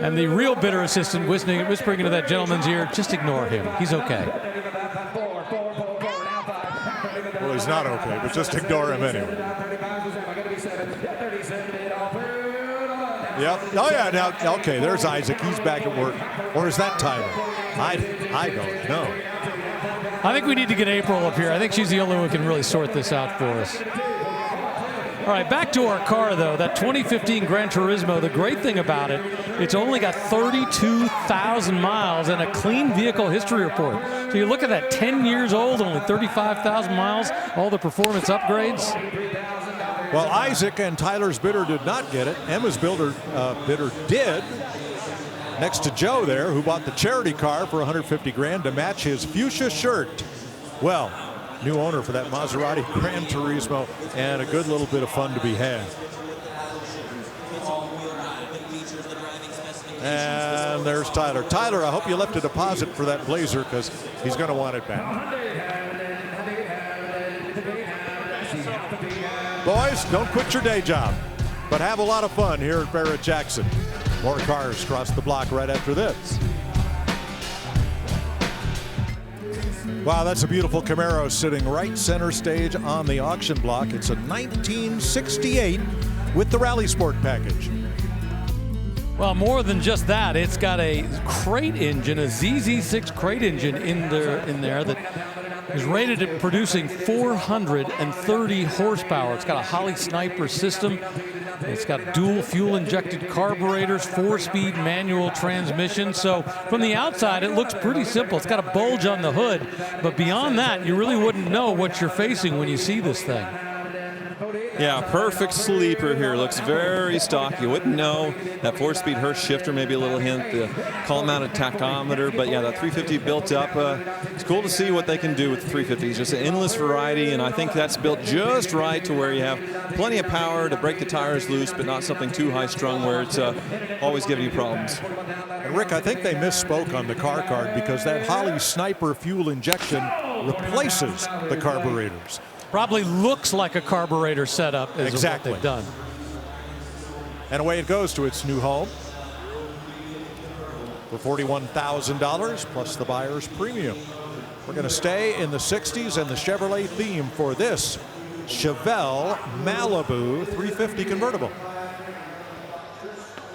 And the real bidder assistant whispering into that gentleman's ear, just ignore him. He's okay. Well, he's not okay, but just ignore him anyway. Yep. Oh, yeah. Now, okay, there's Isaac. He's back at work. Or is that Tyler? I don't know. I think we need to get April up here. I think she's the only one who can really sort this out for us. All right, back to our car, though. That 2015 Gran Turismo, the great thing about it, it's only got 32,000 miles and a clean vehicle history report. So you look at that, 10 years old, only 35,000 miles, all the performance upgrades. Well, Isaac and Tyler's bidder did not get it. Emma's bidder did. Next to Joe there, who bought the charity car for 150 grand to match his fuchsia shirt. Well, new owner for that Maserati Gran Turismo, and a good little bit of fun to be had. And there's Tyler. Tyler, I hope you left a deposit for that Blazer, because he's going to want it back. Boys, don't quit your day job, but have a lot of fun here at Barrett-Jackson. More cars across the block right after this. Wow, that's a beautiful Camaro sitting right center stage on the auction block. It's a 1968 with the Rally Sport package. Well, more than just that, it's got a crate engine, a ZZ6 crate engine in there that is rated at producing 430 horsepower. It's got a Holley Sniper system. It's got dual fuel injected carburetors, 4-speed manual transmission. So from the outside, it looks pretty simple. It's got a bulge on the hood, but beyond that, you really wouldn't know what you're facing when you see this thing. Yeah, perfect sleeper here. Looks very stock. You wouldn't know. That 4-speed Hurst shifter, maybe a little hint. The column-mounted tachometer. But yeah, that 350 built up. It's cool to see what they can do with the 350. It's just an endless variety, and I think that's built just right to where you have plenty of power to break the tires loose, but not something too high-strung where it's always giving you problems. And Rick, I think they misspoke on the car card, because that Holley Sniper fuel injection replaces the carburetors. Probably looks like a carburetor setup is exactly what they've done. And away it goes to its new home for $41,000 plus the buyer's premium. We're going to stay in the 60s and the Chevrolet theme for this Chevelle Malibu 350 convertible.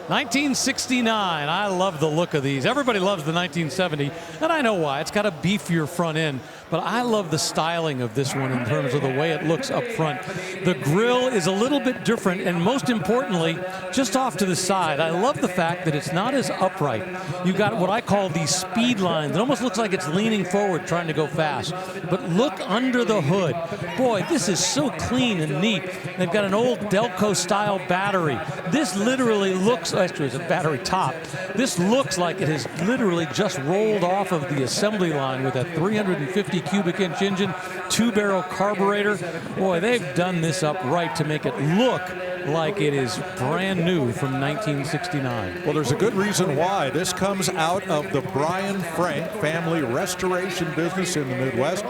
1969. I love the look of these. Everybody loves the 1970, and I know why. It's got a beefier front end. but I love the styling of this one in terms of the way it looks up front. The grille is a little bit different, and most importantly, just off to the side, I love the fact that it's not as upright. You got what I call these speed lines. It almost looks like it's leaning forward trying to go fast. But look under the hood. Boy, this is so clean and neat. They've got an old Delco style battery. This literally looks, actually it's a battery top. This looks like it has literally just rolled off of the assembly line with a 350 cubic inch engine, 2-barrel carburetor. Boy, they've done this up right to make it look like it is brand new from 1969. Well, there's a good reason why. This comes out of the Brian Frank family restoration business in the Midwest.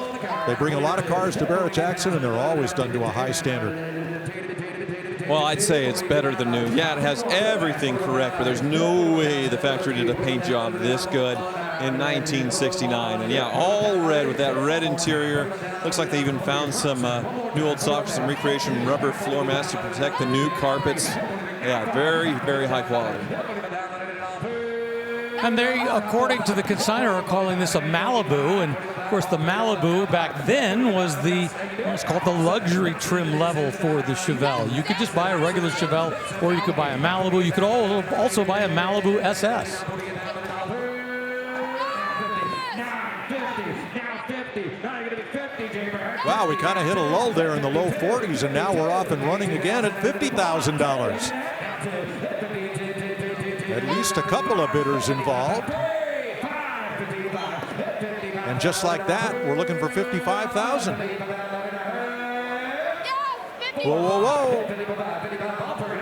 They bring a lot of cars to Barrett-Jackson, and they're always done to a high standard. Well, I'd say it's better than new. Yeah, it has everything correct, but there's no way the factory did a paint job this good in 1969. And yeah, all red with that red interior. Looks like they even found some new old socks, some recreation rubber floor mats to protect the new carpets. Yeah, very, very high quality. And they, according to the consignor, are calling this a Malibu. And of course, the Malibu back then was what's called the luxury trim level for the Chevelle. You could just buy a regular Chevelle, or you could buy a Malibu. You could also buy a Malibu SS. Wow, we kind of hit a lull there in the low 40s, and now we're off and running again at $50,000. At least a couple of bidders involved. And just like that, we're looking for $55,000. Whoa, whoa, whoa.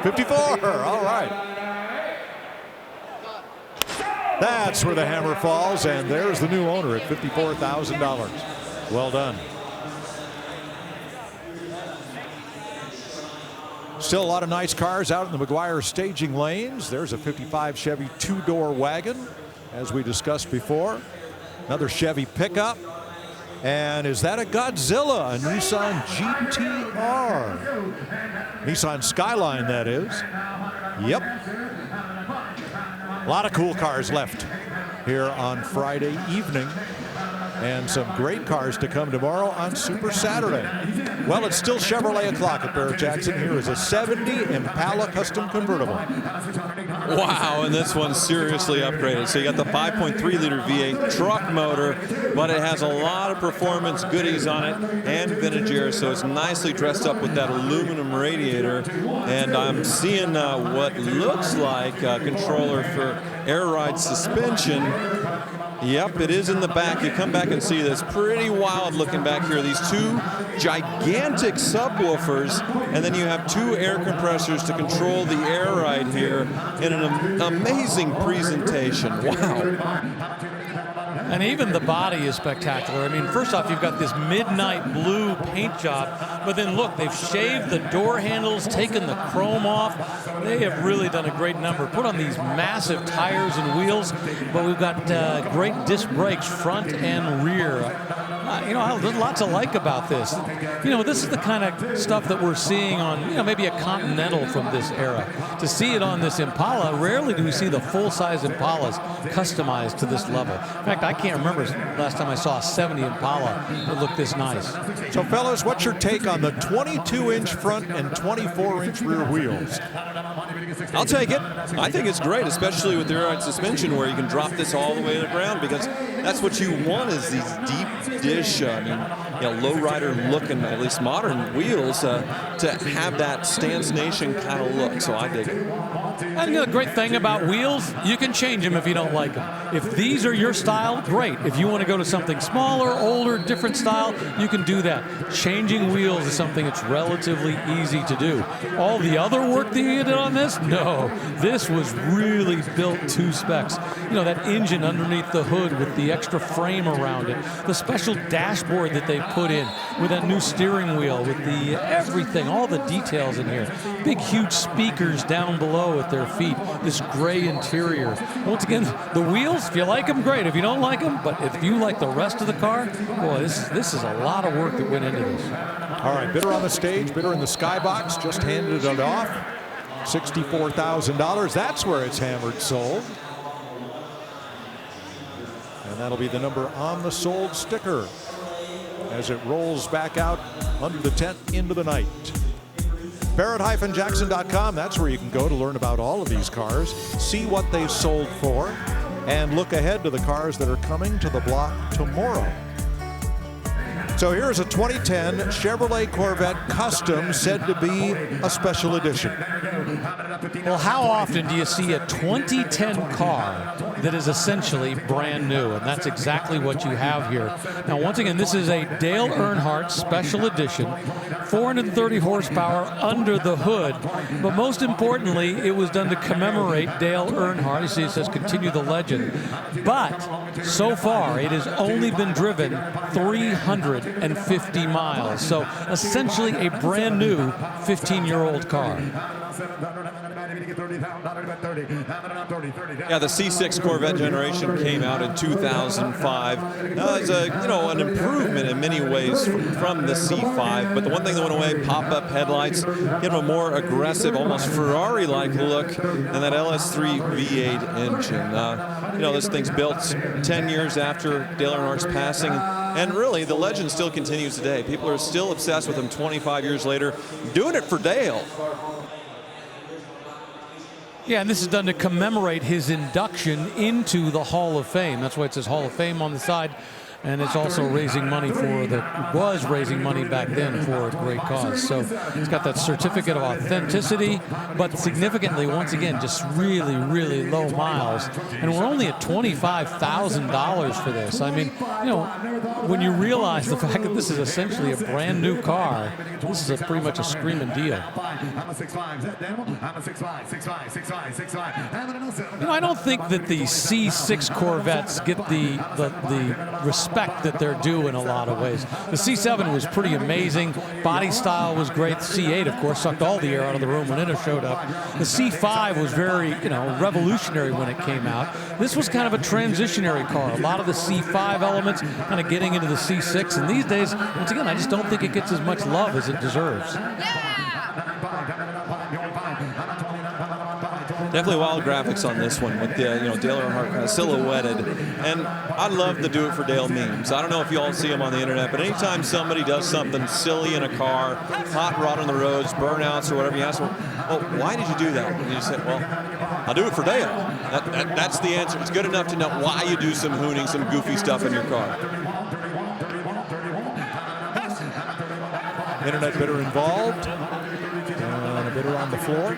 54, all right. That's where the hammer falls, and there's the new owner at $54,000. Well done. Still a lot of nice cars out in the McGuire staging lanes. There's a 55 Chevy 2-door wagon, as we discussed before. Another Chevy pickup. And is that a Godzilla? A Nissan GTR. Nissan Skyline, that is. Yep. A lot of cool cars left here on Friday evening. And some great cars to come tomorrow on Super Saturday. Well, it's still Chevrolet o'clock at Barrett-Jackson. Here is a 70 Impala custom convertible. Wow, and this one's seriously upgraded. So you got the 5.3-liter V8 truck motor, but it has a lot of performance goodies on it and vintage air, so it's nicely dressed up with that aluminum radiator. And I'm seeing what looks like a controller for air ride suspension. Yep, it is in the back. You come back and see this. Pretty wild looking back here. These two gigantic subwoofers, and then you have two air compressors to control the air ride here in an amazing presentation. Wow. And even the body is spectacular. I mean, first off, you've got this midnight blue paint job, but then look, they've shaved the door handles, taken the chrome off. They have really done a great number. Put on these massive tires and wheels, but we've got great disc brakes front and rear. You know, there's lots to like about this. You know, this is the kind of stuff that we're seeing on, you know, maybe a Continental from this era. To see it on this Impala, rarely do we see the full-size Impalas customized to this level. In fact, I can't remember last time I saw a 70 Impala that looked this nice. So, fellas, what's your take on the 22-inch front and 24-inch rear wheels? I'll take it. I think it's great, especially with the air ride suspension, where you can drop this all the way to the ground, because that's what you want, is these deep dish, low-rider looking, at least modern wheels, to have that Stance Nation kind of look. So I dig it. And the great thing about wheels, you can change them if you don't like them. If these are your style, great. If you want to go to something smaller, older, different style, you can do that. Changing wheels is something that's relatively easy to do. All the other work that you did on this, no. This was really built to specs. You know, that engine underneath the hood with the extra frame around it, the special dashboard that they put in with that new steering wheel, with the everything, all the details in here. Big, huge speakers down below at their feet, this gray interior. Once again, the wheels, if you like them, great. If you don't like them, but if you like the rest of the car, boy, this is a lot of work that went into this. All right, bidder on the stage, bidder in the skybox, just handed it off. $64,000, that's where it's hammered sold. And that'll be the number on the sold sticker. as it rolls back out under the tent into the night. Barrett-Jackson.com, that's where you can go to learn about all of these cars, see what they've sold for, and look ahead to the cars that are coming to the block tomorrow. So here's a 2010 Chevrolet Corvette Custom, said to be a special edition. Well, how often do you see a 2010 car that is essentially brand new? And that's exactly what you have here. Now, once again, this is a Dale Earnhardt special edition, 430 horsepower under the hood. But most importantly, it was done to commemorate Dale Earnhardt. You see, it says continue the legend. But so far, it has only been driven 350 miles. So essentially a brand new 15-year-old car. Yeah, the C6 Corvette generation came out in 2005. It's an improvement in many ways from the C5. But the one thing that went away, pop-up headlights, give them a more aggressive, almost Ferrari-like look than that LS3 V8 engine. This thing's built 10 years after Dale Earnhardt's passing. And really, the legend still continues today. People are still obsessed with him 25 years later, doing it for Dale. Yeah, and this is done to commemorate his induction into the Hall of Fame. That's why it says Hall of Fame on the side. And it's also raising money was raising money back then for a great cause. So it's got that certificate of authenticity, but significantly, once again, just really, really low miles. And we're only at $25,000 for this. I mean, when you realize the fact that this is essentially a brand new car, this is pretty much a screaming deal. I don't think that the C6 Corvettes get the respect that they're due in a lot of ways. The C7 was pretty amazing. Body style was great. The C8, of course, sucked all the air out of the room when it showed up. The C5 was very, revolutionary when it came out. This was kind of a transitionary car. A lot of the C5 elements kind of getting into the C6. And these days, once again, I just don't think it gets as much love as it deserves. Definitely wild graphics on this one with the Dale Earnhardt kind of silhouetted, and I love the Do It For Dale memes. I don't know if you all see them on the internet, but anytime somebody does something silly in a car, hot rod on the roads, burnouts or whatever, you ask them, well, why did you do that? And you say, well, I'll do it for Dale. That's the answer. It's good enough to know why you do some hooning, some goofy stuff in your car. Internet bidder involved, and a bidder on the floor.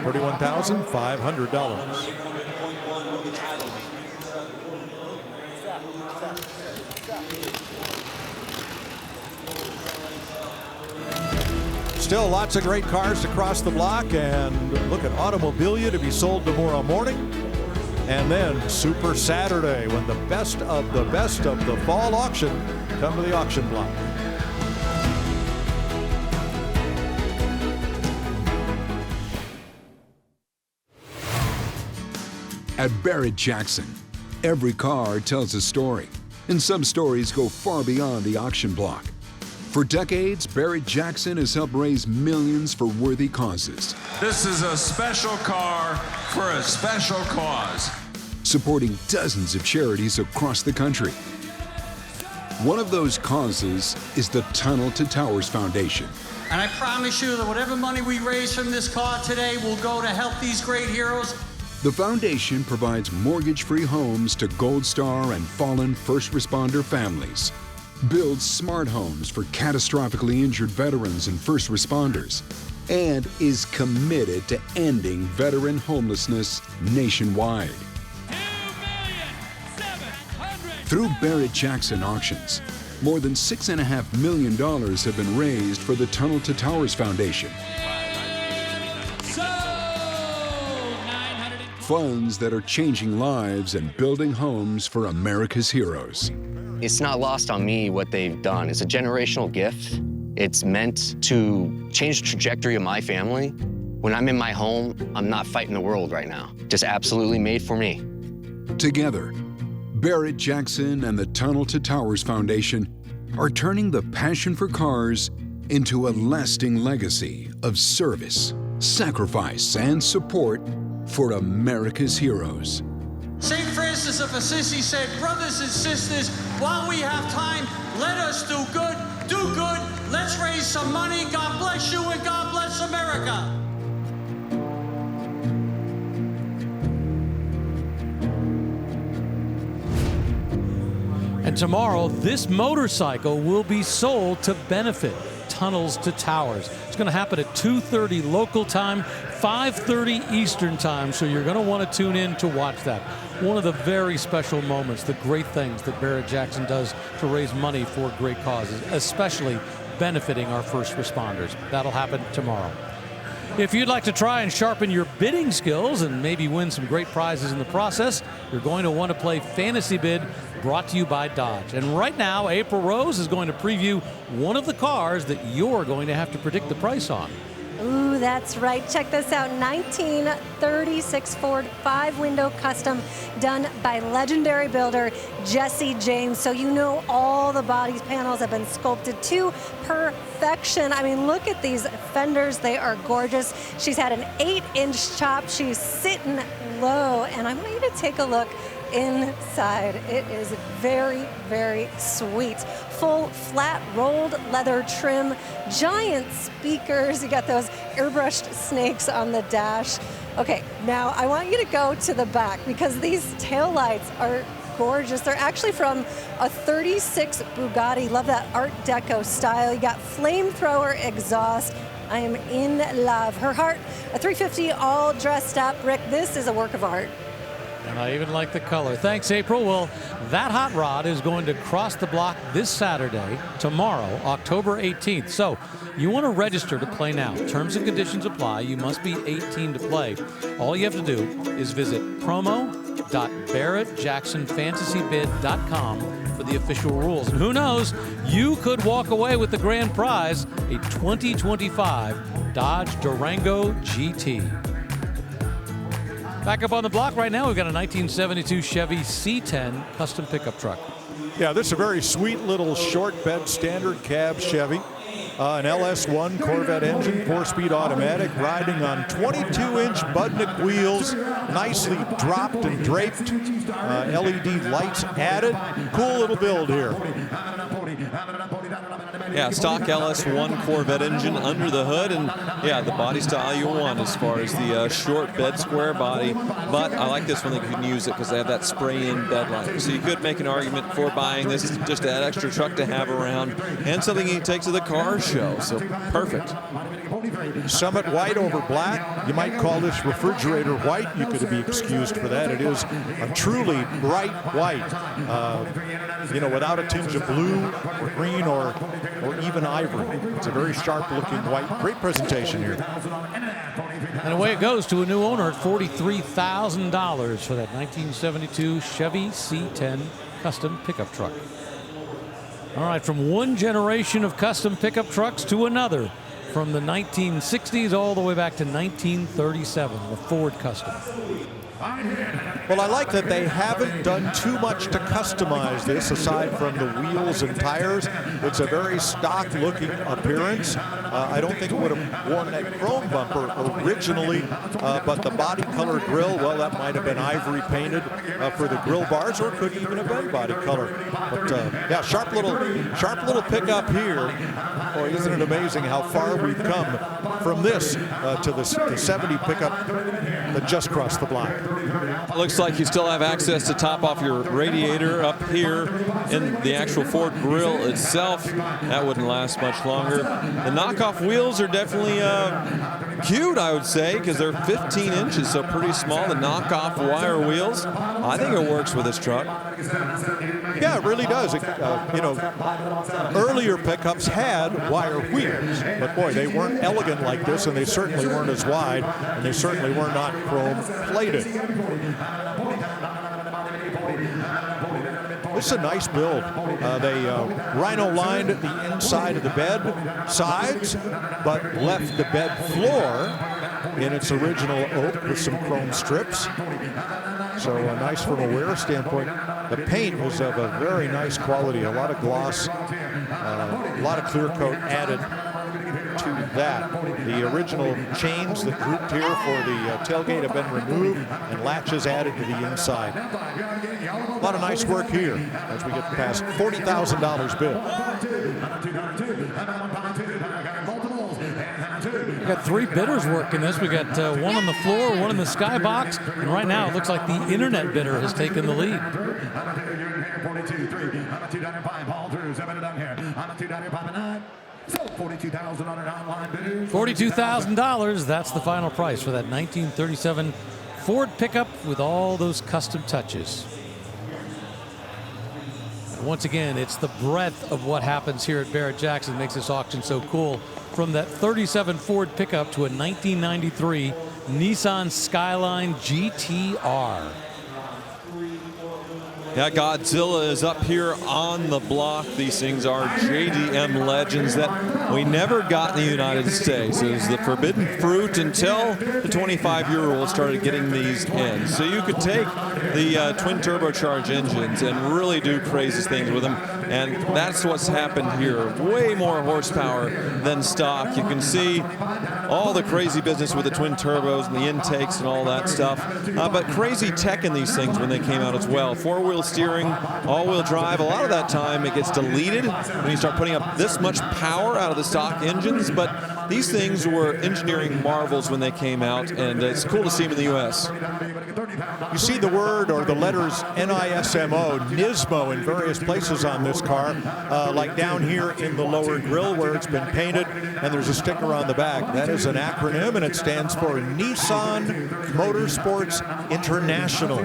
$31,500. Still lots of great cars to cross the block, and look at Automobilia to be sold tomorrow morning. And then Super Saturday, when the best of the fall auction come to the auction block. At Barrett-Jackson, every car tells a story, and some stories go far beyond the auction block. For decades, Barrett-Jackson has helped raise millions for worthy causes. This is a special car for a special cause. Supporting dozens of charities across the country. One of those causes is the Tunnel to Towers Foundation. And I promise you that whatever money we raise from this car today will go to help these great heroes. The foundation provides mortgage-free homes to Gold Star and fallen first responder families, builds smart homes for catastrophically injured veterans and first responders, and is committed to ending veteran homelessness nationwide. Through Barrett-Jackson auctions, more than $6.5 million have been raised for the Tunnel to Towers Foundation. Funds that are changing lives and building homes for America's heroes. It's not lost on me what they've done. It's a generational gift. It's meant to change the trajectory of my family. When I'm in my home, I'm not fighting the world right now. Just absolutely made for me. Together, Barrett-Jackson and the Tunnel to Towers Foundation are turning the passion for cars into a lasting legacy of service, sacrifice, and support for America's heroes. St. Francis of Assisi said, brothers and sisters, while we have time, let us do good, let's raise some money. God bless you and God bless America. And tomorrow, this motorcycle will be sold to benefit Tunnels to Towers. It's going to happen at 2:30 local time, 5:30 Eastern time, so you're going to want to tune in to watch that. One of the very special moments, the great things that Barrett-Jackson does to raise money for great causes, especially benefiting our first responders. That'll happen tomorrow. If you'd like to try and sharpen your bidding skills and maybe win some great prizes in the process, you're going to want to play Fantasy Bid, brought to you by Dodge. And right now, April Rose is going to preview one of the cars that you're going to have to predict the price on. Ooh, that's right. Check this out. 1936 Ford 5-window custom done by legendary builder Jesse James. So you know all the body panels have been sculpted to perfection. I mean, look at these fenders. They are gorgeous. She's had an 8-inch chop. She's sitting low. And I want you to take a look inside. It is very, very sweet. Full flat rolled leather trim, giant speakers. You got those airbrushed snakes on the dash. Okay, now I want you to go to the back because these taillights are gorgeous. They're actually from a 36 Bugatti. Love that Art Deco style. You got flamethrower exhaust. I am in love. Her heart, a 350 all dressed up. Rick, this is a work of art. And I even like the color. Thanks, April. Well, that hot rod is going to cross the block this Saturday, tomorrow, October 18th. So you want to register to play now. Terms and conditions apply. You must be 18 to play. All you have to do is visit promo.barrettjacksonfantasybid.com for the official rules. And who knows, you could walk away with the grand prize, a 2025 Dodge Durango GT. Back up on the block right now, we've got a 1972 Chevy C10 custom pickup truck. Yeah, this is a very sweet little short bed standard cab Chevy. An LS1 Corvette engine, 4-speed automatic, riding on 22-inch Budnik wheels, nicely dropped and draped, LED lights added. Cool little build here. Yeah, stock LS1 Corvette engine under the hood, and yeah, the body style you want as far as the short bed square body. But I like this one that you can use it because they have that spray-in bed light. So you could make an argument for buying this, just that extra truck to have around, and something you can take to the car show. So perfect. Summit white over black. You might call this refrigerator white. You could be excused for that. It is a truly bright white, you know, without a tinge of blue or green or even ivory. It's a very sharp-looking white. Great presentation here. And away it goes to a new owner at $43,000 for that 1972 Chevy C10 custom pickup truck. All right, from one generation of custom pickup trucks to another, from the 1960s all the way back to 1937, the Ford Custom. Well, I like that they haven't done too much to customize this aside from the wheels and tires. It's a very stock-looking appearance. I don't think it would have worn that chrome bumper originally, but the body color grille, well, that might have been ivory painted for the grill bars, or it could even have been body color. But yeah, sharp little pickup here. Boy, isn't it amazing how far we've come from this to the 70 pickup that just crossed the block. Looks like you still have access to top off your radiator up here in the actual Ford grille itself. That wouldn't last much longer. The knockoff wheels are definitely cute, I would say, because they're 15 inches, so pretty small. The knockoff wire wheels. I think it works with this truck. Yeah, it really does. You know, earlier pickups had wire wheels, but boy, they weren't elegant like this, and they certainly weren't as wide, and they certainly were not chrome plated. This is a nice build. They rhino lined the inside of the bed sides, but left the bed floor in its original oak with some chrome strips. So nice from a wear standpoint. The paint was of a very nice quality, a lot of gloss, a lot of clear coat added. to that. The original chains that grouped here for the tailgate have been removed and latches added to the inside. A lot of nice work here as we get past $40,000 bid. We got 3 bidders working this. We got one on the floor, one in the skybox, and right now it looks like the internet bidder has taken the lead. $42,000, that's the final price for that 1937 Ford pickup with all those custom touches. And once again, it's the breadth of what happens here at Barrett-Jackson that makes this auction so cool. From that 37 Ford pickup to a 1993 Nissan Skyline GTR. Yeah, Godzilla is up here on the block. These things are JDM legends that we never got in the United States. It was the forbidden fruit until the 25-year-old started getting these in. So you could take the twin turbocharged engines and really do crazy things with them. And that's what's happened here. Way more horsepower than stock. You can see all the crazy business with the twin turbos and the intakes and all that stuff. But crazy tech in these things when they came out as well. Four-wheel steering, all-wheel drive. A lot of that time it gets deleted when you start putting up this much power out of the stock engines. But these things were engineering marvels when they came out, and it's cool to see them in the U.S. You see the word or the letters NISMO, Nismo, in various places on this car, like down here in the lower grille where it's been painted, and there's a sticker on the back. That is an acronym, and it stands for Nissan Motorsports International.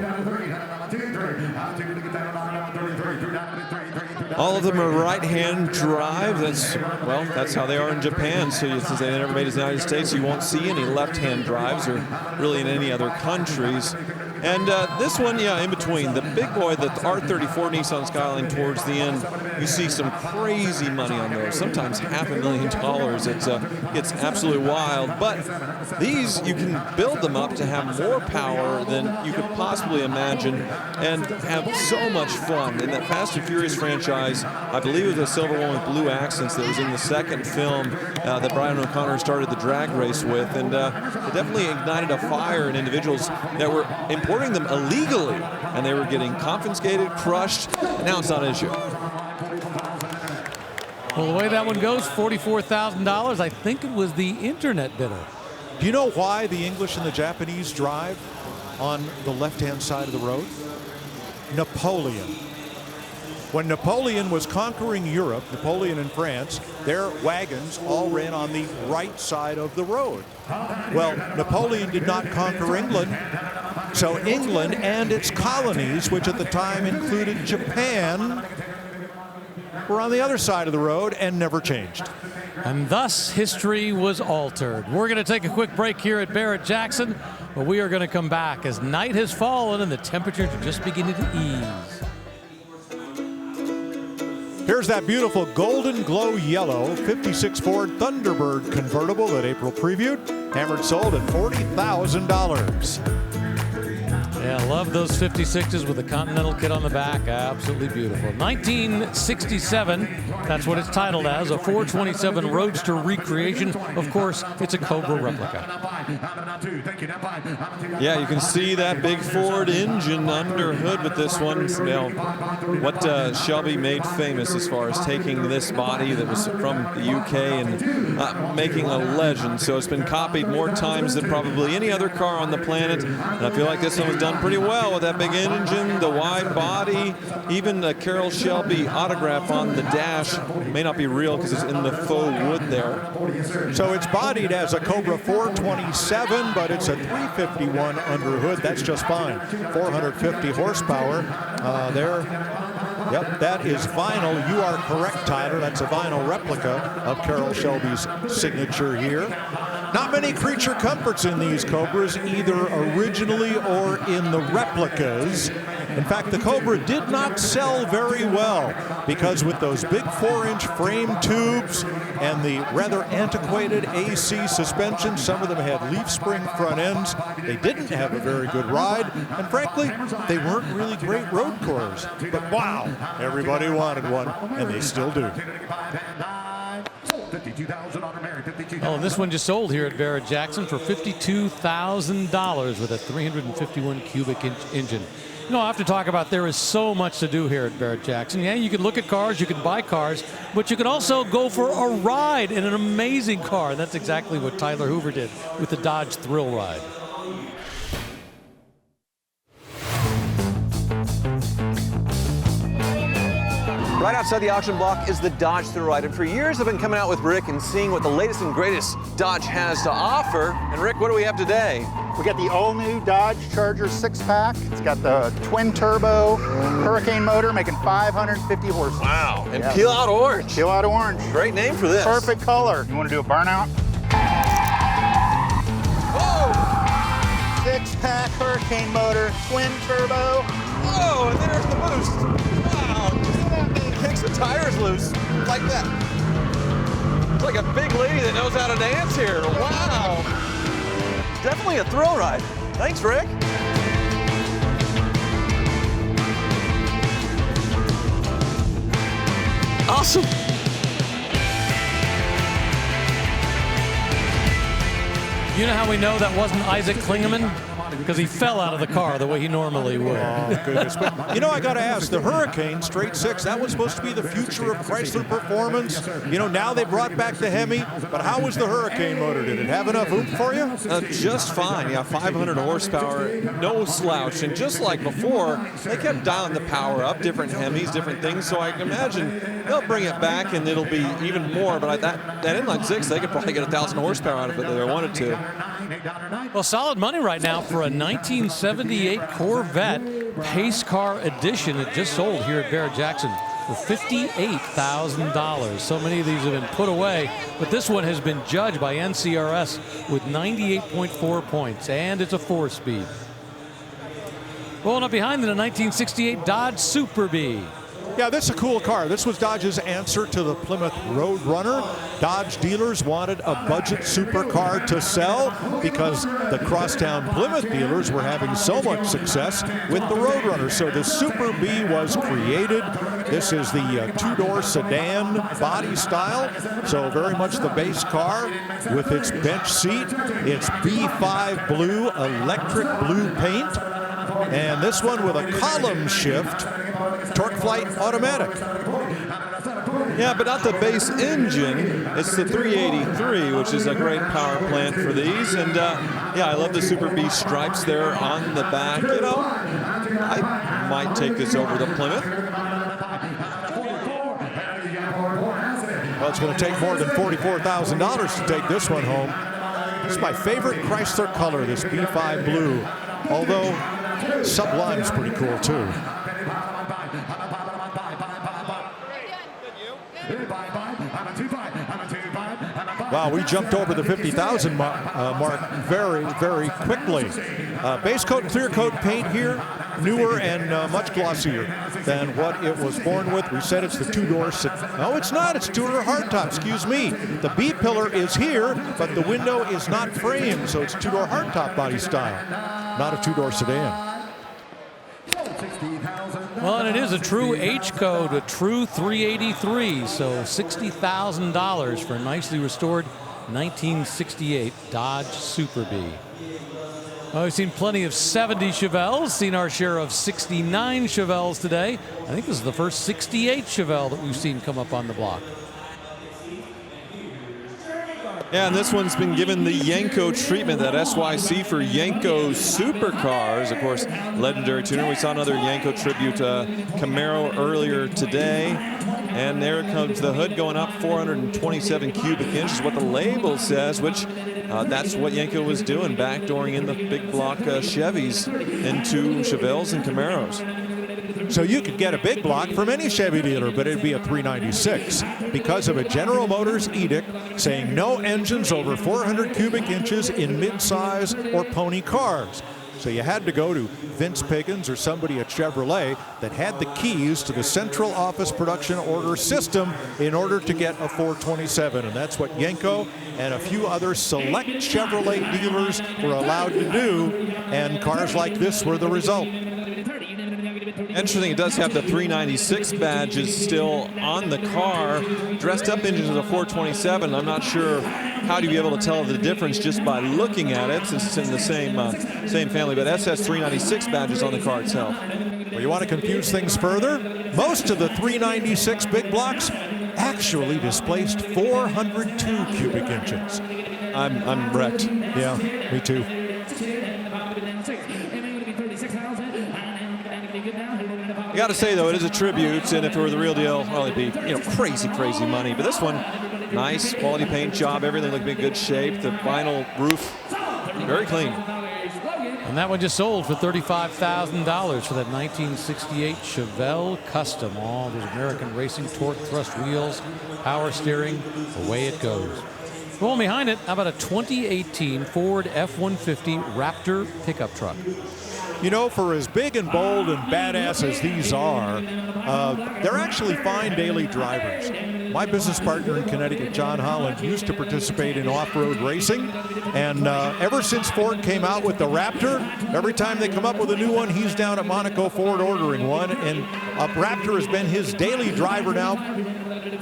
All of them are right-hand drive. That's how they are in Japan. So since they never made it in the United States, you won't see any left-hand drives or really in any other countries. And this one, yeah, in between. The big boy, the R34 Nissan Skyline towards the end, you see some crazy money on those, sometimes $500,000. It gets absolutely wild. But these, you can build them up to have more power than you could possibly imagine and have so much fun. In that Fast and Furious franchise, I believe it was a silver one with blue accents that was in the second film that Brian O'Connor started the drag race with. And it definitely ignited a fire in individuals that were importing them illegally, and they were getting confiscated, crushed, and now it's not an issue. Well, the way that one goes, $44,000. I think it was the internet bidder. Do you know why the English and the Japanese drive on the left-hand side of the road? Napoleon. When Napoleon was conquering Europe, Napoleon and France, their wagons all ran on the right side of the road. Well, Napoleon did not conquer England, so England and its colonies, which at the time included Japan, were on the other side of the road and never changed. And thus, history was altered. We're going to take a quick break here at Barrett-Jackson, but we are going to come back as night has fallen and the temperatures are just beginning to ease. Here's that beautiful golden glow yellow 56 Ford Thunderbird convertible that April previewed, hammered sold at $40,000. Yeah, I love those 56s with the Continental kit on the back. Absolutely beautiful. 1967, that's what it's titled as, a 427 Roadster recreation. Of course, it's a Cobra replica. Yeah, you can see that big Ford engine under hood with this one. Now, what Shelby made famous as far as taking this body that was from the UK and making a legend. So it's been copied more times than probably any other car on the planet. And I feel like this one was done pretty well with that big engine, the wide body, even the Carroll Shelby autograph on the dash. May not be real because it's in the faux wood there. So it's bodied as a Cobra 427, but it's a 351 under hood. That's just fine. 450 horsepower there. Yep, that is vinyl. You are correct, Tyler. That's a vinyl replica of Carroll Shelby's signature here. Not many creature comforts in these Cobras, either originally or in the replicas. In fact, the Cobra did not sell very well because with those big 4-inch frame tubes and the rather antiquated AC suspension, some of them had leaf spring front ends. They didn't have a very good ride, and frankly, they weren't really great road cars. But wow, everybody wanted one, and they still do. 52,000 on American. Oh, and this one just sold here at Barrett-Jackson for $52,000 with a 351 cubic inch engine. You know, I have to talk about there is so much to do here at Barrett-Jackson. Yeah, you can look at cars, you can buy cars, but you can also go for a ride in an amazing car. That's exactly what Tyler Hoover did with the Dodge Thrill Ride. Right outside the auction block is the Dodge Thrill Ride, and for years I've been coming out with Rick and seeing what the latest and greatest Dodge has to offer. And Rick, what do we have today? We got the all-new Dodge Charger 6-pack. It's got the twin-turbo Hurricane motor making 550 horses. Wow, and Peel Out Orange. Peel Out Orange. Great name for this. Perfect color. You want to do a burnout? Whoa! 6-pack Hurricane motor, twin-turbo. Whoa, and there's the boost. Wow, just that thing kicks the tires loose like that. It's like a big lady that knows how to dance here. Wow. Definitely a thrill ride. Thanks, Rick. Awesome. You know how we know that wasn't Isaac Klingeman? Because he fell out of the car the way he normally would. Oh, goodness. But, you know, I got to ask, the Hurricane straight six, that was supposed to be the future of Chrysler performance. You know, now they brought back the Hemi, but how was the Hurricane motor? Did it have enough oomph for you? Just fine, yeah, 500 horsepower, no slouch. And just like before, they kept dialing the power up, different Hemis, different things. So I can imagine they'll bring it back and it'll be even more. But that inline six, they could probably get 1,000 horsepower out of it if they wanted to. Well, solid money right now for a 1978 Corvette Pace Car Edition. It just sold here at Barrett-Jackson for $58,000. So many of these have been put away, but this one has been judged by NCRS with 98.4 points, and it's a 4-speed. Rolling up behind them, the 1968 Dodge Super Bee. Yeah, this is a cool car. This was Dodge's answer to the Plymouth Roadrunner. Dodge dealers wanted a budget supercar to sell because the crosstown Plymouth dealers were having so much success with the Roadrunner. So the Super Bee was created. This is the two-door sedan body style. So very much the base car with its bench seat, its B5 blue, electric blue paint. And this one with a column shift, TorqueFlite automatic. Yeah, but not the base engine. It's the 383, which is a great power plant for these. And yeah, I love the Super Bee stripes there on the back. You know, I might take this over the Plymouth. Well, it's going to take more than $44,000 to take this one home. This is my favorite Chrysler color, this B5 blue. Although Sublime's pretty cool too. Wow, we jumped over the 50,000 mark very, very quickly. Base coat, clear coat paint here, newer and much glossier than what it was born with. We said it's the two-door. No, it's not. It's two-door hardtop. Excuse me. The B pillar is here, but the window is not framed, so it's two-door hardtop body style, not a two-door sedan. Well, and it is a true H code, a true 383, so $60,000 for a nicely restored 1968 Dodge Super Bee. Well, we've seen plenty of 70 Chevelles, seen our share of 69 Chevelles today. I think this is the first 68 Chevelle that we've seen come up on the block. Yeah, and this one's been given the Yenko treatment, that SYC for Yenko supercars. Of course, legendary tuner. We saw another Yenko tribute Camaro earlier today. And there comes the hood going up 427 cubic inches, what the label says, which that's what Yenko was doing, backdooring in the big block Chevys into Chevelles and Camaros. So you could get a big block from any Chevy dealer, but it'd be a 396 because of a General Motors edict saying no engines over 400 cubic inches in midsize or pony cars. So you had to go to Vince Piggins or somebody at Chevrolet that had the keys to the central office production order system in order to get a 427. And that's what Yenko and a few other select Chevrolet dealers were allowed to do. And cars like this were the result. Interesting, it does have the 396 badges still on the car. Dressed up engine is a 427. I'm not sure how do you be able to tell the difference just by looking at it, since it's in the same family, but SS 396 badges on the car itself. Well, you want to confuse things further? Most of the 396 big blocks actually displaced 402 cubic inches. I'm wrecked. Yeah, me too. I got to say, though, it is a tribute, and if it were the real deal, well, it'd be, crazy money. But this one, nice quality paint job. Everything looked in good shape. The vinyl roof, very clean. And that one just sold for $35,000 for that 1968 Chevelle Custom. All those American Racing torque thrust wheels, power steering, away it goes. Rolling behind it, how about a 2018 Ford F-150 Raptor pickup truck? You know, for as big and bold and badass as these are, they're actually fine daily drivers. My business partner in Connecticut, John Holland, used to participate in off-road racing, and ever since Ford came out with the Raptor, every time they come up with a new one, he's down at Monaco Ford ordering one, and Raptor has been his daily driver now,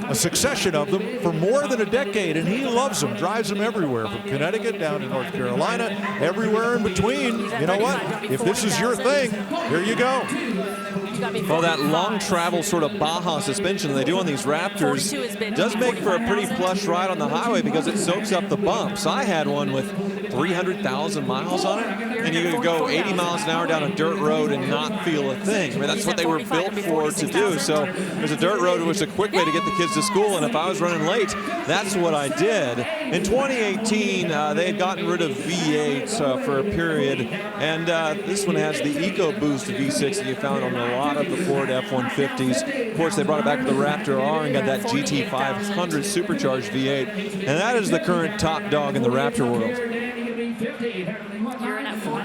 a succession of them for more than a decade, and he loves them, drives them everywhere, from Connecticut down to North Carolina, everywhere in between. You know what? If this is your thing, here you go. Well, that long travel sort of Baja suspension they do on these Raptors does make for a pretty plush ride on the highway because it soaks up the bumps. I had one with 300,000 miles on it, and you could go 80 miles an hour down a dirt road and not feel a thing. I mean, that's what they were built for to do. So there's a dirt road, it was a quick way to get the kids to school, and if I was running late, that's what I did. In 2018, they had gotten rid of V8 for a period, and this one has the EcoBoost V6 that you found on a lot of the Ford F-150s. Of course, they brought it back to the Raptor R and got that GT500 supercharged V8, and that is the current top dog in the Raptor world.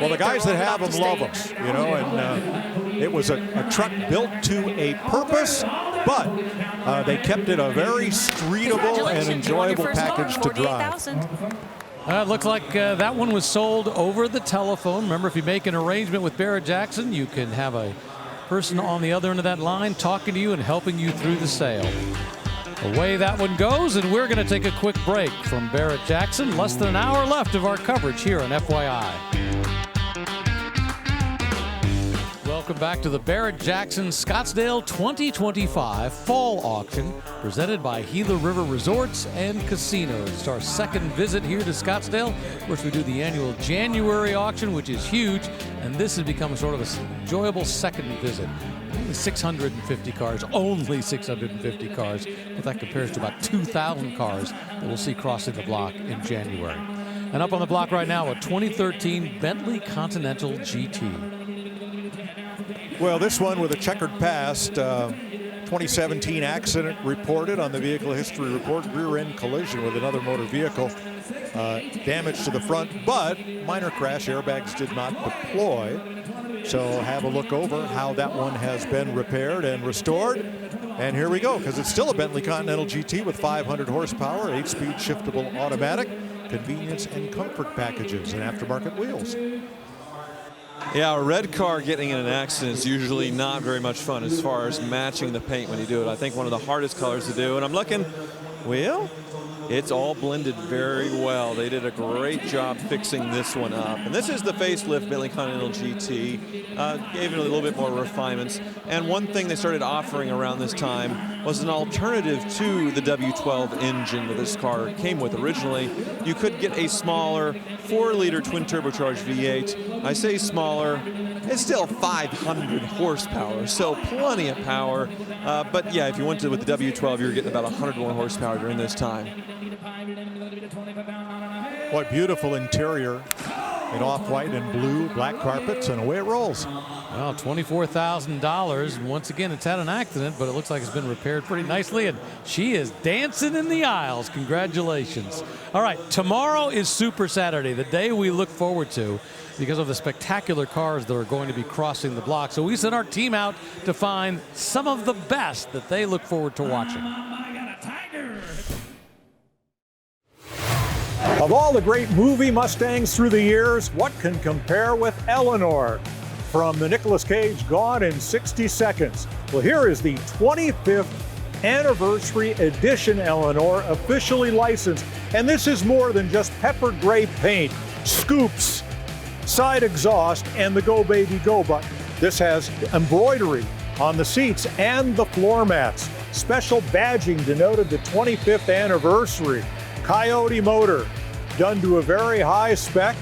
Well, the guys that have them love them, and it was a truck built to a purpose, but they kept it a very streetable and enjoyable package to drive. It looked like that one was sold over the telephone. Remember, if you make an arrangement with Barrett-Jackson, you can have a person on the other end of that line talking to you and helping you through the sale. Away that one goes, and we're going to take a quick break from Barrett-Jackson. Less than an hour left of our coverage here on FYI. Welcome back to the Barrett-Jackson Scottsdale 2025 Fall Auction, presented by Gila River Resorts and Casinos. It's our second visit here to Scottsdale. Of course, we do the annual January auction, which is huge, and this has become sort of an enjoyable second visit. Only 650 cars, only 650 cars. If that compares to about 2,000 cars that we'll see crossing the block in January. And up on the block right now, a 2013 Bentley Continental GT. Well, this one with a checkered past, 2017 accident reported on the vehicle history report, rear end collision with another motor vehicle, damage to the front, but minor crash, airbags did not deploy. So have a look over how that one has been repaired and restored. And here we go, because it's still a Bentley Continental GT with 500 horsepower, 8-speed shiftable automatic, convenience and comfort packages, and aftermarket wheels. Yeah, a red car getting in an accident is usually not very much fun as far as matching the paint when you do it. I think one of the hardest colors to do, and I'm looking, well, it's all blended very well. They did a great job fixing this one up. And this is the facelift Bentley Continental GT. Gave it a little bit more refinements. And one thing they started offering around this time was an alternative to the W12 engine that this car came with originally. You could get a smaller 4-liter twin turbocharged V8. I say smaller, it's still 500 horsepower, so plenty of power. But yeah, if you went to with the W12, you're getting about 100 more horsepower during this time. What beautiful interior in off-white and blue, black carpets, and away it rolls. Well, $24,000. Once again, it's had an accident, but it looks like it's been repaired pretty nicely, and she is dancing in the aisles. Congratulations. All right, tomorrow is Super Saturday, the day we look forward to because of the spectacular cars that are going to be crossing the block. So we sent our team out to find some of the best that they look forward to watching. Of all the great movie Mustangs through the years, what can compare with Eleanor? From the Nicolas Cage Gone in 60 Seconds. Well, here is the 25th anniversary edition Eleanor, officially licensed. And this is more than just pepper gray paint, scoops, side exhaust, and the Go Baby Go button. This has embroidery on the seats and the floor mats. Special badging denoted the 25th anniversary. Coyote motor, done to a very high spec.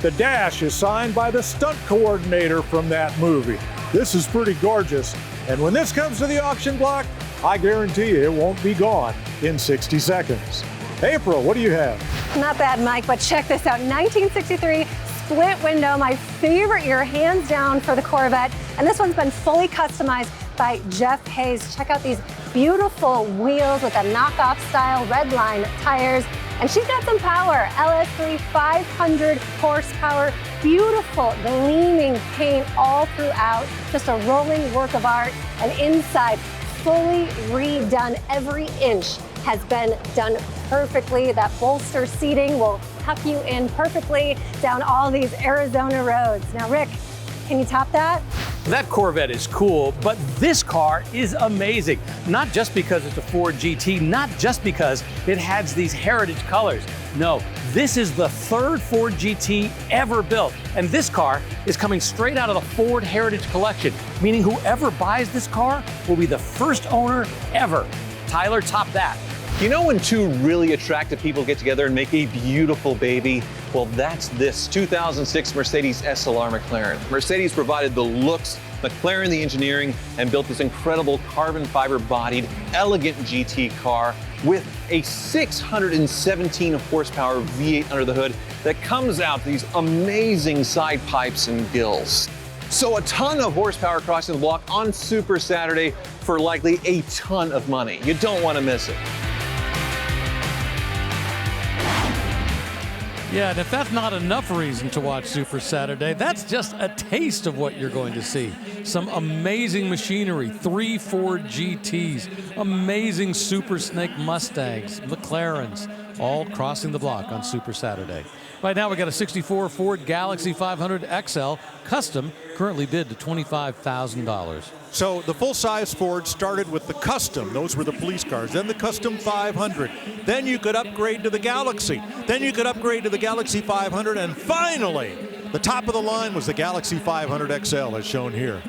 The dash is signed by the stunt coordinator from that movie. This is pretty gorgeous. And when this comes to the auction block, I guarantee you it won't be gone in 60 seconds. April, what do you have? Not bad, Mike, but check this out. 1963 split window, my favorite year, hands down, for the Corvette. And this one's been fully customized by Jeff Hayes. Check out these beautiful wheels with a knockoff style red line tires. And she's got some power. LS3 500 horsepower, beautiful gleaming paint all throughout. Just a rolling work of art. And inside, fully redone. Every inch has been done perfectly. That bolster seating will tuck you in perfectly down all these Arizona roads. Now, Rick, can you top that? That Corvette is cool, but this car is amazing. Not just because it's a Ford GT, not just because it has these heritage colors. No, this is the third Ford GT ever built. And this car is coming straight out of the Ford Heritage Collection, meaning whoever buys this car will be the first owner ever. Tyler, top that. You know when two really attractive people get together and make a beautiful baby? Well, that's this 2006 Mercedes SLR McLaren. Mercedes provided the looks, McLaren the engineering, and built this incredible carbon fiber bodied, elegant GT car with a 617 horsepower V8 under the hood that comes out these amazing side pipes and gills. So a ton of horsepower crossing the block on Super Saturday for likely a ton of money. You don't want to miss it. Yeah, and if that's not enough reason to watch Super Saturday, that's just a taste of what you're going to see. Some amazing machinery, 3 Ford GTs, amazing Super Snake Mustangs, McLarens, all crossing the block on Super Saturday. Right now we got a 64 Ford Galaxy 500 XL custom, currently bid to $25,000. So the full-size Ford started with the Custom. Those were the police cars. Then the Custom 500. Then you could upgrade to the Galaxy. Then you could upgrade to the Galaxy 500. And finally, the top of the line was the Galaxy 500 XL, as shown here.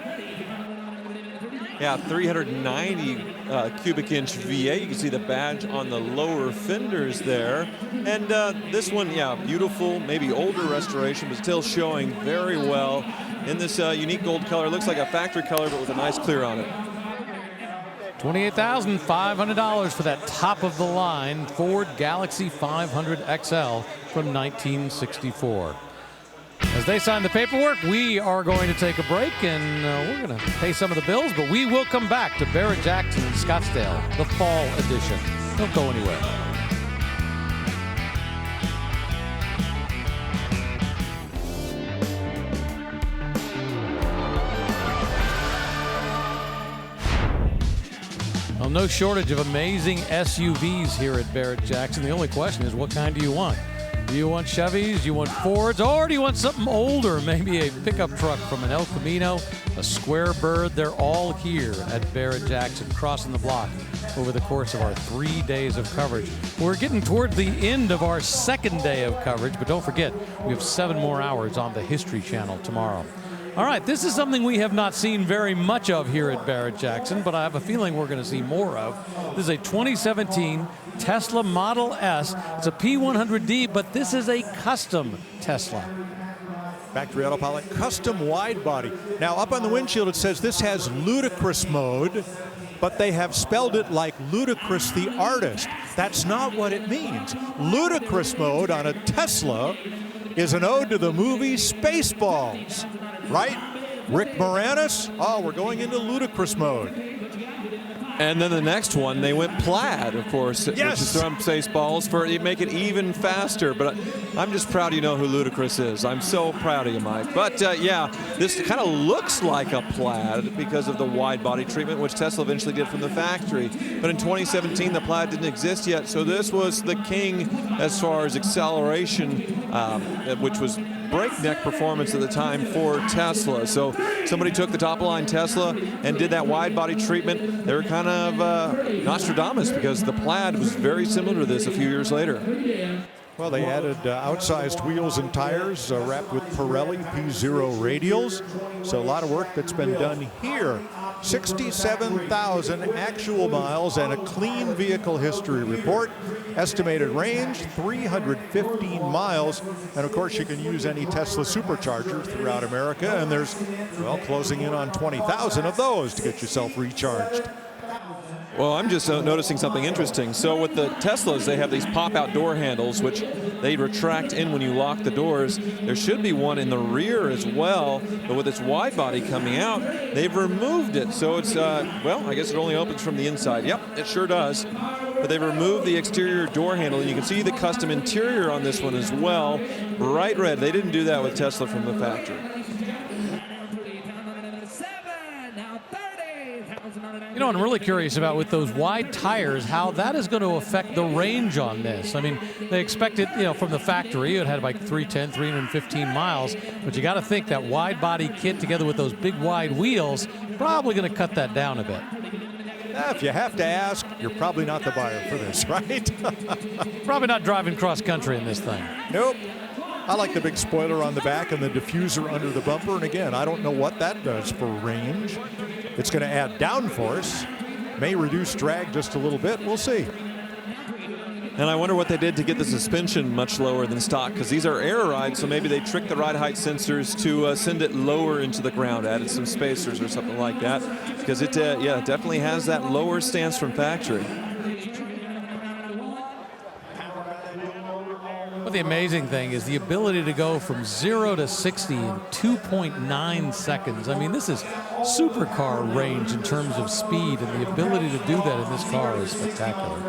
Yeah, 390 cubic inch V8. You can see the badge on the lower fenders there. And this one, yeah, beautiful, maybe older restoration, but still showing very well in this unique gold color. Looks like a factory color, but with a nice clear on it. $28,500 for that top of the line Ford Galaxy 500 XL from 1964. As they sign the paperwork, we are going to take a break, and we're going to pay some of the bills, but we will come back to Barrett-Jackson Scottsdale, the fall edition. Don't go anywhere. Well, no shortage of amazing SUVs here at Barrett-Jackson. The only question is, what kind do you want? Do you want Chevys, do you want Fords, or do you want something older, maybe a pickup truck from an El Camino, a Square Bird? They're all here at Barrett-Jackson, crossing the block over the course of our 3 days of coverage. We're getting toward the end of our second day of coverage, but don't forget, we have 7 more hours on the History Channel tomorrow. All right, this is something we have not seen very much of here at Barrett-Jackson, but I have a feeling we're going to see more of. This is a 2017 Tesla Model S. It's a P100D, but this is a custom Tesla. Factory Autopilot custom wide body. Now up on the windshield it says this has ludicrous mode, but they have spelled it like Ludacris the artist. That's not what it means. Ludicrous mode on a Tesla is an ode to the movie Spaceballs, right? Rick Moranis. Oh, we're going into ludicrous mode. And then the next one, they went plaid, of course, Yes. which is from Spaceballs for make it even faster. But I'm just proud you know who Ludacris is. I'm so proud of you, Mike. But yeah, this kind of looks like a plaid because of the wide body treatment, which Tesla eventually did from the factory. But in 2017, the plaid didn't exist yet. So this was the king as far as acceleration, which was breakneck performance at the time for Tesla. So somebody took the top line Tesla and did that wide body treatment. They were kind of Nostradamus because the plaid was very similar to this a few years later. Well, they added outsized wheels and tires wrapped with Pirelli P0 radials. So a lot of work that's been done here. 67,000 actual miles and a clean vehicle history report. Estimated range, 315 miles. And of course, you can use any Tesla supercharger throughout America. And there's, well, closing in on 20,000 of those to get yourself recharged. Well, I'm just noticing something interesting. So with the Teslas, they have these pop-out door handles, which they retract in when you lock the doors. There should be one in the rear as well, but with its wide body coming out, they've removed it. So it's, well, I guess it only opens from the inside. Yep, it sure does. But they've removed the exterior door handle, and you can see the custom interior on this one as well. Bright red. They didn't do that with Tesla from the factory. You know, I'm really curious about with those wide tires, how that is going to affect the range on this. I mean, they expected, you know, from the factory, it had like 310, 315 miles, but you got to think that wide body kit together with those big wide wheels, probably going to cut that down a bit. If you have to ask, you're probably not the buyer for this, right? Probably not driving cross country in this thing. Nope. I like the big spoiler on the back and the diffuser under the bumper. And again, I don't know what that does for range. It's going to add downforce, may reduce drag just a little bit. We'll see. And I wonder what they did to get the suspension much lower than stock, because these are air rides, so maybe they tricked the ride height sensors to send it lower into the ground, added some spacers or something like that, because it, yeah, it definitely has that lower stance from factory. But the amazing thing is the ability to go from 0 to 60 in 2.9 seconds. I mean, this is supercar range in terms of speed, and the ability to do that in this car is spectacular.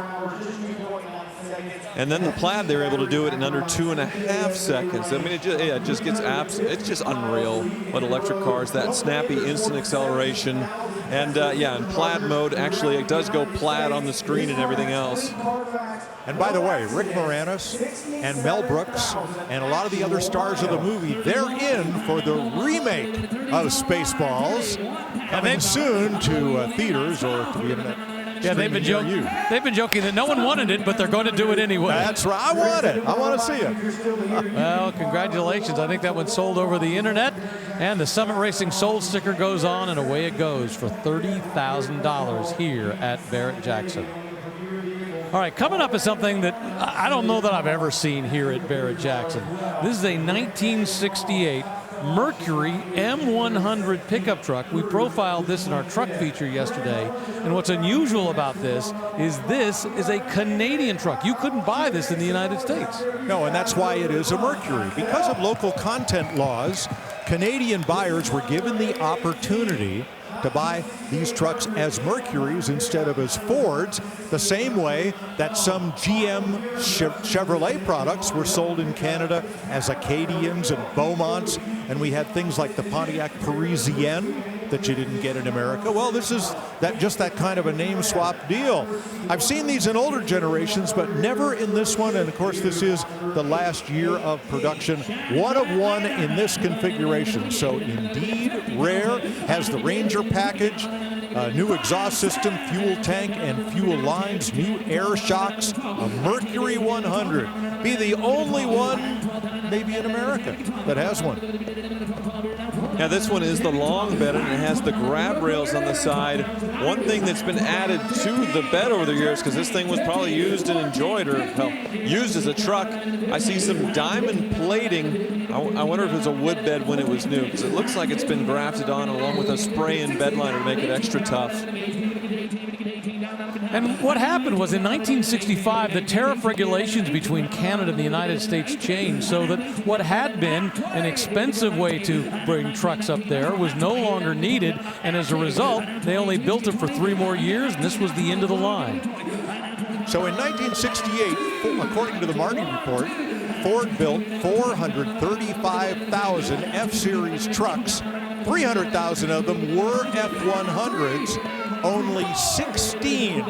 And then the plaid, they were able to do it in under 2.5 seconds. I mean, it just gets it's just unreal what electric cars, that snappy instant acceleration. And yeah, in plaid mode, actually, it does go plaid on the screen and everything else. And by the way, Rick Moranis and Mel Brooks and a lot of the other stars of the movie, they're in for the remake of Spaceballs, coming soon to theaters or to the internet. Yeah, they've been joking that no one wanted it, but they're going to do it anyway. That's right. I want it. I want to see it. Well, congratulations. I think that one sold over the internet, and the Summit Racing Sold sticker goes on, and away it goes for $30,000 here at Barrett-Jackson. All right, coming up is something that I don't know that I've ever seen here at Barrett-Jackson. This is a 1968 Mercury M100 pickup truck. We profiled this in our truck feature yesterday, and what's unusual about this is a Canadian truck. You couldn't buy this in the United States. No, and that's why it is a Mercury. Because of local content laws, Canadian buyers were given the opportunity to buy these trucks as Mercuries instead of as Fords, the same way that some GM Chevrolet products were sold in Canada as Acadians and Beaumonts, and we had things like the Pontiac Parisienne that you didn't get in America. Well, this is just that kind of a name swap deal. I've seen these in older generations, but never in this one, and of course this is the last year of production. One of one in this configuration, so indeed rare. Has the Ranger package, new exhaust system, fuel tank and fuel lines, new air shocks, a Mercury 100. Be the only one maybe in America that has one. Now this one is the long bed, and it has the grab rails on the side. One thing that's been added to the bed over the years, because this thing was probably used and enjoyed, or well, used as a truck, I see some diamond plating. I wonder if it was a wood bed when it was new, because it looks like it's been grafted on along with a spray-in bed liner to make it extra tough. And what happened was in 1965, the tariff regulations between Canada and the United States changed so that what had been an expensive way to bring trucks up there was no longer needed. And as a result, they only built it for 3 more years, and this was the end of the line. So in 1968, according to the Marty report, Ford built 435,000 F-Series trucks. 300,000 of them were F-100s. Only 16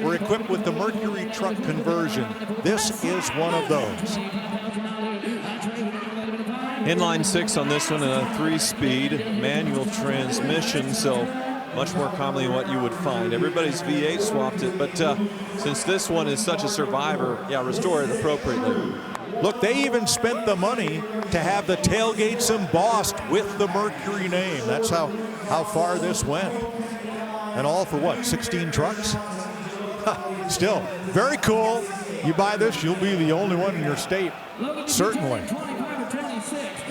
were equipped with the Mercury truck conversion. This is one of those. Inline 6 on this one, and a 3-speed manual transmission, so much more commonly what you would find. Everybody's V8 swapped it, but since this one is such a survivor, yeah, restore it appropriately. Look, they even spent the money to have the tailgates embossed with the Mercury name. That's how far this went. And all for what, 16 trucks? Still, very cool. You buy this, you'll be the only one in your state. Certainly.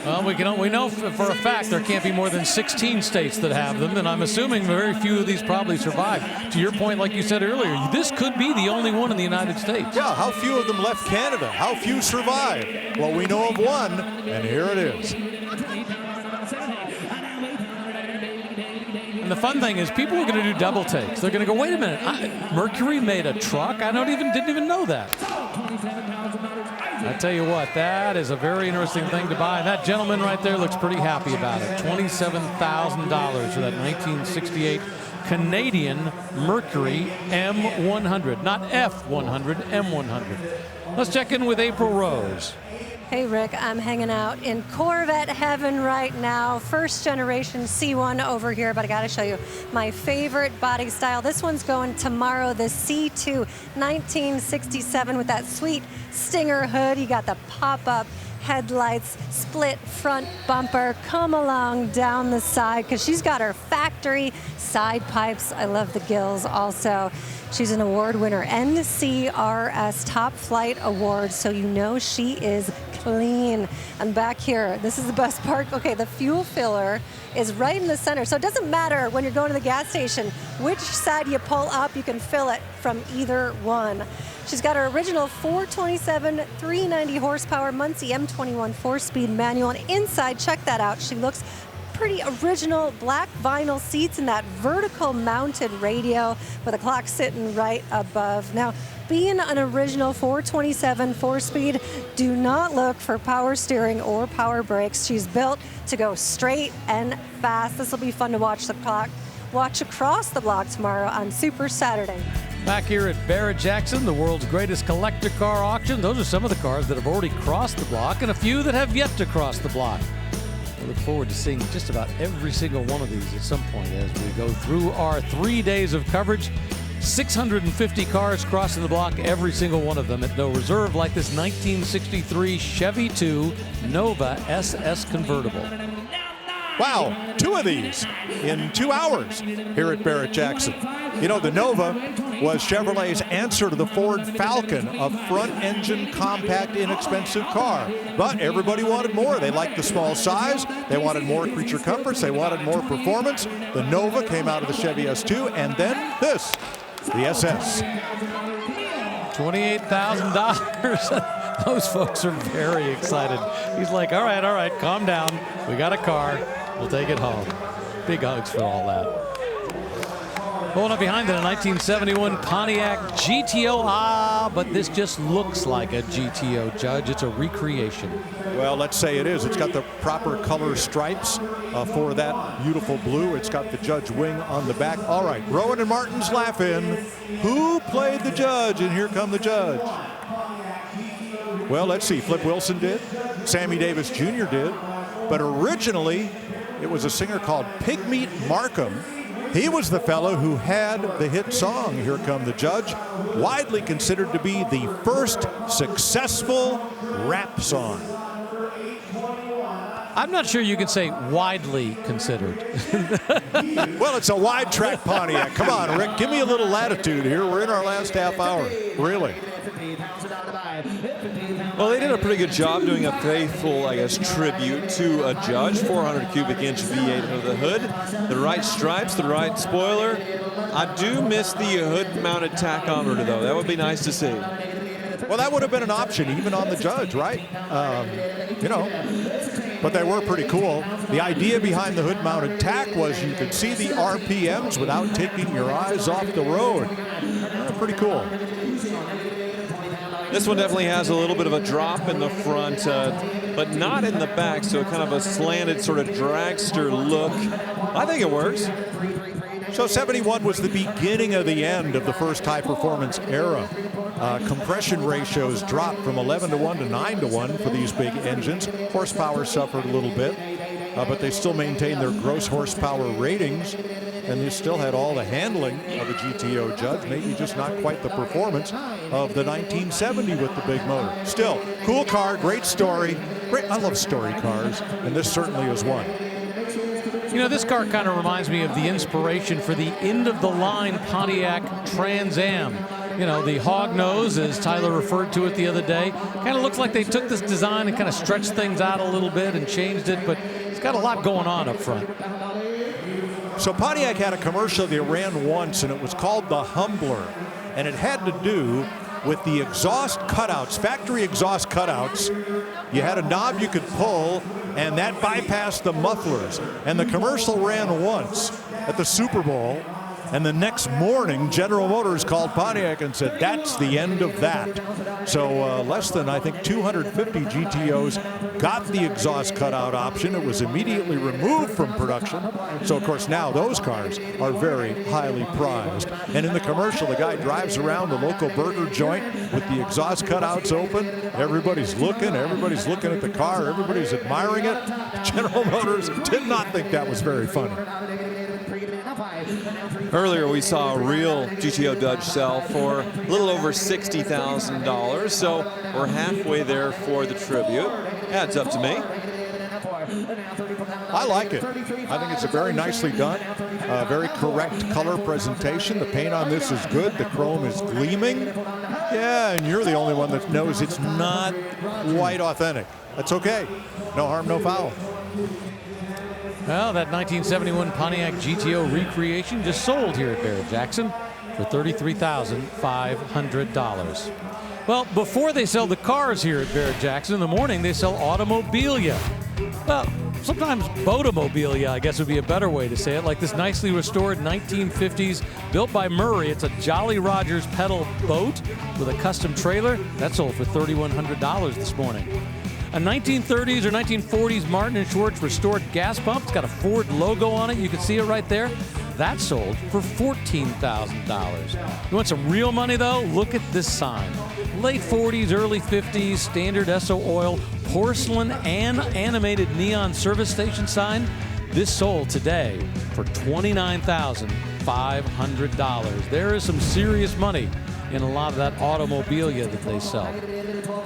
Well, we know for a fact there can't be more than 16 states that have them, and I'm assuming very few of these probably survive. To your point, like you said earlier, this could be the only one in the United States. Yeah, how few of them left Canada? How few survived? Well, we know of one, and here it is. And the fun thing is people are going to do double takes. They're going to go, wait a minute, Mercury made a truck? I didn't even know that. I tell you what, that is a very interesting thing to buy. And that gentleman right there looks pretty happy about it. $27,000 for that 1968 Canadian Mercury M100. Not F100, M100. Let's check in with April Rose. Hey Rick, I'm hanging out in Corvette heaven right now. First generation C1 over here, but I gotta show you my favorite body style. This one's going tomorrow, the C2 1967 with that sweet Stinger hood. You got the pop-up headlights, split front bumper. Come along down the side because she's got her factory side pipes. I love the gills also. She's an award winner, NCRS Top Flight Award, so you know she is clean. And back here, this is the best part. Okay, the fuel filler is right in the center, so it doesn't matter when you're going to the gas station which side you pull up, you can fill it from either one. She's got her original 427, 390 horsepower Muncie M21 4-speed manual, and inside, check that out, she looks pretty original black vinyl seats and that vertical mounted radio with a clock sitting right above. Now, being an original 427 4-speed, do not look for power steering or power brakes. She's built to go straight and fast. This will be fun to watch across the block tomorrow on Super Saturday. Back here at Barrett-Jackson, the world's greatest collector car auction. Those are some of the cars that have already crossed the block and a few that have yet to cross the block. We look forward to seeing just about every single one of these at some point as we go through our 3 days of coverage. 650 cars crossing the block, every single one of them at no reserve, like this 1963 Chevy 2 Nova SS convertible. Wow, 2 of these in 2 hours here at Barrett-Jackson. You know, the Nova was Chevrolet's answer to the Ford Falcon, a front-engine, compact, inexpensive car. But everybody wanted more. They liked the small size. They wanted more creature comforts. They wanted more performance. The Nova came out of the Chevy S2, and then this, the SS. $28,000. Those folks are very excited. He's like, all right, calm down. We got a car. We'll take it home. Big hugs for all that. Pulling up behind it, a 1971 Pontiac GTO. But this just looks like a GTO, Judge. It's a recreation. Well, let's say it is. It's got the proper color stripes for that beautiful blue. It's got the Judge wing on the back. All right, Rowan and Martin's laughing. Who played the Judge? And here come the Judge. Well, let's see. Flip Wilson did. Sammy Davis Jr. did. But originally, it was a singer called Pigmeat Markham. He was the fellow who had the hit song, Here Come the Judge, widely considered to be the first successful rap song. I'm not sure you can say widely considered. Well, it's a wide track Pontiac. Come on, Rick, give me a little latitude here. We're in our last half hour. Really. Well, they did a pretty good job doing a faithful, I guess, tribute to a Judge. 400 cubic inch V8 under the hood, the right stripes, the right spoiler. I do miss the hood-mounted tachometer, though. That would be nice to see. Well, that would have been an option even on the Judge, right? You know, but they were pretty cool. The idea behind the hood-mounted tack was you could see the RPMs without taking your eyes off the road. Pretty cool. This one definitely has a little bit of a drop in the front, but not in the back, so kind of a slanted sort of dragster look. I think it works. So 71 was the beginning of the end of the first high-performance era. Compression ratios dropped from 11-to-1 to 9-to-1 for these big engines. Horsepower suffered a little bit, but they still maintained their gross horsepower ratings, and they still had all the handling of a GTO Judge, maybe just not quite the performance of the 1970 with the big motor. Still, cool car, great story. I love story cars, and this certainly is one. You know, this car kind of reminds me of the inspiration for the end-of-the-line Pontiac Trans Am. You know, the hog nose, as Tyler referred to it the other day, kind of looks like they took this design and kind of stretched things out a little bit and changed it, but it's got a lot going on up front. So Pontiac had a commercial they ran once, and it was called the Humbler, and it had to do with the exhaust cutouts, factory exhaust cutouts. You had a knob you could pull, and that bypassed the mufflers. And the commercial ran once at the Super Bowl, and the next morning, General Motors called Pontiac and said, that's the end of that. So less than, I think, 250 GTOs got the exhaust cutout option. It was immediately removed from production. So, of course, now those cars are very highly prized. And in the commercial, the guy drives around the local burger joint with the exhaust cutouts open. Everybody's looking at the car, everybody's admiring it. General Motors did not think that was very funny. Earlier, we saw a real GTO Judge sell for a little over $60,000, so we're halfway there for the tribute. Adds up to me. I like it. I think it's a very nicely done, very correct color presentation. The paint on this is good. The chrome is gleaming. Yeah, and you're the only one that knows it's not quite authentic. That's okay. No harm, no foul. Well, that 1971 Pontiac GTO recreation just sold here at Barrett-Jackson for $33,500. Well, before they sell the cars here at Barrett-Jackson in the morning, they sell automobilia. Well, sometimes boatomobilia, I guess would be a better way to say it, like this nicely restored 1950s built by Murray. It's a Jolly Rogers pedal boat with a custom trailer. That sold for $3,100 this morning. A 1930s or 1940s Martin & Schwartz restored gas pump. It's got a Ford logo on it. You can see it right there. That sold for $14,000. You want some real money, though? Look at this sign. Late 40s, early 50s, standard Esso oil, porcelain, and animated neon service station sign. This sold today for $29,500. There is some serious money in a lot of that automobilia that they sell.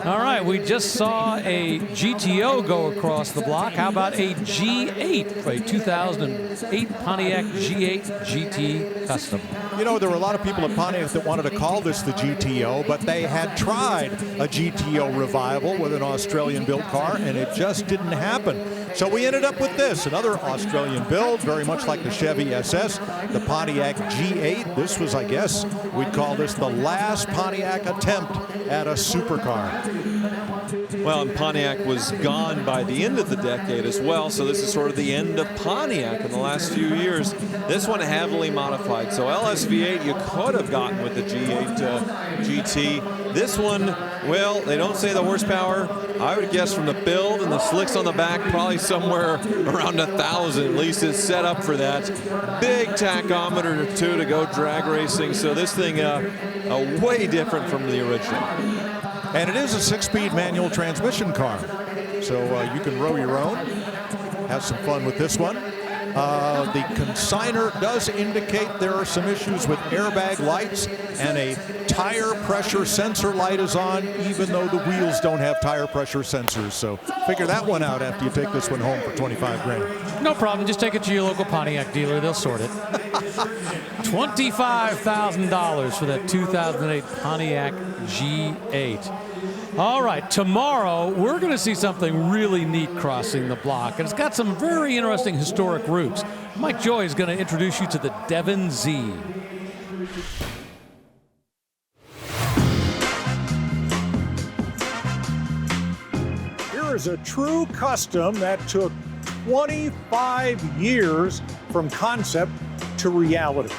All right, we just saw a GTO go across the block. How about a G8, a 2008 Pontiac G8 GT Custom? You know, there were a lot of people at Pontiac that wanted to call this the GTO, but they had tried a GTO revival with an Australian-built car, and it just didn't happen. So we ended up with this, another Australian build, very much like the Chevy SS, the Pontiac G8. This was, I guess, we'd call this the last Pontiac attempt at a supercar. Well, and Pontiac was gone by the end of the decade as well, so this is sort of the end of Pontiac in the last few years. This one heavily modified, so LSV8 you could have gotten with the G8 GT. This one, well, they don't say the horsepower. I would guess from the build and the slicks on the back, probably somewhere around 1,000 at least is set up for that. Big tachometer too to go drag racing, so this thing way different from the original. And it is a 6-speed manual transmission car, so you can row your own. Have some fun with this one. The consignor does indicate there are some issues with airbag lights, and a tire pressure sensor light is on, even though the wheels don't have tire pressure sensors. So figure that one out after you take this one home for 25 grand. No problem. Just take it to your local Pontiac dealer. They'll sort it. $25,000 for that 2008 Pontiac G8. All right, tomorrow we're going to see something really neat crossing the block, and it's got some very interesting historic roots. Mike Joy is going to introduce you to the Devon Z. Here is a true custom that took 25 years from concept to reality.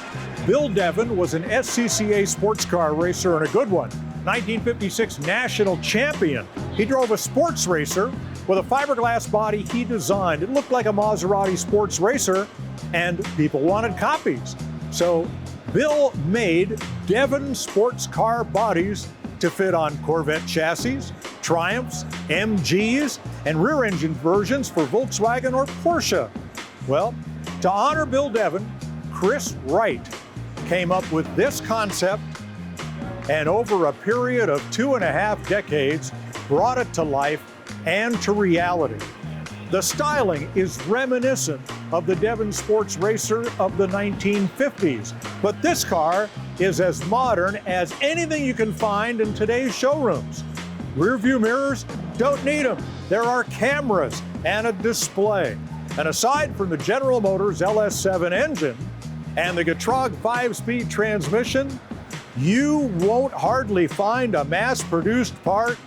Bill Devon was an SCCA sports car racer and a good one. 1956 national champion. He drove a sports racer with a fiberglass body he designed. It looked like a Maserati sports racer, and people wanted copies. So Bill made Devon sports car bodies to fit on Corvette chassis, Triumphs, MGs, and rear-engine versions for Volkswagen or Porsche. Well, to honor Bill Devon, Chris Wright came up with this concept, and over a period of 2.5 decades, brought it to life and to reality. The styling is reminiscent of the Devon sports racer of the 1950s, but this car is as modern as anything you can find in today's showrooms. Rear view mirrors, don't need them. There are cameras and a display. And aside from the General Motors LS7 engine and the Getrag 5-speed transmission, you won't hardly find a mass-produced part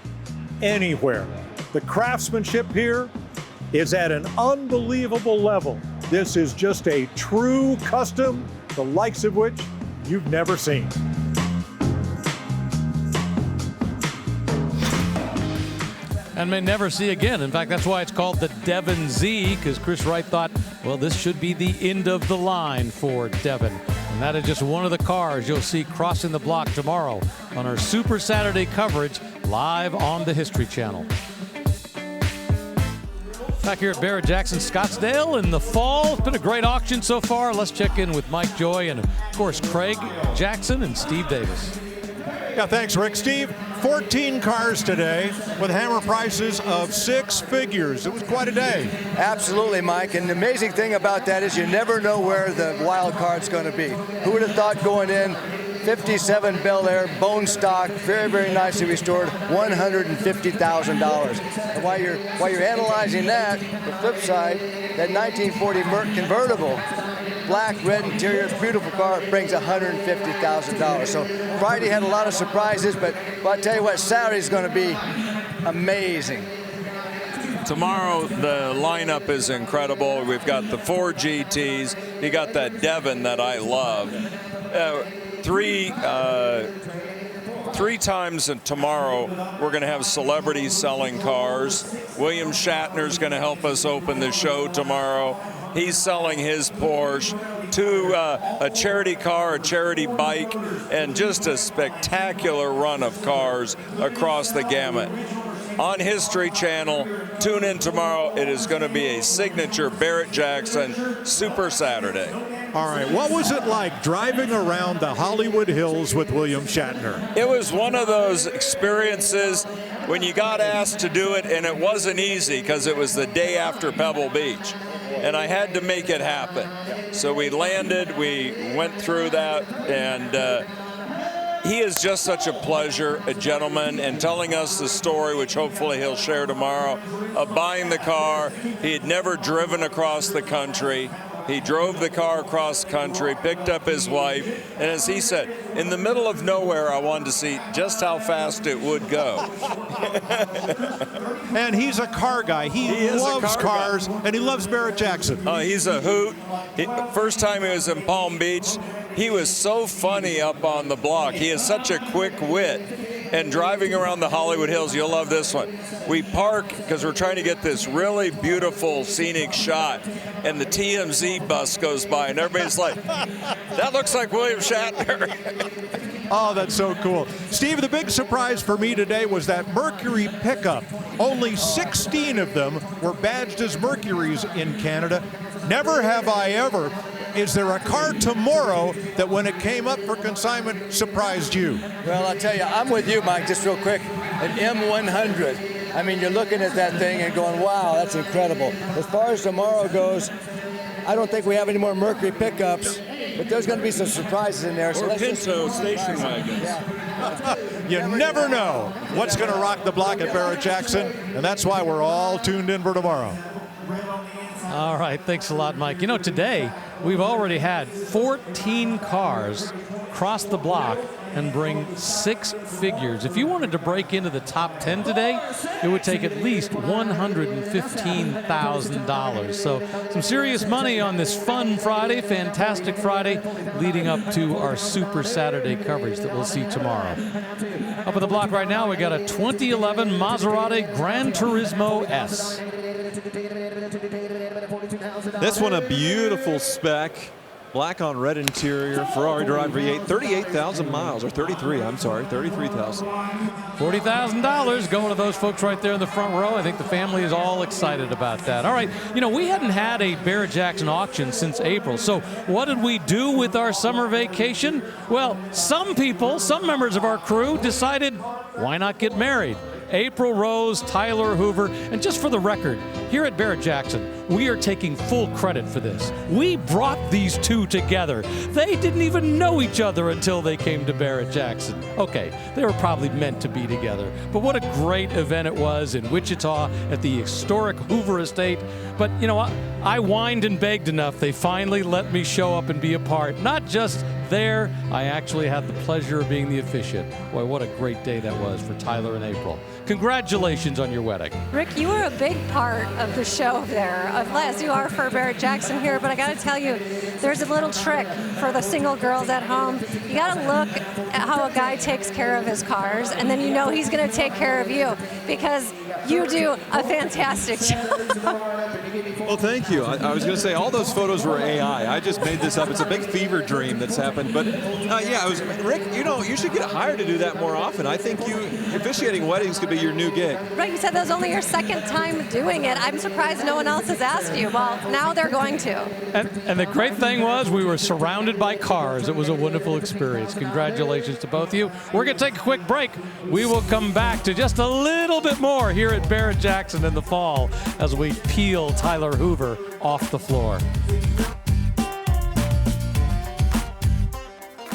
anywhere. The craftsmanship here is at an unbelievable level. This is just a true custom, the likes of which you've never seen. And may never see again. In fact, that's why it's called the Devon Z, because Chris Wright thought, well, this should be the end of the line for Devon. And that is just one of the cars you'll see crossing the block tomorrow on our Super Saturday coverage live on the History Channel. Back here at Barrett-Jackson Scottsdale in the fall. It's been a great auction so far. Let's check in with Mike Joy and, of course, Craig Jackson and Steve Davis. Yeah, thanks, Rick. Steve, 14 cars today with hammer prices of 6 figures. It was quite a day. Absolutely, Mike. And the amazing thing about that is you never know where the wild card's going to be. Who would have thought going in? 57 Bel Air, bone stock, very, very nicely restored, $150,000. And while you're analyzing that, the flip side, that 1940 Merc convertible, black, red interior, beautiful car, brings $150,000. So Friday had a lot of surprises, but I'll tell you what, Saturday's going to be amazing. Tomorrow, the lineup is incredible. We've got the 4 GTs. You got that Devon that I love. Three times tomorrow, we're going to have celebrities selling cars. William Shatner's going to help us open the show tomorrow. He's selling his Porsche, a charity car, a charity bike, and just a spectacular run of cars across the gamut. On History Channel, tune in tomorrow. It is going to be a signature Barrett-Jackson Super Saturday. All right, what was it like driving around the Hollywood Hills with William Shatner? It was one of those experiences when you got asked to do it, and it wasn't easy because it was the day after Pebble Beach. And I had to make it happen. So we landed, we went through that, and he is just such a pleasure, a gentleman, and telling us the story, which hopefully he'll share tomorrow, of buying the car. He had never driven across the country. He drove the car across country, picked up his wife, and as he said, in the middle of nowhere, I wanted to see just how fast it would go. And he's a car guy. He loves cars, and he loves Barrett-Jackson. He's a hoot. First time he was in Palm Beach, he was so funny up on the block. He has such a quick wit. And driving around the Hollywood Hills, you'll love this one. We park because we're trying to get this really beautiful scenic shot, and the TMZ bus goes by, and everybody's like, that looks like William Shatner. Oh, that's so cool. Steve, the big surprise for me today was that Mercury pickup. Only 16 of them were badged as Mercuries in Canada. Never have I ever. Is there a car tomorrow that when it came up for consignment surprised you? Well, I'll tell you, I'm with you, Mike, just real quick. An M100. I mean, you're looking at that thing and going, wow, that's incredible. As far as tomorrow goes, I don't think we have any more Mercury pickups. but there's going to be some surprises in there. So Or let's Pinto station wagons. You never know what's going to rock the block at Barrett-Jackson, and that's why we're all tuned in for tomorrow. All right, thanks a lot, Mike. You know, today we've already had 14 cars cross the block and bring 6 figures. If you wanted to break into the top 10 today, it would take at least $115,000. So some serious money on this fun Friday, fantastic Friday, leading up to our Super Saturday coverage that we'll see tomorrow. Up on the block right now, we got a 2011 Maserati Gran Turismo S. This one a beautiful spec. Black on red interior, Ferrari drive V8, 38,000 miles, or 33, I'm sorry, 33,000. $40,000 going to those folks right there in the front row. I think the family is all excited about that. All right, you know, we hadn't had a Barrett-Jackson auction since April. So what did we do with our summer vacation? Well, some people, some members of our crew decided, why not get married? April Rose, Tyler Hoover, and just for the record, here at Barrett-Jackson, we are taking full credit for this. We brought these two together. They didn't even know each other until they came to Barrett-Jackson. Okay, they were probably meant to be together, but what a great event it was in Wichita at the historic Hoover Estate. But you know what? I whined and begged enough. They finally let me show up and be a part. Not just there, I actually had the pleasure of being the officiant. Boy, what a great day that was for Tyler and April. Congratulations on your wedding. Rick, you were a big part of the show there, as you are for Barrett-Jackson here, but I got to tell you, there's a little trick for the single girls at home. You got to look at how a guy takes care of his cars, and then you know he's going to take care of you, because you do a fantastic job. Well, thank you. I was going to say all those photos were AI. I just made this up. It's a big fever dream that's happened. But yeah, Rick, you know, you should get hired to do that more often. I think officiating weddings could be your new gig. Right, you said that was only your second time doing it. I'm surprised no one else has asked you. Well, now they're going to. And the great thing was we were surrounded by cars. It was a wonderful experience. Congratulations to both of you. We're going to take a quick break. We will come back to just a little bit more here at Barrett-Jackson in the fall as we peel Tyler Hoover off the floor.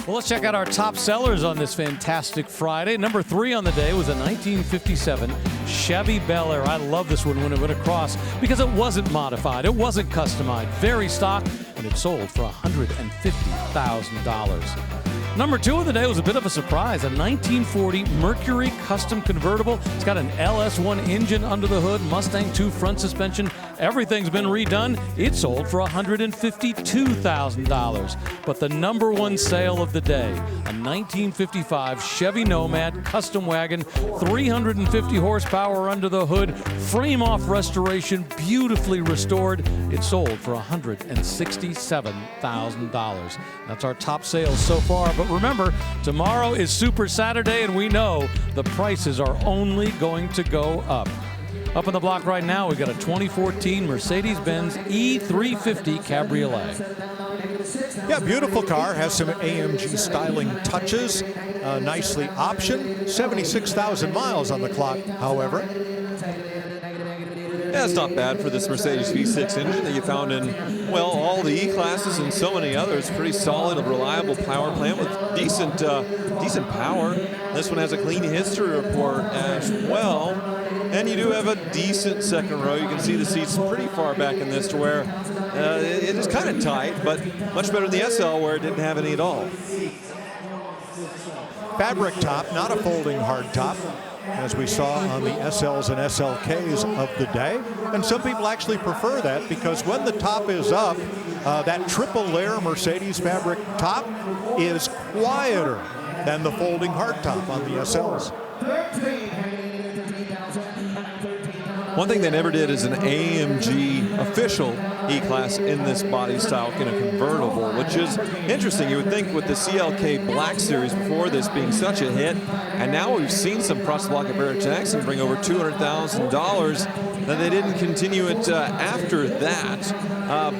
Well, let's check out our top sellers on this fantastic Friday. Number 3 on the day was a 1957 Chevy Bel Air. I love this one when it went across because it wasn't modified, it wasn't customized, very stock, and it sold for $150,000. Number 2 of the day was a bit of a surprise, a 1940 Mercury Custom Convertible. It's got an LS1 engine under the hood, Mustang 2 front suspension. Everything's been redone. It sold for $152,000. But the number 1 sale of the day, a 1955 Chevy Nomad Custom Wagon, 350 horsepower under the hood, frame-off restoration, beautifully restored. It sold for $167,000. That's our top sales so far. But remember, tomorrow is Super Saturday, and we know the prices are only going to go up. Up on the block right now, we got a 2014 Mercedes-Benz E350 Cabriolet. Yeah, beautiful car. Has some AMG styling touches. Nicely optioned. 76,000 miles on the clock, however. Yeah, it's not bad for this Mercedes V6 engine that you found in, well, all the E-classes and so many others. Pretty solid, reliable power plant with decent power. This one has a clean history report as well. And you do have a decent second row. You can see the seats pretty far back in this to where it is kind of tight, but much better than the SL where it didn't have any at all. Fabric top, not a folding hard top, as we saw on the SLs and SLKs of the day. And some people actually prefer that because when the top is up, that triple layer Mercedes fabric top is quieter than the folding hardtop on the SLs. One thing they never did is an AMG official E-Class in this body style in a convertible, which is interesting. You would think with the CLK Black Series before this being such a hit, and now we've seen some cross block at Barrett-Jackson bring over $200,000, that they didn't continue it after that.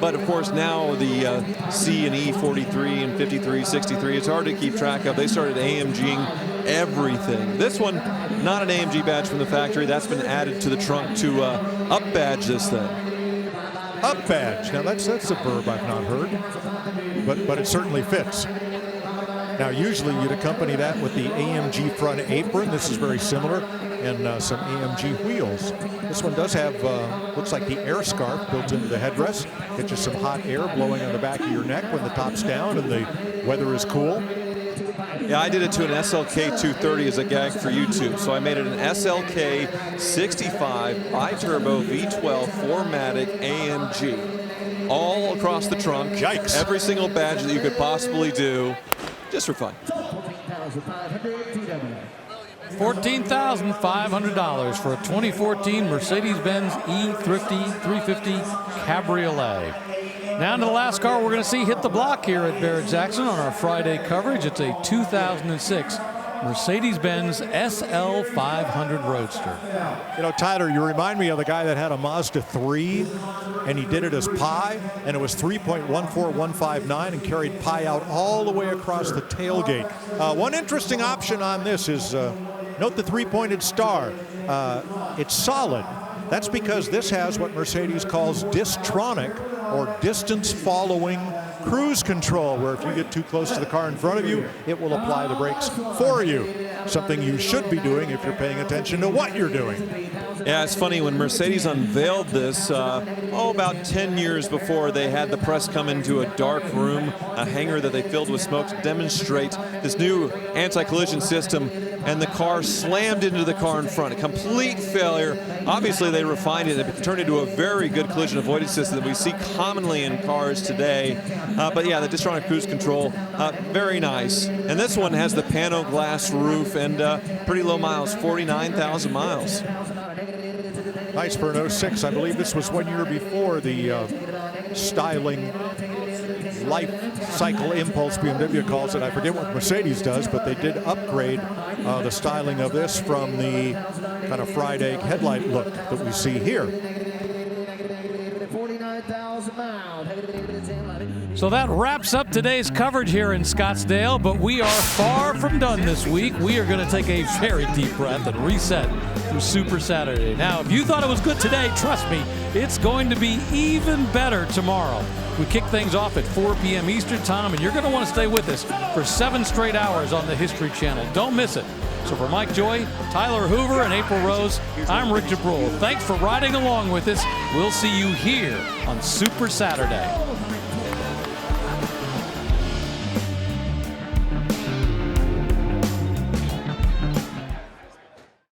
But of course now the C and E 43 and 53, 63, it's hard to keep track of. They started AMGing everything. This one, not an AMG badge from the factory. That's been added to the trunk to up badge this thing. Up badge. Now that's a verb I've not heard, but it certainly fits. Now usually you'd accompany that with the AMG front apron. This is very similar, and some AMG wheels. This one does have, looks like the air scarf built into the headrest. Get you some hot air blowing on the back of your neck when the top's down and the weather is cool. Yeah, I did it to an SLK 230 as a gag for YouTube. So I made it an SLK 65 bi-turbo V12 4MATIC AMG. All across the trunk. Yikes. Every single badge that you could possibly do, just for fun. $14,500 for a 2014 Mercedes-Benz E350 Cabriolet. Now to the last car we're going to see hit the block here at Barrett-Jackson on our Friday coverage. It's a 2006 Mercedes-Benz SL500 Roadster. You know, Tyler, you remind me of the guy that had a Mazda 3, and he did it as pi, and it was 3.14159 and carried pi out all the way across the tailgate. One interesting option on this is, note the three-pointed star. It's solid. That's because this has what Mercedes calls Distronic, or distance following cruise control, where if you get too close to the car in front of you, it will apply the brakes for you. Something you should be doing if you're paying attention to what you're doing. Yeah, it's funny, when Mercedes unveiled this, about 10 years before, they had the press come into a dark room, a hangar that they filled with smoke, to demonstrate this new anti-collision system, and the car slammed into the car in front. A complete failure. Obviously, they refined it and turned it into a very good collision avoidance system that we see commonly in cars today. But yeah, the Distronic cruise control, very nice. And this one has the pano glass roof and pretty low miles, 49,000 miles. Nice for an 06. I believe this was 1 year before the styling life cycle impulse, BMW calls it. I forget what Mercedes does, but they did upgrade the styling of this from the kind of fried egg headlight look that we see here. So that wraps up today's coverage here in Scottsdale, but we are far from done this week. We are going to take a very deep breath and reset through Super Saturday. Now, if you thought it was good today, trust me, it's going to be even better tomorrow. We kick things off at 4 p.m. Eastern Time, and you're going to want to stay with us for 7 straight hours on the History Channel. Don't miss it. So for Mike Joy, Tyler Hoover, and April Rose, I'm Rick Jabrul. Thanks for riding along with us. We'll see you here on Super Saturday.